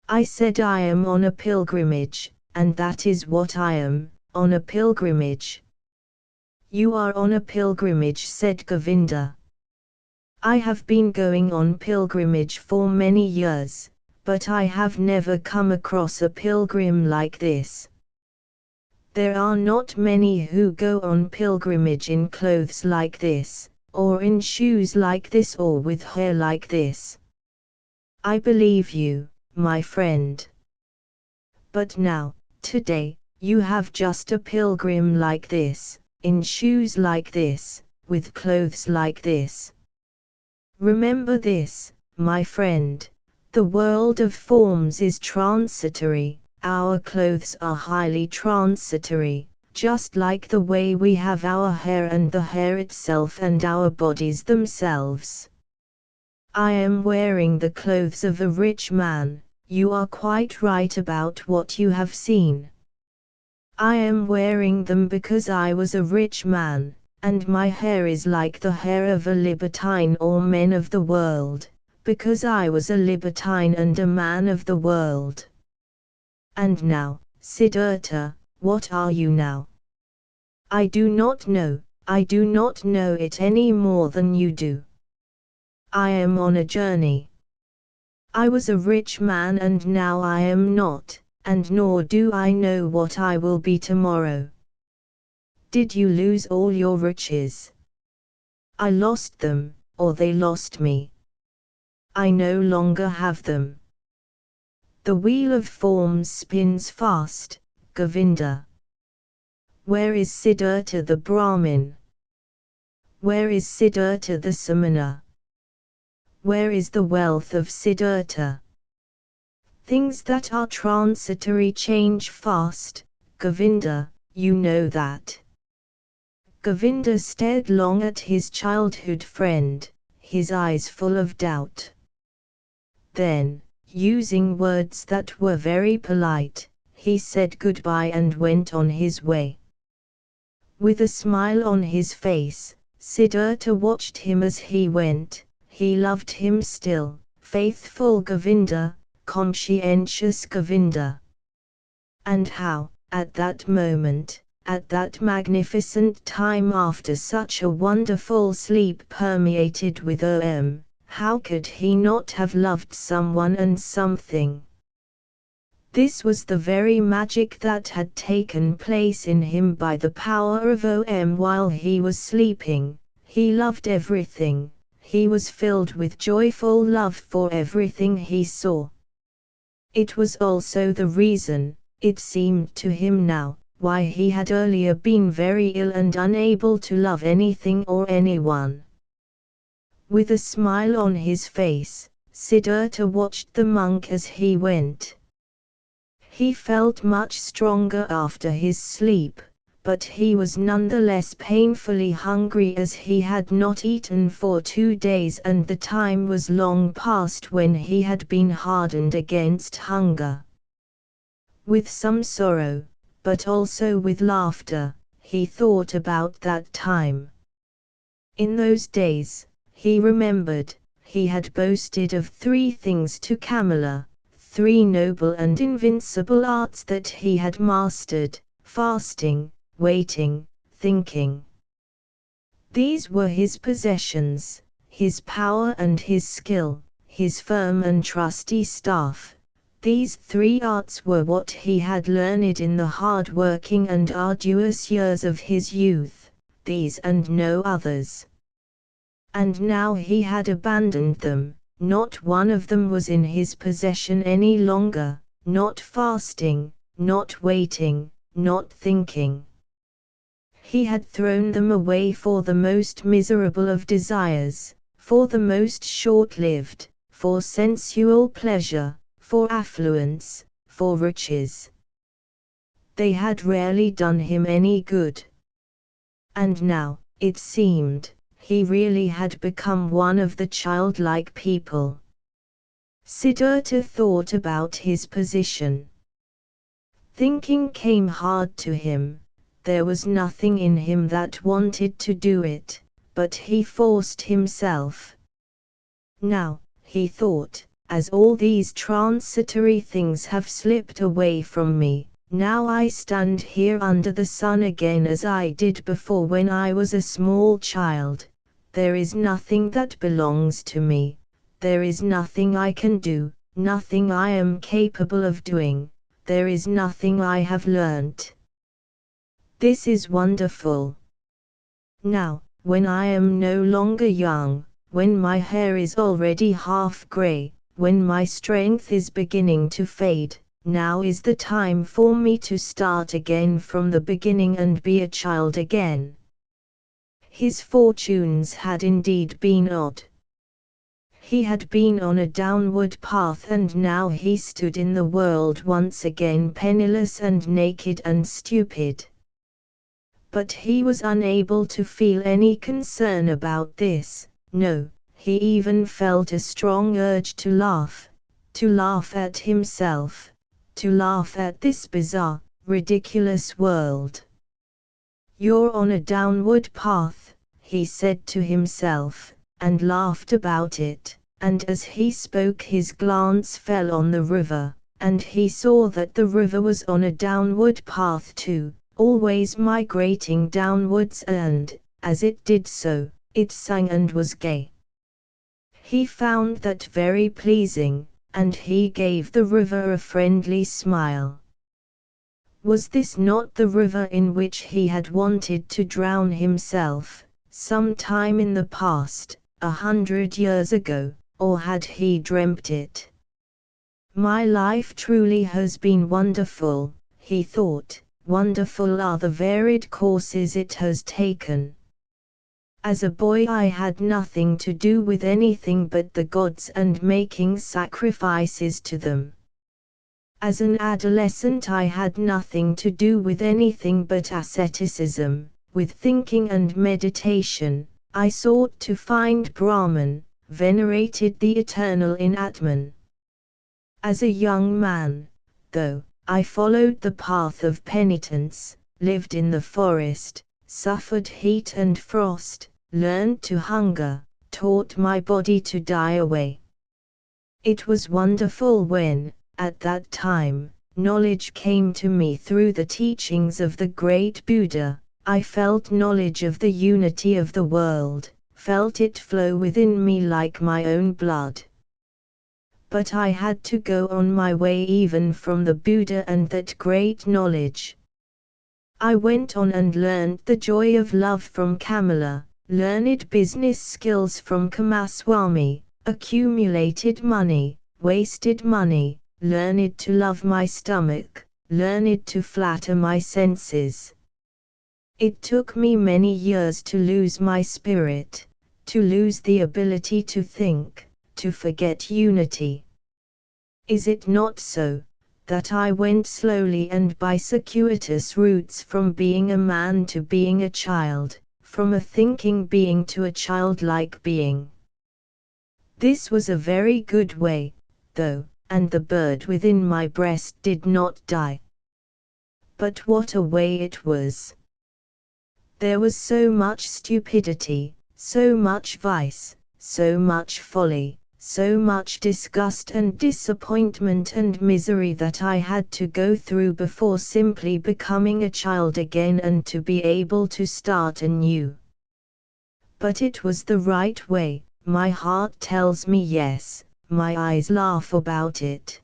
I said I am on a pilgrimage, and that is what I am, on a pilgrimage. You are on a pilgrimage, said Govinda. I have been going on pilgrimage for many years, but I have never come across a pilgrim like this. There are not many who go on pilgrimage in clothes like this, or in shoes like this, or with hair like this. I believe you, my friend. But now, today, you have just a pilgrim like this, in shoes like this, with clothes like this. Remember this, my friend, the world of forms is transitory, our clothes are highly transitory, just like the way we have our hair and the hair itself and our bodies themselves. I am wearing the clothes of a rich man, you are quite right about what you have seen. I am wearing them because I was a rich man, and my hair is like the hair of a libertine or men of the world, because I was a libertine and a man of the world. And now, Siddhartha, what are you now? I do not know it any more than you do. I am on a journey. I was a rich man and now I am not, and nor do I know what I will be tomorrow. Did you lose all your riches? I lost them, or they lost me. I no longer have them. The wheel of forms spins fast, Govinda. Where is Siddhartha the Brahmin? Where is Siddhartha the Samana? Where is the wealth of Siddhartha? Things that are transitory change fast, Govinda, you know that. Govinda stared long at his childhood friend, his eyes full of doubt. Then, using words that were very polite, he said goodbye and went on his way. With a smile on his face, Siddhartha watched him as he went. He loved him still, faithful Govinda, conscientious Govinda. And how, at that moment, at that magnificent time after such a wonderful sleep permeated with Om, how could he not have loved someone and something? This was the very magic that had taken place in him by the power of Om while he was sleeping. He loved everything, he was filled with joyful love for everything he saw. It was also the reason, it seemed to him now, why he had earlier been very ill and unable to love anything or anyone. With a smile on his face, Siddhartha watched the monk as he went. He felt much stronger after his sleep, but he was nonetheless painfully hungry as he had not eaten for 2 days and the time was long past when he had been hardened against hunger. With some sorrow, but also with laughter, he thought about that time. In those days, he remembered, he had boasted of 3 things to Kamala, 3 noble and invincible arts that he had mastered: fasting, waiting, thinking. These were his possessions, his power and his skill, his firm and trusty staff. These 3 arts were what he had learned in the hard-working and arduous years of his youth, these and no others. And now he had abandoned them, not one of them was in his possession any longer, not fasting, not waiting, not thinking. He had thrown them away for the most miserable of desires, for the most short-lived, for sensual pleasure, for affluence, for riches. They had rarely done him any good. And now, it seemed, he really had become one of the childlike people. Siddhartha thought about his position. Thinking came hard to him. There was nothing in him that wanted to do it, but he forced himself. Now, he thought, as all these transitory things have slipped away from me, now I stand here under the sun again as I did before when I was a small child. There is nothing that belongs to me, there is nothing I can do, nothing I am capable of doing, there is nothing I have learnt. This is wonderful. Now, when I am no longer young, when my hair is already half grey, when my strength is beginning to fade, now is the time for me to start again from the beginning and be a child again. His fortunes had indeed been odd. He had been on a downward path and now he stood in the world once again penniless and naked and stupid. But he was unable to feel any concern about this, no, he even felt a strong urge to laugh at himself, to laugh at this bizarre, ridiculous world. You're on a downward path, he said to himself, and laughed about it, and as he spoke his glance fell on the river, and he saw that the river was on a downward path too, always migrating downwards and, as it did so, it sang and was gay. He found that very pleasing, and he gave the river a friendly smile. Was this not the river in which he had wanted to drown himself, some time in the past, 100 years ago, or had he dreamt it? My life truly has been wonderful, he thought, wonderful are the varied courses it has taken. As a boy I had nothing to do with anything but the gods and making sacrifices to them. As an adolescent I had nothing to do with anything but asceticism, with thinking and meditation. I sought to find Brahman, venerated the eternal in Atman. As a young man, though, I followed the path of penitence, lived in the forest, suffered heat and frost, learned to hunger, taught my body to die away. It was wonderful when, at that time, knowledge came to me through the teachings of the great Buddha. I felt knowledge of the unity of the world, felt it flow within me like my own blood. But I had to go on my way even from the Buddha and that great knowledge. I went on and learned the joy of love from Kamala, learned business skills from Kamaswami, accumulated money, wasted money, learned to love my stomach, learned to flatter my senses. It took me many years to lose my spirit, to lose the ability to think, to forget unity. Is it not so, that I went slowly and by circuitous routes from being a man to being a child, from a thinking being to a childlike being? This was a very good way, though, and the bird within my breast did not die. But what a way it was! There was so much stupidity, so much vice, so much folly, so much disgust and disappointment and misery that I had to go through before simply becoming a child again and to be able to start anew. But it was the right way, my heart tells me yes, my eyes laugh about it.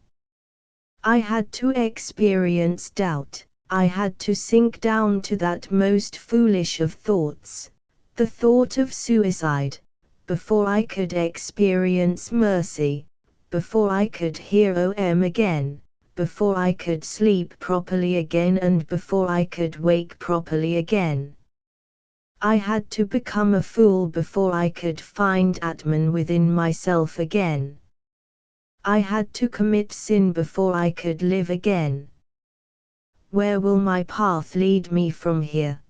I had to experience doubt. I had to sink down to that most foolish of thoughts, the thought of suicide, before I could experience mercy, before I could hear Om again, before I could sleep properly again and before I could wake properly again. I had to become a fool before I could find Atman within myself again. I had to commit sin before I could live again. Where will my path lead me from here?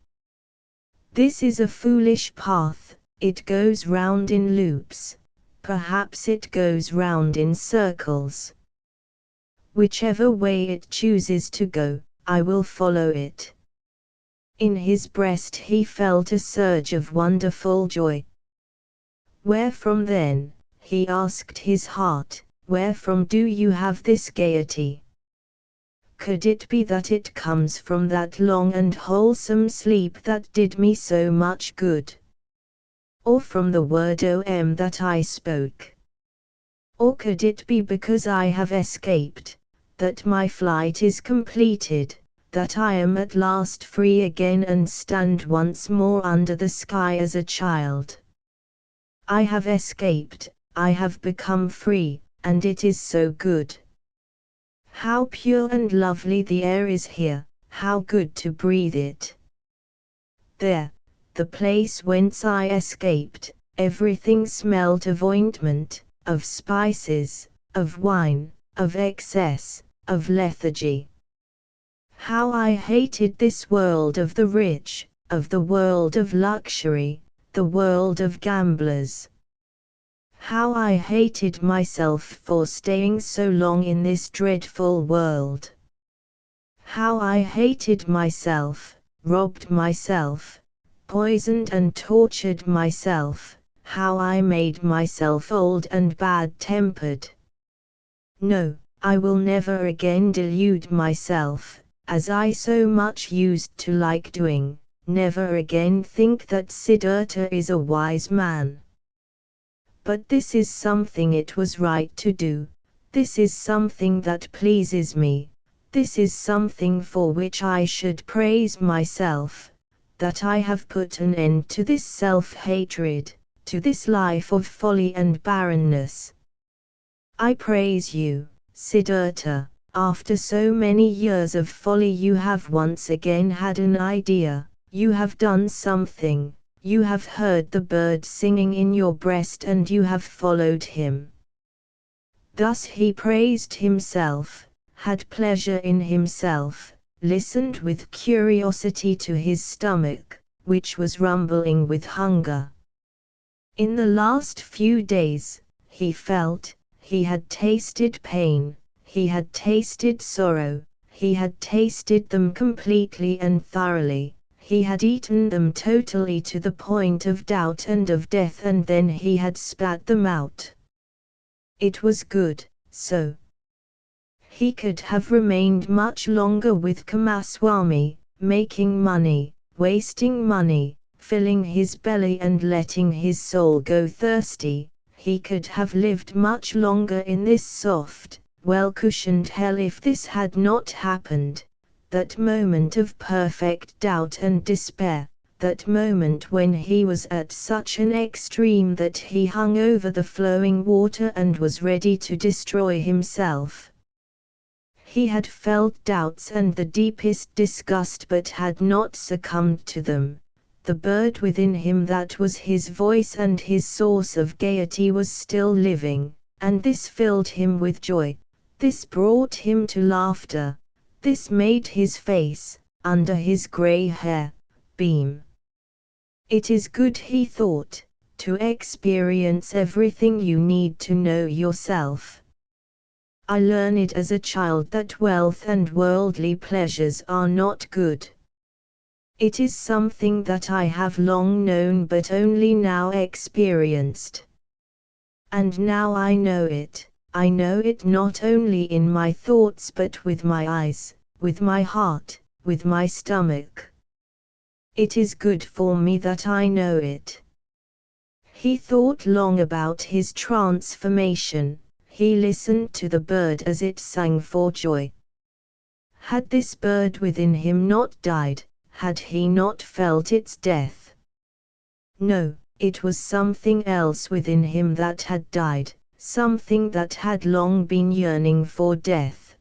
This is a foolish path, it goes round in loops, perhaps it goes round in circles. Whichever way it chooses to go, I will follow it. In his breast he felt a surge of wonderful joy. Where from then, he asked his heart, where from do you have this gaiety? Could it be that it comes from that long and wholesome sleep that did me so much good? Or from the word Om that I spoke? Or could it be because I have escaped, that my flight is completed, that I am at last free again and stand once more under the sky as a child? I have escaped, I have become free, and it is so good. How pure and lovely the air is here, how good to breathe it. There, the place whence I escaped, everything smelt of ointment, of spices, of wine, of excess, of lethargy. How I hated this world of the rich, of the world of luxury, the world of gamblers. How I hated myself for staying so long in this dreadful world. How I hated myself, robbed myself, poisoned and tortured myself, how I made myself old and bad-tempered. No, I will never again delude myself, as I so much used to like doing, never again think that Siddhartha is a wise man. But this is something it was right to do, this is something that pleases me, this is something for which I should praise myself, that I have put an end to this self-hatred, to this life of folly and barrenness. I praise you, Siddhartha, after so many years of folly you have once again had an idea, you have done something, You have heard the bird singing in your breast and you have followed him. Thus he praised himself, had pleasure in himself, listened with curiosity to his stomach, which was rumbling with hunger. In the last few days, he felt, he had tasted pain, he had tasted sorrow, he had tasted them completely and thoroughly, he had eaten them totally to the point of doubt and of death, and then he had spat them out. It was good, so. He could have remained much longer with Kamaswami, making money, wasting money, filling his belly and letting his soul go thirsty. He could have lived much longer in this soft, well-cushioned hell if this had not happened. That moment of perfect doubt and despair, that moment when he was at such an extreme that he hung over the flowing water and was ready to destroy himself. He had felt doubts and the deepest disgust but had not succumbed to them. The bird within him that was his voice and his source of gaiety was still living, and this filled him with joy, this brought him to laughter, this made his face, under his grey hair, beam. It is good, he thought, to experience everything you need to know yourself. I learned as a child that wealth and worldly pleasures are not good. It is something that I have long known but only now experienced. And now I know it not only in my thoughts but with my eyes, with my heart, with my stomach. It is good for me that I know it. He thought long about his transformation, he listened to the bird as it sang for joy. Had this bird within him not died, had he not felt its death? No, it was something else within him that had died, something that had long been yearning for death.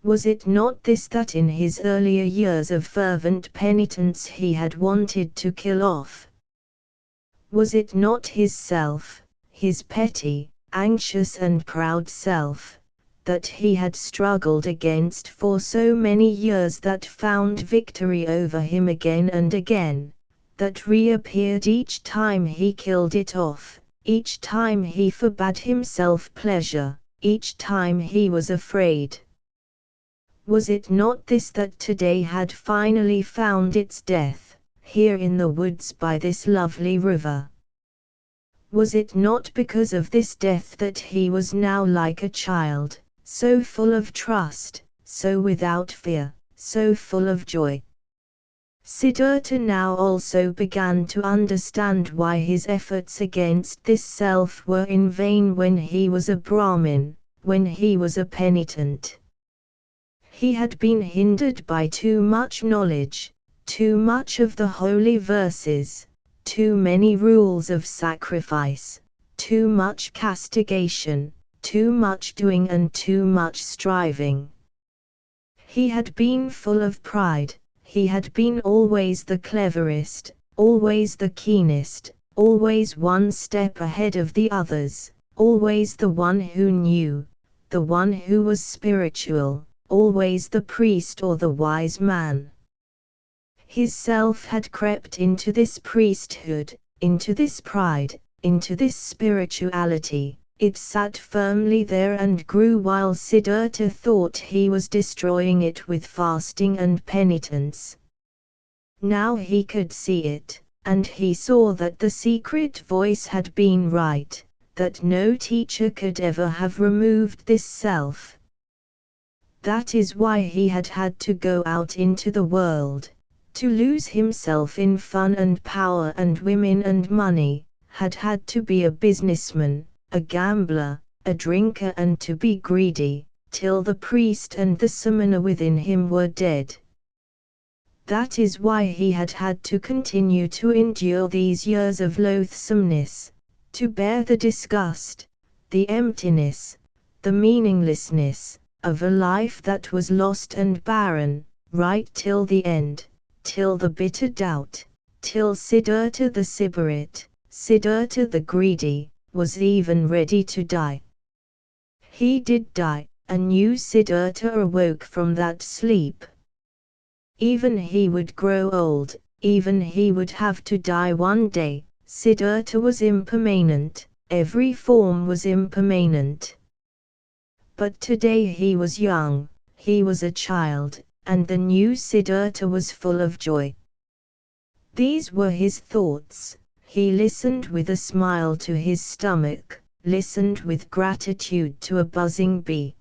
Was it not this that in his earlier years of fervent penitence he had wanted to kill off? Was it not his self, his petty, anxious and proud self, that he had struggled against for so many years, that found victory over him again and again, that reappeared each time he killed it off, each time he forbade himself pleasure, each time he was afraid? Was it not this that today had finally found its death, here in the woods by this lovely river? Was it not because of this death that he was now like a child, so full of trust, so without fear, so full of joy? Siddhartha now also began to understand why his efforts against this self were in vain when he was a Brahmin, when he was a penitent. He had been hindered by too much knowledge, too much of the holy verses, too many rules of sacrifice, too much castigation, too much doing and too much striving. He had been full of pride. He had been always the cleverest, always the keenest, always one step ahead of the others, always the one who knew, the one who was spiritual, always the priest or the wise man. His self had crept into this priesthood, into this pride, into this spirituality. It sat firmly there and grew while Siddhartha thought he was destroying it with fasting and penitence. Now he could see it, and he saw that the secret voice had been right, that no teacher could ever have removed this self. That is why he had had to go out into the world, to lose himself in fun and power and women and money, had had to be a businessman, a gambler, a drinker, and to be greedy, till the priest and the samana within him were dead. That is why he had had to continue to endure these years of loathsomeness, to bear the disgust, the emptiness, the meaninglessness, of a life that was lost and barren, right till the end, till the bitter doubt, till Siddhartha the Sybarite, Siddhartha the greedy, was even ready to die. He did die, a new Siddhartha awoke from that sleep. Even he would grow old, even he would have to die one day. Siddhartha was impermanent, every form was impermanent. But today he was young, he was a child, and the new Siddhartha was full of joy. These were his thoughts. He listened with a smile to his stomach, listened with gratitude to a buzzing bee.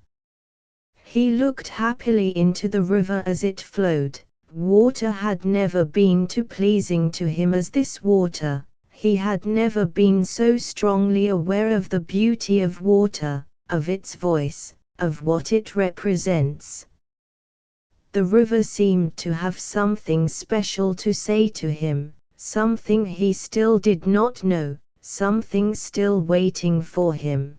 He looked happily into the river as it flowed. Water had never been too pleasing to him as this water. He had never been so strongly aware of the beauty of water, of its voice, of what it represents. The river seemed to have something special to say to him, something he still did not know, something still waiting for him.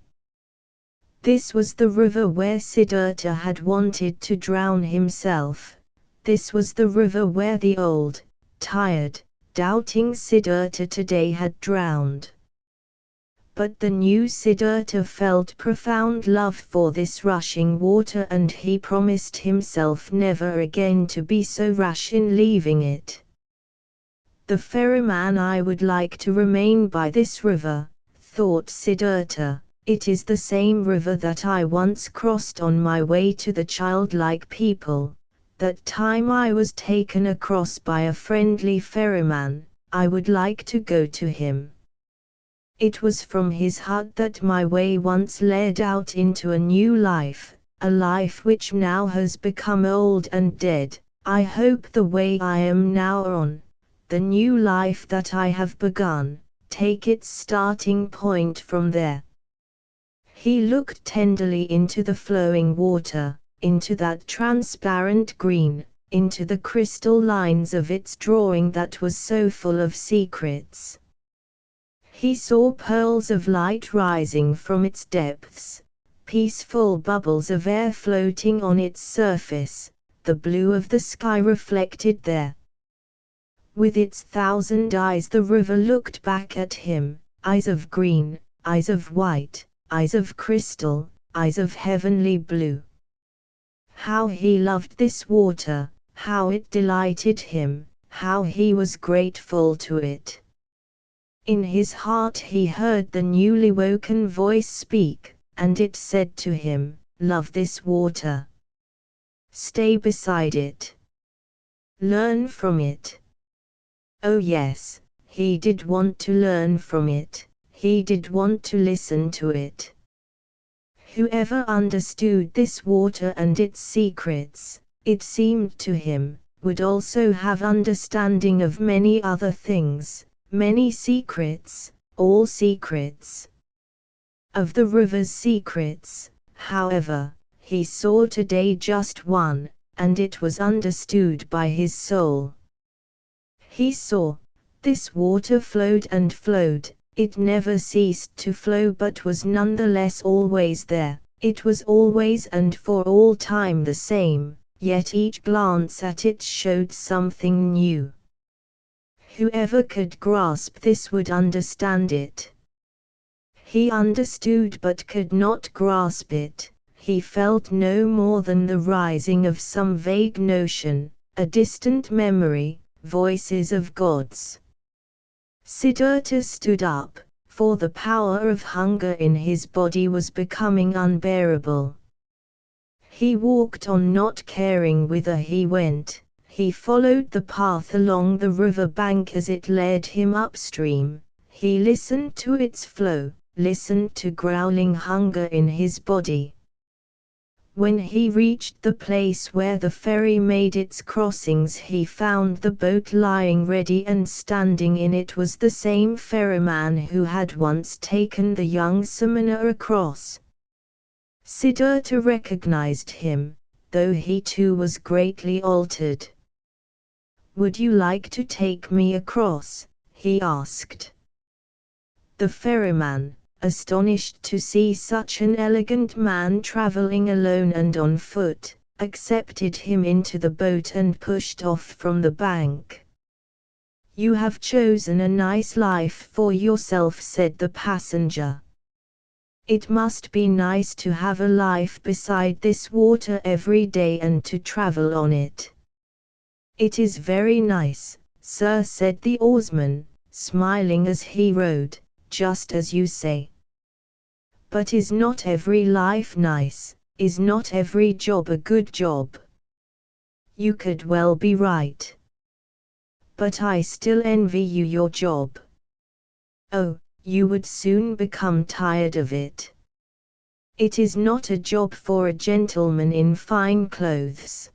This was the river where Siddhartha had wanted to drown himself. This was the river where the old, tired, doubting Siddhartha today had drowned. But the new Siddhartha felt profound love for this rushing water, and he promised himself never again to be so rash in leaving it. The ferryman, I would like to remain by this river, thought Siddhartha. It is the same river that I once crossed on my way to the childlike people. That time I was taken across by a friendly ferryman. I would like to go to him. It was from his hut that my way once led out into a new life, a life which now has become old and dead. I hope the way I am now on, the new life that I have begun, take its starting point from there. He looked tenderly into the flowing water, into that transparent green, into the crystal lines of its drawing that was so full of secrets. He saw pearls of light rising from its depths, peaceful bubbles of air floating on its surface, the blue of the sky reflected there. With its 1,000 eyes the river looked back at him, eyes of green, eyes of white, eyes of crystal, eyes of heavenly blue. How he loved this water, how it delighted him, how he was grateful to it. In his heart he heard the newly woken voice speak, and it said to him, "Love this water. Stay beside it. Learn from it." Oh yes, he did want to learn from it, he did want to listen to it. Whoever understood this water and its secrets, it seemed to him, would also have understanding of many other things, many secrets, all secrets. Of the river's secrets, however, he saw today just one, and it was understood by his soul. He saw, this water flowed and flowed, it never ceased to flow but was nonetheless always there, it was always and for all time the same, yet each glance at it showed something new. Whoever could grasp this would understand it. He understood but could not grasp it, he felt no more than the rising of some vague notion, a distant memory, voices of gods. Siddhartha stood up, for the power of hunger in his body was becoming unbearable. He walked on, not caring whither he went. He followed the path along the river bank as it led him upstream. He listened to its flow, listened to growling hunger in his body. When he reached the place where the ferry made its crossings, he found the boat lying ready, and standing in it was the same ferryman who had once taken the young Samana across. Siddhartha recognized him, though he too was greatly altered. "Would you like to take me across?" he asked. The ferryman, astonished to see such an elegant man traveling alone and on foot, accepted him into the boat and pushed off from the bank. You have chosen a nice life for yourself, said the passenger. It must be nice to have a life beside this water every day and to travel on it. It is very nice, sir, said the oarsman, smiling as he rowed, just as you say. But is not every life nice? Is not every job a good job? You could well be right. But I still envy you your job. Oh, you would soon become tired of it. It is not a job for a gentleman in fine clothes.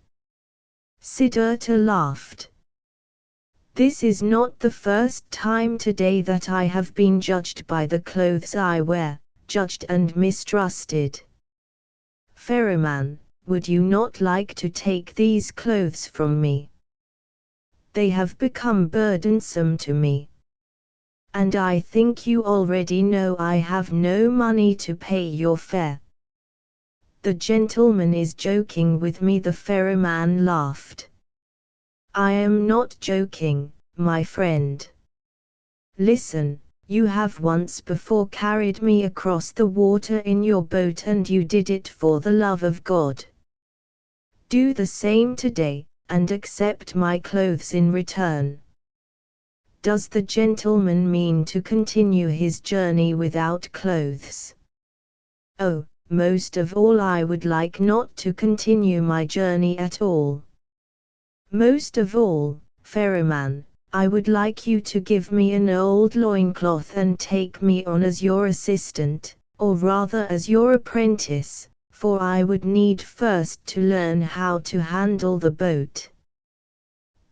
Siddhartha laughed. This is not the first time today that I have been judged by the clothes I wear, judged and mistrusted. Ferryman, would you not like to take these clothes from me? They have become burdensome to me. And I think you already know I have no money to pay your fare. The gentleman is joking with me, the ferryman laughed. I am not joking, my friend. Listen. You have once before carried me across the water in your boat, and you did it for the love of God. Do the same today, and accept my clothes in return. Does the gentleman mean to continue his journey without clothes? Oh, most of all I would like not to continue my journey at all. Most of all, ferryman, I would like you to give me an old loincloth and take me on as your assistant, or rather as your apprentice, for I would need first to learn how to handle the boat.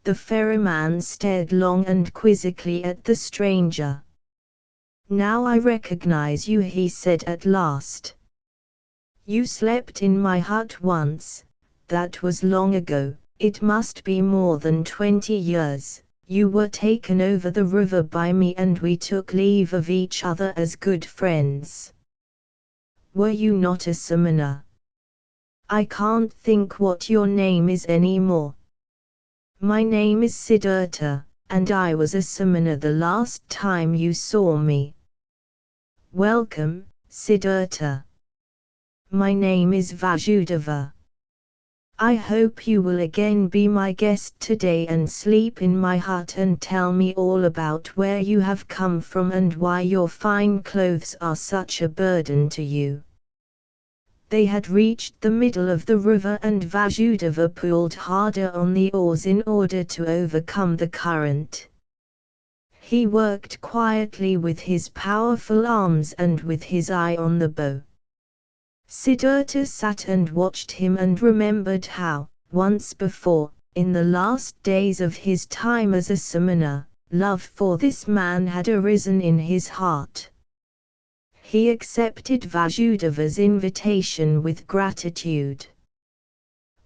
The ferryman stared long and quizzically at the stranger. Now I recognize you, he said at last. You slept in my hut once, that was long ago, it must be more than 20 years. You were taken over the river by me and we took leave of each other as good friends. Were you not a samana? I can't think what your name is any more. My name is Siddhartha, and I was a samana the last time you saw me. Welcome, Siddhartha. My name is Vasudeva. I hope you will again be my guest today and sleep in my hut and tell me all about where you have come from and why your fine clothes are such a burden to you. They had reached the middle of the river and Vasudeva pulled harder on the oars in order to overcome the current. He worked quietly with his powerful arms and with his eye on the bow. Siddhartha sat and watched him and remembered how, once before, in the last days of his time as a samana, love for this man had arisen in his heart. He accepted Vasudeva's invitation with gratitude.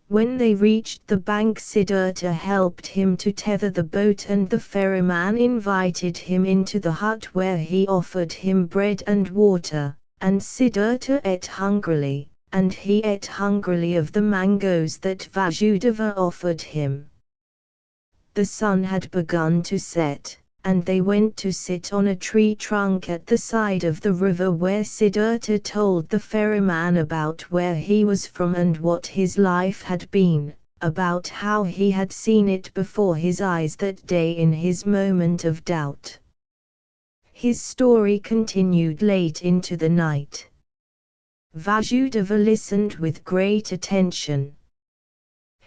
When they reached the bank, Siddhartha helped him to tether the boat and the ferryman invited him into the hut where he offered him bread and water. And Siddhartha ate hungrily, and he ate hungrily of the mangoes that Vasudeva offered him. The sun had begun to set, and they went to sit on a tree trunk at the side of the river where Siddhartha told the ferryman about where he was from and what his life had been, about how he had seen it before his eyes that day in his moment of doubt. His story continued late into the night. Vasudeva listened with great attention.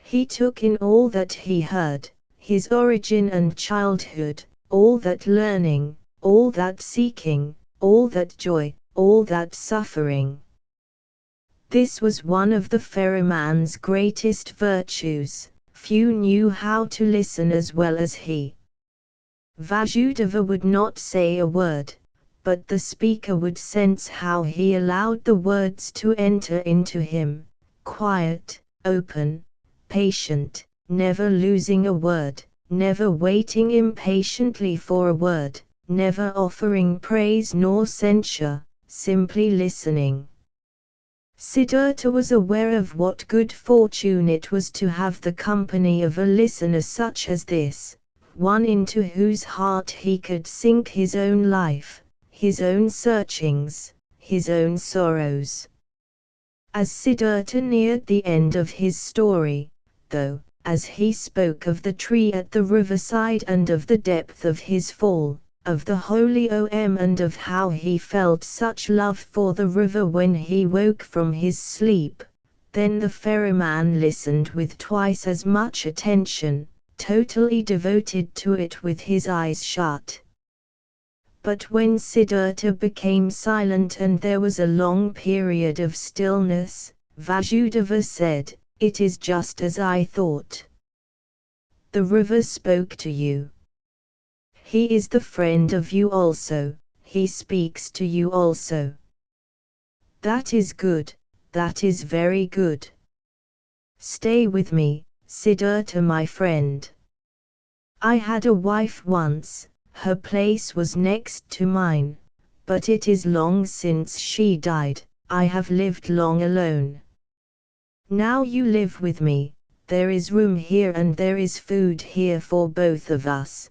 He took in all that he heard, his origin and childhood, all that learning, all that seeking, all that joy, all that suffering. This was one of the ferryman's greatest virtues. Few knew how to listen as well as he. Vasudeva would not say a word, but the speaker would sense how he allowed the words to enter into him, quiet, open, patient, never losing a word, never waiting impatiently for a word, never offering praise nor censure, simply listening. Siddhartha was aware of what good fortune it was to have the company of a listener such as this, one into whose heart he could sink his own life, his own searchings, his own sorrows. As Siddhartha neared the end of his story, though, as he spoke of the tree at the riverside and of the depth of his fall, of the holy Om and of how he felt such love for the river when he woke from his sleep, then the ferryman listened with twice as much attention, totally devoted to it with his eyes shut. But when Siddhartha became silent and there was a long period of stillness, Vasudeva said, "It is just as I thought. The river spoke to you. He is the friend of you also, he speaks to you also. That is good, that is very good. Stay with me, Siddhartha my friend. I had a wife once. Her place was next to mine, but it is long since she died. I have lived long alone. Now you live with me, there is room here and there is food here for both of us."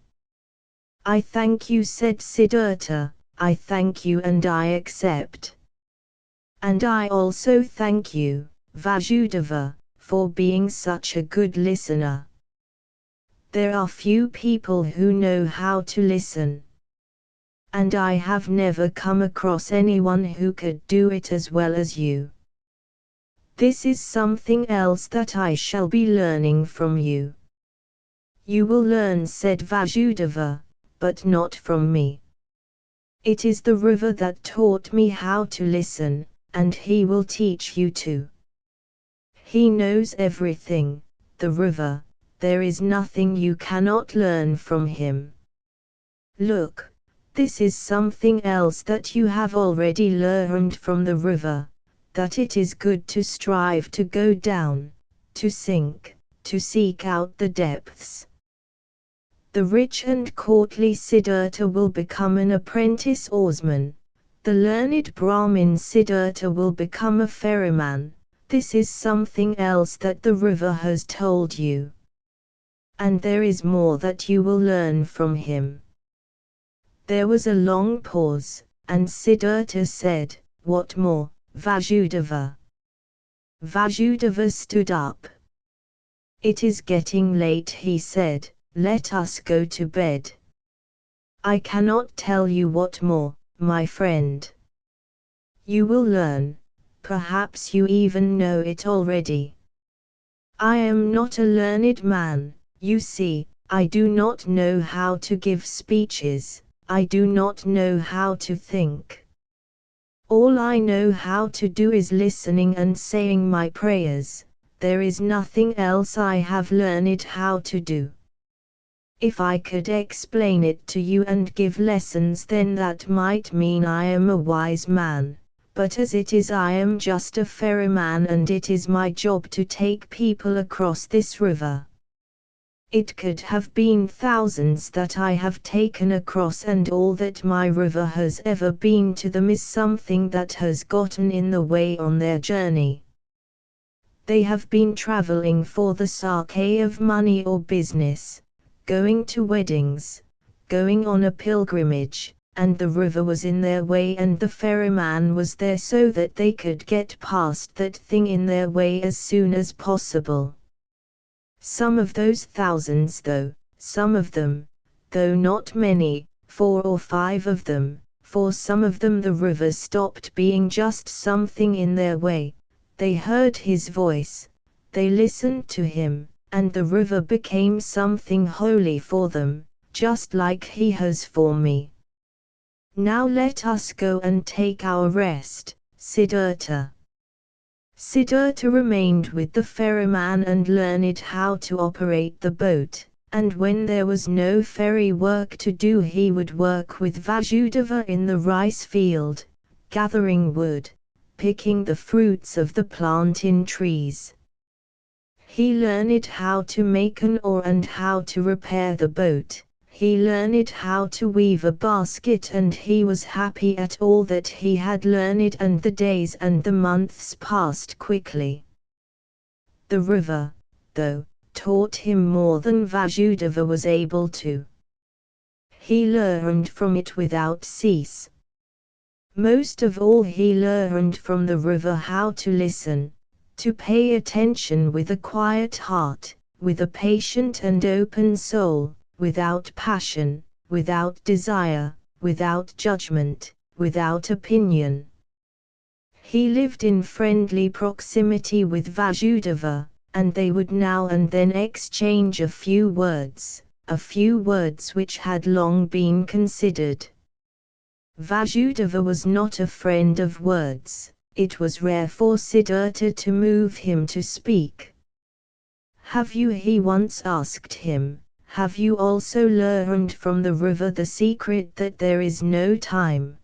"I thank you," said Siddhartha, "I thank you and I accept. And I also thank you, Vasudeva, for being such a good listener. There are few people who know how to listen. And I have never come across anyone who could do it as well as you. This is something else that I shall be learning from you." "You will learn," said Vasudeva, "but not from me. It is the river that taught me how to listen, and he will teach you too. He knows everything, the river. There is nothing you cannot learn from him. Look, this is something else that you have already learned from the river, that it is good to strive to go down, to sink, to seek out the depths. The rich and courtly Siddhartha will become an apprentice oarsman, the learned Brahmin Siddhartha will become a ferryman. This is something else that the river has told you. And there is more that you will learn from him." There was a long pause, and Siddhartha said, "What more, Vasudeva?" Vasudeva stood up. "It is getting late," he said, "let us go to bed. I cannot tell you what more, my friend. You will learn, perhaps you even know it already. I am not a learned man. You see, I do not know how to give speeches, I do not know how to think. All I know how to do is listening and saying my prayers. There is nothing else I have learned how to do. If I could explain it to you and give lessons, then that might mean I am a wise man. But as it is, I am just a ferryman and it is my job to take people across this river. It could have been thousands that I have taken across, and all that my river has ever been to them is something that has gotten in the way on their journey. They have been traveling for the sake of money or business, going to weddings, going on a pilgrimage, and the river was in their way and the ferryman was there so that they could get past that thing in their way as soon as possible. Some of those thousands though, some of them, though not many, 4 or 5 of them, for some of them the river stopped being just something in their way, they heard his voice, they listened to him, and the river became something holy for them, just like he has for me. Now let us go and take our rest, Siddhartha." Siddhartha remained with the ferryman and learned how to operate the boat, and when there was no ferry work to do he would work with Vasudeva in the rice field, gathering wood, picking the fruits of the plant in trees. He learned how to make an oar and how to repair the boat. He learned how to weave a basket, and he was happy at all that he had learned, and the days and the months passed quickly. The river, though, taught him more than Vasudeva was able to. He learned from it without cease. Most of all he learned from the river how to listen, to pay attention with a quiet heart, with a patient and open soul, without passion, without desire, without judgment, without opinion. He lived in friendly proximity with Vasudeva, and they would now and then exchange a few words which had long been considered. Vasudeva was not a friend of words. It was rare for Siddhartha to move him to speak. "Have you," he once asked him, "have you also learned from the river the secret that there is no time?"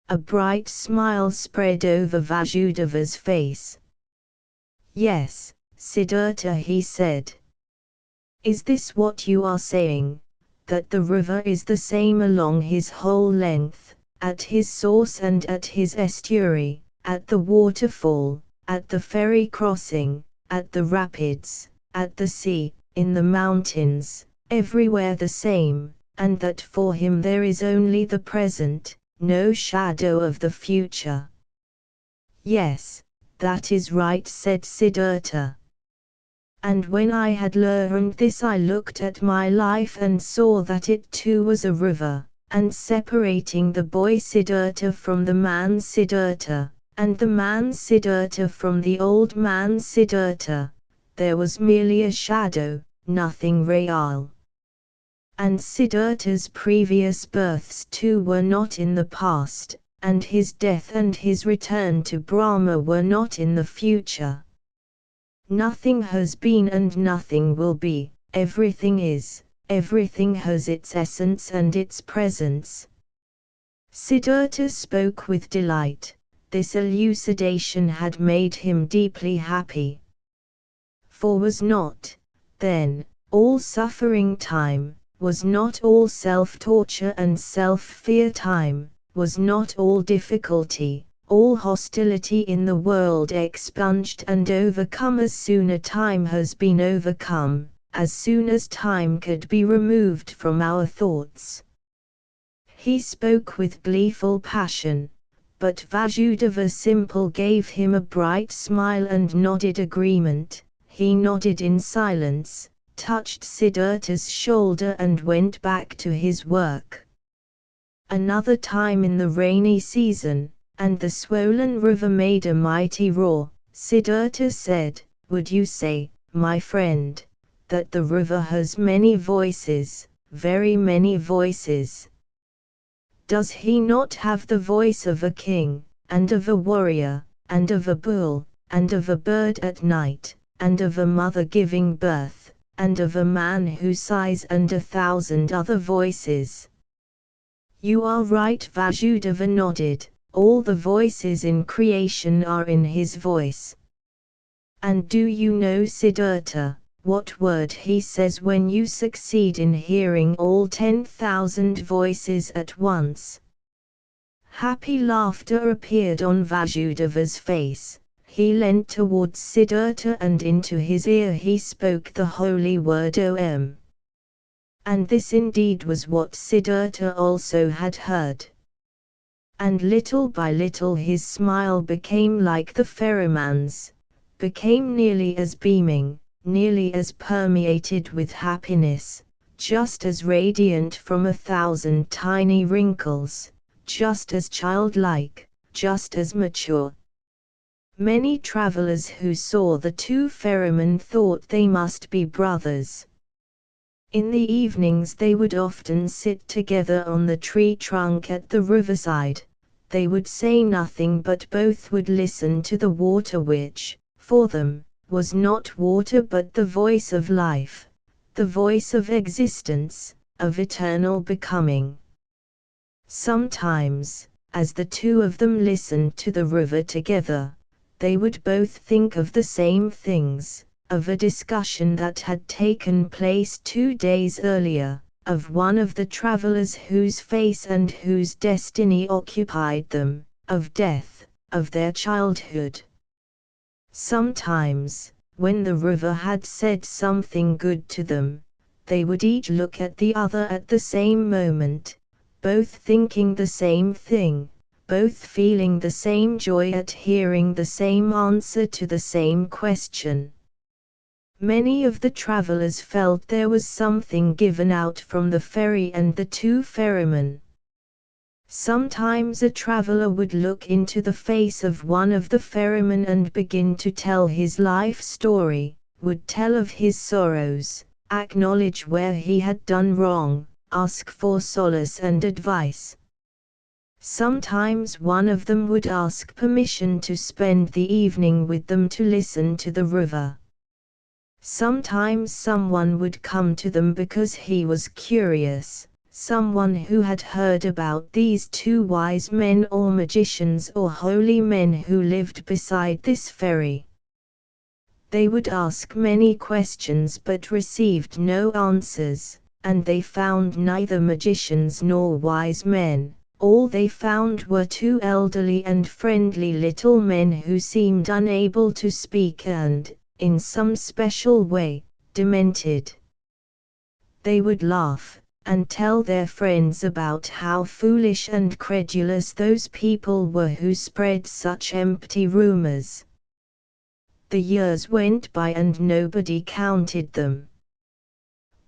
A bright smile spread over Vasudeva's face. "Yes, Siddhartha," he said. "Is this what you are saying, that the river is the same along his whole length, at his source and at his estuary, at the waterfall, at the ferry crossing, at the rapids, at the sea, in the mountains, everywhere the same, and that for him there is only the present, no shadow of the future?" "Yes, that is right," said Siddhartha. "And when I had learned this I looked at my life and saw that it too was a river, and separating the boy Siddhartha from the man Siddhartha, and the man Siddhartha from the old man Siddhartha, there was merely a shadow, nothing real. And Siddhartha's previous births too were not in the past, and his death and his return to Brahma were not in the future. Nothing has been and nothing will be, everything is, everything has its essence and its presence." Siddhartha spoke with delight. This elucidation had made him deeply happy. For was not, then, all suffering time? Was not all self-torture and self-fear time? Was not all difficulty, all hostility in the world expunged and overcome as soon as time has been overcome, as soon as time could be removed from our thoughts? He spoke with gleeful passion, but Vasudeva simple gave him a bright smile and nodded agreement. He nodded in silence, touched Siddhartha's shoulder and went back to his work. Another time in the rainy season, and the swollen river made a mighty roar, Siddhartha said, "Would you say, my friend, that the river has many voices, very many voices? Does he not have the voice of a king, and of a warrior, and of a bull, and of a bird at night, and of a mother giving birth, and of a man who sighs, and 1,000 other voices?" "You are right," Vasudeva nodded, "all the voices in creation are in his voice." "And do you know, Siddhartha, what word he says when you succeed in hearing all 10,000 voices at once?" Happy laughter appeared on Vasudeva's face. He leant towards Siddhartha and into his ear he spoke the holy word Om. And this indeed was what Siddhartha also had heard. And little by little his smile became like the pheromones, became nearly as beaming, nearly as permeated with happiness, just as radiant from 1,000 tiny wrinkles, just as childlike, just as mature. Many travelers who saw the two pheromones thought they must be brothers. In the evenings they would often sit together on the tree trunk at the riverside. They would say nothing but both would listen to the water which, for them, was not water but the voice of life, the voice of existence, of eternal becoming. Sometimes, as the two of them listened to the river together, they would both think of the same things, of a discussion that had taken place 2 days earlier, of one of the travelers whose face and whose destiny occupied them, of death, of their childhood. Sometimes, when the river had said something good to them, they would each look at the other at the same moment, both thinking the same thing, both feeling the same joy at hearing the same answer to the same question. Many of the travelers felt there was something given out from the ferry and the two ferrymen. Sometimes a traveler would look into the face of one of the ferrymen and begin to tell his life story, would tell of his sorrows, acknowledge where he had done wrong, ask for solace and advice. Sometimes one of them would ask permission to spend the evening with them to listen to the river. Sometimes someone would come to them because he was curious, someone who had heard about these two wise men or magicians or holy men who lived beside this ferry. They would ask many questions but received no answers, and they found neither magicians nor wise men. All they found were two elderly and friendly little men who seemed unable to speak and, in some special way, demented. They would laugh and tell their friends about how foolish and credulous those people were who spread such empty rumors. The years went by and nobody counted them.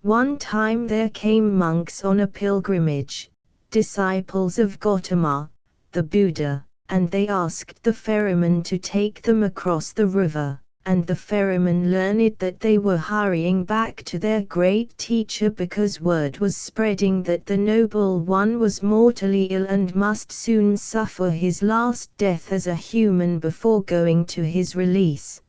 One time there came monks on a pilgrimage, disciples of Gautama, the Buddha, and they asked the ferryman to take them across the river, and the ferryman learned that they were hurrying back to their great teacher because word was spreading that the noble one was mortally ill and must soon suffer his last death as a human before going to his release.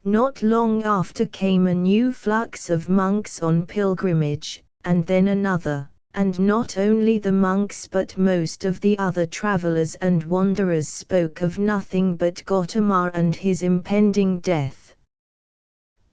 Not long after came a new flux of monks on pilgrimage, and then another, and not only the monks but most of the other travelers and wanderers spoke of nothing but Gautama and his impending death.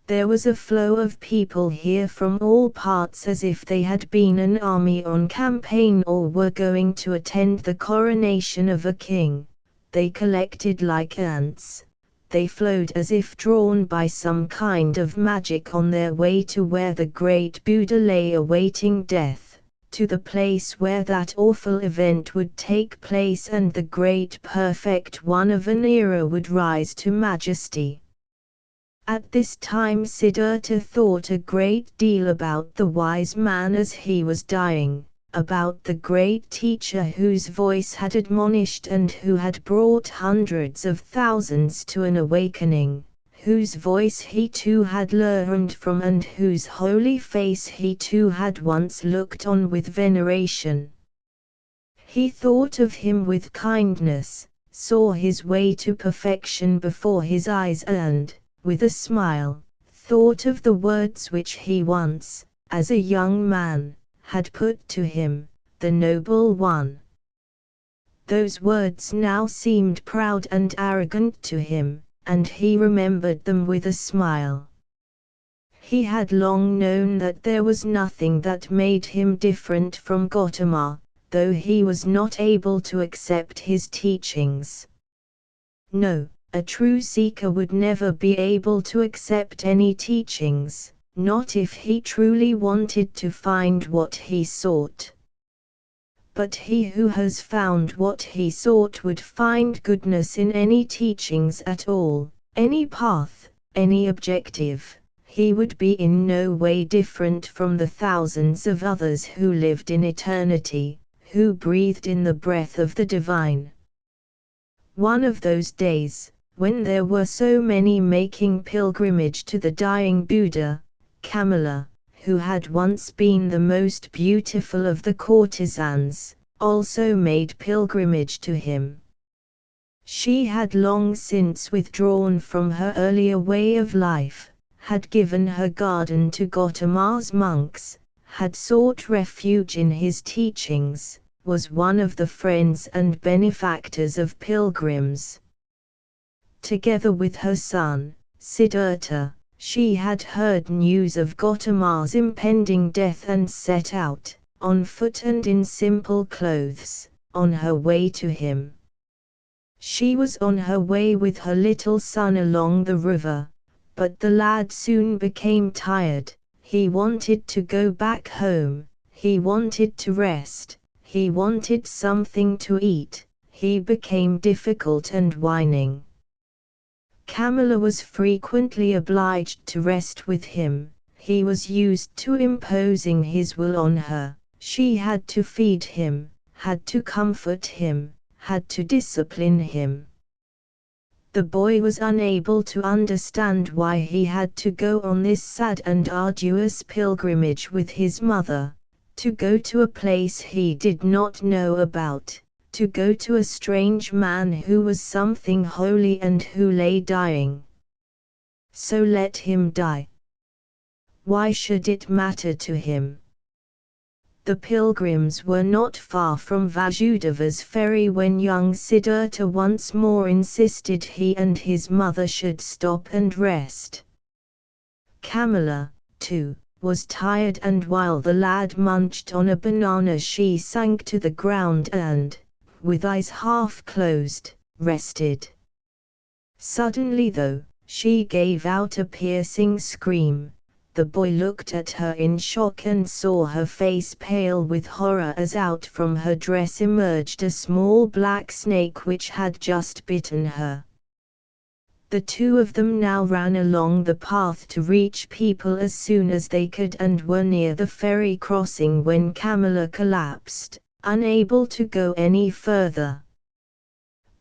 There was a flow of people here from all parts as if they had been an army on campaign or were going to attend the coronation of a king. They collected like ants. They flowed as if drawn by some kind of magic on their way to where the great Buddha lay awaiting death, to the place where that awful event would take place and the great perfect one of an era would rise to majesty. At this time Siddhartha thought a great deal about the wise man as he was dying, about the great teacher whose voice had admonished and who had brought hundreds of thousands to an awakening, whose voice he too had learned from and whose holy face he too had once looked on with veneration. He thought of him with kindness, saw his way to perfection before his eyes and, with a smile, thought of the words which he once, as a young man, had put to him, the noble one. Those words now seemed proud and arrogant to him, and he remembered them with a smile. He had long known that there was nothing that made him different from Gautama, though he was not able to accept his teachings. No, a true seeker would never be able to accept any teachings, not if he truly wanted to find what he sought. But he who has found what he sought would find goodness in any teachings at all, any path, any objective. He would be in no way different from the thousands of others who lived in eternity, who breathed in the breath of the divine. One of those days, when there were so many making pilgrimage to the dying Buddha, Kamala, who had once been the most beautiful of the courtesans, also made pilgrimage to him. She had long since withdrawn from her earlier way of life, had given her garden to Gautama's monks, had sought refuge in his teachings, was one of the friends and benefactors of pilgrims. Together with her son, Siddhartha, she had heard news of Gautama's impending death and set out, on foot and in simple clothes, on her way to him. She was on her way with her little son along the river, But the lad soon became tired. He wanted to go back home, he wanted to rest, he wanted something to eat. He became difficult and whining. Camilla was frequently obliged to rest with him. He was used to imposing his will on her. She had to feed him, had to comfort him, had to discipline him. The boy was unable to understand why he had to go on this sad and arduous pilgrimage with his mother, to go to a place he did not know about, to go to a strange man who was something holy and who lay dying. So let him die. Why should it matter to him? The pilgrims were not far from Vasudava's ferry when young Siddhartha once more insisted he and his mother should stop and rest. Camilla, too, was tired, and while the lad munched on a banana she sank to the ground and, with eyes half closed, rested. Suddenly though, she gave out a piercing scream. The boy looked at her in shock and saw her face pale with horror as out from her dress emerged a small black snake which had just bitten her. The two of them now ran along the path to reach people as soon as they could and were near the ferry crossing when Camilla collapsed, unable to go any further.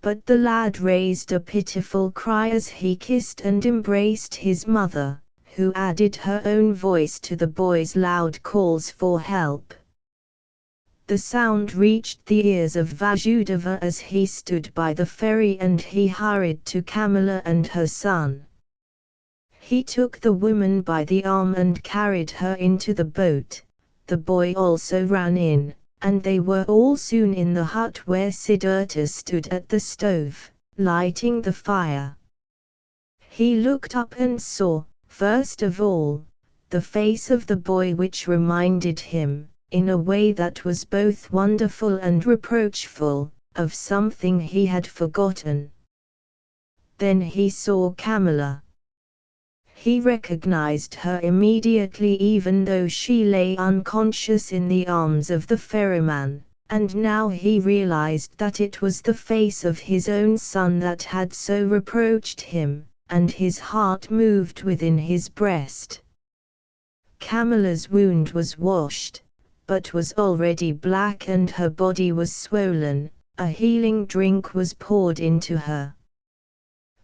But the lad raised a pitiful cry as he kissed and embraced his mother, who added her own voice to the boy's loud calls for help. The sound reached the ears of Vasudeva as he stood by the ferry, and he hurried to Camilla and her son. He took the woman by the arm and carried her into the boat. The boy also ran in, and they were all soon in the hut where Siddhartha stood at the stove, lighting the fire. He looked up and saw, first of all, the face of the boy, which reminded him, in a way that was both wonderful and reproachful, of something he had forgotten. Then he saw Camilla. He recognized her immediately even though she lay unconscious in the arms of the ferryman, and now he realized that it was the face of his own son that had so reproached him, and his heart moved within his breast. Camilla's wound was washed, but was already black, and her body was swollen. A healing drink was poured into her.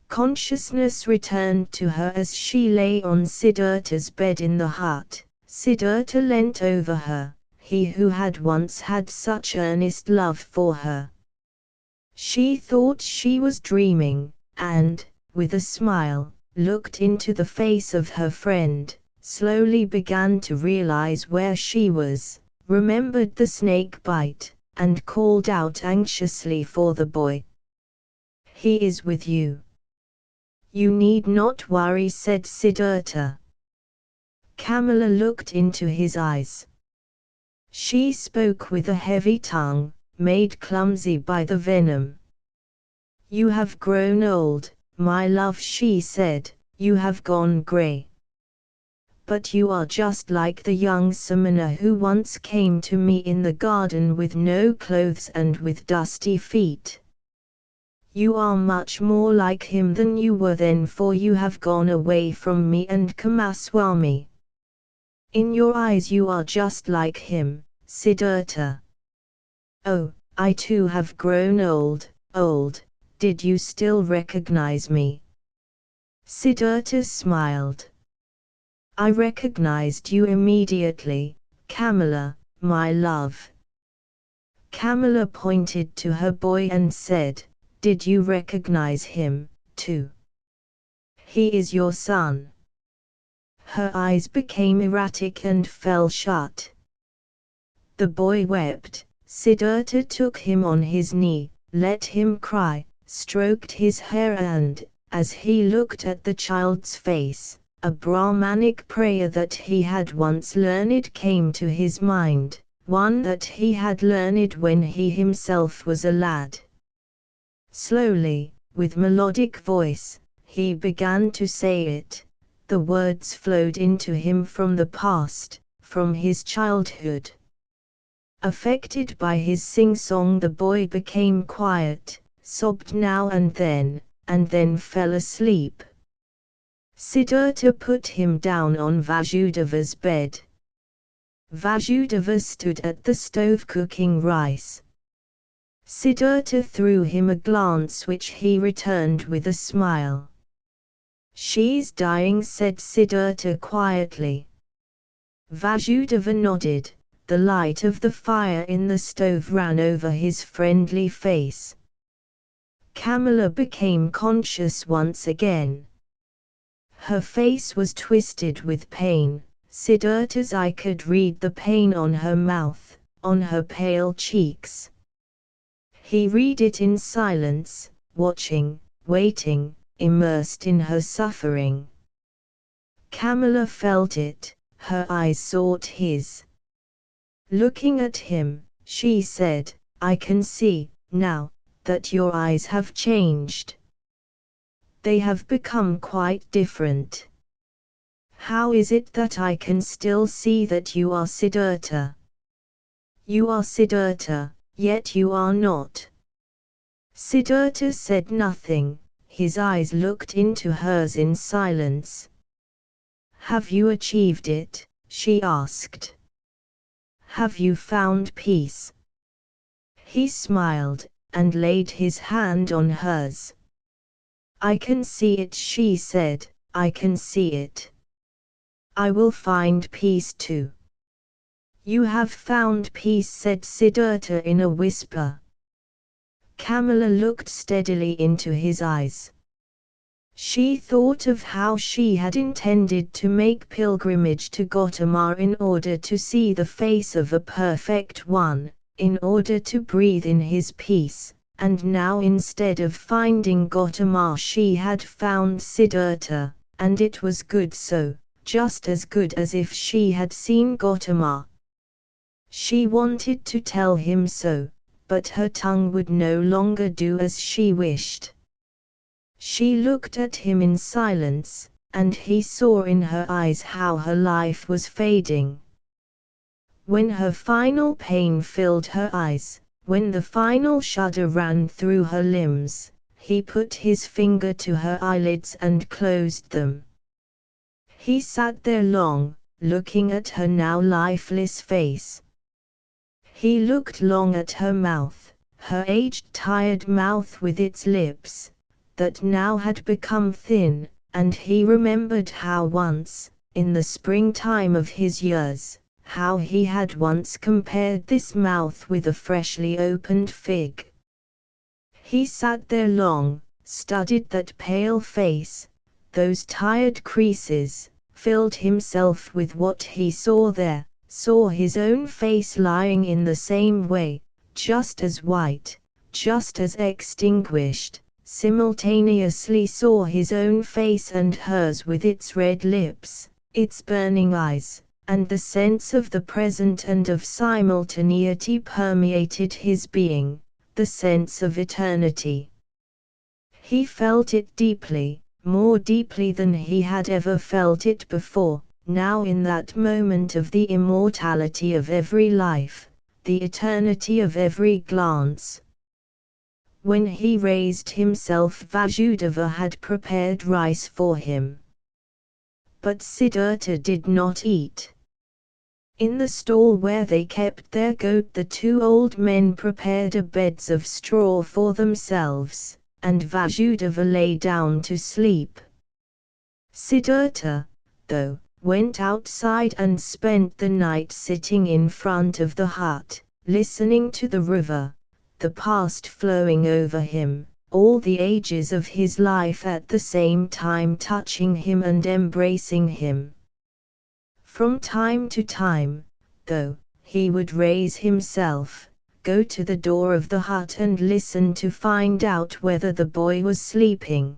Consciousness returned to her as she lay on Siddhartha's bed in the hut. Siddhartha leant over her, he who had once had such earnest love for her. She thought she was dreaming, and, with a smile, looked into the face of her friend, slowly began to realize where she was, remembered the snake bite, and called out anxiously for the boy. "He is with you. You need not worry," said Siddhartha. Camilla looked into his eyes. She spoke with a heavy tongue, made clumsy by the venom. "You have grown old, my love," she said, "you have gone grey. But you are just like the young Samana who once came to me in the garden with no clothes and with dusty feet. You are much more like him than you were then, for you have gone away from me and Kamaswami. In your eyes you are just like him, Siddhartha." "Oh, I too have grown old, old. Did you still recognize me?" Siddhartha smiled. "I recognized you immediately, Camilla, my love." Camilla pointed to her boy and said, "Did you recognize him, too? He is your son." Her eyes became erratic and fell shut. The boy wept. Siddhartha took him on his knee, let him cry, stroked his hair, and, as he looked at the child's face, a Brahmanic prayer that he had once learned came to his mind, one that he had learned when he himself was a lad. Slowly, with melodic voice, he began to say it, The words flowed into him from the past, from his childhood. Affected by his sing-song, the boy became quiet, sobbed now and then fell asleep. Siddhartha put him down on Vasudeva's bed. Vasudeva stood at the stove cooking rice. Siddhartha threw him a glance which he returned with a smile. "She's dying," said Siddhartha quietly. Vasudeva nodded. The light of the fire in the stove ran over his friendly face. Kamala became conscious once again. Her face was twisted with pain. Siddhartha's eye could read the pain on her mouth, on her pale cheeks. He read it in silence, watching, waiting, immersed in her suffering. Kamala felt it, her eyes sought his. Looking at him, she said, "I can see, now, that your eyes have changed. They have become quite different. How is it that I can still see that you are Siddhartha? You are Siddhartha, yet you are not." Siddhartha said nothing, his eyes looked into hers in silence. "Have you achieved it?" she asked. "Have you found peace?" He smiled, and laid his hand on hers. "I can see it," she said, "I can see it. I will find peace too." "You have found peace," said Siddhartha in a whisper. Kamala looked steadily into his eyes. She thought of how she had intended to make pilgrimage to Gautama in order to see the face of a perfect one, in order to breathe in his peace, and now instead of finding Gautama she had found Siddhartha, and it was good so, just as good as if she had seen Gautama. She wanted to tell him so, but her tongue would no longer do as she wished. She looked at him in silence, and he saw in her eyes how her life was fading. When her final pain filled her eyes, when the final shudder ran through her limbs, he put his finger to her eyelids and closed them. He sat there long, looking at her now lifeless face. He looked long at her mouth, her aged tired mouth with its lips, that now had become thin, and he remembered how once, in the springtime of his years, how he had once compared this mouth with a freshly opened fig. He sat there long, studied that pale face, those tired creases, filled himself with what he saw there, saw his own face lying in the same way, just as white, just as extinguished, simultaneously saw his own face and hers with its red lips, its burning eyes, and the sense of the present and of simultaneity permeated his being, the sense of eternity. He felt it deeply, more deeply than he had ever felt it before, now in that moment of the immortality of every life, the eternity of every glance. When he raised himself, Vasudeva had prepared rice for him. But Siddhartha did not eat. In the stall where they kept their goat, the two old men prepared a beds of straw for themselves, and Vasudeva lay down to sleep. Siddhartha, though, went outside and spent the night sitting in front of the hut, listening to the river, the past flowing over him, all the ages of his life at the same time touching him and embracing him. From time to time, though, he would raise himself, go to the door of the hut and listen to find out whether the boy was sleeping.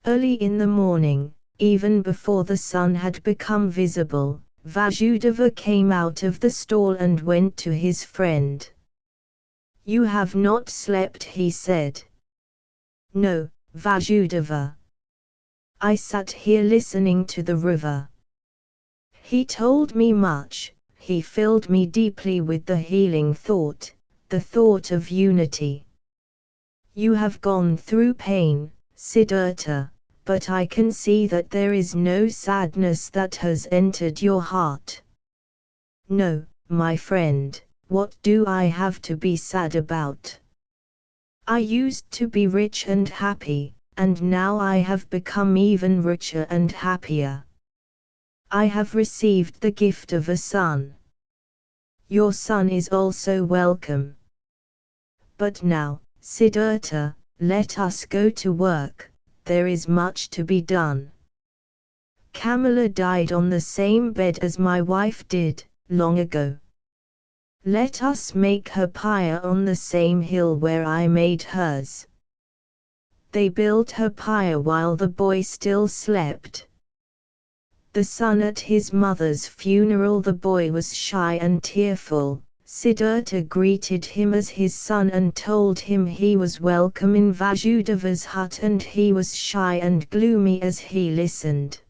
Early in the morning, even before the sun had become visible, Vasudeva came out of the stall and went to his friend. "You have not slept," he said. "No, Vasudeva." I sat here listening to the river. He told me much, he filled me deeply with the healing thought, the thought of unity. You have gone through pain, Siddhartha, but I can see that there is no sadness that has entered your heart. No, my friend, what do I have to be sad about? I used to be rich and happy, and now I have become even richer and happier. I have received the gift of a son. Your son is also welcome. But now, Siddhartha, let us go to work, there is much to be done. Kamala died on the same bed as my wife did, long ago. Let us make her pyre on the same hill where I made hers. They built her pyre while the boy still slept. The son at his mother's funeral, the boy was shy and tearful. Siddhartha greeted him as his son and told him he was welcome in Vasudev's hut, and he was shy and gloomy as he listened.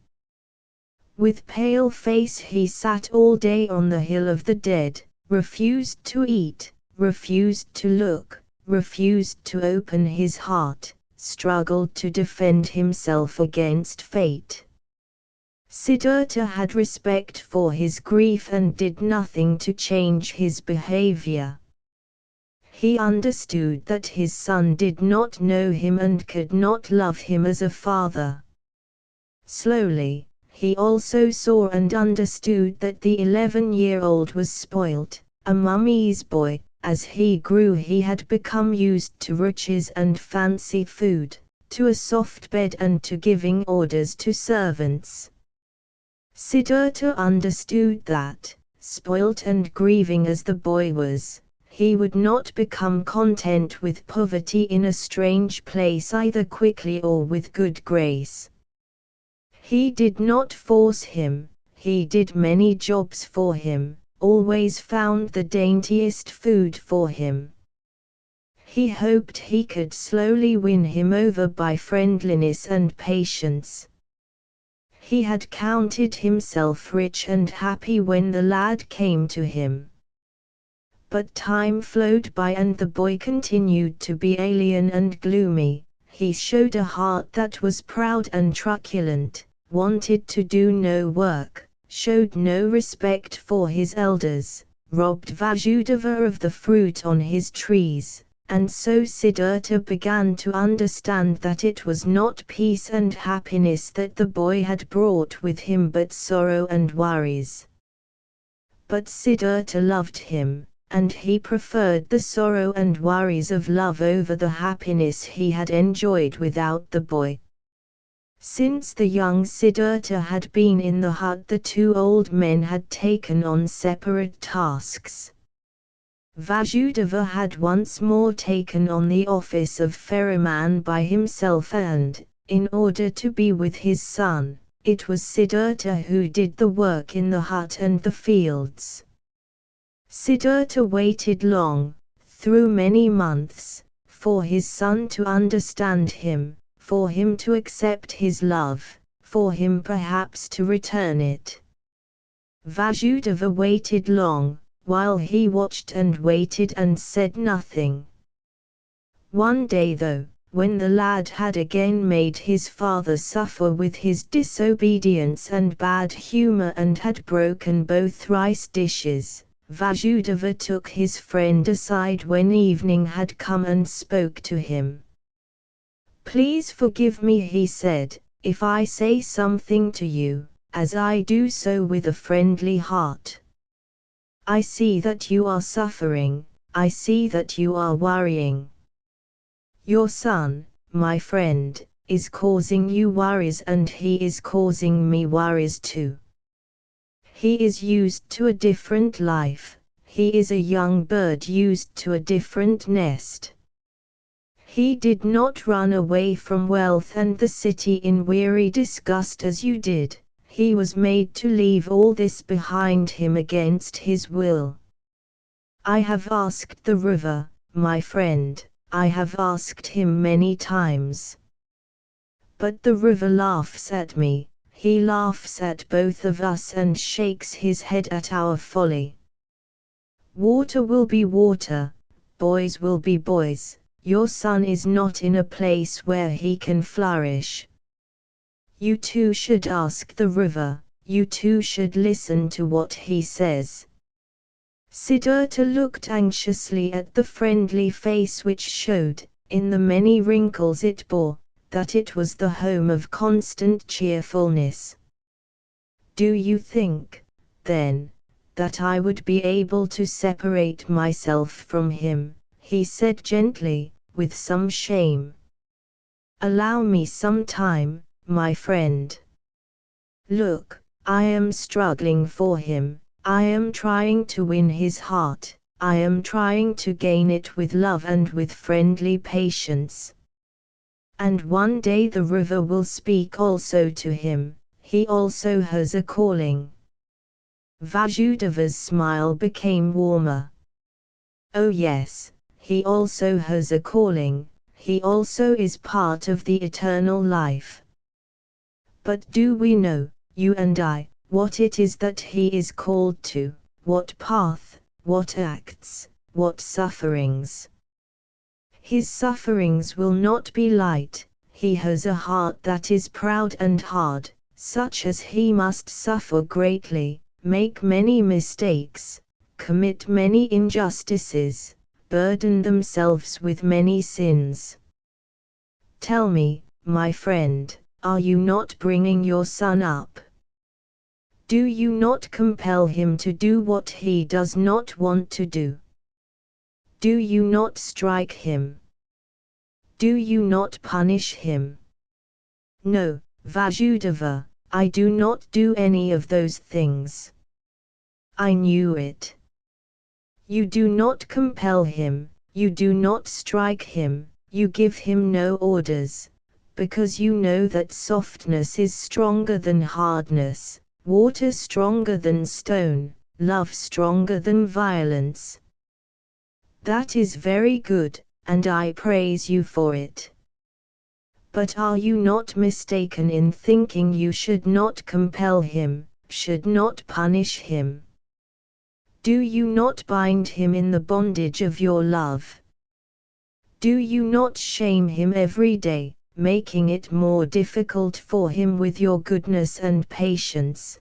With pale face he sat all day on the hill of the dead, refused to eat, refused to look, refused to open his heart, struggled to defend himself against fate. Siddhartha had respect for his grief and did nothing to change his behavior. He understood that his son did not know him and could not love him as a father. Slowly, he also saw and understood that the 11-year-old was spoilt, a mummy's boy. As he grew he had become used to riches and fancy food, to a soft bed and to giving orders to servants. Siddhartha understood that, spoilt and grieving as the boy was, he would not become content with poverty in a strange place either quickly or with good grace. He did not force him, he did many jobs for him, always found the daintiest food for him. He hoped he could slowly win him over by friendliness and patience. He had counted himself rich and happy when the lad came to him. But time flowed by and the boy continued to be alien and gloomy. He showed a heart that was proud and truculent, wanted to do no work, showed no respect for his elders, robbed Vasudeva of the fruit on his trees. And so Siddhartha began to understand that it was not peace and happiness that the boy had brought with him but sorrow and worries. But Siddhartha loved him, and he preferred the sorrow and worries of love over the happiness he had enjoyed without the boy. Since the young Siddhartha had been in the hut, the two old men had taken on separate tasks. Vasudeva had once more taken on the office of ferryman by himself and, in order to be with his son, it was Siddhartha who did the work in the hut and the fields. Siddhartha waited long, through many months, for his son to understand him, for him to accept his love, for him perhaps to return it. Vasudeva waited long, while he watched and waited and said nothing. One day though, when the lad had again made his father suffer with his disobedience and bad humor and had broken both rice dishes, Vasudeva took his friend aside when evening had come and spoke to him. "Please forgive me," he said, "if I say something to you, as I do so with a friendly heart. I see that you are suffering, I see that you are worrying. Your son, my friend, is causing you worries and he is causing me worries too. He is used to a different life, he is a young bird used to a different nest. He did not run away from wealth and the city in weary disgust as you did. He was made to leave all this behind him against his will. I have asked the river, my friend, I have asked him many times. But the river laughs at me, he laughs at both of us and shakes his head at our folly. Water will be water, boys will be boys, your son is not in a place where he can flourish. You too should ask the river, you too should listen to what he says. Siddhartha looked anxiously at the friendly face which showed, in the many wrinkles it bore, that it was the home of constant cheerfulness. Do you think, then, that I would be able to separate myself from him? He said gently, with some shame. Allow me some time, my friend. Look, I am struggling for him, I am trying to win his heart, I am trying to gain it with love and with friendly patience. And one day the river will speak also to him, he also has a calling. Vasudeva's smile became warmer. Oh yes, he also has a calling, he also is part of the eternal life. But do we know, you and I, what it is that he is called to, what path, what acts, what sufferings? His sufferings will not be light, he has a heart that is proud and hard, such as he must suffer greatly, make many mistakes, commit many injustices, burden themselves with many sins. Tell me, my friend, are you not bringing your son up? Do you not compel him to do what he does not want to do? Do you not strike him? Do you not punish him? No, Vasudeva, I do not do any of those things. I knew it. You do not compel him, you do not strike him, you give him no orders, because you know that softness is stronger than hardness, water stronger than stone, love stronger than violence. That is very good, and I praise you for it. But are you not mistaken in thinking you should not compel him, should not punish him? Do you not bind him in the bondage of your love? Do you not shame him every day, making it more difficult for him with your goodness and patience?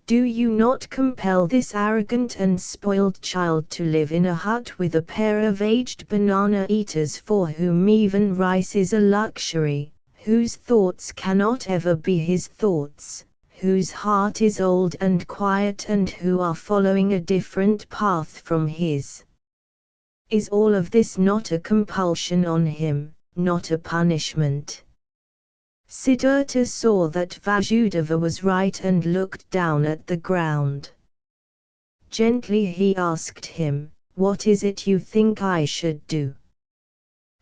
Do you not compel this arrogant and spoiled child to live in a hut with a pair of aged banana eaters for whom even rice is a luxury, whose thoughts cannot ever be his thoughts, whose heart is old and quiet and who are following a different path from his? Is all of this not a compulsion on him, not a punishment? Siddhartha saw that Vasudeva was right and looked down at the ground. Gently he asked him, "What is it you think I should do?"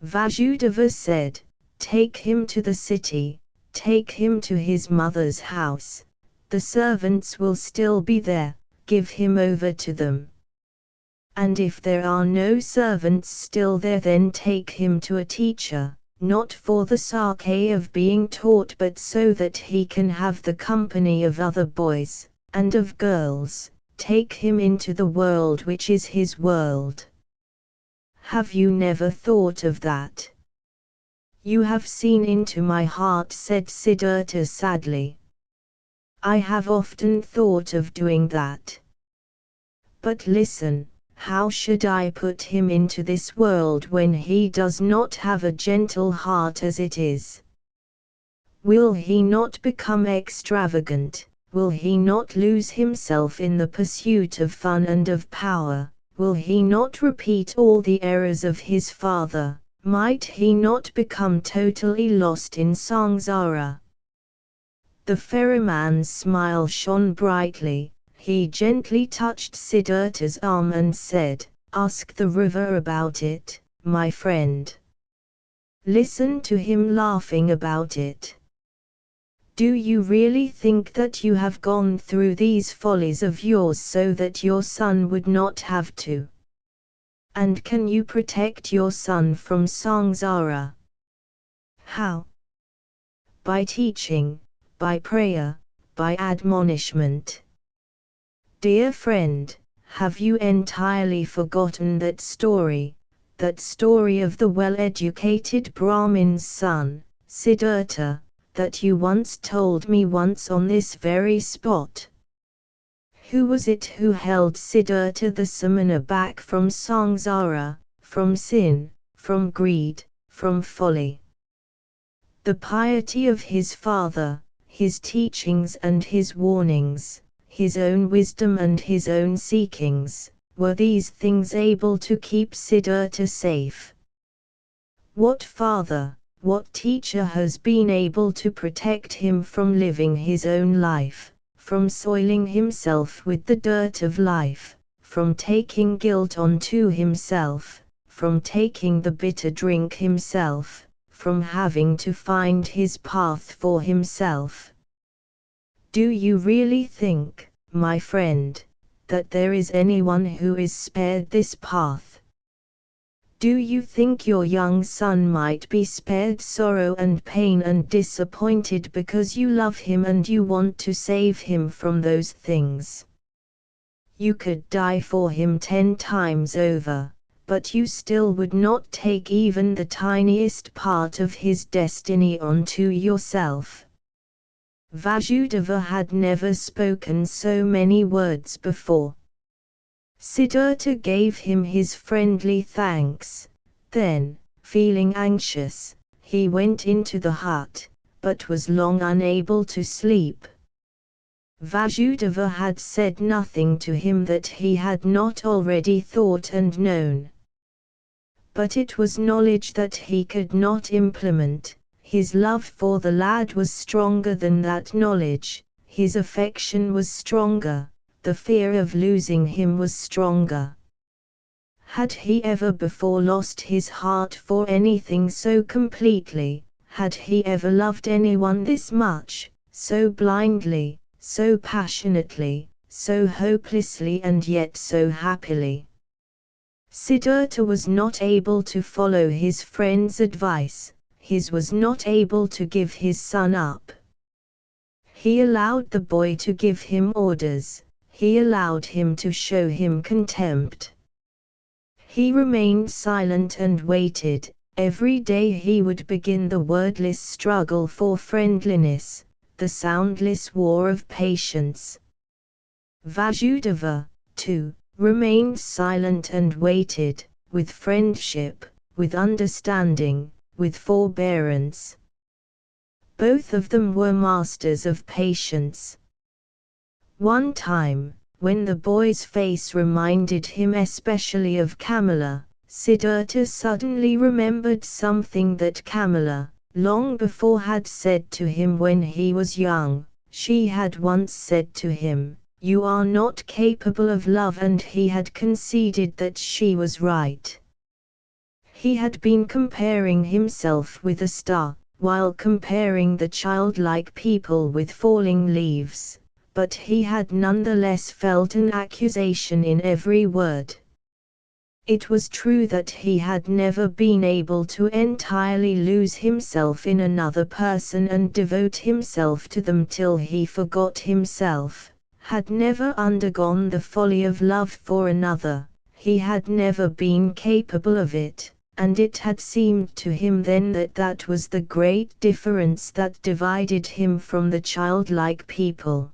Vasudeva said, "Take him to the city, take him to his mother's house. The servants will still be there, give him over to them. And if there are no servants still there, then take him to a teacher. Not for the sake of being taught but so that he can have the company of other boys, and of girls, take him into the world which is his world." Have you never thought of that? You have seen into my heart, said Siddhartha sadly. I have often thought of doing that. But listen. How should I put him into this world when he does not have a gentle heart as it is? Will he not become extravagant? Will he not lose himself in the pursuit of fun and of power? Will he not repeat all the errors of his father? Might he not become totally lost in samsara? The ferryman's smile shone brightly. He gently touched Siddhartha's arm and said, "Ask the river about it, my friend. Listen to him laughing about it. Do you really think that you have gone through these follies of yours so that your son would not have to? And can you protect your son from samsara?" How? by teaching, by prayer, by admonishment. Dear friend, have you entirely forgotten that story of the well-educated Brahmin's son, Siddhartha, that you once told me once on this very spot? Who was it who held Siddhartha the samana back from samsara, from sin, from greed, from folly? The piety of his father, his teachings and his warnings, his own wisdom and his own seekings, were these things able to keep Siddhartha safe? What father, what teacher has been able to protect him from living his own life, from soiling himself with the dirt of life, from taking guilt onto himself, from taking the bitter drink himself, from having to find his path for himself? Do you really think, my friend, that there is anyone who is spared this path? Do you think your young son might be spared sorrow and pain and disappointed because you love him and you want to save him from those things? You could die for him 10 times over, but you still would not take even the tiniest part of his destiny onto yourself. Vasudeva had never spoken so many words before. Siddhartha gave him his friendly thanks. Then, feeling anxious, he went into the hut, but was long unable to sleep. Vasudeva had said nothing to him that he had not already thought and known. But it was knowledge that he could not implement. His love for the lad was stronger than that knowledge, his affection was stronger. The fear of losing him was stronger. Had he ever before lost his heart for anything so completely? Had he ever loved anyone this much, so blindly, so passionately, so hopelessly and yet so happily? Siddhartha was not able to follow his friend's advice, his was not able to give his son up. He allowed the boy to give him orders. He allowed him to show him contempt. He remained silent and waited. Every day he would begin the wordless struggle for friendliness, the soundless war of patience. Vasudeva, too, remained silent and waited, with friendship, with understanding, with forbearance. Both of them were masters of patience. One time, when the boy's face reminded him especially of Kamala, Siddhartha suddenly remembered something that Kamala, long before, had said to him when he was young. She had once said to him, "You are not capable of love," and he had conceded that she was right. He had been comparing himself with a star, while comparing the childlike people with falling leaves. But he had nonetheless felt an accusation in every word. It was true that he had never been able to entirely lose himself in another person and devote himself to them till he forgot himself, had never undergone the folly of love for another. He had never been capable of it, and it had seemed to him then that that was the great difference that divided him from the childlike people.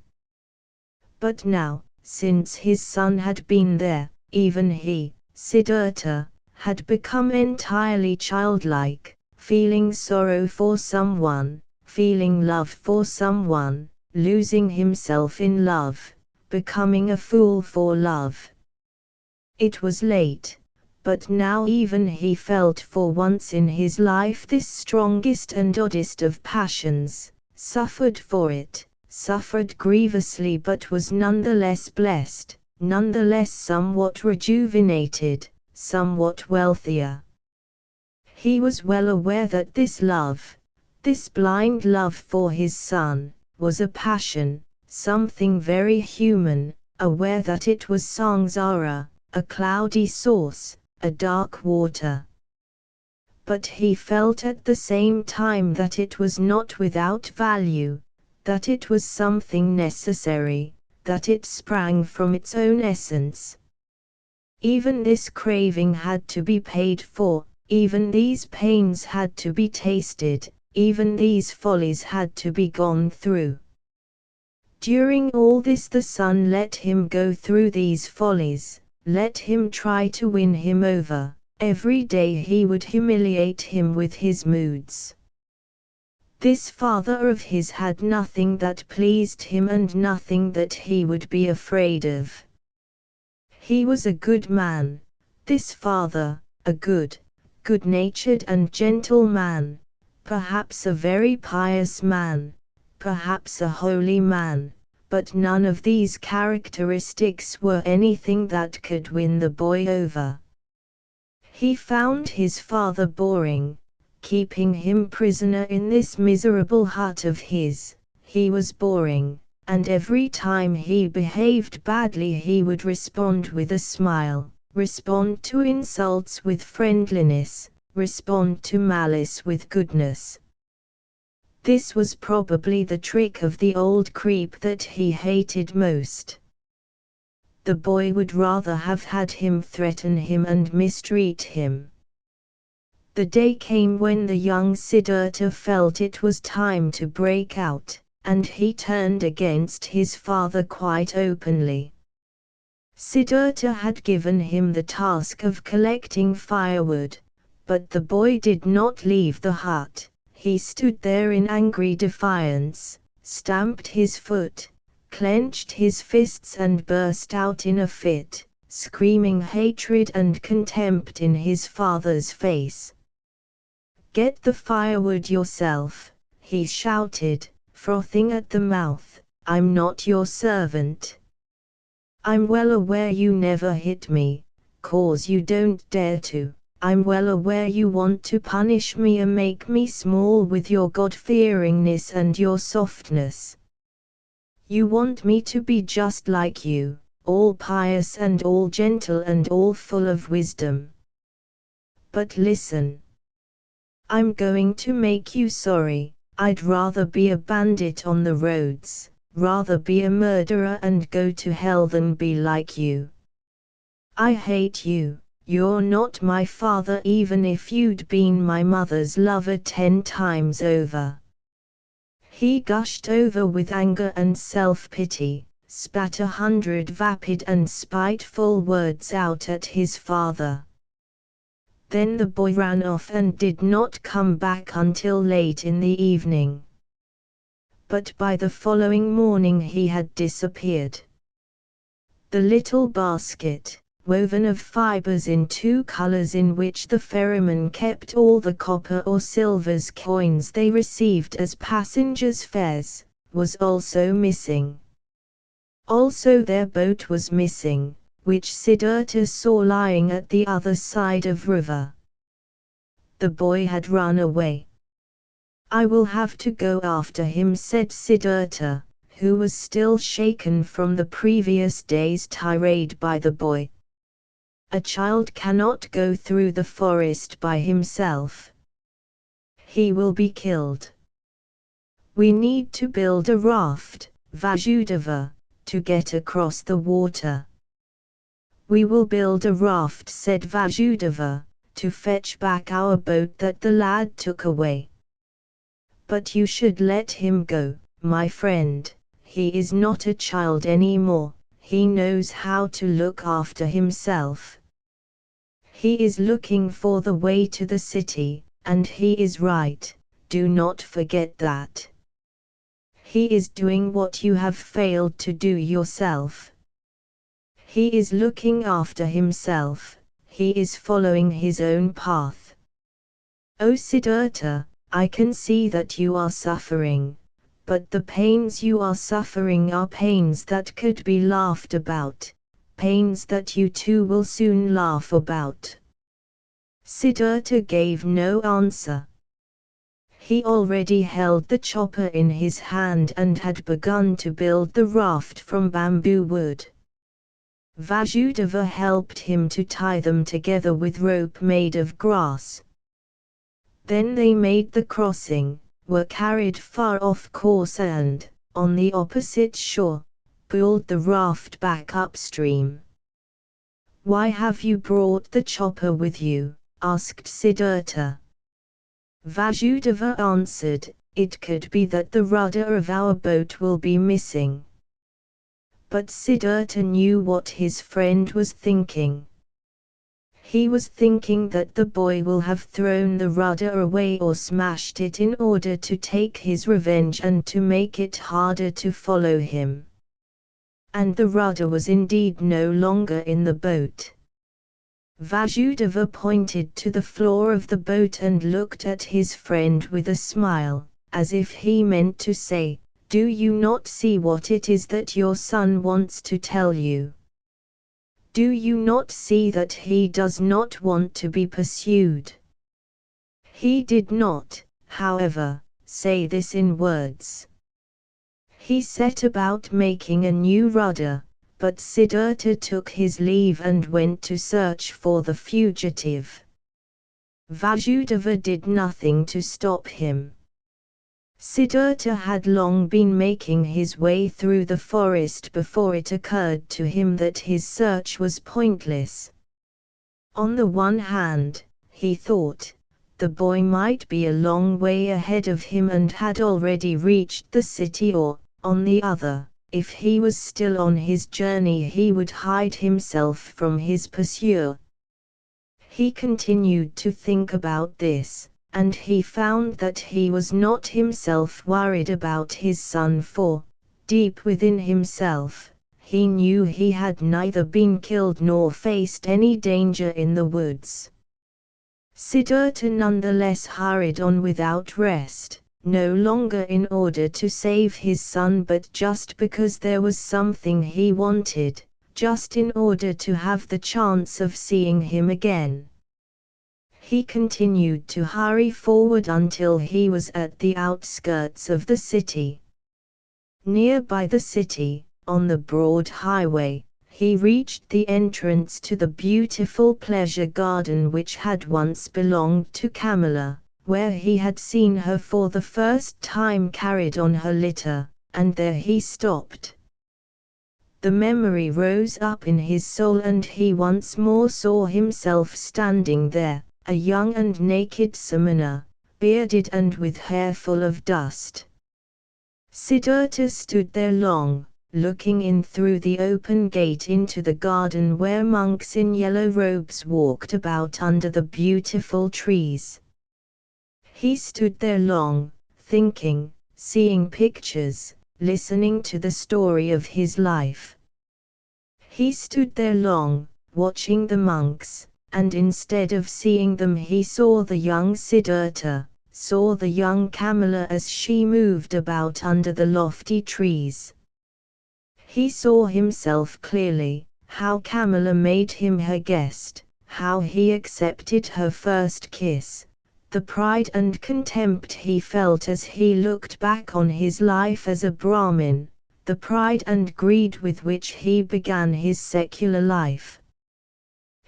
But now, since his son had been there, even he, Siddhartha, had become entirely childlike, feeling sorrow for someone, feeling love for someone, losing himself in love, becoming a fool for love. It was late, but now even he felt for once in his life this strongest and oddest of passions, suffered for it. Suffered grievously, but was nonetheless blessed, nonetheless somewhat rejuvenated, somewhat wealthier. He was well aware that this love, this blind love for his son, was a passion, something very human, aware that it was samsara, a cloudy source, a dark water. but he felt at the same time that it was not without value, that it was something necessary, that it sprang from its own essence. Even this craving had to be paid for, even these pains had to be tasted, even these follies had to be gone through. During all this the son let him go through these follies, let him try to win him over. Every day he would humiliate him with his moods. This father of his had nothing that pleased him and nothing that he would be afraid of. He was a good man, this father, a good-natured and gentle man, perhaps a very pious man, perhaps a holy man, but none of these characteristics were anything that could win the boy over. He found his father boring, keeping him prisoner in this miserable hut of his. He was boring, and every time he behaved badly he would respond with a smile, respond to insults with friendliness, respond to malice with goodness. This was probably the trick of the old creep that he hated most. The boy would rather have had him threaten him and mistreat him. The day came when the young Siddhartha felt it was time to break out, and he turned against his father quite openly. Siddhartha had given him the task of collecting firewood, but the boy did not leave the hut. He stood there in angry defiance, stamped his foot, clenched his fists and burst out in a fit, screaming hatred and contempt in his father's face. "Get the firewood yourself," he shouted, frothing at the mouth. "I'm not your servant. I'm well aware you never hit me, 'cause you don't dare to. I'm well aware you want to punish me and make me small with your God-fearingness and your softness. You want me to be just like you, all pious and all gentle and all full of wisdom. But listen. I'm going to make you sorry. I'd rather be a bandit on the roads, rather be a murderer and go to hell than be like you. I hate you. You're not my father even if you'd been my mother's lover 10 times over." He gushed over with anger and self-pity, spat 100 vapid and spiteful words out at his father. Then the boy ran off and did not come back until late in the evening. But by the following morning he had disappeared. The little basket, woven of fibers in 2 colors in which the ferryman kept all the copper or silver coins they received as passengers' fares, was also missing. Also their boat was missing, which Siddhartha saw lying at the other side of river. The boy had run away. "I will have to go after him," said Siddhartha, who was still shaken from the previous day's tirade by the boy. A child cannot go through the forest by himself. He will be killed. We need to build a raft, Vasudeva, to get across the water. We will build a raft, said Vasudeva, to fetch back our boat that the lad took away. But you should let him go, my friend. He is not a child anymore. He knows how to look after himself. He is looking for the way to the city, and he is right, do not forget that. He is doing what you have failed to do yourself. He is looking after himself, he is following his own path. O Siddhartha, I can see that you are suffering, but the pains you are suffering are pains that could be laughed about, pains that you too will soon laugh about. Siddhartha gave no answer. He already held the chopper in his hand and had begun to build the raft from bamboo wood. Vasudeva helped him to tie them together with rope made of grass. Then they made the crossing, were carried far off course and, on the opposite shore, pulled the raft back upstream. "Why have you brought the chopper with you?" asked Siddhartha. Vasudeva answered, "It could be that the rudder of our boat will be missing." But Siddhartha knew what his friend was thinking. He was thinking that the boy will have thrown the rudder away or smashed it in order to take his revenge and to make it harder to follow him. And the rudder was indeed no longer in the boat. Vasudeva pointed to the floor of the boat and looked at his friend with a smile, as if he meant to say, "Do you not see what it is that your son wants to tell you? Do you not see that he does not want to be pursued?" He did not, however, say this in words. He set about making a new rudder, but Siddhartha took his leave and went to search for the fugitive. Vasudeva did nothing to stop him. Siddhartha had long been making his way through the forest before it occurred to him that his search was pointless. On the one hand, he thought, the boy might be a long way ahead of him and had already reached the city, or, on the other, if he was still on his journey he would hide himself from his pursuer. He continued to think about this, and he found that he was not himself worried about his son, for, deep within himself, he knew he had neither been killed nor faced any danger in the woods. Siddhartha nonetheless hurried on without rest, no longer in order to save his son but just because there was something he wanted, just in order to have the chance of seeing him again. He continued to hurry forward until he was at the outskirts of the city. Nearby the city, on the broad highway, he reached the entrance to the beautiful pleasure garden which had once belonged to Kamala, where he had seen her for the first time carried on her litter, and there he stopped. The memory rose up in his soul and he once more saw himself standing there, a young and naked samana, bearded and with hair full of dust. Siddhartha stood there long, looking in through the open gate into the garden where monks in yellow robes walked about under the beautiful trees. He stood there long, thinking, seeing pictures, listening to the story of his life. He stood there long, watching the monks, and instead of seeing them he saw the young Siddhartha, saw the young Kamala as she moved about under the lofty trees. He saw himself clearly, how Kamala made him her guest, how he accepted her first kiss, the pride and contempt he felt as he looked back on his life as a Brahmin, the pride and greed with which he began his secular life.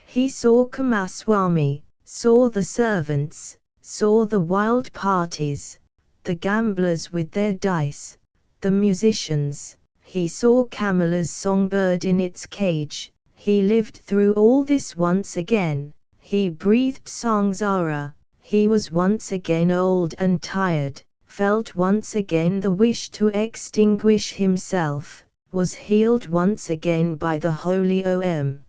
He saw Kumaswami, saw the servants, saw the wild parties, the gamblers with their dice, the musicians. He saw Kamala's songbird in its cage. He lived through all this once again. He breathed samsara. He was once again old and tired, felt once again the wish to extinguish himself, was healed once again by the holy Om.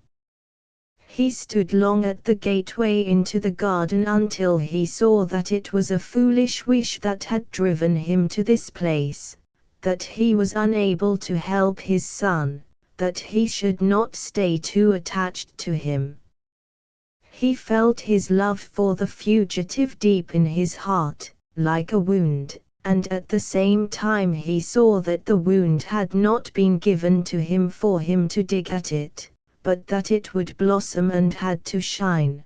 He stood long at the gateway into the garden until he saw that it was a foolish wish that had driven him to this place, that he was unable to help his son, that he should not stay too attached to him. He felt his love for the fugitive deep in his heart, like a wound, and at the same time he saw that the wound had not been given to him for him to dig at it, but that it would blossom and had to shine.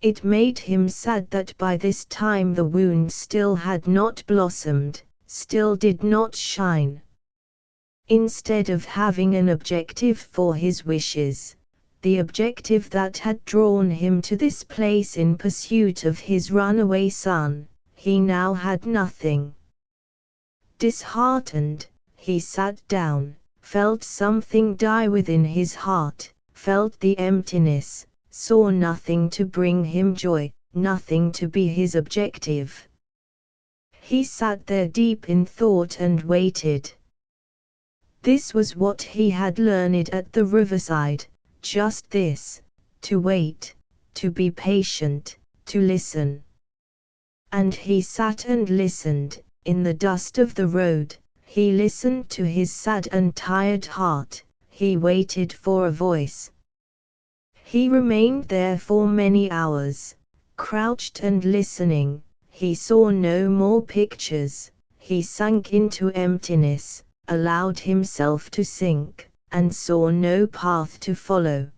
It made him sad that by this time the wound still had not blossomed, still did not shine. Instead of having an objective for his wishes, the objective that had drawn him to this place in pursuit of his runaway son, he now had nothing. Disheartened, he sat down, felt something die within his heart, felt the emptiness, saw nothing to bring him joy, nothing to be his objective. He sat there deep in thought and waited. This was what he had learned at the riverside, just this, to wait, to be patient, to listen. And he sat and listened, in the dust of the road, he listened to his sad and tired heart, he waited for a voice. He remained there for many hours, crouched and listening. He saw no more pictures, he sank into emptiness, allowed himself to sink, and saw no path to follow.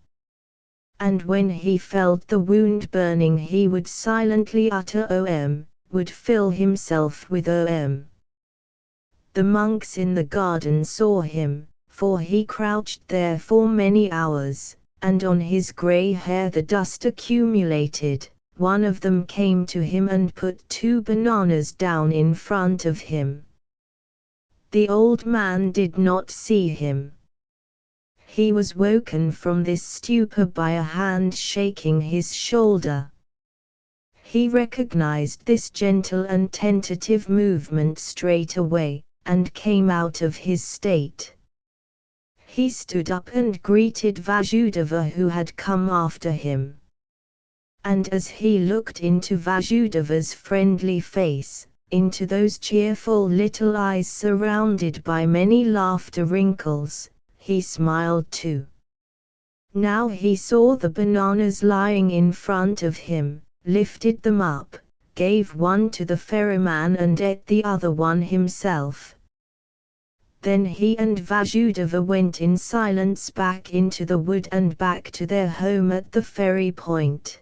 And when he felt the wound burning he would silently utter Om, would fill himself with Om. The monks in the garden saw him, for he crouched there for many hours, and on his grey hair the dust accumulated. One of them came to him and put 2 bananas down in front of him. The old man did not see him. He was woken from this stupor by a hand shaking his shoulder. He recognized this gentle and tentative movement straight away, and came out of his state. He stood up and greeted Vasudeva who had come after him. And as he looked into Vasudeva's friendly face, into those cheerful little eyes surrounded by many laughter wrinkles, he smiled too. Now he saw the bananas lying in front of him, lifted them up, gave one to the ferryman and ate the other one himself. Then he and Vasudeva went in silence back into the wood and back to their home at the ferry point.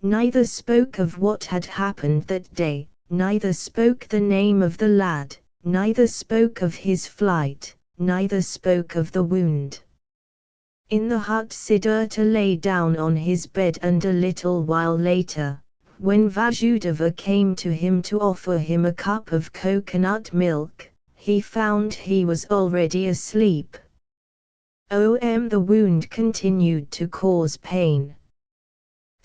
Neither spoke of what had happened that day, neither spoke the name of the lad, neither spoke of his flight, neither spoke of the wound. In the hut Siddhartha lay down on his bed, and a little while later, when Vasudeva came to him to offer him a cup of coconut milk, he found he was already asleep. The wound continued to cause pain.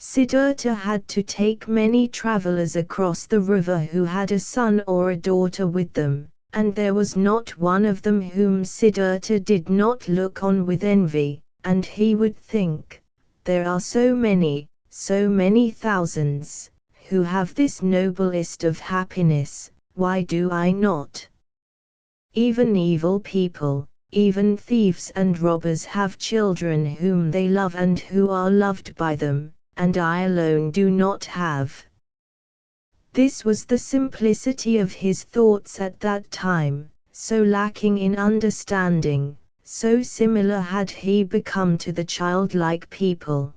Siddhartha had to take many travelers across the river who had a son or a daughter with them, and there was not one of them whom Siddhartha did not look on with envy, and he would think, there are so many thousands, who have this noblest of happiness, why do I not? Even evil people, even thieves and robbers have children whom they love and who are loved by them, and I alone do not have. This was the simplicity of his thoughts at that time, so lacking in understanding, so similar had he become to the childlike people.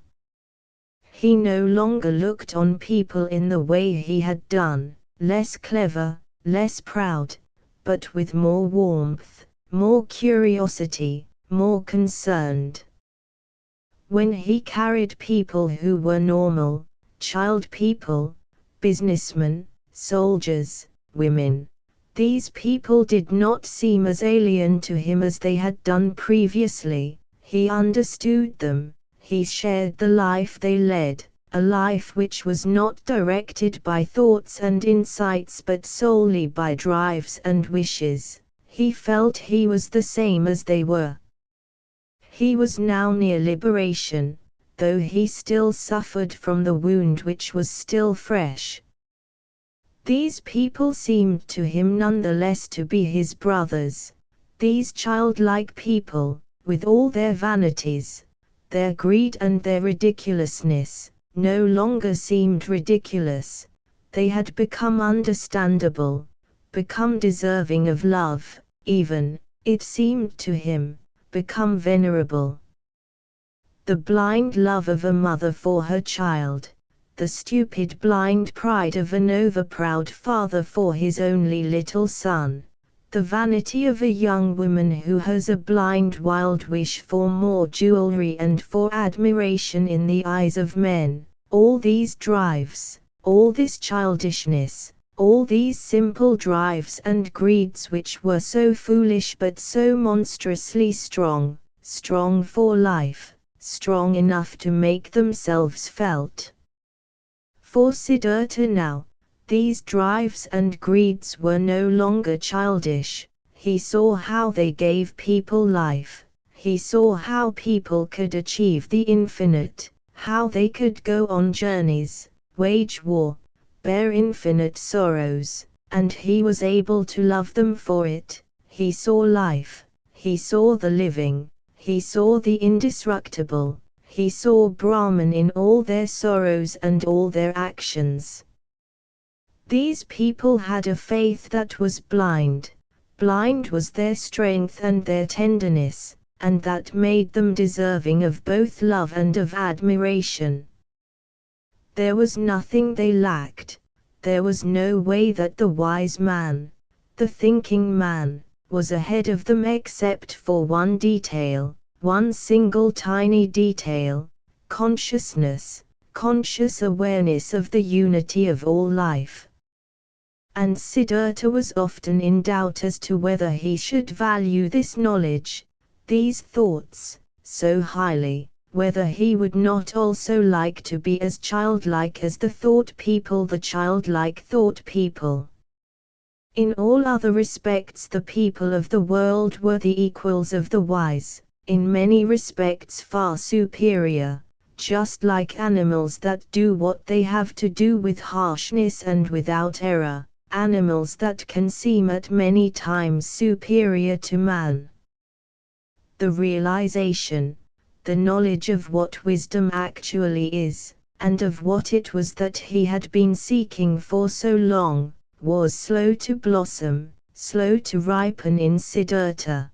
He no longer looked on people in the way he had done, less clever, less proud, but with more warmth, more curiosity, more concerned. When he carried people who were normal, child people, businessmen, soldiers, women, these people did not seem as alien to him as they had done previously. He understood them, he shared the life they led, a life which was not directed by thoughts and insights but solely by drives and wishes. He felt he was the same as they were. He was now near liberation, though he still suffered from the wound which was still fresh. These people seemed to him nonetheless to be his brothers. These childlike people, with all their vanities, their greed and their ridiculousness, no longer seemed ridiculous. They had become understandable, become deserving of love, even, it seemed to him, become venerable. The blind love of a mother for her child, the stupid blind pride of an over-proud father for his only little son, The vanity of a young woman who has a blind wild wish for more jewelry and for admiration in the eyes of men, all these drives, all this childishness, all these simple drives and greeds which were so foolish but so monstrously strong, strong for life, strong enough to make themselves felt. For Siddhartha now, these drives and greeds were no longer childish. He saw how they gave people life, he saw how people could achieve the infinite, how they could go on journeys, wage war, bear infinite sorrows, and he was able to love them for it. He saw life, he saw the living, he saw the indestructible, he saw Brahman in all their sorrows and all their actions. These people had a faith that was blind. Blind was their strength and their tenderness, and that made them deserving of both love and of admiration. There was nothing they lacked. There was no way that the wise man, the thinking man, was ahead of them except for one detail, one single tiny detail: consciousness, conscious awareness of the unity of all life. And Siddhartha was often in doubt as to whether he should value this knowledge, these thoughts, so highly, whether he would not also like to be as childlike as the thought people, the childlike thought people. In all other respects the people of the world were the equals of the wise, in many respects far superior, just like animals that do what they have to do with harshness and without error, animals that can seem at many times superior to man. The realization, the knowledge of what wisdom actually is, and of what it was that he had been seeking for so long, was slow to blossom, slow to ripen in Siddhartha.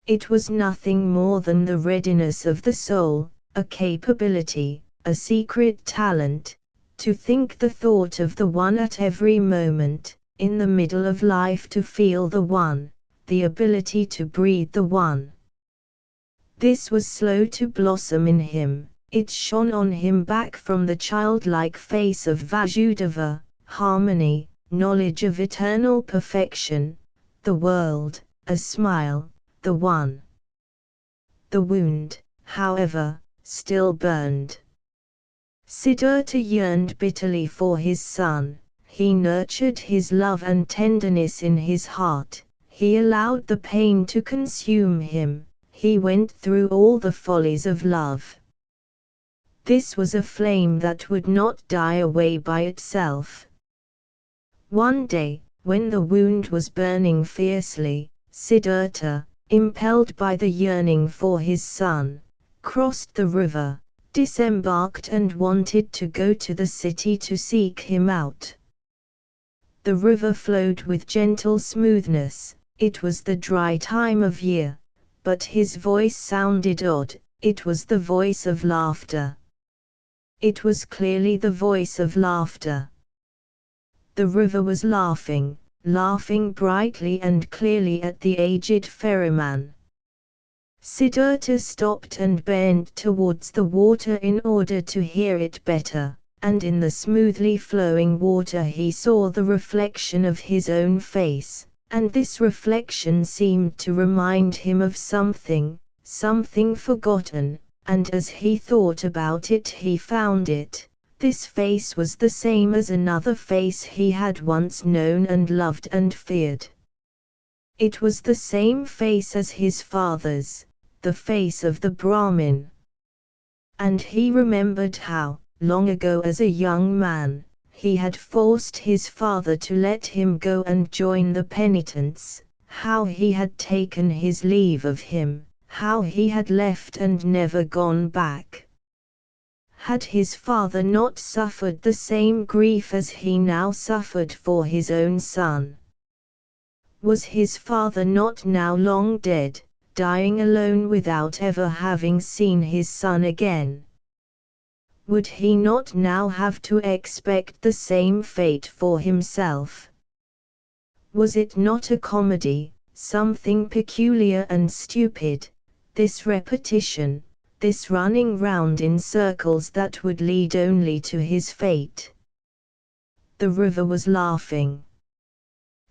It was nothing more than the readiness of the soul, a capability, a secret talent, to think the thought of the One at every moment, in the middle of life to feel the One, the ability to breathe the One. This was slow to blossom in him, it shone on him back from the childlike face of Vasudeva, harmony, knowledge of eternal perfection, the world, a smile, the One. The wound, however, still burned. Siddhartha yearned bitterly for his son, he nurtured his love and tenderness in his heart, he allowed the pain to consume him. He went through all the follies of love. This was a flame that would not die away by itself. One day, when the wound was burning fiercely, Siddhartha, impelled by the yearning for his son, crossed the river, disembarked and wanted to go to the city to seek him out. The river flowed with gentle smoothness, it was the dry time of year. But his voice sounded odd, it was the voice of laughter. It was clearly the voice of laughter. The river was laughing, laughing brightly and clearly at the aged ferryman. Siddhartha stopped and bent towards the water in order to hear it better, and in the smoothly flowing water he saw the reflection of his own face. And this reflection seemed to remind him of something, something forgotten, and as he thought about it he found it. This face was the same as another face he had once known and loved and feared. It was the same face as his father's, the face of the Brahmin. And he remembered how, long ago as a young man, he had forced his father to let him go and join the penitents, how he had taken his leave of him, how he had left and never gone back. Had his father not suffered the same grief as he now suffered for his own son? Was his father not now long dead, dying alone without ever having seen his son again? Would he not now have to expect the same fate for himself? Was it not a comedy, something peculiar and stupid, this repetition, this running round in circles that would lead only to his fate? The river was laughing.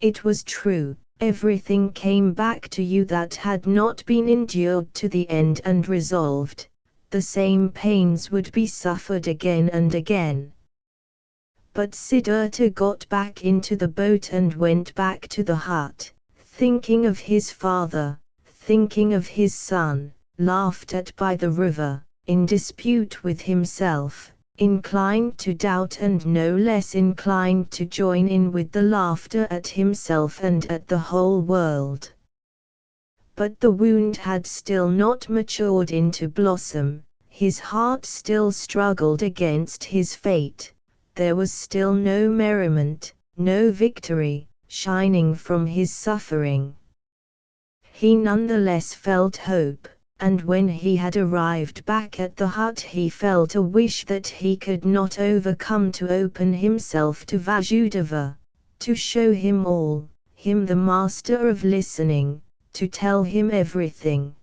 It was true, everything came back to you that had not been endured to the end and resolved. The same pains would be suffered again and again. But Siddhartha got back into the boat and went back to the hut, thinking of his father, thinking of his son, laughed at by the river, in dispute with himself, inclined to doubt and no less inclined to join in with the laughter at himself and at the whole world. But the wound had still not matured into blossom, his heart still struggled against his fate, there was still no merriment, no victory, shining from his suffering. He nonetheless felt hope, and when he had arrived back at the hut he felt a wish that he could not overcome to open himself to Vasudeva, to show him all, him the master of listening, to tell him everything.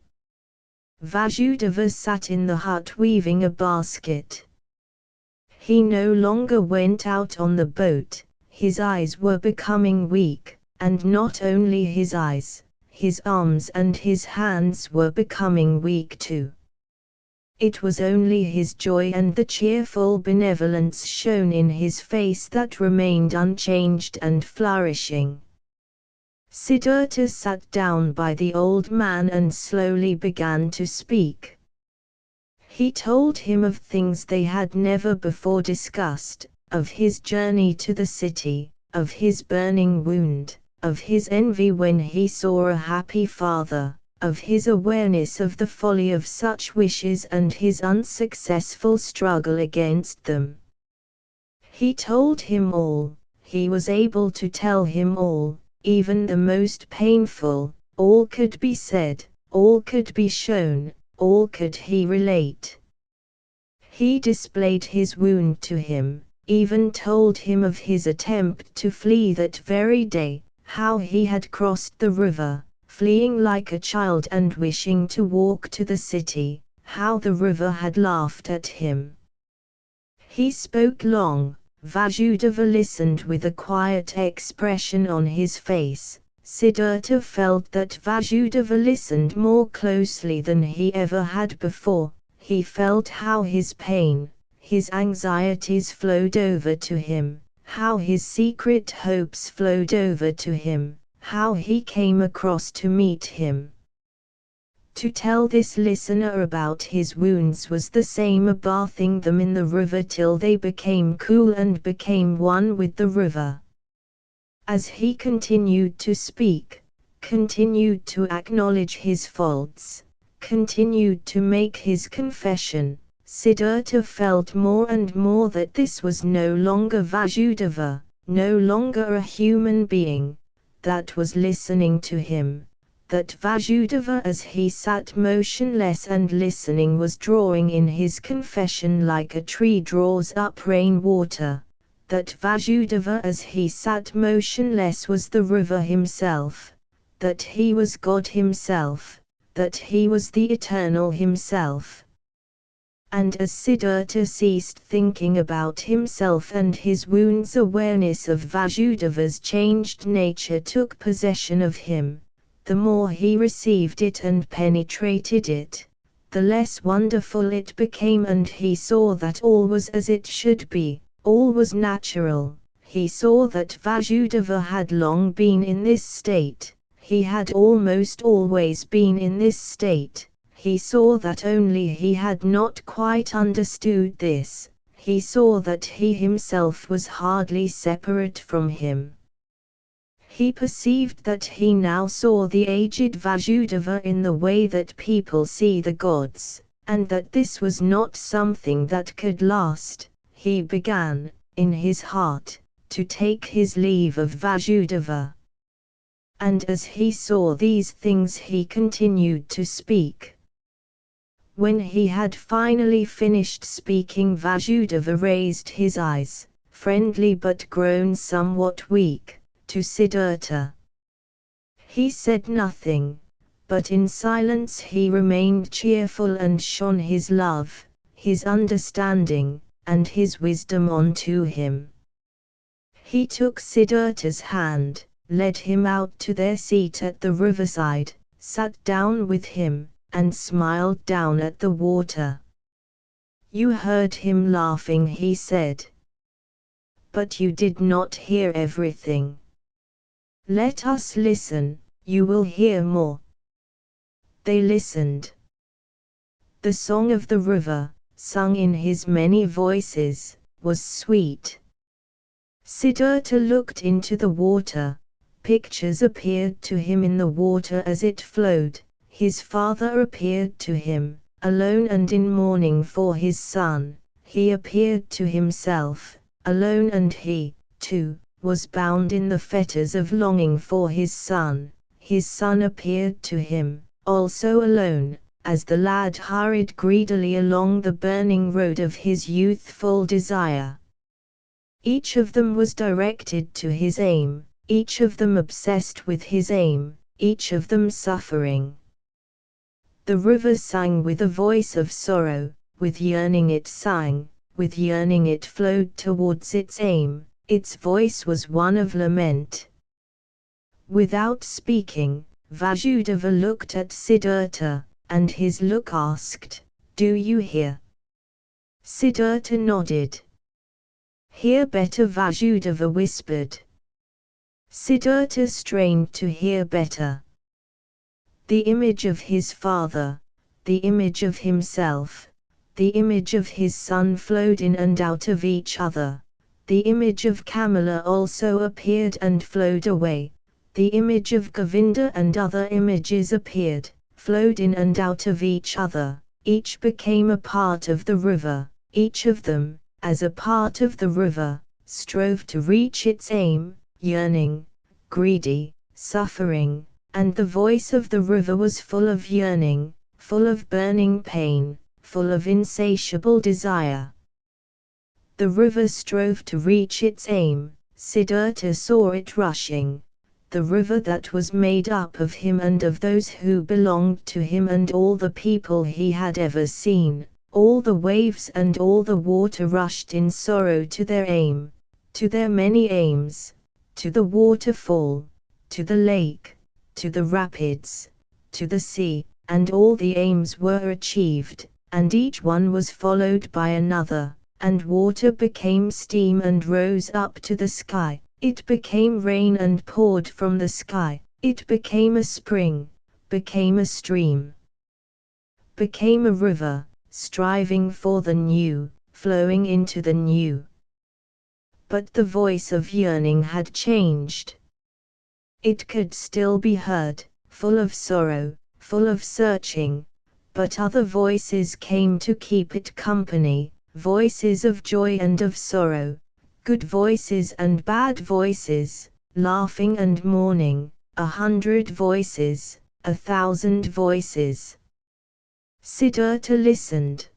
Vasudeva sat in the hut weaving a basket. He no longer went out on the boat, his eyes were becoming weak, and not only his eyes, his arms and his hands were becoming weak too. It was only his joy and the cheerful benevolence shown in his face that remained unchanged and flourishing. Siddhartha sat down by the old man and slowly began to speak. He told him of things they had never before discussed, of his journey to the city, of his burning wound, of his envy when he saw a happy father, of his awareness of the folly of such wishes and his unsuccessful struggle against them. He told him all, he was able to tell him all, even the most painful, all could be said, all could be shown, all could he relate. He displayed his wound to him, even told him of his attempt to flee that very day, how he had crossed the river, fleeing like a child and wishing to walk to the city, how the river had laughed at him. He spoke long. Vasudeva listened with a quiet expression on his face. Siddhartha felt that Vasudeva listened more closely than he ever had before. He felt how his pain, his anxieties flowed over to him, how his secret hopes flowed over to him, how he came across to meet him. To tell this listener about his wounds was the same as bathing them in the river till they became cool and became one with the river. As he continued to speak, continued to acknowledge his faults, continued to make his confession, Siddhartha felt more and more that this was no longer Vasudeva, no longer a human being, that was listening to him, that Vasudeva as he sat motionless and listening was drawing in his confession like a tree draws up rain water, that Vasudeva as he sat motionless was the river himself, that he was God himself, that he was the eternal himself. And as Siddhartha ceased thinking about himself and his wounds, awareness of Vasudeva's changed nature took possession of him. The more he received it and penetrated it, the less wonderful it became, and he saw that all was as it should be, all was natural. He saw that Vasudeva had long been in this state, he had almost always been in this state. He saw that only he had not quite understood this, he saw that he himself was hardly separate from him. He perceived that he now saw the aged Vasudeva in the way that people see the gods, and that this was not something that could last. He began, in his heart, to take his leave of Vasudeva. And as he saw these things he continued to speak. When he had finally finished speaking, Vasudeva raised his eyes, friendly but grown somewhat weak, to Siddhartha. He said nothing, but in silence he remained cheerful and shone his love, his understanding, and his wisdom onto him. He took Siddhartha's hand, led him out to their seat at the riverside, sat down with him, and smiled down at the water. You heard him laughing, he said. But you did not hear everything. Let us listen, you will hear more. They listened. The song of the river, sung in his many voices, was sweet. Siddhartha looked into the water. Pictures appeared to him in the water as it flowed. His father appeared to him, alone and in mourning for his son. He appeared to himself, alone, and he, too, was bound in the fetters of longing for his son. His son appeared to him, also alone, as the lad hurried greedily along the burning road of his youthful desire. Each of them was directed to his aim, each of them obsessed with his aim, each of them suffering. The river sang with a voice of sorrow, with yearning it sang, with yearning it flowed towards its aim, its voice was one of lament. Without speaking, Vasudeva looked at Siddhartha, and his look asked, "Do you hear?" Siddhartha nodded. "Hear better," Vasudeva whispered. Siddhartha strained to hear better. The image of his father, the image of himself, the image of his son flowed in and out of each other. The image of Kamala also appeared and flowed away. The image of Govinda and other images appeared, flowed in and out of each other. Each became a part of the river. Each of them, as a part of the river, strove to reach its aim, yearning, greedy, suffering, and the voice of the river was full of yearning, full of burning pain, full of insatiable desire. The river strove to reach its aim. Siddhartha saw it rushing. The river that was made up of him and of those who belonged to him and all the people he had ever seen. All the waves and all the water rushed in sorrow to their aim, to their many aims, to the waterfall, to the lake, to the rapids, to the sea, and all the aims were achieved, and each one was followed by another, and water became steam and rose up to the sky, it became rain and poured from the sky, it became a spring, became a stream, became a river, striving for the new, flowing into the new. But the voice of yearning had changed. It could still be heard, full of sorrow, full of searching, but other voices came to keep it company, voices of joy and of sorrow, good voices and bad voices, laughing and mourning, 100 voices, 1,000 voices. Siddhartha listened.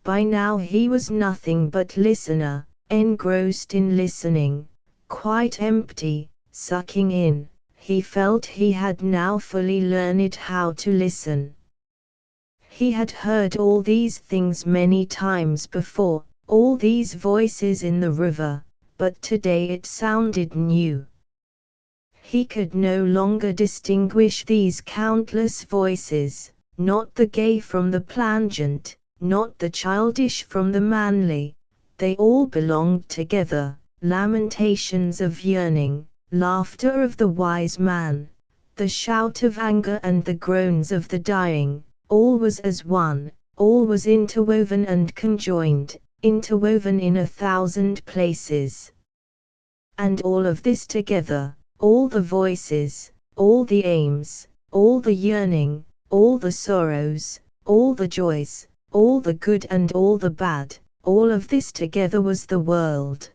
By now he was nothing but listener, engrossed in listening, quite empty, sucking in. He felt he had now fully learned how to listen. He had heard all these things many times before, all these voices in the river, but today it sounded new. He could no longer distinguish these countless voices, not the gay from the plangent, not the childish from the manly. They all belonged together, lamentations of yearning, laughter of the wise man, the shout of anger and the groans of the dying. All was as one, all was interwoven and conjoined, interwoven in 1,000 places. And all of this together, all the voices, all the aims, all the yearning, all the sorrows, all the joys, all the good and all the bad, all of this together was the world.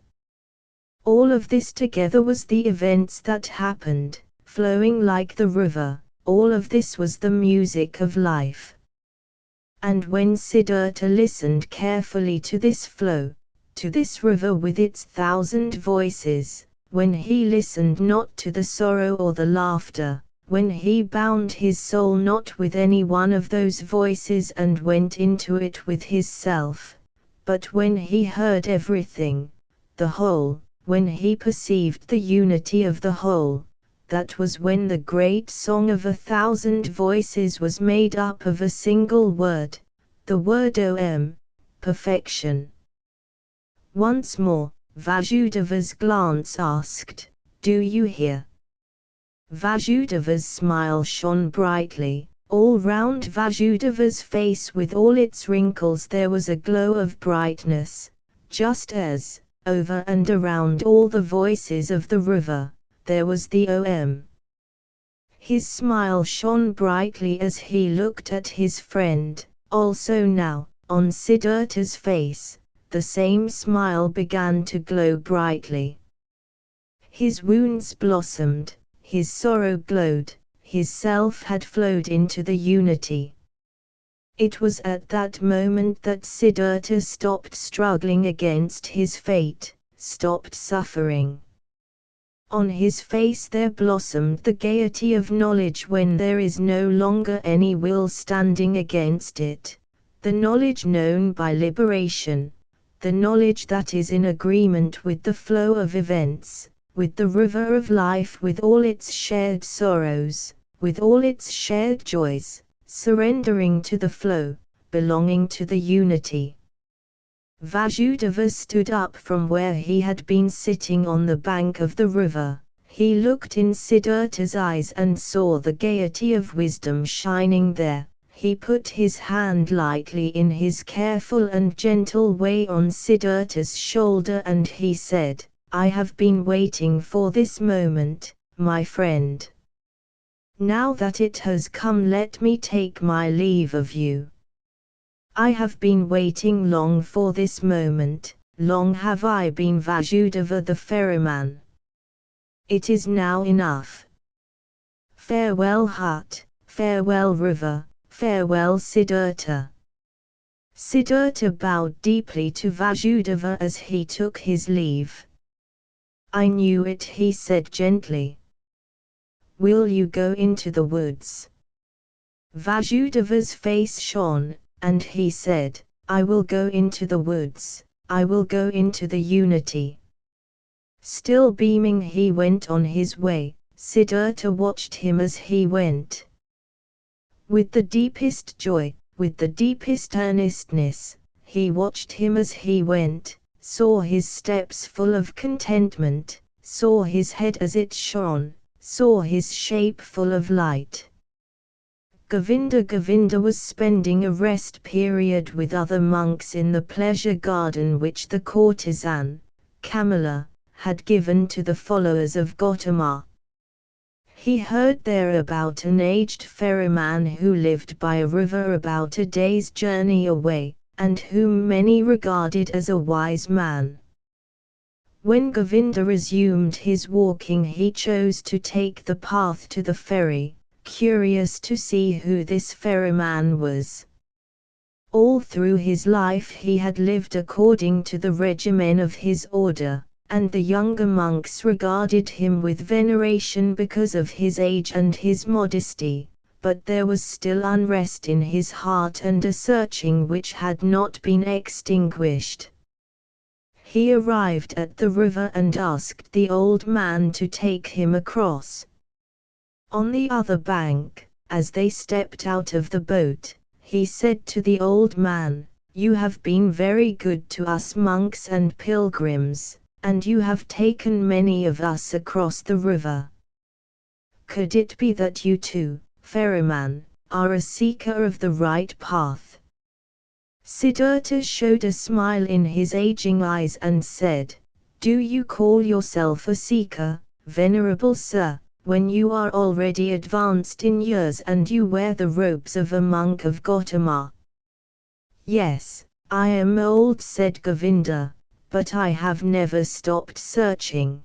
All of this together was the events that happened, flowing like the river. All of this was the music of life. And when Siddhartha listened carefully to this flow, to this river with its 1,000 voices, when he listened not to the sorrow or the laughter, when he bound his soul not with any one of those voices and went into it with his self, but when he heard everything, the whole, when he perceived the unity of the whole, that was when the great song of 1,000 voices was made up of a single word, the word Om, perfection. Once more, Vasudeva's glance asked, "Do you hear?" Vasudeva's smile shone brightly. All round Vasudeva's face with all its wrinkles there was a glow of brightness, just as, over and around all the voices of the river, there was the Om. His smile shone brightly as he looked at his friend. Also now, on Siddhartha's face, the same smile began to glow brightly. His wounds blossomed, his sorrow glowed, his self had flowed into the unity. It was at that moment that Siddhartha stopped struggling against his fate, stopped suffering. On his face there blossomed the gaiety of knowledge when there is no longer any will standing against it, the knowledge known by liberation, the knowledge that is in agreement with the flow of events, with the river of life, with all its shared sorrows, with all its shared joys, surrendering to the flow, belonging to the unity. Vasudeva stood up from where he had been sitting on the bank of the river. He looked in Siddhartha's eyes and saw the gaiety of wisdom shining there. He put his hand lightly in his careful and gentle way on Siddhartha's shoulder and he said, "I have been waiting for this moment, my friend. Now that it has come, let me take my leave of you. I have been waiting long for this moment, long have I been Vasudeva the ferryman. It is now enough. Farewell hut, farewell river, farewell Siddhartha." Siddhartha bowed deeply to Vasudeva as he took his leave. "I knew it," he said gently. "Will you go into the woods?" Vasudeva's face shone, and he said, "I will go into the woods, I will go into the unity." Still beaming he went on his way. Siddhartha watched him as he went. With the deepest joy, with the deepest earnestness, he watched him as he went, saw his steps full of contentment, saw his head as it shone, saw his shape full of light. Govinda was spending a rest period with other monks in the pleasure garden which the courtesan, Kamala, had given to the followers of Gautama. He heard there about an aged ferryman who lived by a river about a day's journey away, and whom many regarded as a wise man. When Govinda resumed his walking he chose to take the path to the ferry, curious to see who this ferryman was. All through his life he had lived according to the regimen of his order, and the younger monks regarded him with veneration because of his age and his modesty, but there was still unrest in his heart and a searching which had not been extinguished. He arrived at the river and asked the old man to take him across. On the other bank, as they stepped out of the boat, he said to the old man, "You have been very good to us monks and pilgrims, and you have taken many of us across the river. Could it be that you too, ferryman, are a seeker of the right path?" Siddhartha showed a smile in his aging eyes and said, "Do you call yourself a seeker, venerable sir, when you are already advanced in years and you wear the robes of a monk of Gautama?" "Yes, I am old," said Govinda, "but I have never stopped searching.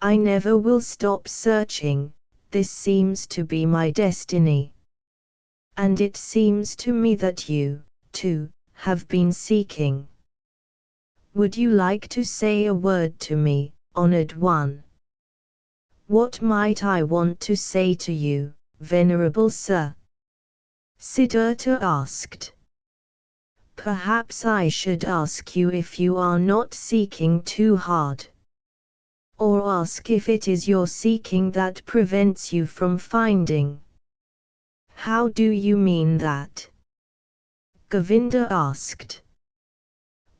I never will stop searching. This seems to be my destiny. And it seems to me that you, too, have been seeking. Would you like to say a word to me, honored one. What might I want to say to you, Venerable Sir? Siddhartha asked. Perhaps I should ask you if you are not seeking too hard. Or ask if it is your seeking that prevents you from finding. How do you mean that? Govinda asked.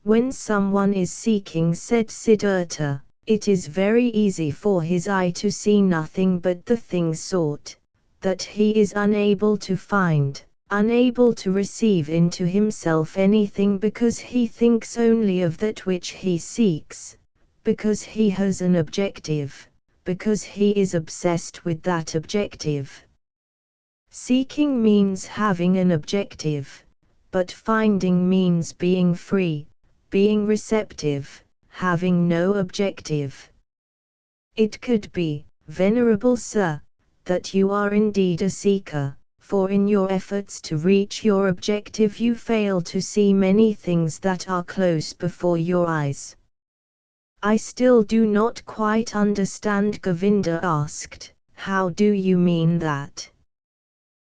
When someone is seeking, said Siddhartha, it is very easy for his eye to see nothing but the thing sought, that he is unable to find, unable to receive into himself anything because he thinks only of that which he seeks, because he has an objective, because he is obsessed with that objective. Seeking means having an objective, but finding means being free, being receptive, having no objective. It could be, Venerable Sir, that you are indeed a seeker, for in your efforts to reach your objective you fail to see many things that are close before your eyes. I still do not quite understand, Govinda asked. How do you mean that?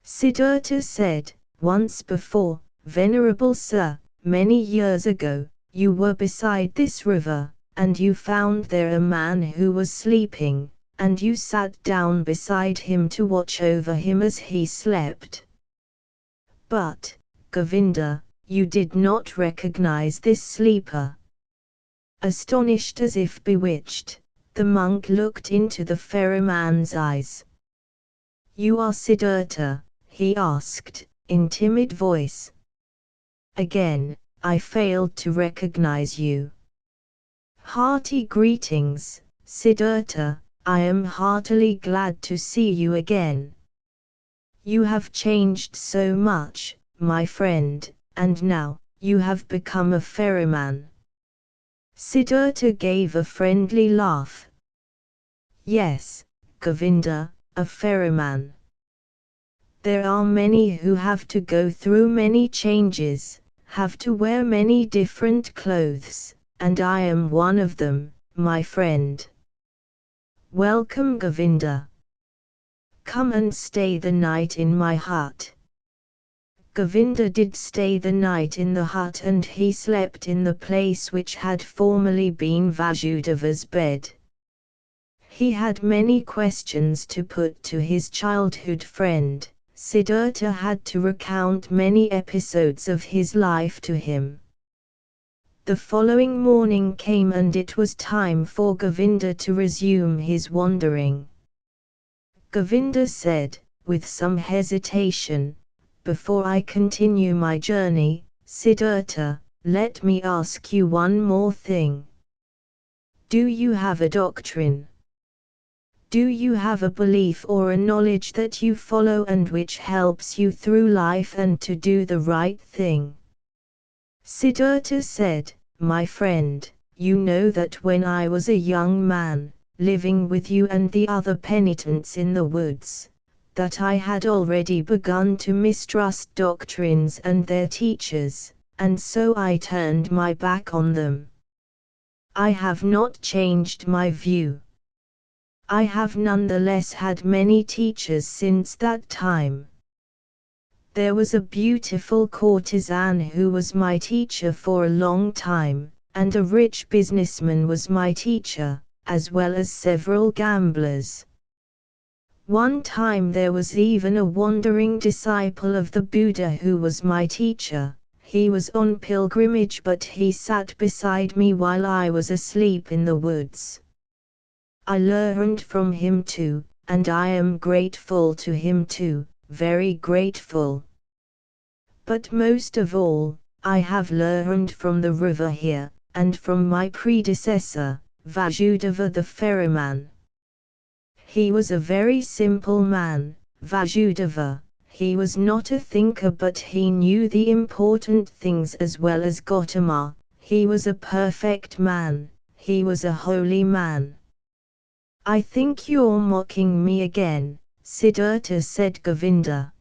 Siddhartha said, once before, Venerable Sir, many years ago, you were beside this river, and you found there a man who was sleeping, and you sat down beside him to watch over him as he slept. But, Govinda, you did not recognize this sleeper. Astonished as if bewitched, the monk looked into the ferryman's eyes. You are Siddhartha? He asked, in timid voice. Again, I failed to recognize you. Hearty greetings, Siddhartha, I am heartily glad to see you again. You have changed so much, my friend, and now, you have become a ferryman. Siddhartha gave a friendly laugh. Yes, Govinda, a ferryman. There are many who have to go through many changes, have to wear many different clothes, and I am one of them, my friend. Welcome, Govinda. Come and stay the night in my hut. Govinda did stay the night in the hut, and he slept in the place which had formerly been Vasudeva's bed. He had many questions to put to his childhood friend. Siddhartha had to recount many episodes of his life to him. The following morning came, and it was time for Govinda to resume his wandering. Govinda said, with some hesitation, before I continue my journey, Siddhartha, let me ask you one more thing. Do you have a doctrine? Do you have a belief or a knowledge that you follow and which helps you through life and to do the right thing? Siddhartha said, my friend, you know that when I was a young man, living with you and the other penitents in the woods, that I had already begun to mistrust doctrines and their teachers, and so I turned my back on them. I have not changed my view. I have nonetheless had many teachers since that time. There was a beautiful courtesan who was my teacher for a long time, and a rich businessman was my teacher, as well as several gamblers. One time there was even a wandering disciple of the Buddha who was my teacher. He was on pilgrimage, but he sat beside me while I was asleep in the woods. I learned from him too, and I am grateful to him too, very grateful. But most of all, I have learned from the river here, and from my predecessor, Vasudeva the ferryman. He was a very simple man, Vasudeva. He was not a thinker, but he knew the important things as well as Gautama. He was a perfect man, he was a holy man. I think you're mocking me again, Siddhartha said Govinda.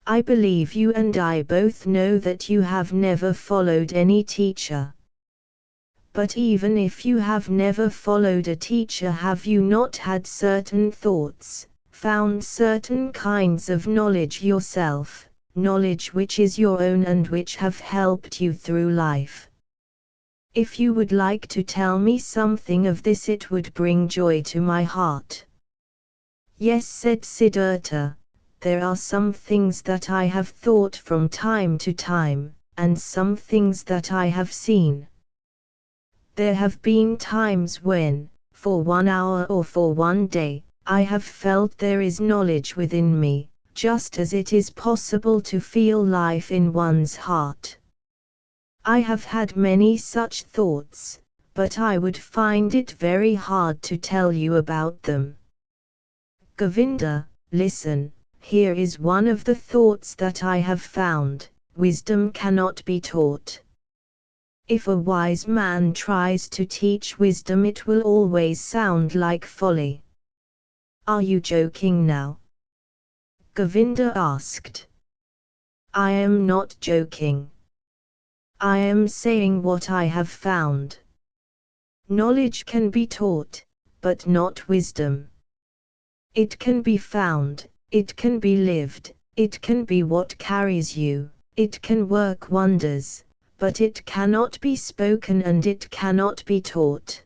I believe you and I both know that you have never followed any teacher. But even if you have never followed a teacher, have you not had certain thoughts, found certain kinds of knowledge yourself, knowledge which is your own and which have helped you through life? If you would like to tell me something of this, it would bring joy to my heart. Yes, said Siddhartha, there are some things that I have thought from time to time, and some things that I have seen. There have been times when, for 1 hour or for 1 day, I have felt there is knowledge within me, just as it is possible to feel life in one's heart. I have had many such thoughts, but I would find it very hard to tell you about them. Govinda, listen, here is one of the thoughts that I have found: wisdom cannot be taught. If a wise man tries to teach wisdom, it will always sound like folly. Are you joking now? Govinda asked. I am not joking. I am saying what I have found. Knowledge can be taught, but not wisdom. It can be found, it can be lived, it can be what carries you, it can work wonders, but it cannot be spoken and it cannot be taught.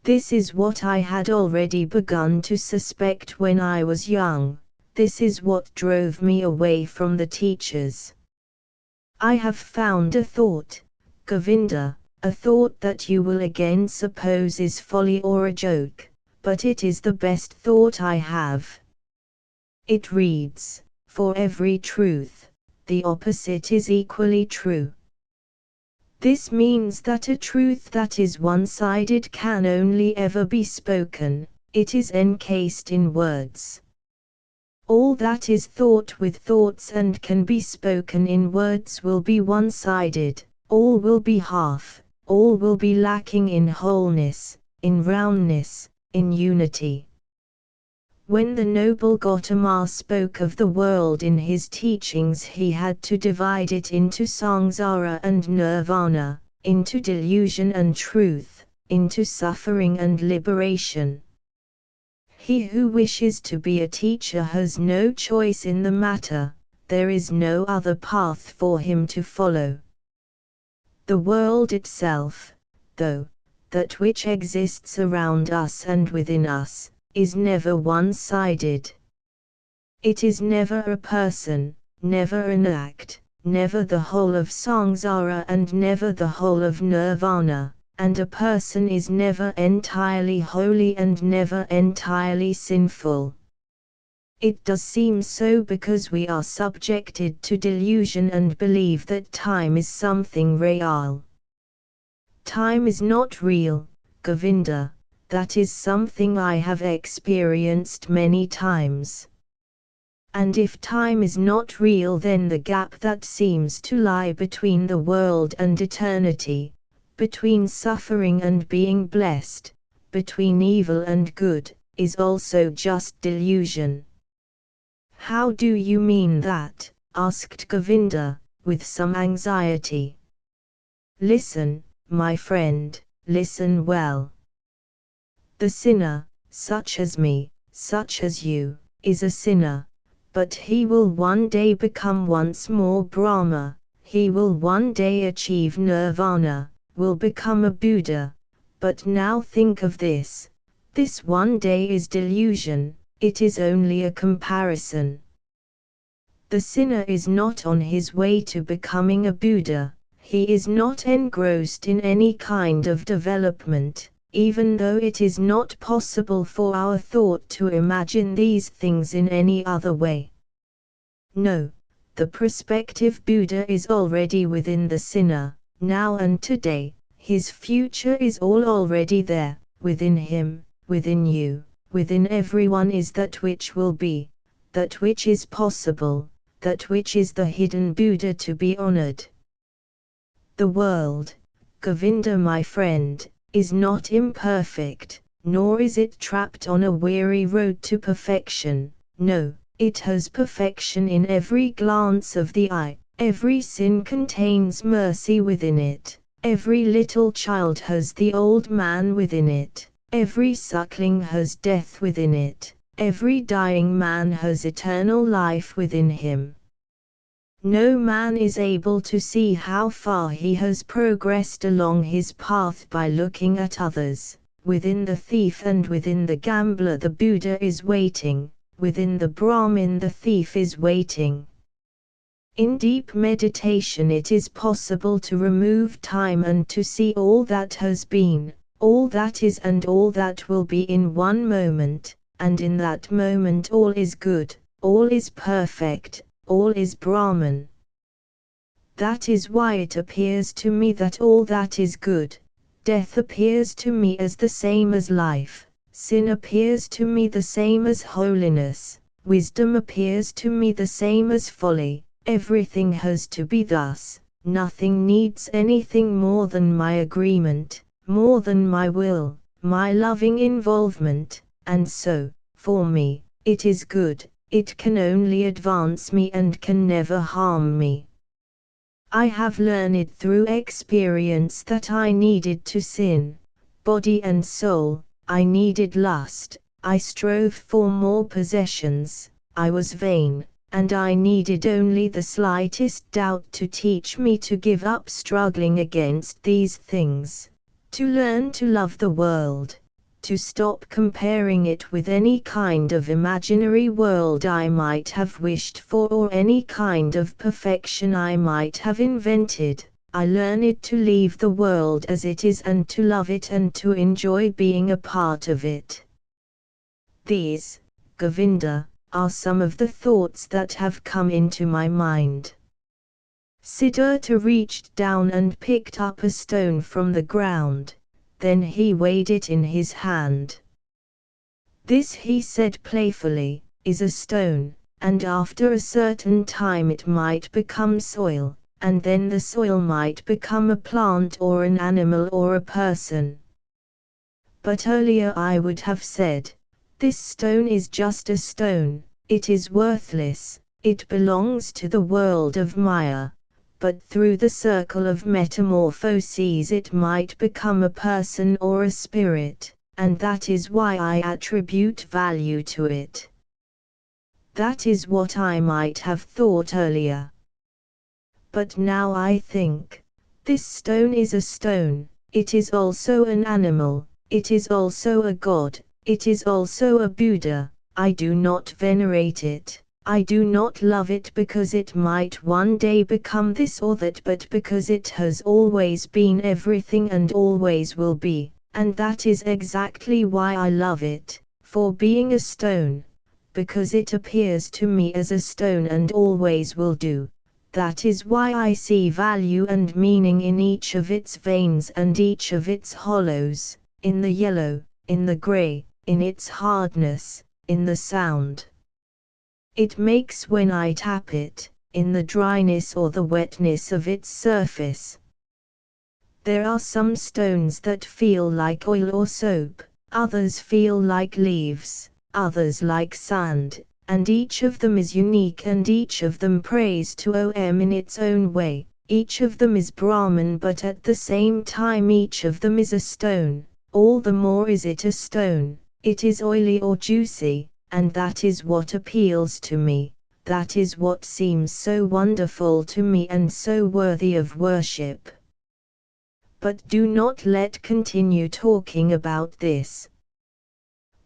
This is what I had already begun to suspect when I was young. This is what drove me away from the teachers. I have found a thought, Govinda, a thought that you will again suppose is folly or a joke, but it is the best thought I have. It reads, for every truth, the opposite is equally true. This means that a truth that is one-sided can only ever be spoken, it is encased in words. All that is thought with thoughts and can be spoken in words will be one-sided, all will be half, all will be lacking in wholeness, in roundness, in unity. When the noble Gautama spoke of the world in his teachings, he had to divide it into samsara and nirvana, into delusion and truth, into suffering and liberation. He who wishes to be a teacher has no choice in the matter, there is no other path for him to follow. The world itself, though, that which exists around us and within us, is never one-sided. It is never a person, never an act, never the whole of samsara and never the whole of nirvana, and a person is never entirely holy and never entirely sinful. It does seem so because we are subjected to delusion and believe that time is something real. Time is not real, Govinda, that is something I have experienced many times. And if time is not real, then the gap that seems to lie between the world and eternity, between suffering and being blessed, between evil and good, is also just delusion. How do you mean that? Asked Govinda, with some anxiety. Listen, my friend, listen well. The sinner, such as me, such as you, is a sinner, but he will one day become once more Brahma, he will one day achieve nirvana, will become a Buddha, but now think of this one day is delusion, it is only a comparison. The sinner is not on his way to becoming a Buddha, he is not engrossed in any kind of development, even though it is not possible for our thought to imagine these things in any other way. No, the prospective Buddha is already within the sinner, now and today, his future is all already there, within him, within you, within everyone is that which will be, that which is possible, that which is the hidden Buddha to be honored. The world, Govinda my friend, is not imperfect, nor is it trapped on a weary road to perfection, no, it has perfection in every glance of the eye, every sin contains mercy within it, Every little child has the old man within it. Every suckling has death within it. Every dying man has eternal life within him. No man is able to see how far he has progressed along his path by looking at others. Within the thief and within the gambler the Buddha is waiting, within the Brahmin the thief is waiting. In deep meditation it is possible to remove time and to see all that has been, all that is and all that will be in one moment, and in that moment all is good, all is perfect, all is Brahman. That is why it appears to me that all that is good. Death appears to me as the same as life, sin appears to me the same as holiness, wisdom appears to me the same as folly. Everything has to be thus, nothing needs anything more than my agreement, more than my will, my loving involvement, and so, for me, it is good, it can only advance me and can never harm me. I have learned through experience that I needed to sin, body and soul, I needed lust, I strove for more possessions, I was vain, and I needed only the slightest doubt to teach me to give up struggling against these things, to learn to love the world, to stop comparing it with any kind of imaginary world I might have wished for or any kind of perfection I might have invented. I learned to leave the world as it is and to love it and to enjoy being a part of it. These, Govinda, are some of the thoughts that have come into my mind. Siddhartha reached down and picked up a stone from the ground. Then he weighed it in his hand. This, he said playfully, is a stone, and after a certain time it might become soil, and then the soil might become a plant or an animal or a person. But earlier I would have said, this stone is just a stone, it is worthless, it belongs to the world of Maya. But through the circle of metamorphoses it might become a person or a spirit, and that is why I attribute value to it. That is what I might have thought earlier. But now I think, this stone is a stone, it is also an animal, it is also a god, it is also a Buddha. I do not venerate it. I do not love it because it might one day become this or that, but because it has always been everything and always will be, and that is exactly why I love it, for being a stone, because it appears to me as a stone and always will do. That is why I see value and meaning in each of its veins and each of its hollows, in the yellow, in the grey, in its hardness, in the sound it makes when I tap it, in the dryness or the wetness of its surface. There are some stones that feel like oil or soap, others feel like leaves, others like sand, and each of them is unique and each of them prays to Om in its own way. Each of them is Brahman, but at the same time each of them is a stone. All the more is it a stone, it is oily or juicy. And that is what appeals to me, that is what seems so wonderful to me and so worthy of worship. But do not let continue talking about this.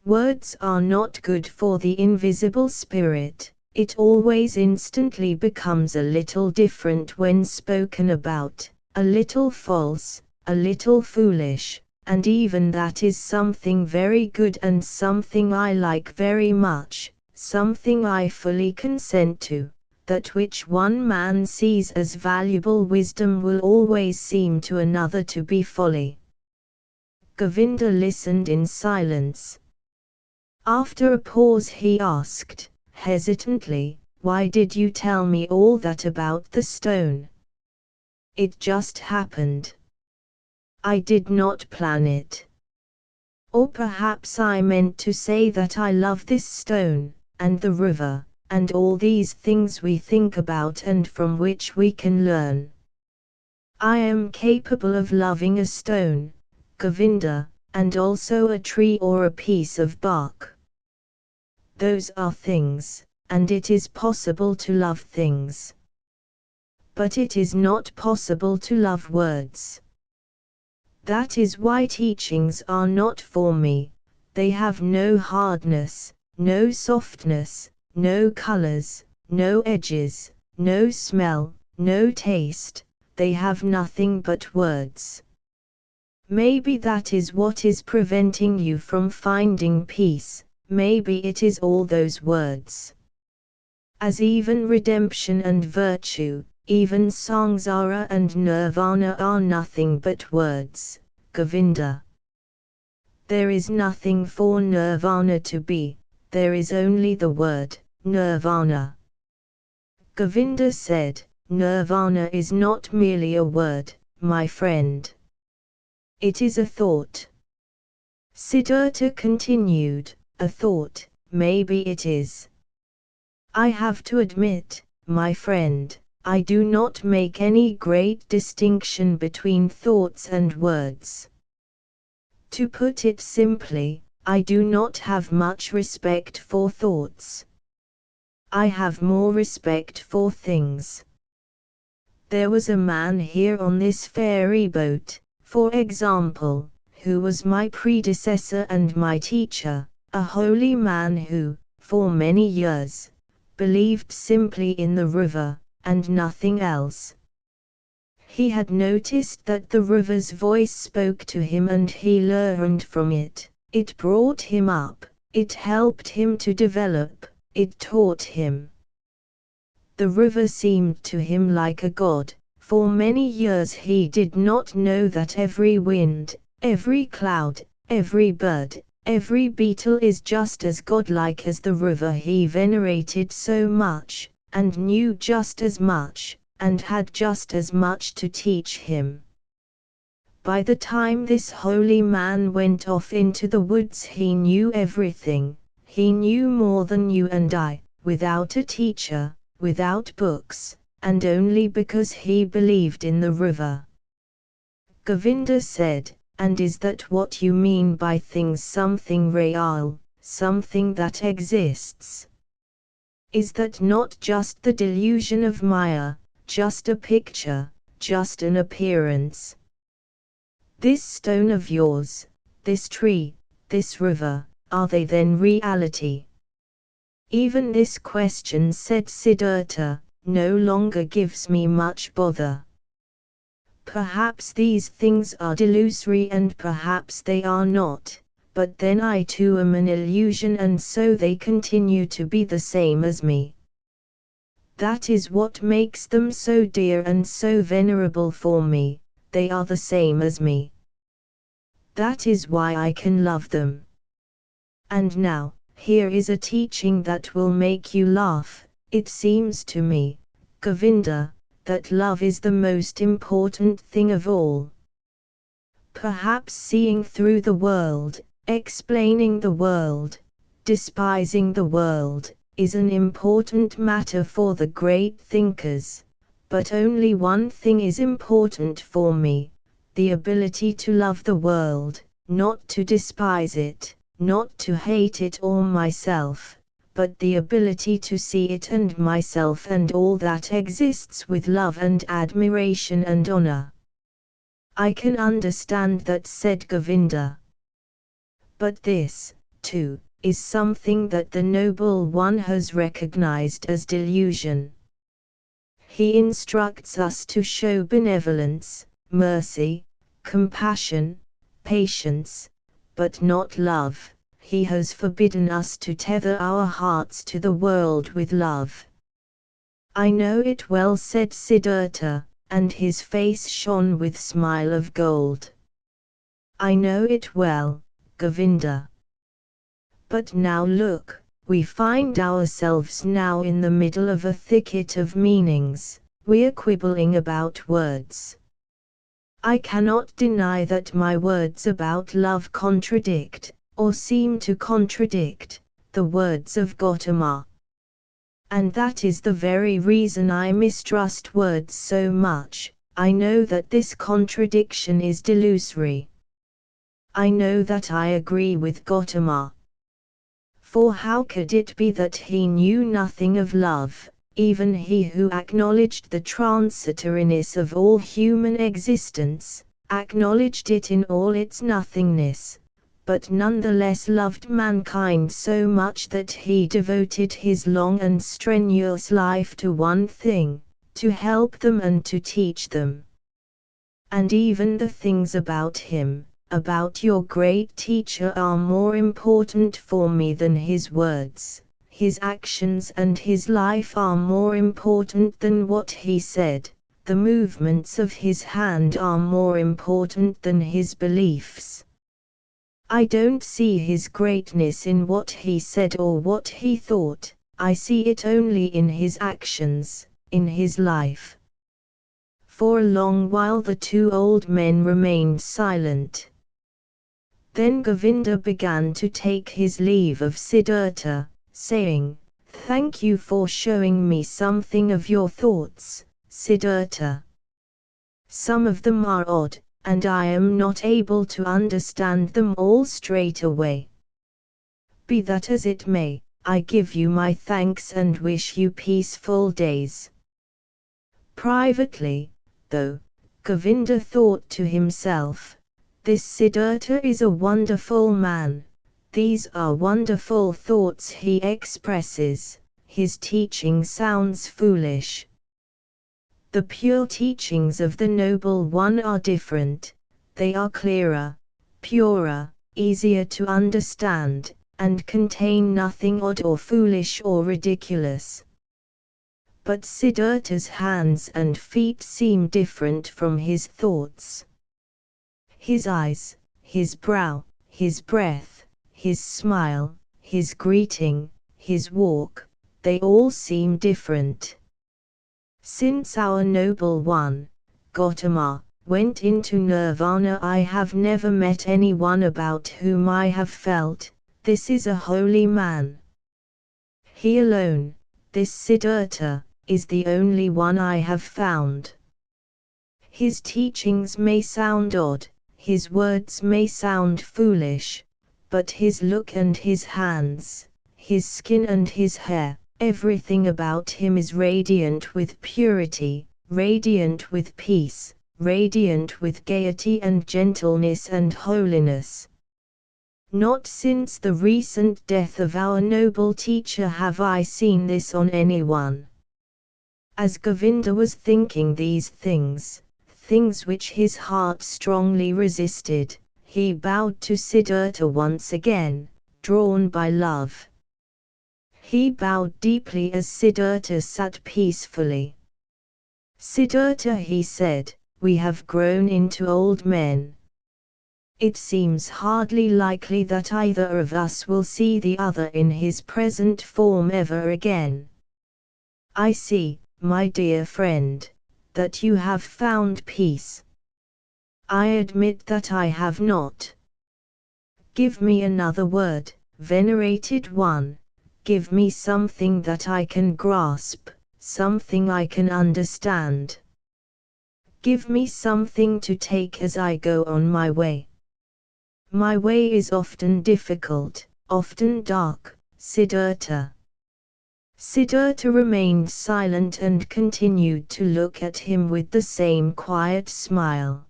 Words are not good for the invisible spirit, it always instantly becomes a little different when spoken about, a little false, a little foolish. And even that is something very good and something I like very much, something I fully consent to. That which one man sees as valuable wisdom will always seem to another to be folly. Govinda listened in silence. After a pause he asked, hesitantly, "Why did you tell me all that about the stone?" "It just happened. I did not plan it. Or perhaps I meant to say that I love this stone, and the river, and all these things we think about and from which we can learn. I am capable of loving a stone, Govinda, and also a tree or a piece of bark. Those are things, and it is possible to love things. But it is not possible to love words. That is why teachings are not for me. They have no hardness, no softness, no colors, no edges, no smell, no taste. They have nothing but words. Maybe that is what is preventing you from finding peace. Maybe it is all those words. As even redemption and virtue, even samsara and nirvana are nothing but words, Govinda. There is nothing for nirvana to be, there is only the word, nirvana. Govinda said, Nirvana is not merely a word, my friend. It is a thought. Siddhartha continued, a thought, maybe it is. I have to admit, my friend, I do not make any great distinction between thoughts and words. To put it simply, I do not have much respect for thoughts. I have more respect for things. There was a man here on this ferry boat, for example, who was my predecessor and my teacher, a holy man who, for many years, believed simply in the river, and nothing else. He had noticed that the river's voice spoke to him and he learned from it. It brought him up, it helped him to develop, it taught him. The river seemed to him like a god. For many years he did not know that every wind, every cloud, every bird, every beetle is just as godlike as the river he venerated so much, and knew just as much, and had just as much to teach him. By the time this holy man went off into the woods he knew everything, he knew more than you and I, without a teacher, without books, and only because he believed in the river. Govinda said, and is that what you mean by things, something real, something that exists? Is that not just the delusion of Maya, just a picture, just an appearance? This stone of yours, this tree, this river, are they then reality? Even this question, said Siddhartha, no longer gives me much bother. Perhaps these things are delusory and perhaps they are not, but then I too am an illusion and so they continue to be the same as me. That is what makes them so dear and so venerable for me, they are the same as me. That is why I can love them. And now, here is a teaching that will make you laugh. It seems to me, Govinda, that love is the most important thing of all. Perhaps seeing through the world, explaining the world, despising the world, is an important matter for the great thinkers, but only one thing is important for me, the ability to love the world, not to despise it, not to hate it or myself, but the ability to see it and myself and all that exists with love and admiration and honor. I can understand that, said Govinda. But this, too, is something that the Noble One has recognized as delusion. He instructs us to show benevolence, mercy, compassion, patience, but not love. He has forbidden us to tether our hearts to the world with love. I know it well, said Siddhartha, and his face shone with smile of gold. I know it well, Govinda. But now look, we find ourselves now in the middle of a thicket of meanings, we're quibbling about words. I cannot deny that my words about love contradict, or seem to contradict, the words of Gautama. And that is the very reason I mistrust words so much. I know that this contradiction is delusory. I know that I agree with Gautama. For how could it be that he knew nothing of love, even he who acknowledged the transitoriness of all human existence, acknowledged it in all its nothingness, but nonetheless loved mankind so much that he devoted his long and strenuous life to one thing, to help them and to teach them. And even the things about him, about your great teacher, are more important for me than his words. His actions and his life are more important than what he said. The movements of his hand are more important than his beliefs. I don't see his greatness in what he said or what he thought, I see it only in his actions, in his life. For a long while the two old men remained silent. Then Govinda began to take his leave of Siddhartha, saying, "Thank you for showing me something of your thoughts, Siddhartha. Some of them are odd, and I am not able to understand them all straight away. Be that as it may, I give you my thanks and wish you peaceful days." Privately, though, Govinda thought to himself, "This Siddhartha is a wonderful man, these are wonderful thoughts he expresses, his teaching sounds foolish." The pure teachings of the Noble One are different, they are clearer, purer, easier to understand, and contain nothing odd or foolish or ridiculous. But Siddhartha's hands and feet seem different from his thoughts. His eyes, his brow, his breath, his smile, his greeting, his walk, they all seem different. Since our Noble One, Gautama, went into nirvana, I have never met anyone about whom I have felt, this is a holy man. He alone, this Siddhartha, is the only one I have found. His teachings may sound odd, his words may sound foolish, but his look and his hands, his skin and his hair, everything about him is radiant with purity, radiant with peace, radiant with gaiety and gentleness and holiness. Not since the recent death of our noble teacher have I seen this on anyone. As Govinda was thinking these things, things which his heart strongly resisted, he bowed to Siddhartha once again, drawn by love. He bowed deeply as Siddhartha sat peacefully. "Siddhartha," he said, "we have grown into old men. It seems hardly likely that either of us will see the other in his present form ever again. I see, my dear friend, that you have found peace. I admit that I have not. Give me another word, venerated one, give me something that I can grasp, something I can understand. Give me something to take as I go on my way. My way is often difficult, often dark, Siddhartha." Siddhartha remained silent and continued to look at him with the same quiet smile.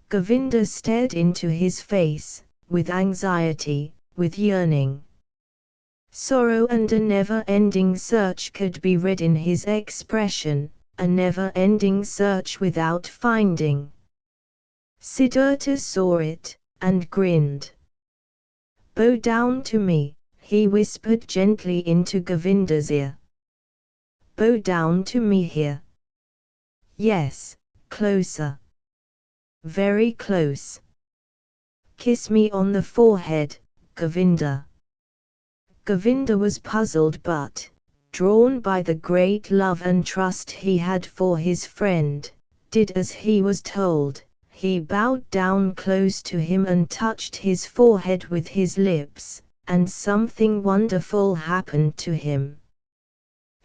Govinda stared into his face, with anxiety, with yearning. Sorrow and a never-ending search could be read in his expression, a never-ending search without finding. Siddhartha saw it, and grinned. "Bow down to me," he whispered gently into Govinda's ear. "Bow down to me here. Yes, closer. Very close. Kiss me on the forehead, Govinda." Govinda was puzzled but, drawn by the great love and trust he had for his friend, did as he was told. He bowed down close to him and touched his forehead with his lips, and something wonderful happened to him.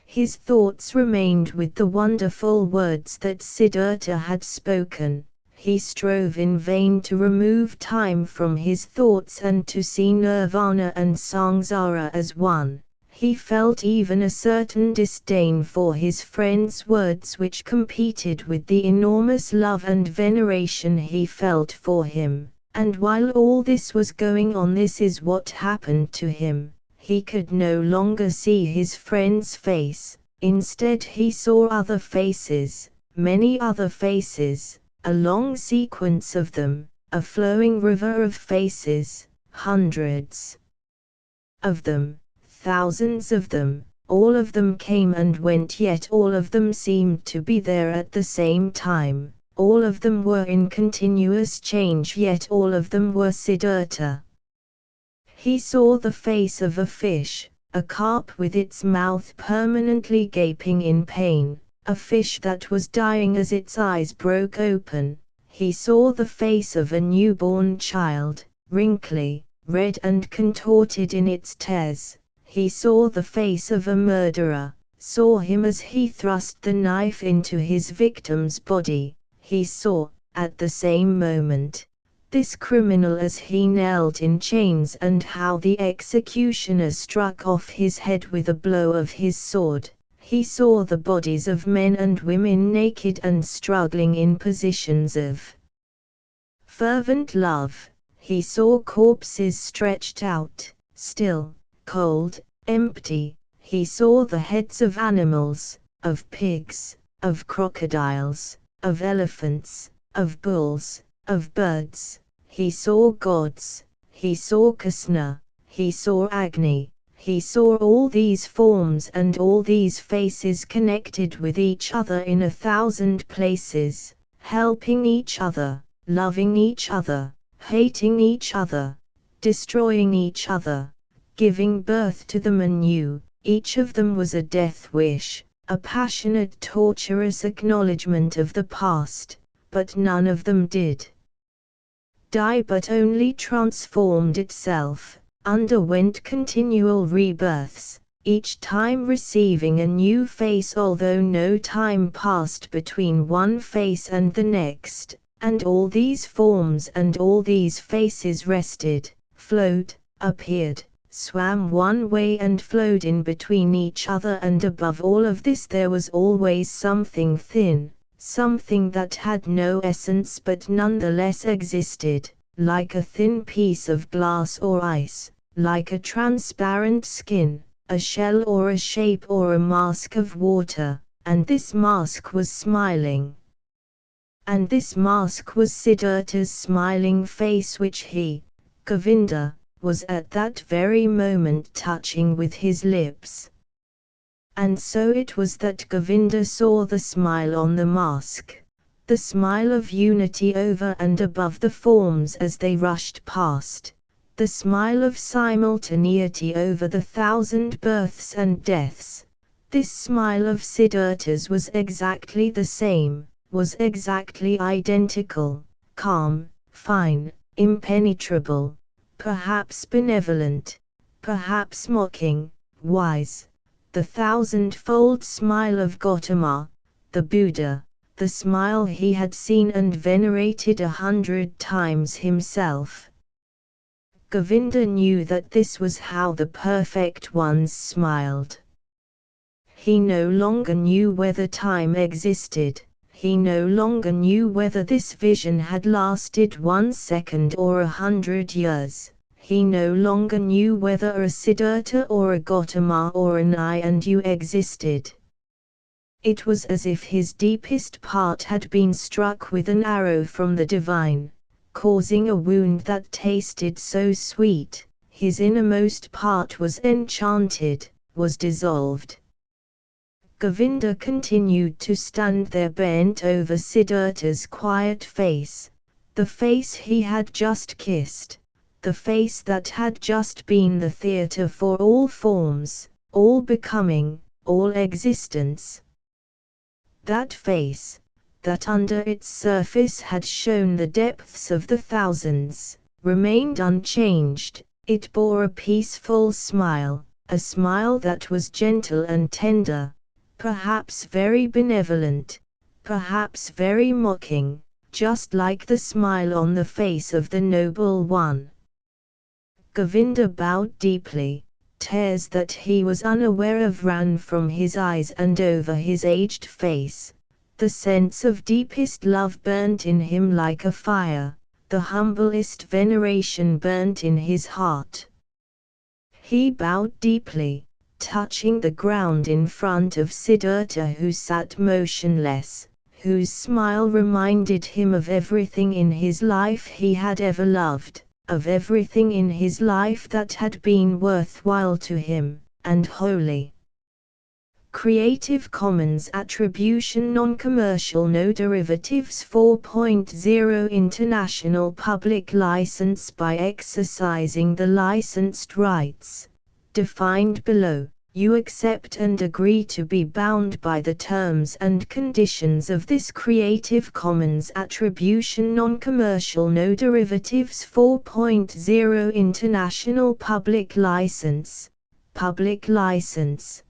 His thoughts remained with the wonderful words that Siddhartha had spoken. He strove in vain to remove time from his thoughts and to see nirvana and samsara as one. He felt even a certain disdain for his friend's words, which competed with the enormous love and veneration he felt for him. And while all this was going on, this is what happened to him. He could no longer see his friend's face. Instead he saw other faces, many other faces, a long sequence of them, a flowing river of faces, hundreds of them, thousands of them. All of them came and went, yet all of them seemed to be there at the same time. All of them were in continuous change, yet all of them were Siddhartha. He saw the face of a fish, a carp with its mouth permanently gaping in pain, a fish that was dying as its eyes broke open. He saw the face of a newborn child, wrinkly, red and contorted in its tears. He saw the face of a murderer, saw him as he thrust the knife into his victim's body. He saw, at the same moment, this criminal as he knelt in chains, and how the executioner struck off his head with a blow of his sword. He saw the bodies of men and women naked and struggling in positions of fervent love. He saw corpses stretched out, still, cold, empty. He saw the heads of animals, of pigs, of crocodiles, of elephants, of bulls, of birds. He saw gods, he saw Krishna, he saw Agni, he saw all these forms and all these faces connected with each other in 1,000 places, helping each other, loving each other, hating each other, destroying each other, giving birth to them anew. Each of them was a death wish, a passionate, torturous acknowledgement of the past, but none of them did die, but only transformed itself, underwent continual rebirths, each time receiving a new face, although no time passed between one face and the next, and all these forms and all these faces rested, flowed, appeared, swam one way and flowed in between each other, and above all of this there was always something thin, something that had no essence but nonetheless existed, like a thin piece of glass or ice, like a transparent skin, a shell or a shape or a mask of water, and this mask was smiling. And this mask was Siddhartha's smiling face, which he, Govinda, was at that very moment touching with his lips. And so it was that Govinda saw the smile on the mask, the smile of unity over and above the forms as they rushed past, the smile of simultaneity over the 1,000 births and deaths. This smile of Siddhartha's was exactly the same, was exactly identical, calm, fine, impenetrable, perhaps benevolent, perhaps mocking, wise. The 1,000-fold smile of Gautama, the Buddha, the smile he had seen and venerated 100 times himself. Govinda knew that this was how the perfect ones smiled. He no longer knew whether time existed, he no longer knew whether this vision had lasted 1 second or 100 years. He no longer knew whether a Siddhartha or a Gautama or an I and you existed. It was as if his deepest part had been struck with an arrow from the divine, causing a wound that tasted so sweet. His innermost part was enchanted, was dissolved. Govinda continued to stand there bent over Siddhartha's quiet face, the face he had just kissed. The face that had just been the theater for all forms, all becoming, all existence. That face, that under its surface had shown the depths of the thousands, remained unchanged. It bore a peaceful smile, a smile that was gentle and tender, perhaps very benevolent, perhaps very mocking, just like the smile on the face of the noble one. Govinda bowed deeply. Tears that he was unaware of ran from his eyes and over his aged face. The sense of deepest love burnt in him like a fire, the humblest veneration burnt in his heart. He bowed deeply, touching the ground in front of Siddhartha, who sat motionless, whose smile reminded him of everything in his life he had ever loved, of everything in his life that had been worthwhile to him, and holy. Creative Commons Attribution Non-Commercial No Derivatives 4.0 International Public License. By exercising the licensed rights defined below, you accept and agree to be bound by the terms and conditions of this Creative Commons Attribution Non-Commercial No Derivatives 4.0 International Public License. Public license.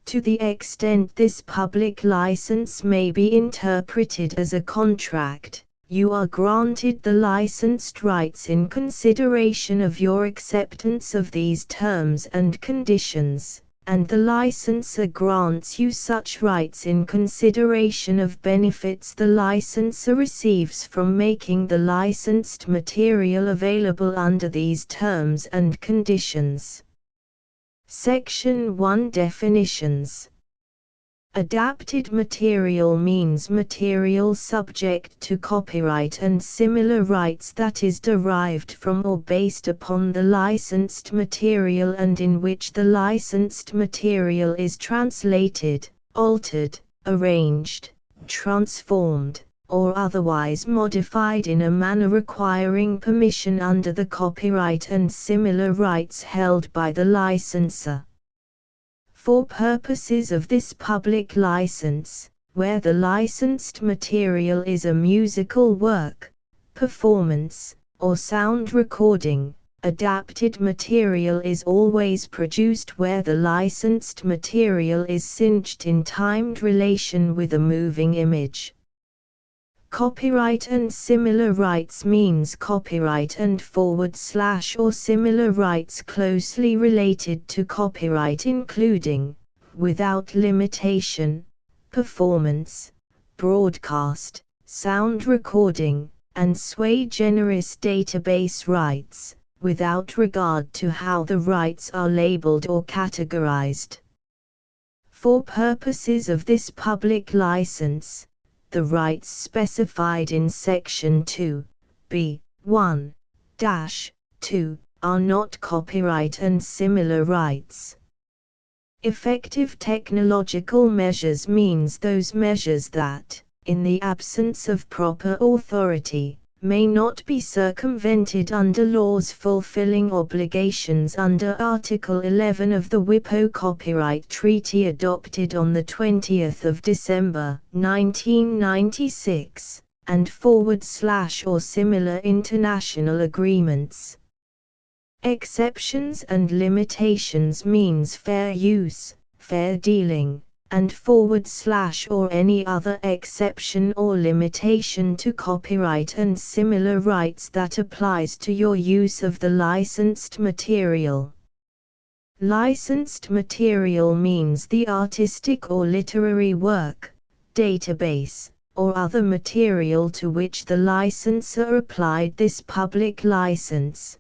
To the extent this public license may be interpreted as a contract, you are granted the licensed rights in consideration of your acceptance of these terms and conditions, and the licensor grants you such rights in consideration of benefits the licensor receives from making the licensed material available under these terms and conditions. Section 1 Definitions. Adapted material means material subject to copyright and similar rights that is derived from or based upon the licensed material and in which the licensed material is translated, altered, arranged, transformed, or otherwise modified in a manner requiring permission under the copyright and similar rights held by the licensor. For purposes of this public license, where the licensed material is a musical work, performance, or sound recording, adapted material is always produced where the licensed material is synced in timed relation with a moving image. Copyright and similar rights means copyright and / or similar rights closely related to copyright including, without limitation, performance, broadcast, sound recording, and sui generis database rights, without regard to how the rights are labeled or categorized. For purposes of this public license, the rights specified in Section 2(b) 1-2 are not copyright and similar rights. Effective technological measures means those measures that, in the absence of proper authority, may not be circumvented under laws fulfilling obligations under Article 11 of the WIPO Copyright Treaty adopted on 20 December 1996, and / or similar international agreements. Exceptions and limitations means fair use, fair dealing, and / or any other exception or limitation to copyright and similar rights that applies to your use of the licensed material. Licensed material means the artistic or literary work, database, or other material to which the licensor applied this public license.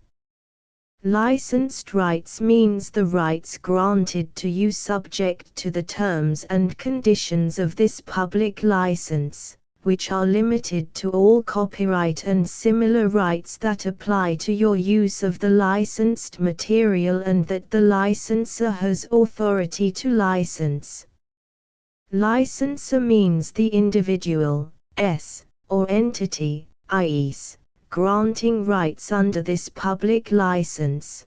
Licensed rights means the rights granted to you subject to the terms and conditions of this public license, which are limited to all copyright and similar rights that apply to your use of the licensed material and that the licensor has authority to license. Licensor means the individual, or entity, i.e., granting rights under this public license.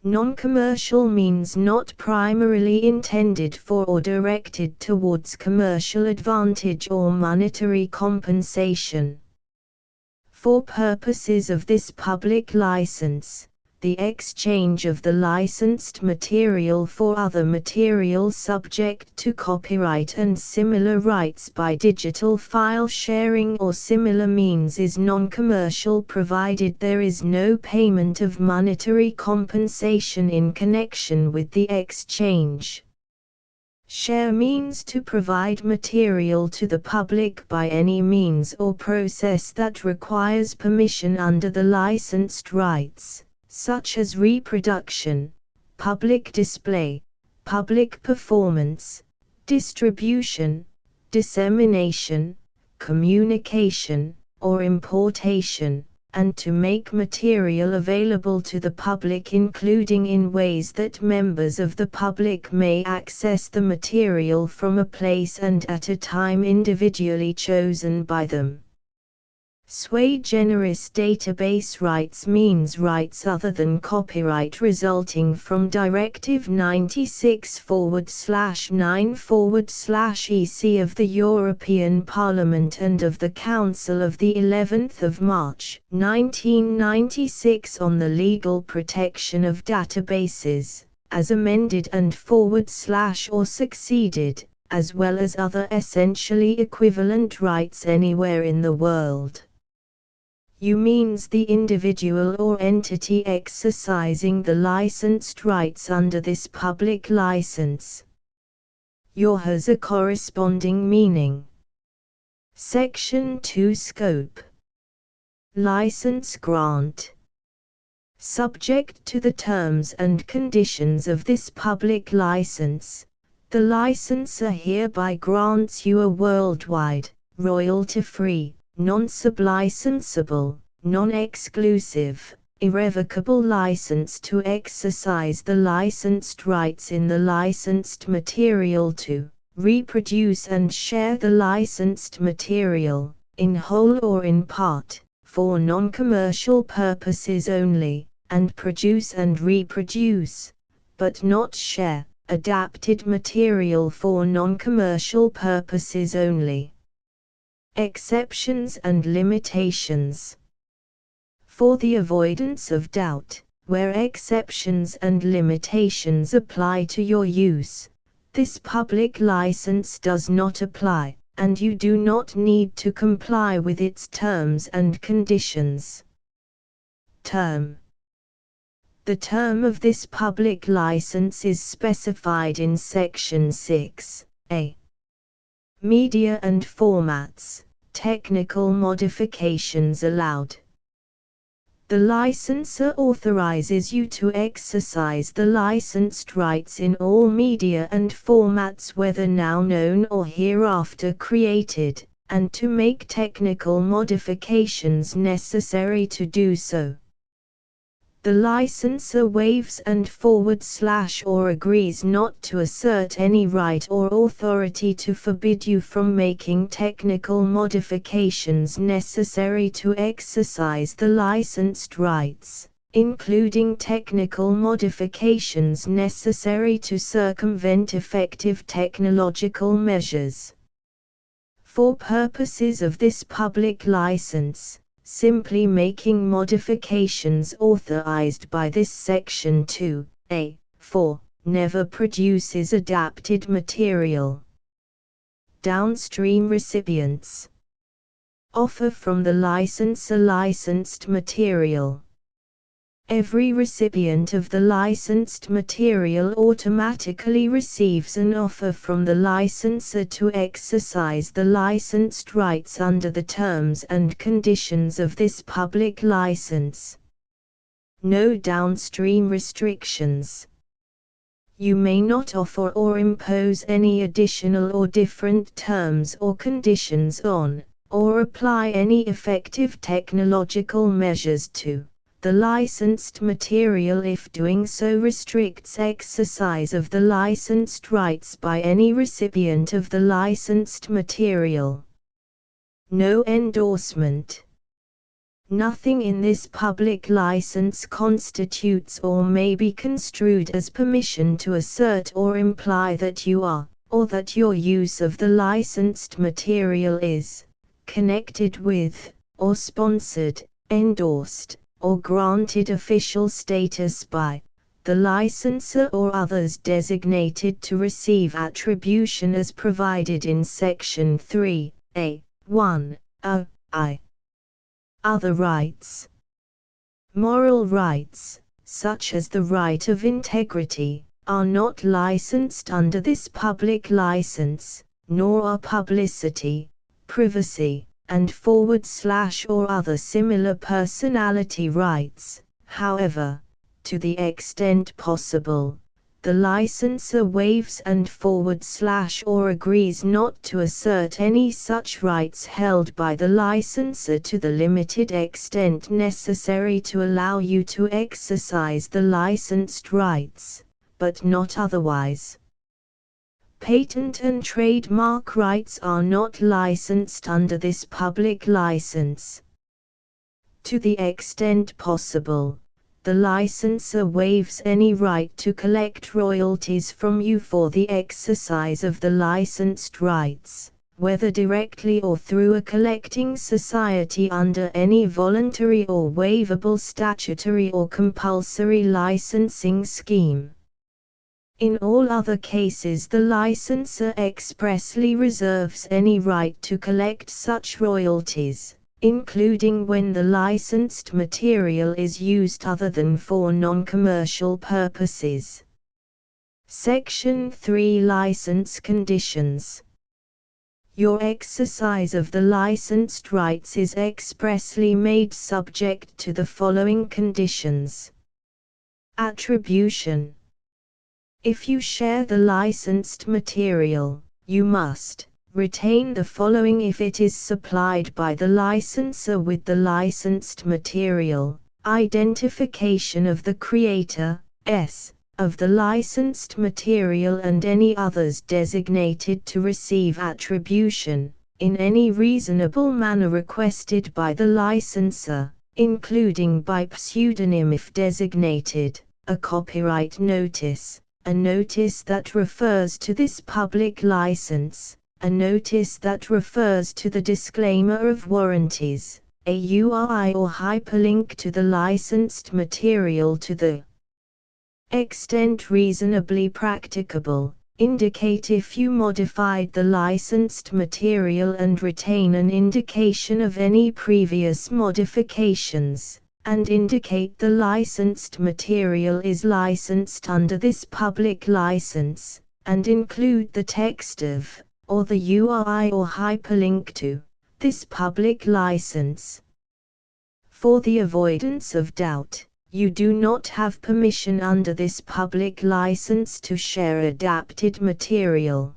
Non-commercial means not primarily intended for or directed towards commercial advantage or monetary compensation. For purposes of this public license, the exchange of the licensed material for other material subject to copyright and similar rights by digital file sharing or similar means is non-commercial provided there is no payment of monetary compensation in connection with the exchange. Share means to provide material to the public by any means or process that requires permission under the licensed rights, such as reproduction, public display, public performance, distribution, dissemination, communication, or importation, and to make material available to the public including in ways that members of the public may access the material from a place and at a time individually chosen by them. Sui generis database rights means rights other than copyright resulting from Directive 96/9/EC of the European Parliament and of the Council of the 11th of March, 1996 on the legal protection of databases, as amended and or succeeded, as well as other essentially equivalent rights anywhere in the world. U means the individual or entity exercising the licensed rights under this public license. Your has a corresponding meaning. Section 2 Scope. License grant. Subject to the terms and conditions of this public license, the licensor hereby grants you a worldwide, royalty-free, non-sublicensable, non-exclusive, irrevocable license to exercise the licensed rights in the licensed material to reproduce and share the licensed material, in whole or in part, for non-commercial purposes only, and produce and reproduce, but not share, adapted material for non-commercial purposes only. Exceptions and limitations. For the avoidance of doubt, where exceptions and limitations apply to your use, this public license does not apply, and you do not need to comply with its terms and conditions. Term. The term of this public license is specified in Section 6a. Media and formats. Technical modifications allowed. The licensor authorizes you to exercise the licensed rights in all media and formats whether now known or hereafter created, and to make technical modifications necessary to do so. The licensor waives and or agrees not to assert any right or authority to forbid you from making technical modifications necessary to exercise the licensed rights, including technical modifications necessary to circumvent effective technological measures. For purposes of this public license, simply making modifications authorized by this Section 2a(4) never produces adapted material. Downstream recipients. Offer from the licensor licensed material. Every recipient of the licensed material automatically receives an offer from the licensor to exercise the licensed rights under the terms and conditions of this public license. No downstream restrictions. You may not offer or impose any additional or different terms or conditions on, or apply any effective technological measures to, the licensed material if doing so restricts exercise of the licensed rights by any recipient of the licensed material. No endorsement. Nothing in this public license constitutes or may be construed as permission to assert or imply that you are, or that your use of the licensed material is, connected with, or sponsored, endorsed, or granted official status by the licensor or others designated to receive attribution as provided in Section 3(a)(1)(i). Other rights. Moral rights, such as the right of integrity, are not licensed under this public license, nor are publicity, privacy, and / or other similar personality rights. However, to the extent possible, the licensor waives and / or agrees not to assert any such rights held by the licensor to the limited extent necessary to allow you to exercise the licensed rights, but not otherwise. Patent and trademark rights are not licensed under this public license. To the extent possible, the licensor waives any right to collect royalties from you for the exercise of the licensed rights, whether directly or through a collecting society under any voluntary or waivable statutory or compulsory licensing scheme. In all other cases, the licensor expressly reserves any right to collect such royalties, including when the licensed material is used other than for non-commercial purposes. Section 3 License Conditions. Your exercise of the licensed rights is expressly made subject to the following conditions. Attribution. If you share the licensed material, you must retain the following if it is supplied by the licensor with the licensed material: identification of the creator, of the licensed material and any others designated to receive attribution, in any reasonable manner requested by the licensor, including by pseudonym if designated, a copyright notice, a notice that refers to this public license, a notice that refers to the disclaimer of warranties, a URI or hyperlink to the licensed material to the extent reasonably practicable. Indicate if you modified the licensed material and retain an indication of any previous modifications, and indicate the licensed material is licensed under this public license, and include the text of, or the URI or hyperlink to, this public license. For the avoidance of doubt, you do not have permission under this public license to share adapted material.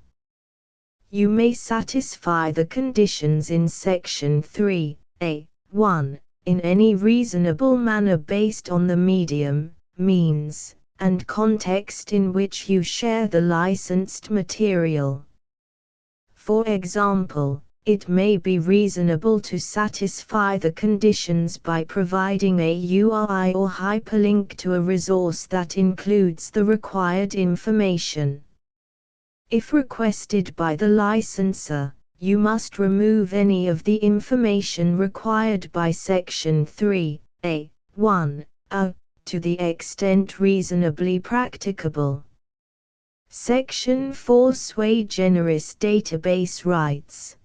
You may satisfy the conditions in Section 3(a)(1) in any reasonable manner based on the medium, means, and context in which you share the licensed material. For example, it may be reasonable to satisfy the conditions by providing a URI or hyperlink to a resource that includes the required information. If requested by the licensor, you must remove any of the information required by Section 3(a)(1) to the extent reasonably practicable. Section 4 Sui generis database rights.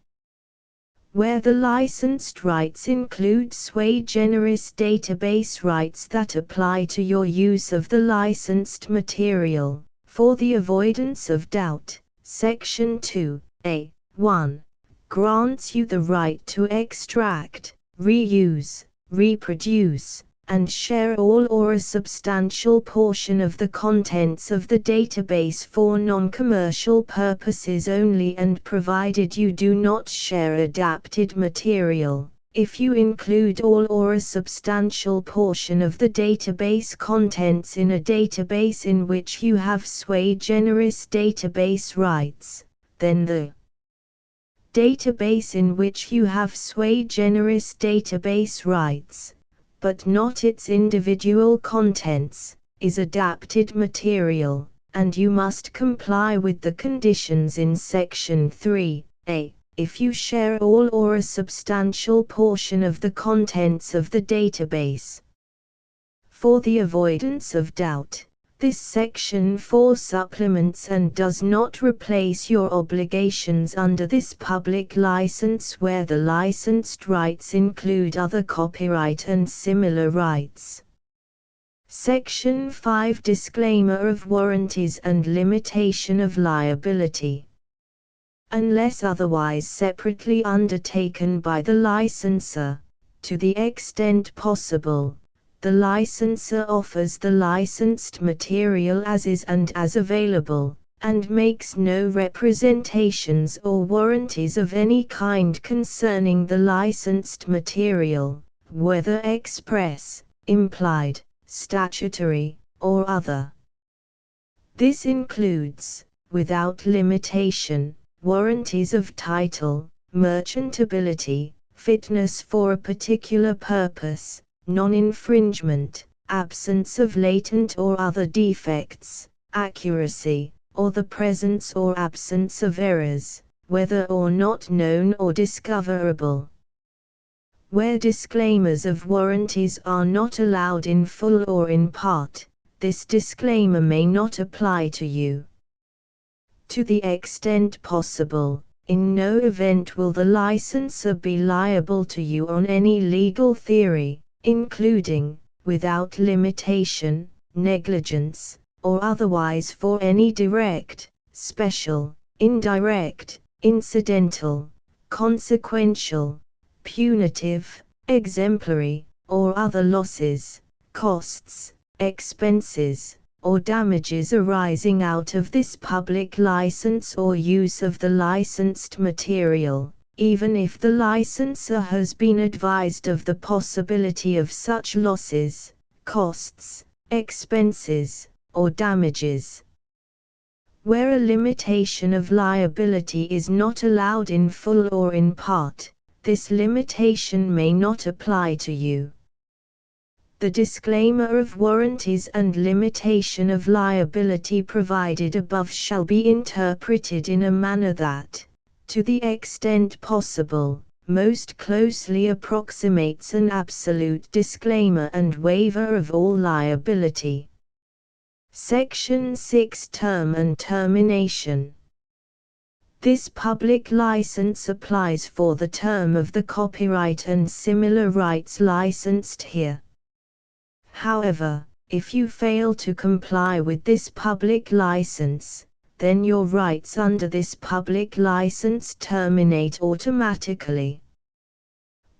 Where the licensed rights include sui generis database rights that apply to your use of the licensed material, for the avoidance of doubt, Section 2(a)(1) grants you the right to extract, reuse, reproduce, and share all or a substantial portion of the contents of the database for non-commercial purposes only, and provided you do not share adapted material, if you include all or a substantial portion of the database contents in a database in which you have sui generis database rights, then the database in which you have sui generis database rights, but not its individual contents, is adapted material, and you must comply with the conditions in Section 3(a) if you share all or a substantial portion of the contents of the database. For the avoidance of doubt, this Section 4 supplements and does not replace your obligations under this public license where the licensed rights include other copyright and similar rights. Section 5 Disclaimer of warranties and limitation of liability. Unless otherwise separately undertaken by the licensor, to the extent possible, the licensor offers the licensed material as is and as available, and makes no representations or warranties of any kind concerning the licensed material, whether express, implied, statutory, or other. This includes, without limitation, warranties of title, merchantability, fitness for a particular purpose, non-infringement, absence of latent or other defects, accuracy, or the presence or absence of errors, whether or not known or discoverable. Where disclaimers of warranties are not allowed in full or in part, this disclaimer may not apply to you. To the extent possible, in no event will the licensor be liable to you on any legal theory, including, without limitation, negligence, or otherwise for any direct, special, indirect, incidental, consequential, punitive, exemplary, or other losses, costs, expenses, or damages arising out of this public license or use of the licensed material, even if the licensor has been advised of the possibility of such losses, costs, expenses, or damages. Where a limitation of liability is not allowed in full or in part, this limitation may not apply to you. The disclaimer of warranties and limitation of liability provided above shall be interpreted in a manner that, to the extent possible, most closely approximates an absolute disclaimer and waiver of all liability. Section 6 Term and Termination. This public license applies for the term of the copyright and similar rights licensed here. However, if you fail to comply with this public license, then your rights under this public license terminate automatically.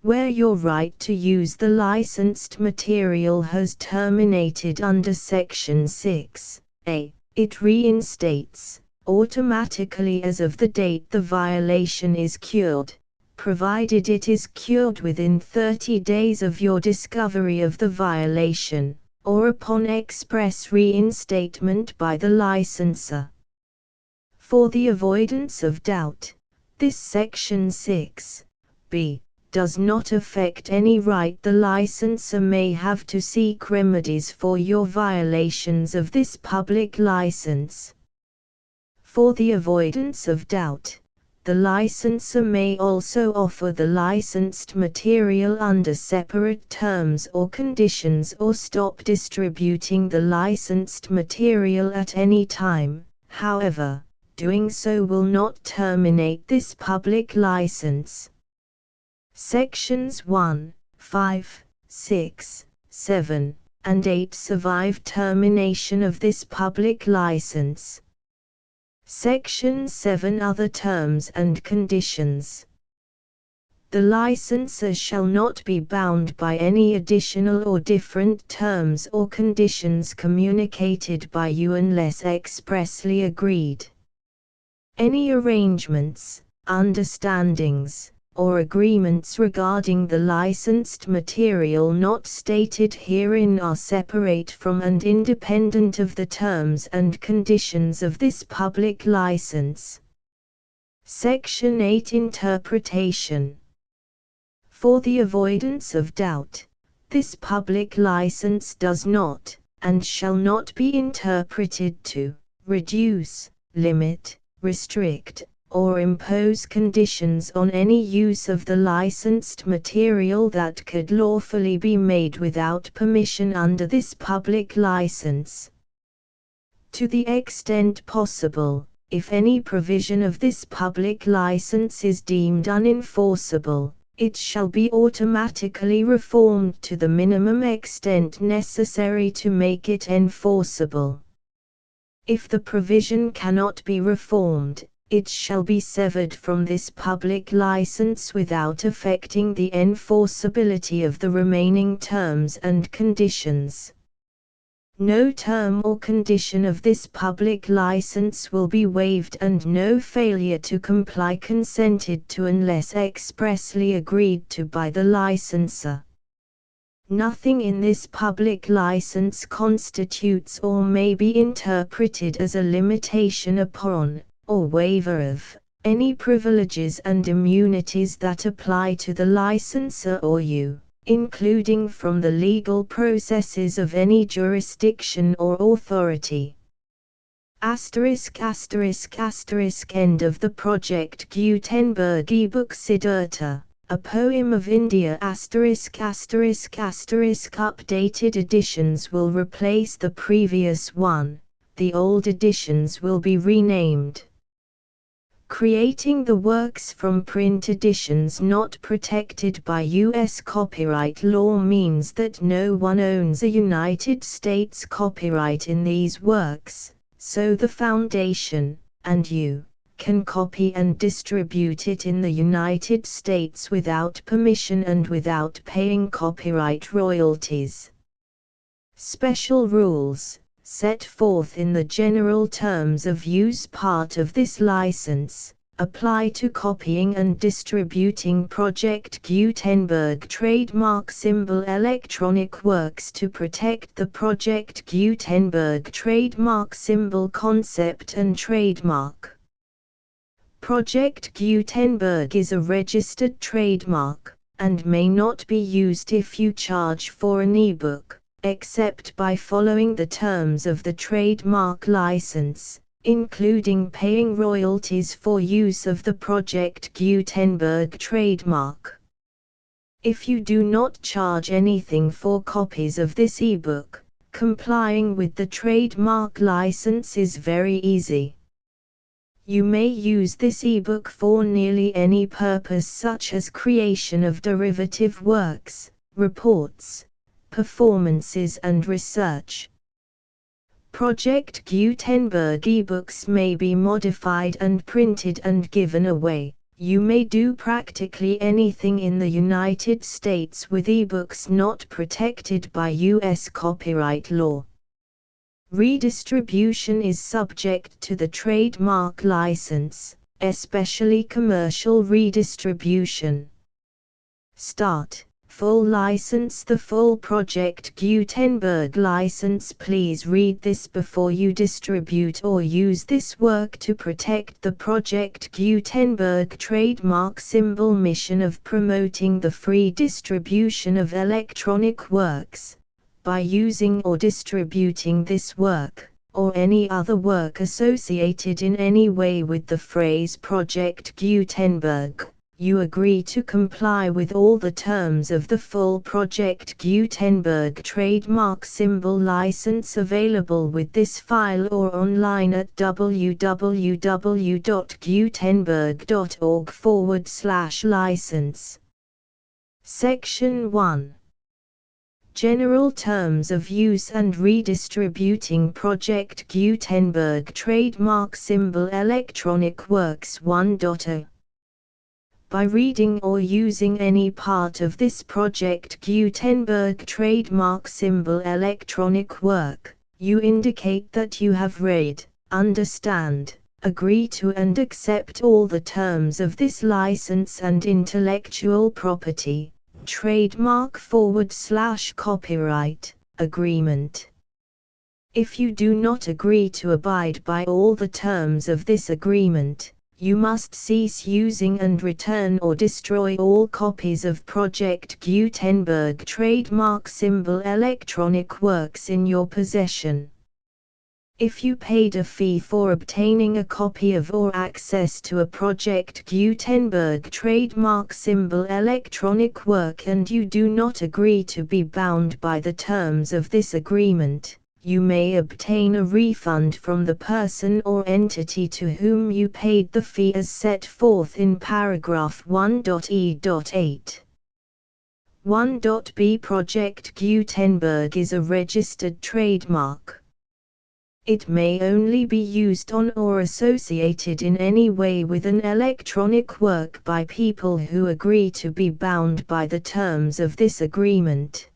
Where your right to use the licensed material has terminated under Section 6a, it reinstates, automatically as of the date the violation is cured, provided it is cured within 30 days of your discovery of the violation, or upon express reinstatement by the licensor. For the avoidance of doubt, this Section 6b does not affect any right the licensor may have to seek remedies for your violations of this public license. For the avoidance of doubt, the licensor may also offer the licensed material under separate terms or conditions or stop distributing the licensed material at any time. However, doing so will not terminate this public license. Sections 1, 5, 6, 7, and 8 survive termination of this public license. Section 7 Other terms and conditions. The licensor shall not be bound by any additional or different terms or conditions communicated by you unless expressly agreed. Any arrangements, understandings, or agreements regarding the licensed material not stated herein are separate from and independent of the terms and conditions of this public license. Section 8 Interpretation. For the avoidance of doubt, this public license does not, and shall not be interpreted to, reduce, limit, restrict, or impose conditions on any use of the licensed material that could lawfully be made without permission under this public license. To the extent possible, if any provision of this public license is deemed unenforceable, it shall be automatically reformed to the minimum extent necessary to make it enforceable. If the provision cannot be reformed, it shall be severed from this public license without affecting the enforceability of the remaining terms and conditions. No term or condition of this public license will be waived, and no failure to comply consented to unless expressly agreed to by the licensor. Nothing in this public license constitutes or may be interpreted as a limitation upon, or waiver of, any privileges and immunities that apply to the licensor or you, including from the legal processes of any jurisdiction or authority. End of the project Gutenberg ebook Siddhartha, a poem of India. Updated editions will replace the previous one, the old editions will be renamed. Creating the works from print editions not protected by U.S. copyright law means that no one owns a United States copyright in these works, so the Foundation, and you, can copy and distribute it in the United States without permission and without paying copyright royalties. Special rules, set forth in the general terms of use part of this license, apply to copying and distributing Project Gutenberg trademark symbol electronic works to protect the Project Gutenberg trademark symbol concept and trademark. Project Gutenberg is a registered trademark, and may not be used if you charge for an ebook, except by following the terms of the trademark license, including paying royalties for use of the Project Gutenberg trademark. If you do not charge anything for copies of this ebook, complying with the trademark license is very easy. You may use this ebook for nearly any purpose, such as creation of derivative works, reports, performances and research. Project Gutenberg ebooks may be modified and printed and given away. You may do practically anything in the United States with ebooks not protected by U.S. copyright law. Redistribution is subject to the trademark license, especially commercial redistribution. Start. Full license. The full Project Gutenberg license. Please read this before you distribute or use this work to protect the Project Gutenberg trademark symbol mission of promoting the free distribution of electronic works. By using or distributing this work, or any other work associated in any way with the phrase Project Gutenberg, you agree to comply with all the terms of the full Project Gutenberg trademark symbol license available with this file or online at www.gutenberg.org/license. Section 1. General Terms of Use and Redistributing Project Gutenberg Trademark Symbol Electronic Works 1.0. By reading or using any part of this Project Gutenberg trademark symbol electronic work, you indicate that you have read, understand, agree to and accept all the terms of this license and intellectual property, trademark/copyright, agreement. If you do not agree to abide by all the terms of this agreement, you must cease using and return or destroy all copies of Project Gutenberg trademark symbol electronic works in your possession. If you paid a fee for obtaining a copy of or access to a Project Gutenberg trademark symbol electronic work and you do not agree to be bound by the terms of this agreement, you may obtain a refund from the person or entity to whom you paid the fee as set forth in paragraph 1.e.8. 1.b Project Gutenberg is a registered trademark. It may only be used on or associated in any way with an electronic work by people who agree to be bound by the terms of this agreement.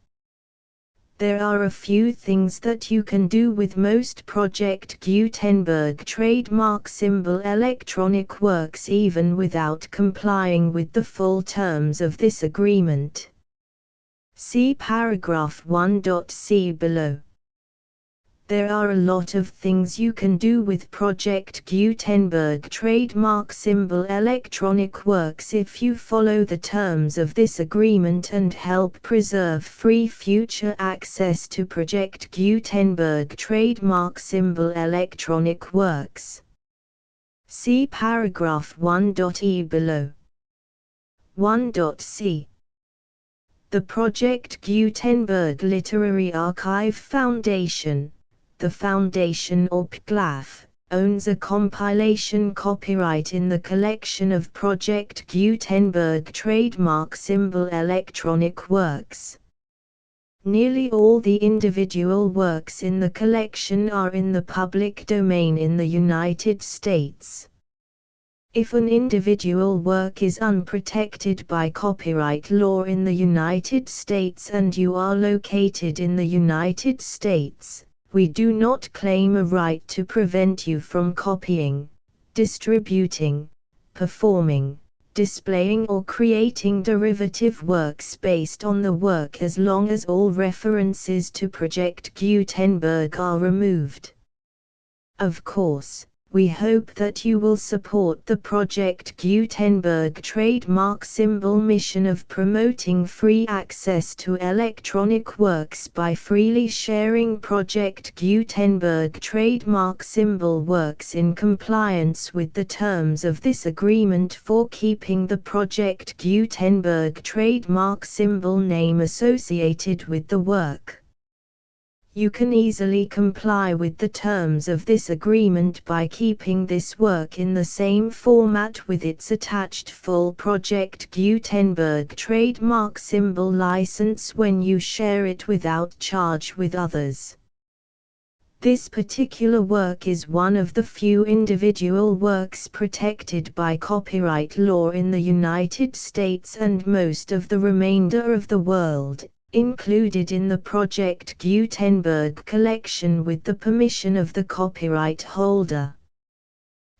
There are a few things that you can do with most Project Gutenberg trademark symbol electronic works even without complying with the full terms of this agreement. See paragraph 1.c below. There are a lot of things you can do with Project Gutenberg trademark symbol electronic works if you follow the terms of this agreement and help preserve free future access to Project Gutenberg trademark symbol electronic works. See paragraph 1.e below. 1.c The Project Gutenberg Literary Archive Foundation, the Foundation or PGLAF, owns a compilation copyright in the collection of Project Gutenberg trademark symbol electronic works. Nearly all the individual works in the collection are in the public domain in the United States. If an individual work is unprotected by copyright law in the United States and you are located in the United States, we do not claim a right to prevent you from copying, distributing, performing, displaying or creating derivative works based on the work as long as all references to Project Gutenberg are removed. Of course, we hope that you will support the Project Gutenberg trademark symbol mission of promoting free access to electronic works by freely sharing Project Gutenberg trademark symbol works in compliance with the terms of this agreement for keeping the Project Gutenberg trademark symbol name associated with the work. You can easily comply with the terms of this agreement by keeping this work in the same format with its attached full Project Gutenberg trademark symbol license when you share it without charge with others. This particular work is one of the few individual works protected by copyright law in the United States and most of the remainder of the world, included in the Project Gutenberg collection with the permission of the copyright holder.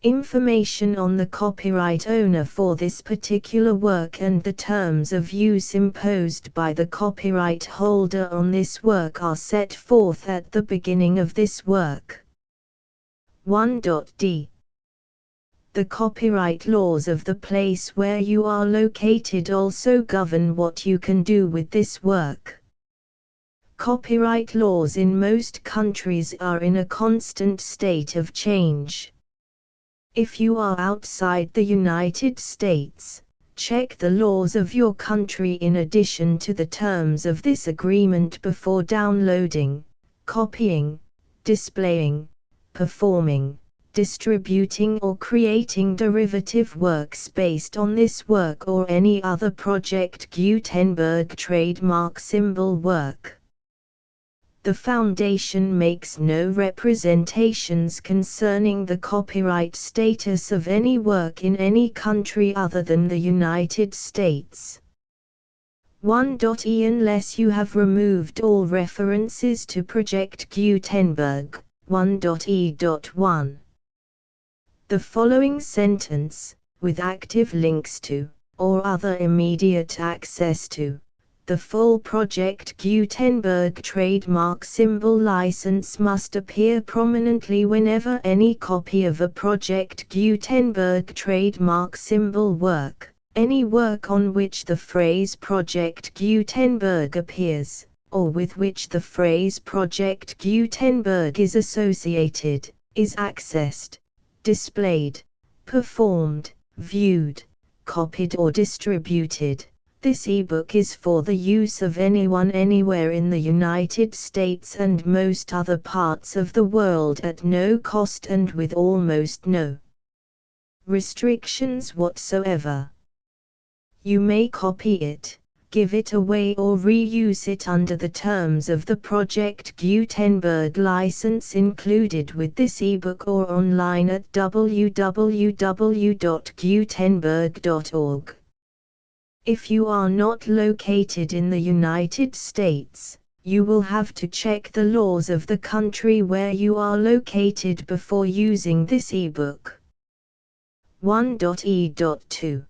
Information on the copyright owner for this particular work and the terms of use imposed by the copyright holder on this work are set forth at the beginning of this work. 1.d The copyright laws of the place where you are located also govern what you can do with this work. Copyright laws in most countries are in a constant state of change. If you are outside the United States, check the laws of your country in addition to the terms of this agreement before downloading, copying, displaying, performing, distributing or creating derivative works based on this work or any other Project Gutenberg trademark symbol work. The Foundation makes no representations concerning the copyright status of any work in any country other than the United States. 1.e Unless you have removed all references to Project Gutenberg, 1.e.1. The following sentence, with active links to, or other immediate access to, the full Project Gutenberg trademark symbol license must appear prominently whenever any copy of a Project Gutenberg trademark symbol work, any work on which the phrase Project Gutenberg appears, or with which the phrase Project Gutenberg is associated, is accessed, displayed, performed, viewed, copied or distributed. This ebook is for the use of anyone anywhere in the United States and most other parts of the world at no cost and with almost no restrictions whatsoever. You may copy it, give it away or reuse it under the terms of the Project Gutenberg license included with this ebook or online at www.gutenberg.org. If you are not located in the United States, you will have to check the laws of the country where you are located before using this ebook. 1.e.2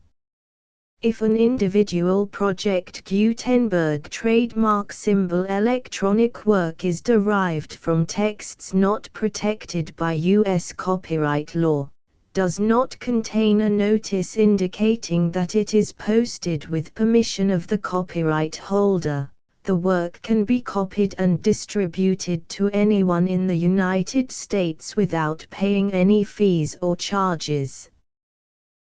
If an individual Project Gutenberg trademark symbol electronic work is derived from texts not protected by U.S. copyright law, does not contain a notice indicating that it is posted with permission of the copyright holder, the work can be copied and distributed to anyone in the United States without paying any fees or charges.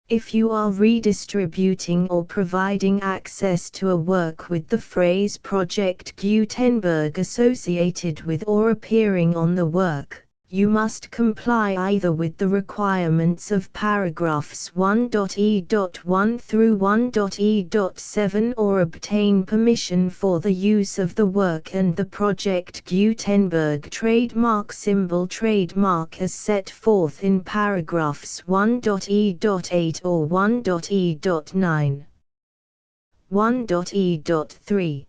If you are redistributing or providing access to a work with the phrase Project Gutenberg associated with or appearing on the work, you must comply either with the requirements of paragraphs 1.e.1 through 1.e.7 or obtain permission for the use of the work and the Project Gutenberg trademark symbol trademark as set forth in paragraphs 1.e.8 or 1.e.9. 1.e.3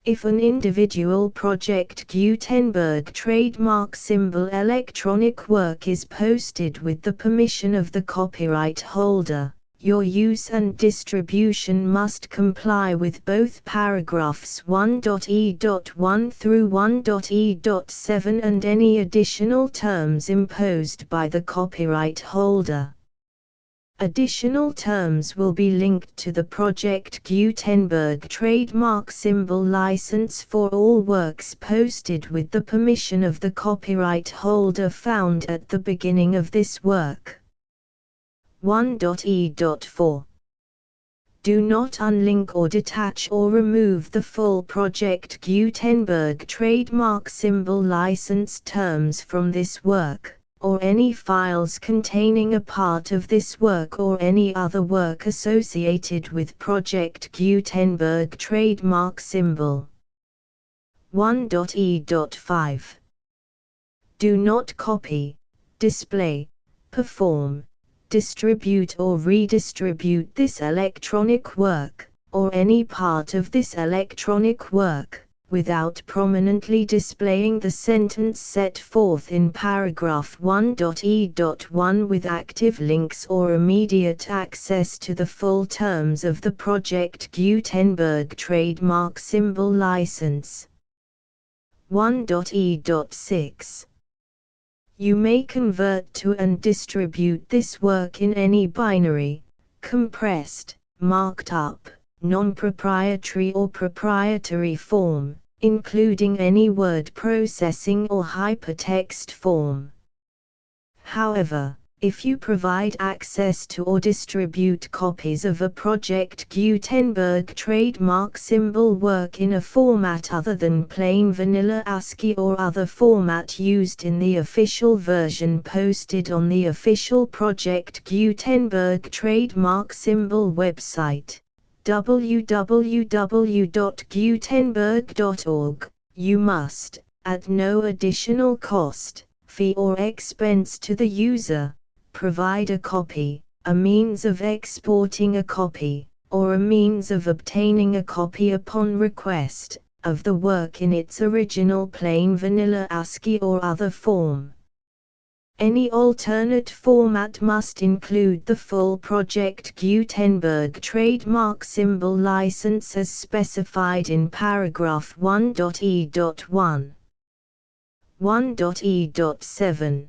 If an individual Project Gutenberg trademark symbol electronic work is posted with the permission of the copyright holder, your use and distribution must comply with both paragraphs 1.e.1 through 1.e.7 and any additional terms imposed by the copyright holder. Additional terms will be linked to the Project Gutenberg trademark symbol license for all works posted with the permission of the copyright holder found at the beginning of this work. 1.e.4 Do not unlink or detach or remove the full Project Gutenberg trademark symbol license terms from this work, or any files containing a part of this work or any other work associated with Project Gutenberg trademark symbol. 1.e.5 Do not copy, display, perform, distribute or redistribute this electronic work, or any part of this electronic work, without prominently displaying the sentence set forth in paragraph 1.e.1 with active links or immediate access to the full terms of the Project Gutenberg trademark symbol license. 1.e.6 You may convert to and distribute this work in any binary, compressed, marked up, non-proprietary or proprietary form, including any word processing or hypertext form. However, if you provide access to or distribute copies of a Project Gutenberg trademark symbol work in a format other than plain vanilla ASCII or other format used in the official version posted on the official Project Gutenberg trademark symbol website, www.gutenberg.org, you must, at no additional cost, fee or expense to the user, provide a copy, a means of exporting a copy, or a means of obtaining a copy upon request, of the work in its original plain vanilla ASCII or other form. Any alternate format must include the full Project Gutenberg trademark symbol license as specified in paragraph 1.e.1. 1.e.7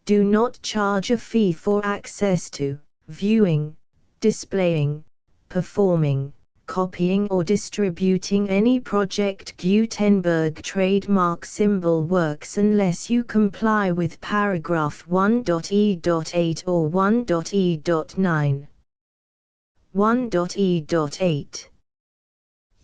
Do not charge a fee for access to, viewing, displaying, performing, copying or distributing any Project Gutenberg trademark symbol works unless you comply with paragraph 1.e.8 or 1.e.9. 1.e.8.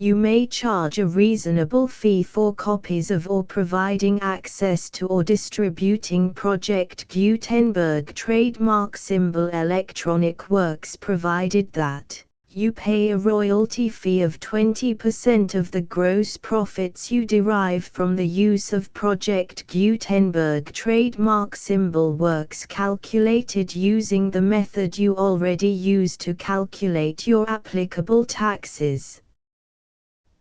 You may charge a reasonable fee for copies of or providing access to or distributing Project Gutenberg trademark symbol electronic works provided that you pay a royalty fee of 20% of the gross profits you derive from the use of Project Gutenberg trademark symbol works calculated using the method you already use to calculate your applicable taxes.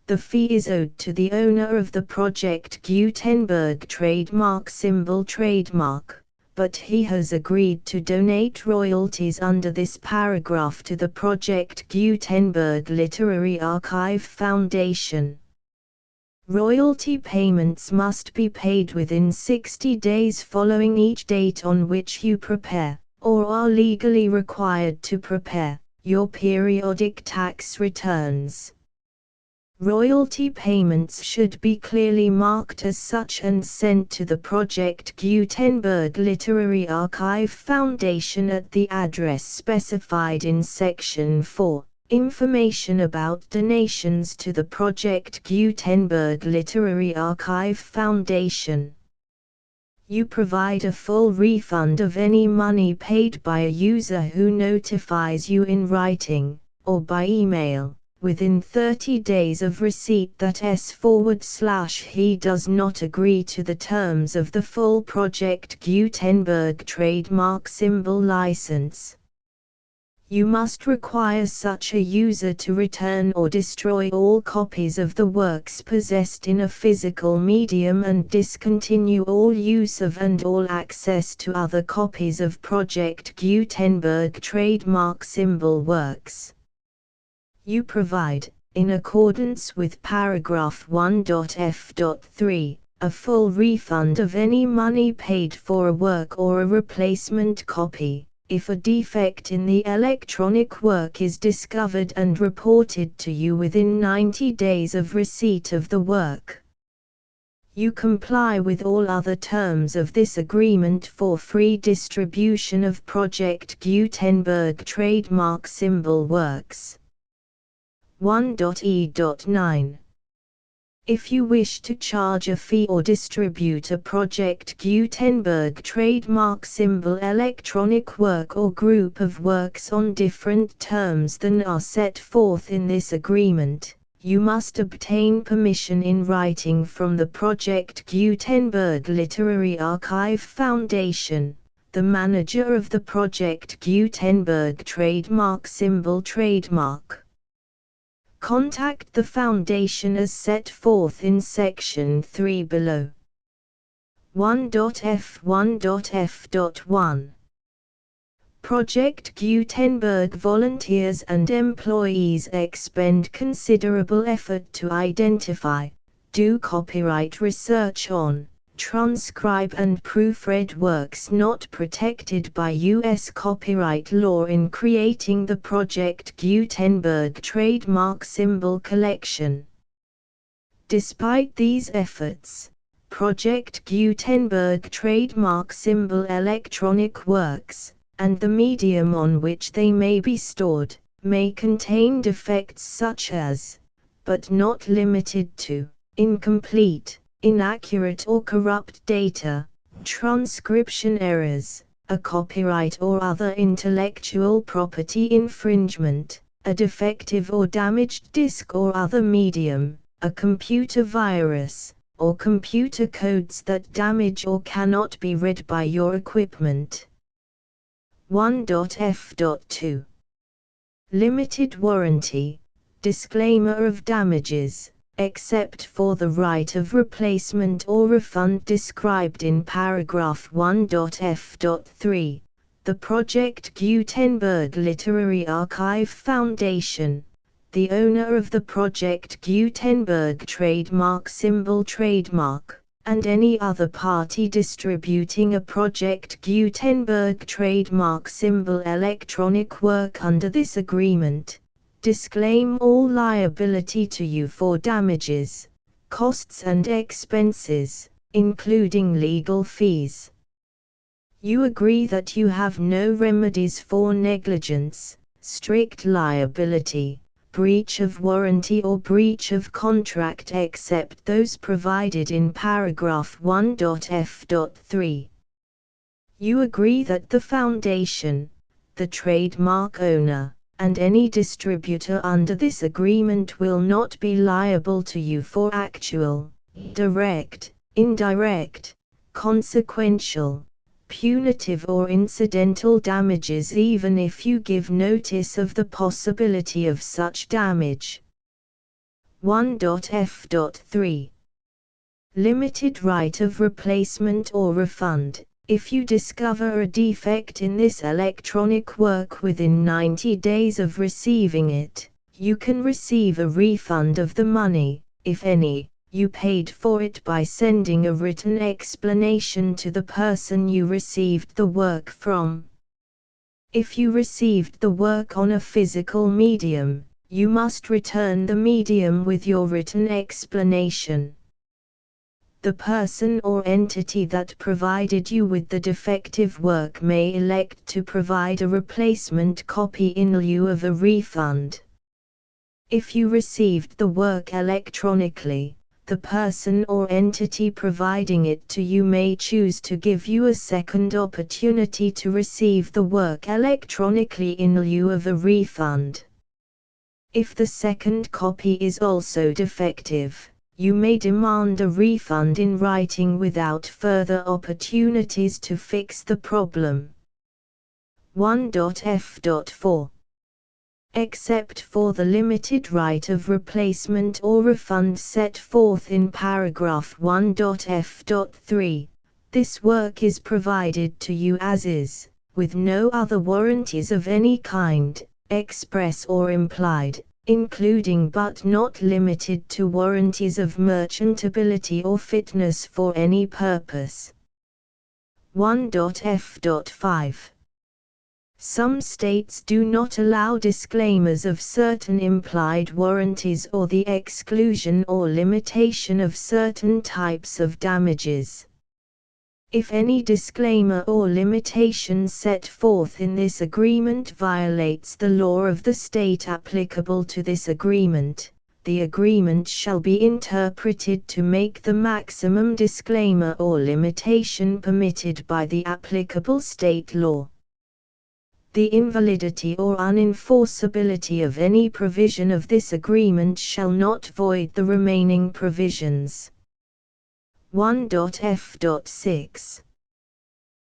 The fee is owed to the owner of the Project Gutenberg trademark symbol trademark, but he has agreed to donate royalties under this paragraph to the Project Gutenberg Literary Archive Foundation. Royalty payments must be paid within 60 days following each date on which you prepare, or are legally required to prepare, your periodic tax returns. Royalty payments should be clearly marked as such and sent to the Project Gutenberg Literary Archive Foundation at the address specified in Section 4. Information about donations to the Project Gutenberg Literary Archive Foundation. You provide a full refund of any money paid by a user who notifies you in writing, or by email, within 30 days of receipt that he does not agree to the terms of the full Project Gutenberg trademark symbol license. You must require such a user to return or destroy all copies of the works possessed in a physical medium and discontinue all use of and all access to other copies of Project Gutenberg trademark symbol works. You provide, in accordance with paragraph 1.f.3, a full refund of any money paid for a work or a replacement copy, if a defect in the electronic work is discovered and reported to you within 90 days of receipt of the work. You comply with all other terms of this agreement for free distribution of Project Gutenberg trademark symbol works. 1.e.9. If you wish to charge a fee or distribute a Project Gutenberg trademark symbol electronic work or group of works on different terms than are set forth in this agreement, you must obtain permission in writing from the Project Gutenberg Literary Archive Foundation, the manager of the Project Gutenberg trademark symbol trademark. Contact the Foundation as set forth in Section 3 below. 1.f1.f.1. Project Gutenberg volunteers and employees expend considerable effort to identify, do copyright research on, transcribe and proofread works not protected by U.S. copyright law in creating the Project Gutenberg trademark symbol collection. Despite these efforts, Project Gutenberg trademark symbol electronic works, and the medium on which they may be stored, may contain defects such as, but not limited to, incomplete, inaccurate or corrupt data, transcription errors, a copyright or other intellectual property infringement, a defective or damaged disk or other medium, a computer virus, or computer codes that damage or cannot be read by your equipment. 1.f.2. Limited warranty, disclaimer of damages, except for the right of replacement or refund described in paragraph 1.f.3, the Project Gutenberg Literary Archive Foundation, the owner of the Project Gutenberg trademark symbol trademark, and any other party distributing a Project Gutenberg trademark symbol electronic work under this agreement, disclaim all liability to you for damages, costs and expenses, including legal fees. You agree that you have no remedies for negligence, strict liability, breach of warranty or breach of contract except those provided in paragraph 1.f.3. You agree that the foundation, the trademark owner, and any distributor under this agreement will not be liable to you for actual, direct, indirect, consequential, punitive or incidental damages even if you give notice of the possibility of such damage. 1.f.3. Limited right of replacement or refund. If you discover a defect in this electronic work within 90 days of receiving it, you can receive a refund of the money, if any, you paid for it by sending a written explanation to the person you received the work from. If you received the work on a physical medium, you must return the medium with your written explanation. The person or entity that provided you with the defective work may elect to provide a replacement copy in lieu of a refund. If you received the work electronically, the person or entity providing it to you may choose to give you a second opportunity to receive the work electronically in lieu of a refund. If the second copy is also defective, you may demand a refund in writing without further opportunities to fix the problem. 1.f.4. Except for the limited right of replacement or refund set forth in paragraph 1.f.3, this work is provided to you as is, with no other warranties of any kind, express or implied, including but not limited to warranties of merchantability or fitness for any purpose. 1.f.5. Some states do not allow disclaimers of certain implied warranties or the exclusion or limitation of certain types of damages. If any disclaimer or limitation set forth in this agreement violates the law of the state applicable to this agreement, the agreement shall be interpreted to make the maximum disclaimer or limitation permitted by the applicable state law. The invalidity or unenforceability of any provision of this agreement shall not void the remaining provisions. 1.f.6.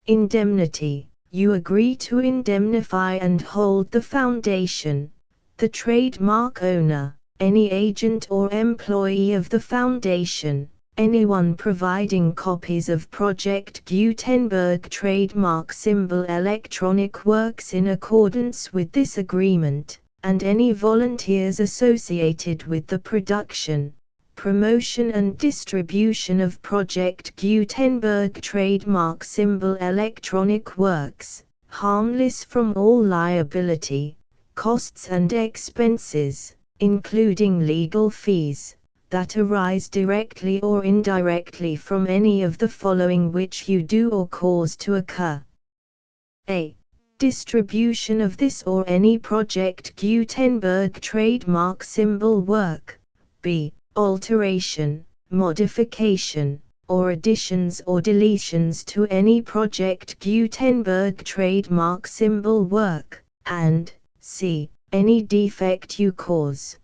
Indemnity. You agree to indemnify and hold the foundation, the trademark owner, any agent or employee of the foundation, anyone providing copies of Project Gutenberg trademark symbol electronic works in accordance with this agreement, and any volunteers associated with the production, promotion and distribution of Project Gutenberg trademark symbol electronic works, harmless from all liability, costs and expenses, including legal fees, that arise directly or indirectly from any of the following which you do or cause to occur. A. Distribution of this or any Project Gutenberg trademark symbol work. B. Alteration, modification, or additions or deletions to any Project Gutenberg trademark symbol work, and C. Any defect you cause.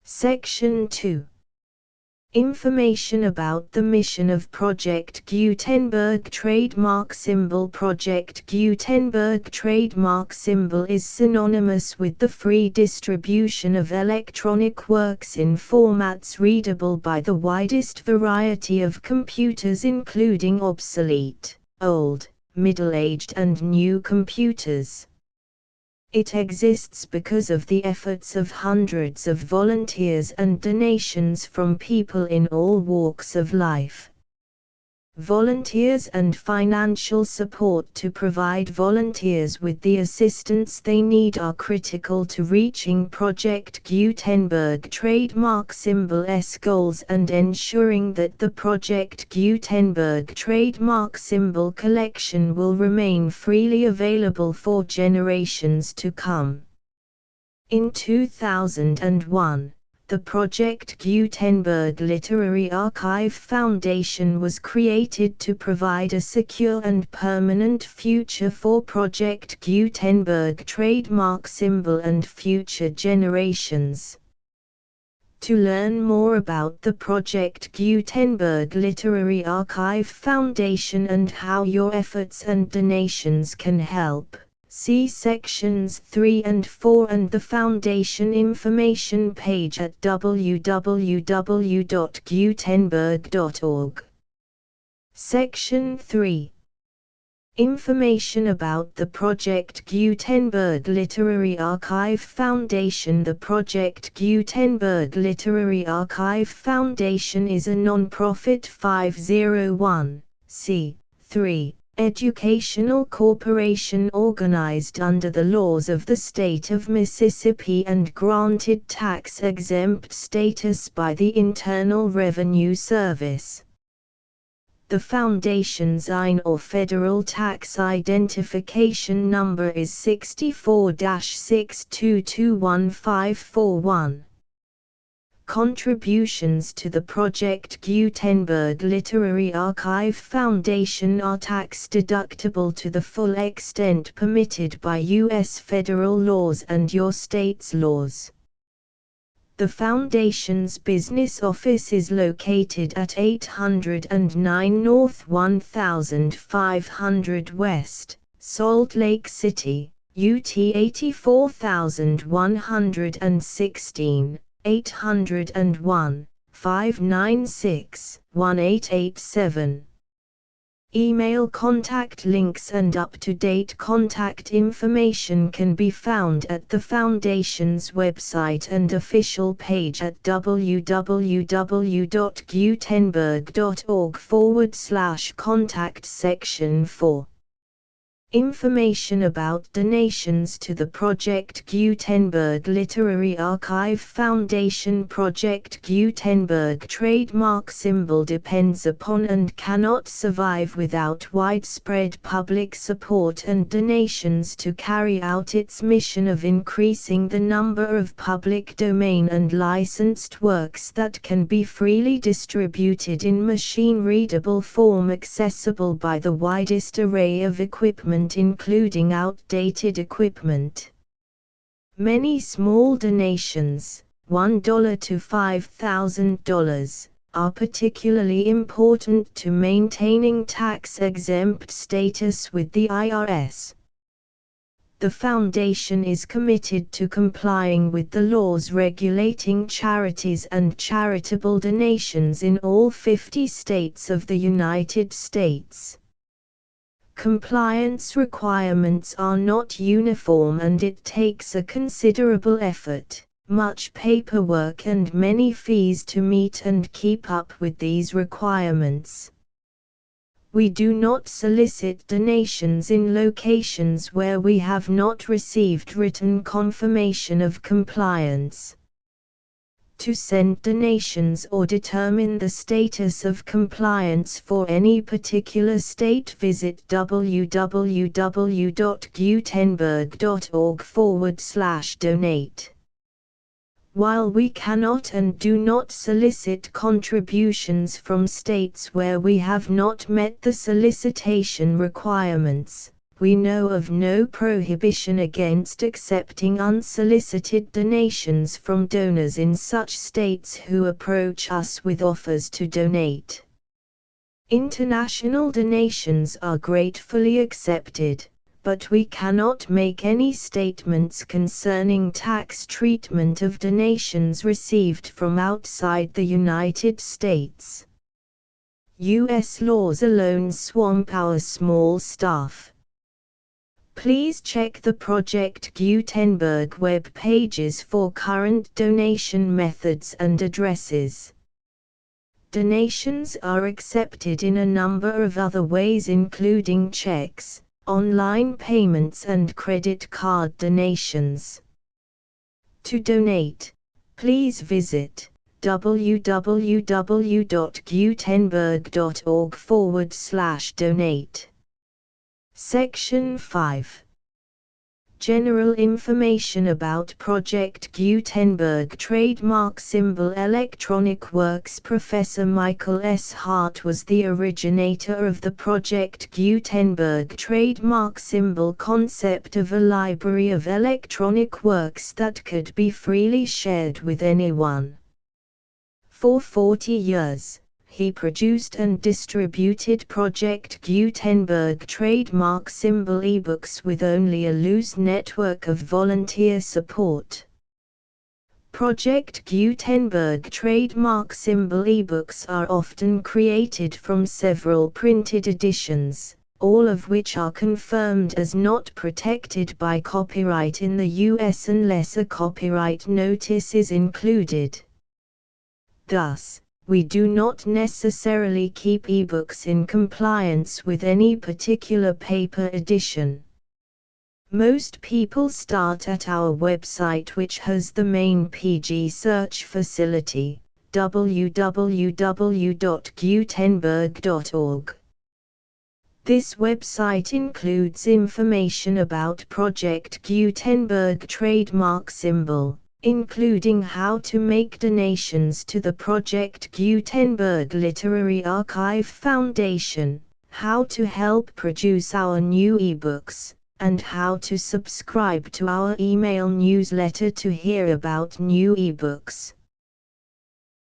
Section 2. Information about the mission of Project Gutenberg trademark symbol. Project Gutenberg trademark symbol is synonymous with the free distribution of electronic works in formats readable by the widest variety of computers, including obsolete, old, middle-aged and new computers. It exists because of the efforts of hundreds of volunteers and donations from people in all walks of life. Volunteers and financial support to provide volunteers with the assistance they need are critical to reaching Project Gutenberg trademark symbol S goals and ensuring that the Project Gutenberg trademark symbol collection will remain freely available for generations to come. In 2001, the Project Gutenberg Literary Archive Foundation was created to provide a secure and permanent future for Project Gutenberg trademark symbol and future generations. To learn more about the Project Gutenberg Literary Archive Foundation and how your efforts and donations can help, see sections 3 and 4 and the Foundation information page at www.gutenberg.org. Section 3. Information about the Project Gutenberg Literary Archive Foundation. The Project Gutenberg Literary Archive Foundation is a non-profit 501(c)(3) educational corporation organized under the laws of the state of Mississippi and granted tax-exempt status by the Internal Revenue Service. The Foundation's IN or Federal Tax Identification Number is 64-6221541. Contributions to the Project Gutenberg Literary Archive Foundation are tax-deductible to the full extent permitted by U.S. federal laws and your state's laws. The Foundation's business office is located at 809 North 1500 West, Salt Lake City, UT 84116, 801-596-1887. Email contact links and up-to-date contact information can be found at the Foundation's website and official page at www.gutenberg.org/contact section 4. Information about donations to the Project Gutenberg Literary Archive Foundation. Project Gutenberg trademark symbol depends upon and cannot survive without widespread public support and donations to carry out its mission of increasing the number of public domain and licensed works that can be freely distributed in machine-readable form accessible by the widest array of equipment including outdated equipment. Many small donations, $1 to $5,000, are particularly important to maintaining tax-exempt status with the IRS. The Foundation is committed to complying with the laws regulating charities and charitable donations in all 50 states of the United States. Compliance requirements are not uniform and it takes a considerable effort, much paperwork and many fees to meet and keep up with these requirements. We do not solicit donations in locations where we have not received written confirmation of compliance. To send donations or determine the status of compliance for any particular state, visit www.gutenberg.org/donate. While we cannot and do not solicit contributions from states where we have not met the solicitation requirements, we know of no prohibition against accepting unsolicited donations from donors in such states who approach us with offers to donate. International donations are gratefully accepted, but we cannot make any statements concerning tax treatment of donations received from outside the United States. U.S. laws alone swamp our small staff. Please check the Project Gutenberg web pages for current donation methods and addresses. Donations are accepted in a number of other ways, including checks, online payments and credit card donations. To donate, please visit www.gutenberg.org/donate. Section 5. General information about Project Gutenberg Trademark Symbol Electronic Works. Professor Michael S. Hart was the originator of the Project Gutenberg trademark symbol concept of a library of electronic works that could be freely shared with anyone. For 40 years, he produced and distributed Project Gutenberg trademark symbol ebooks with only a loose network of volunteer support. Project Gutenberg trademark symbol ebooks are often created from several printed editions, all of which are confirmed as not protected by copyright in the US unless a copyright notice is included. Thus, we do not necessarily keep ebooks in compliance with any particular paper edition. Most people start at our website, which has the main PG search facility, www.gutenberg.org. This website includes information about Project Gutenberg trademark symbol, including how to make donations to the Project Gutenberg Literary Archive Foundation, how to help produce our new ebooks, and how to subscribe to our email newsletter to hear about new ebooks.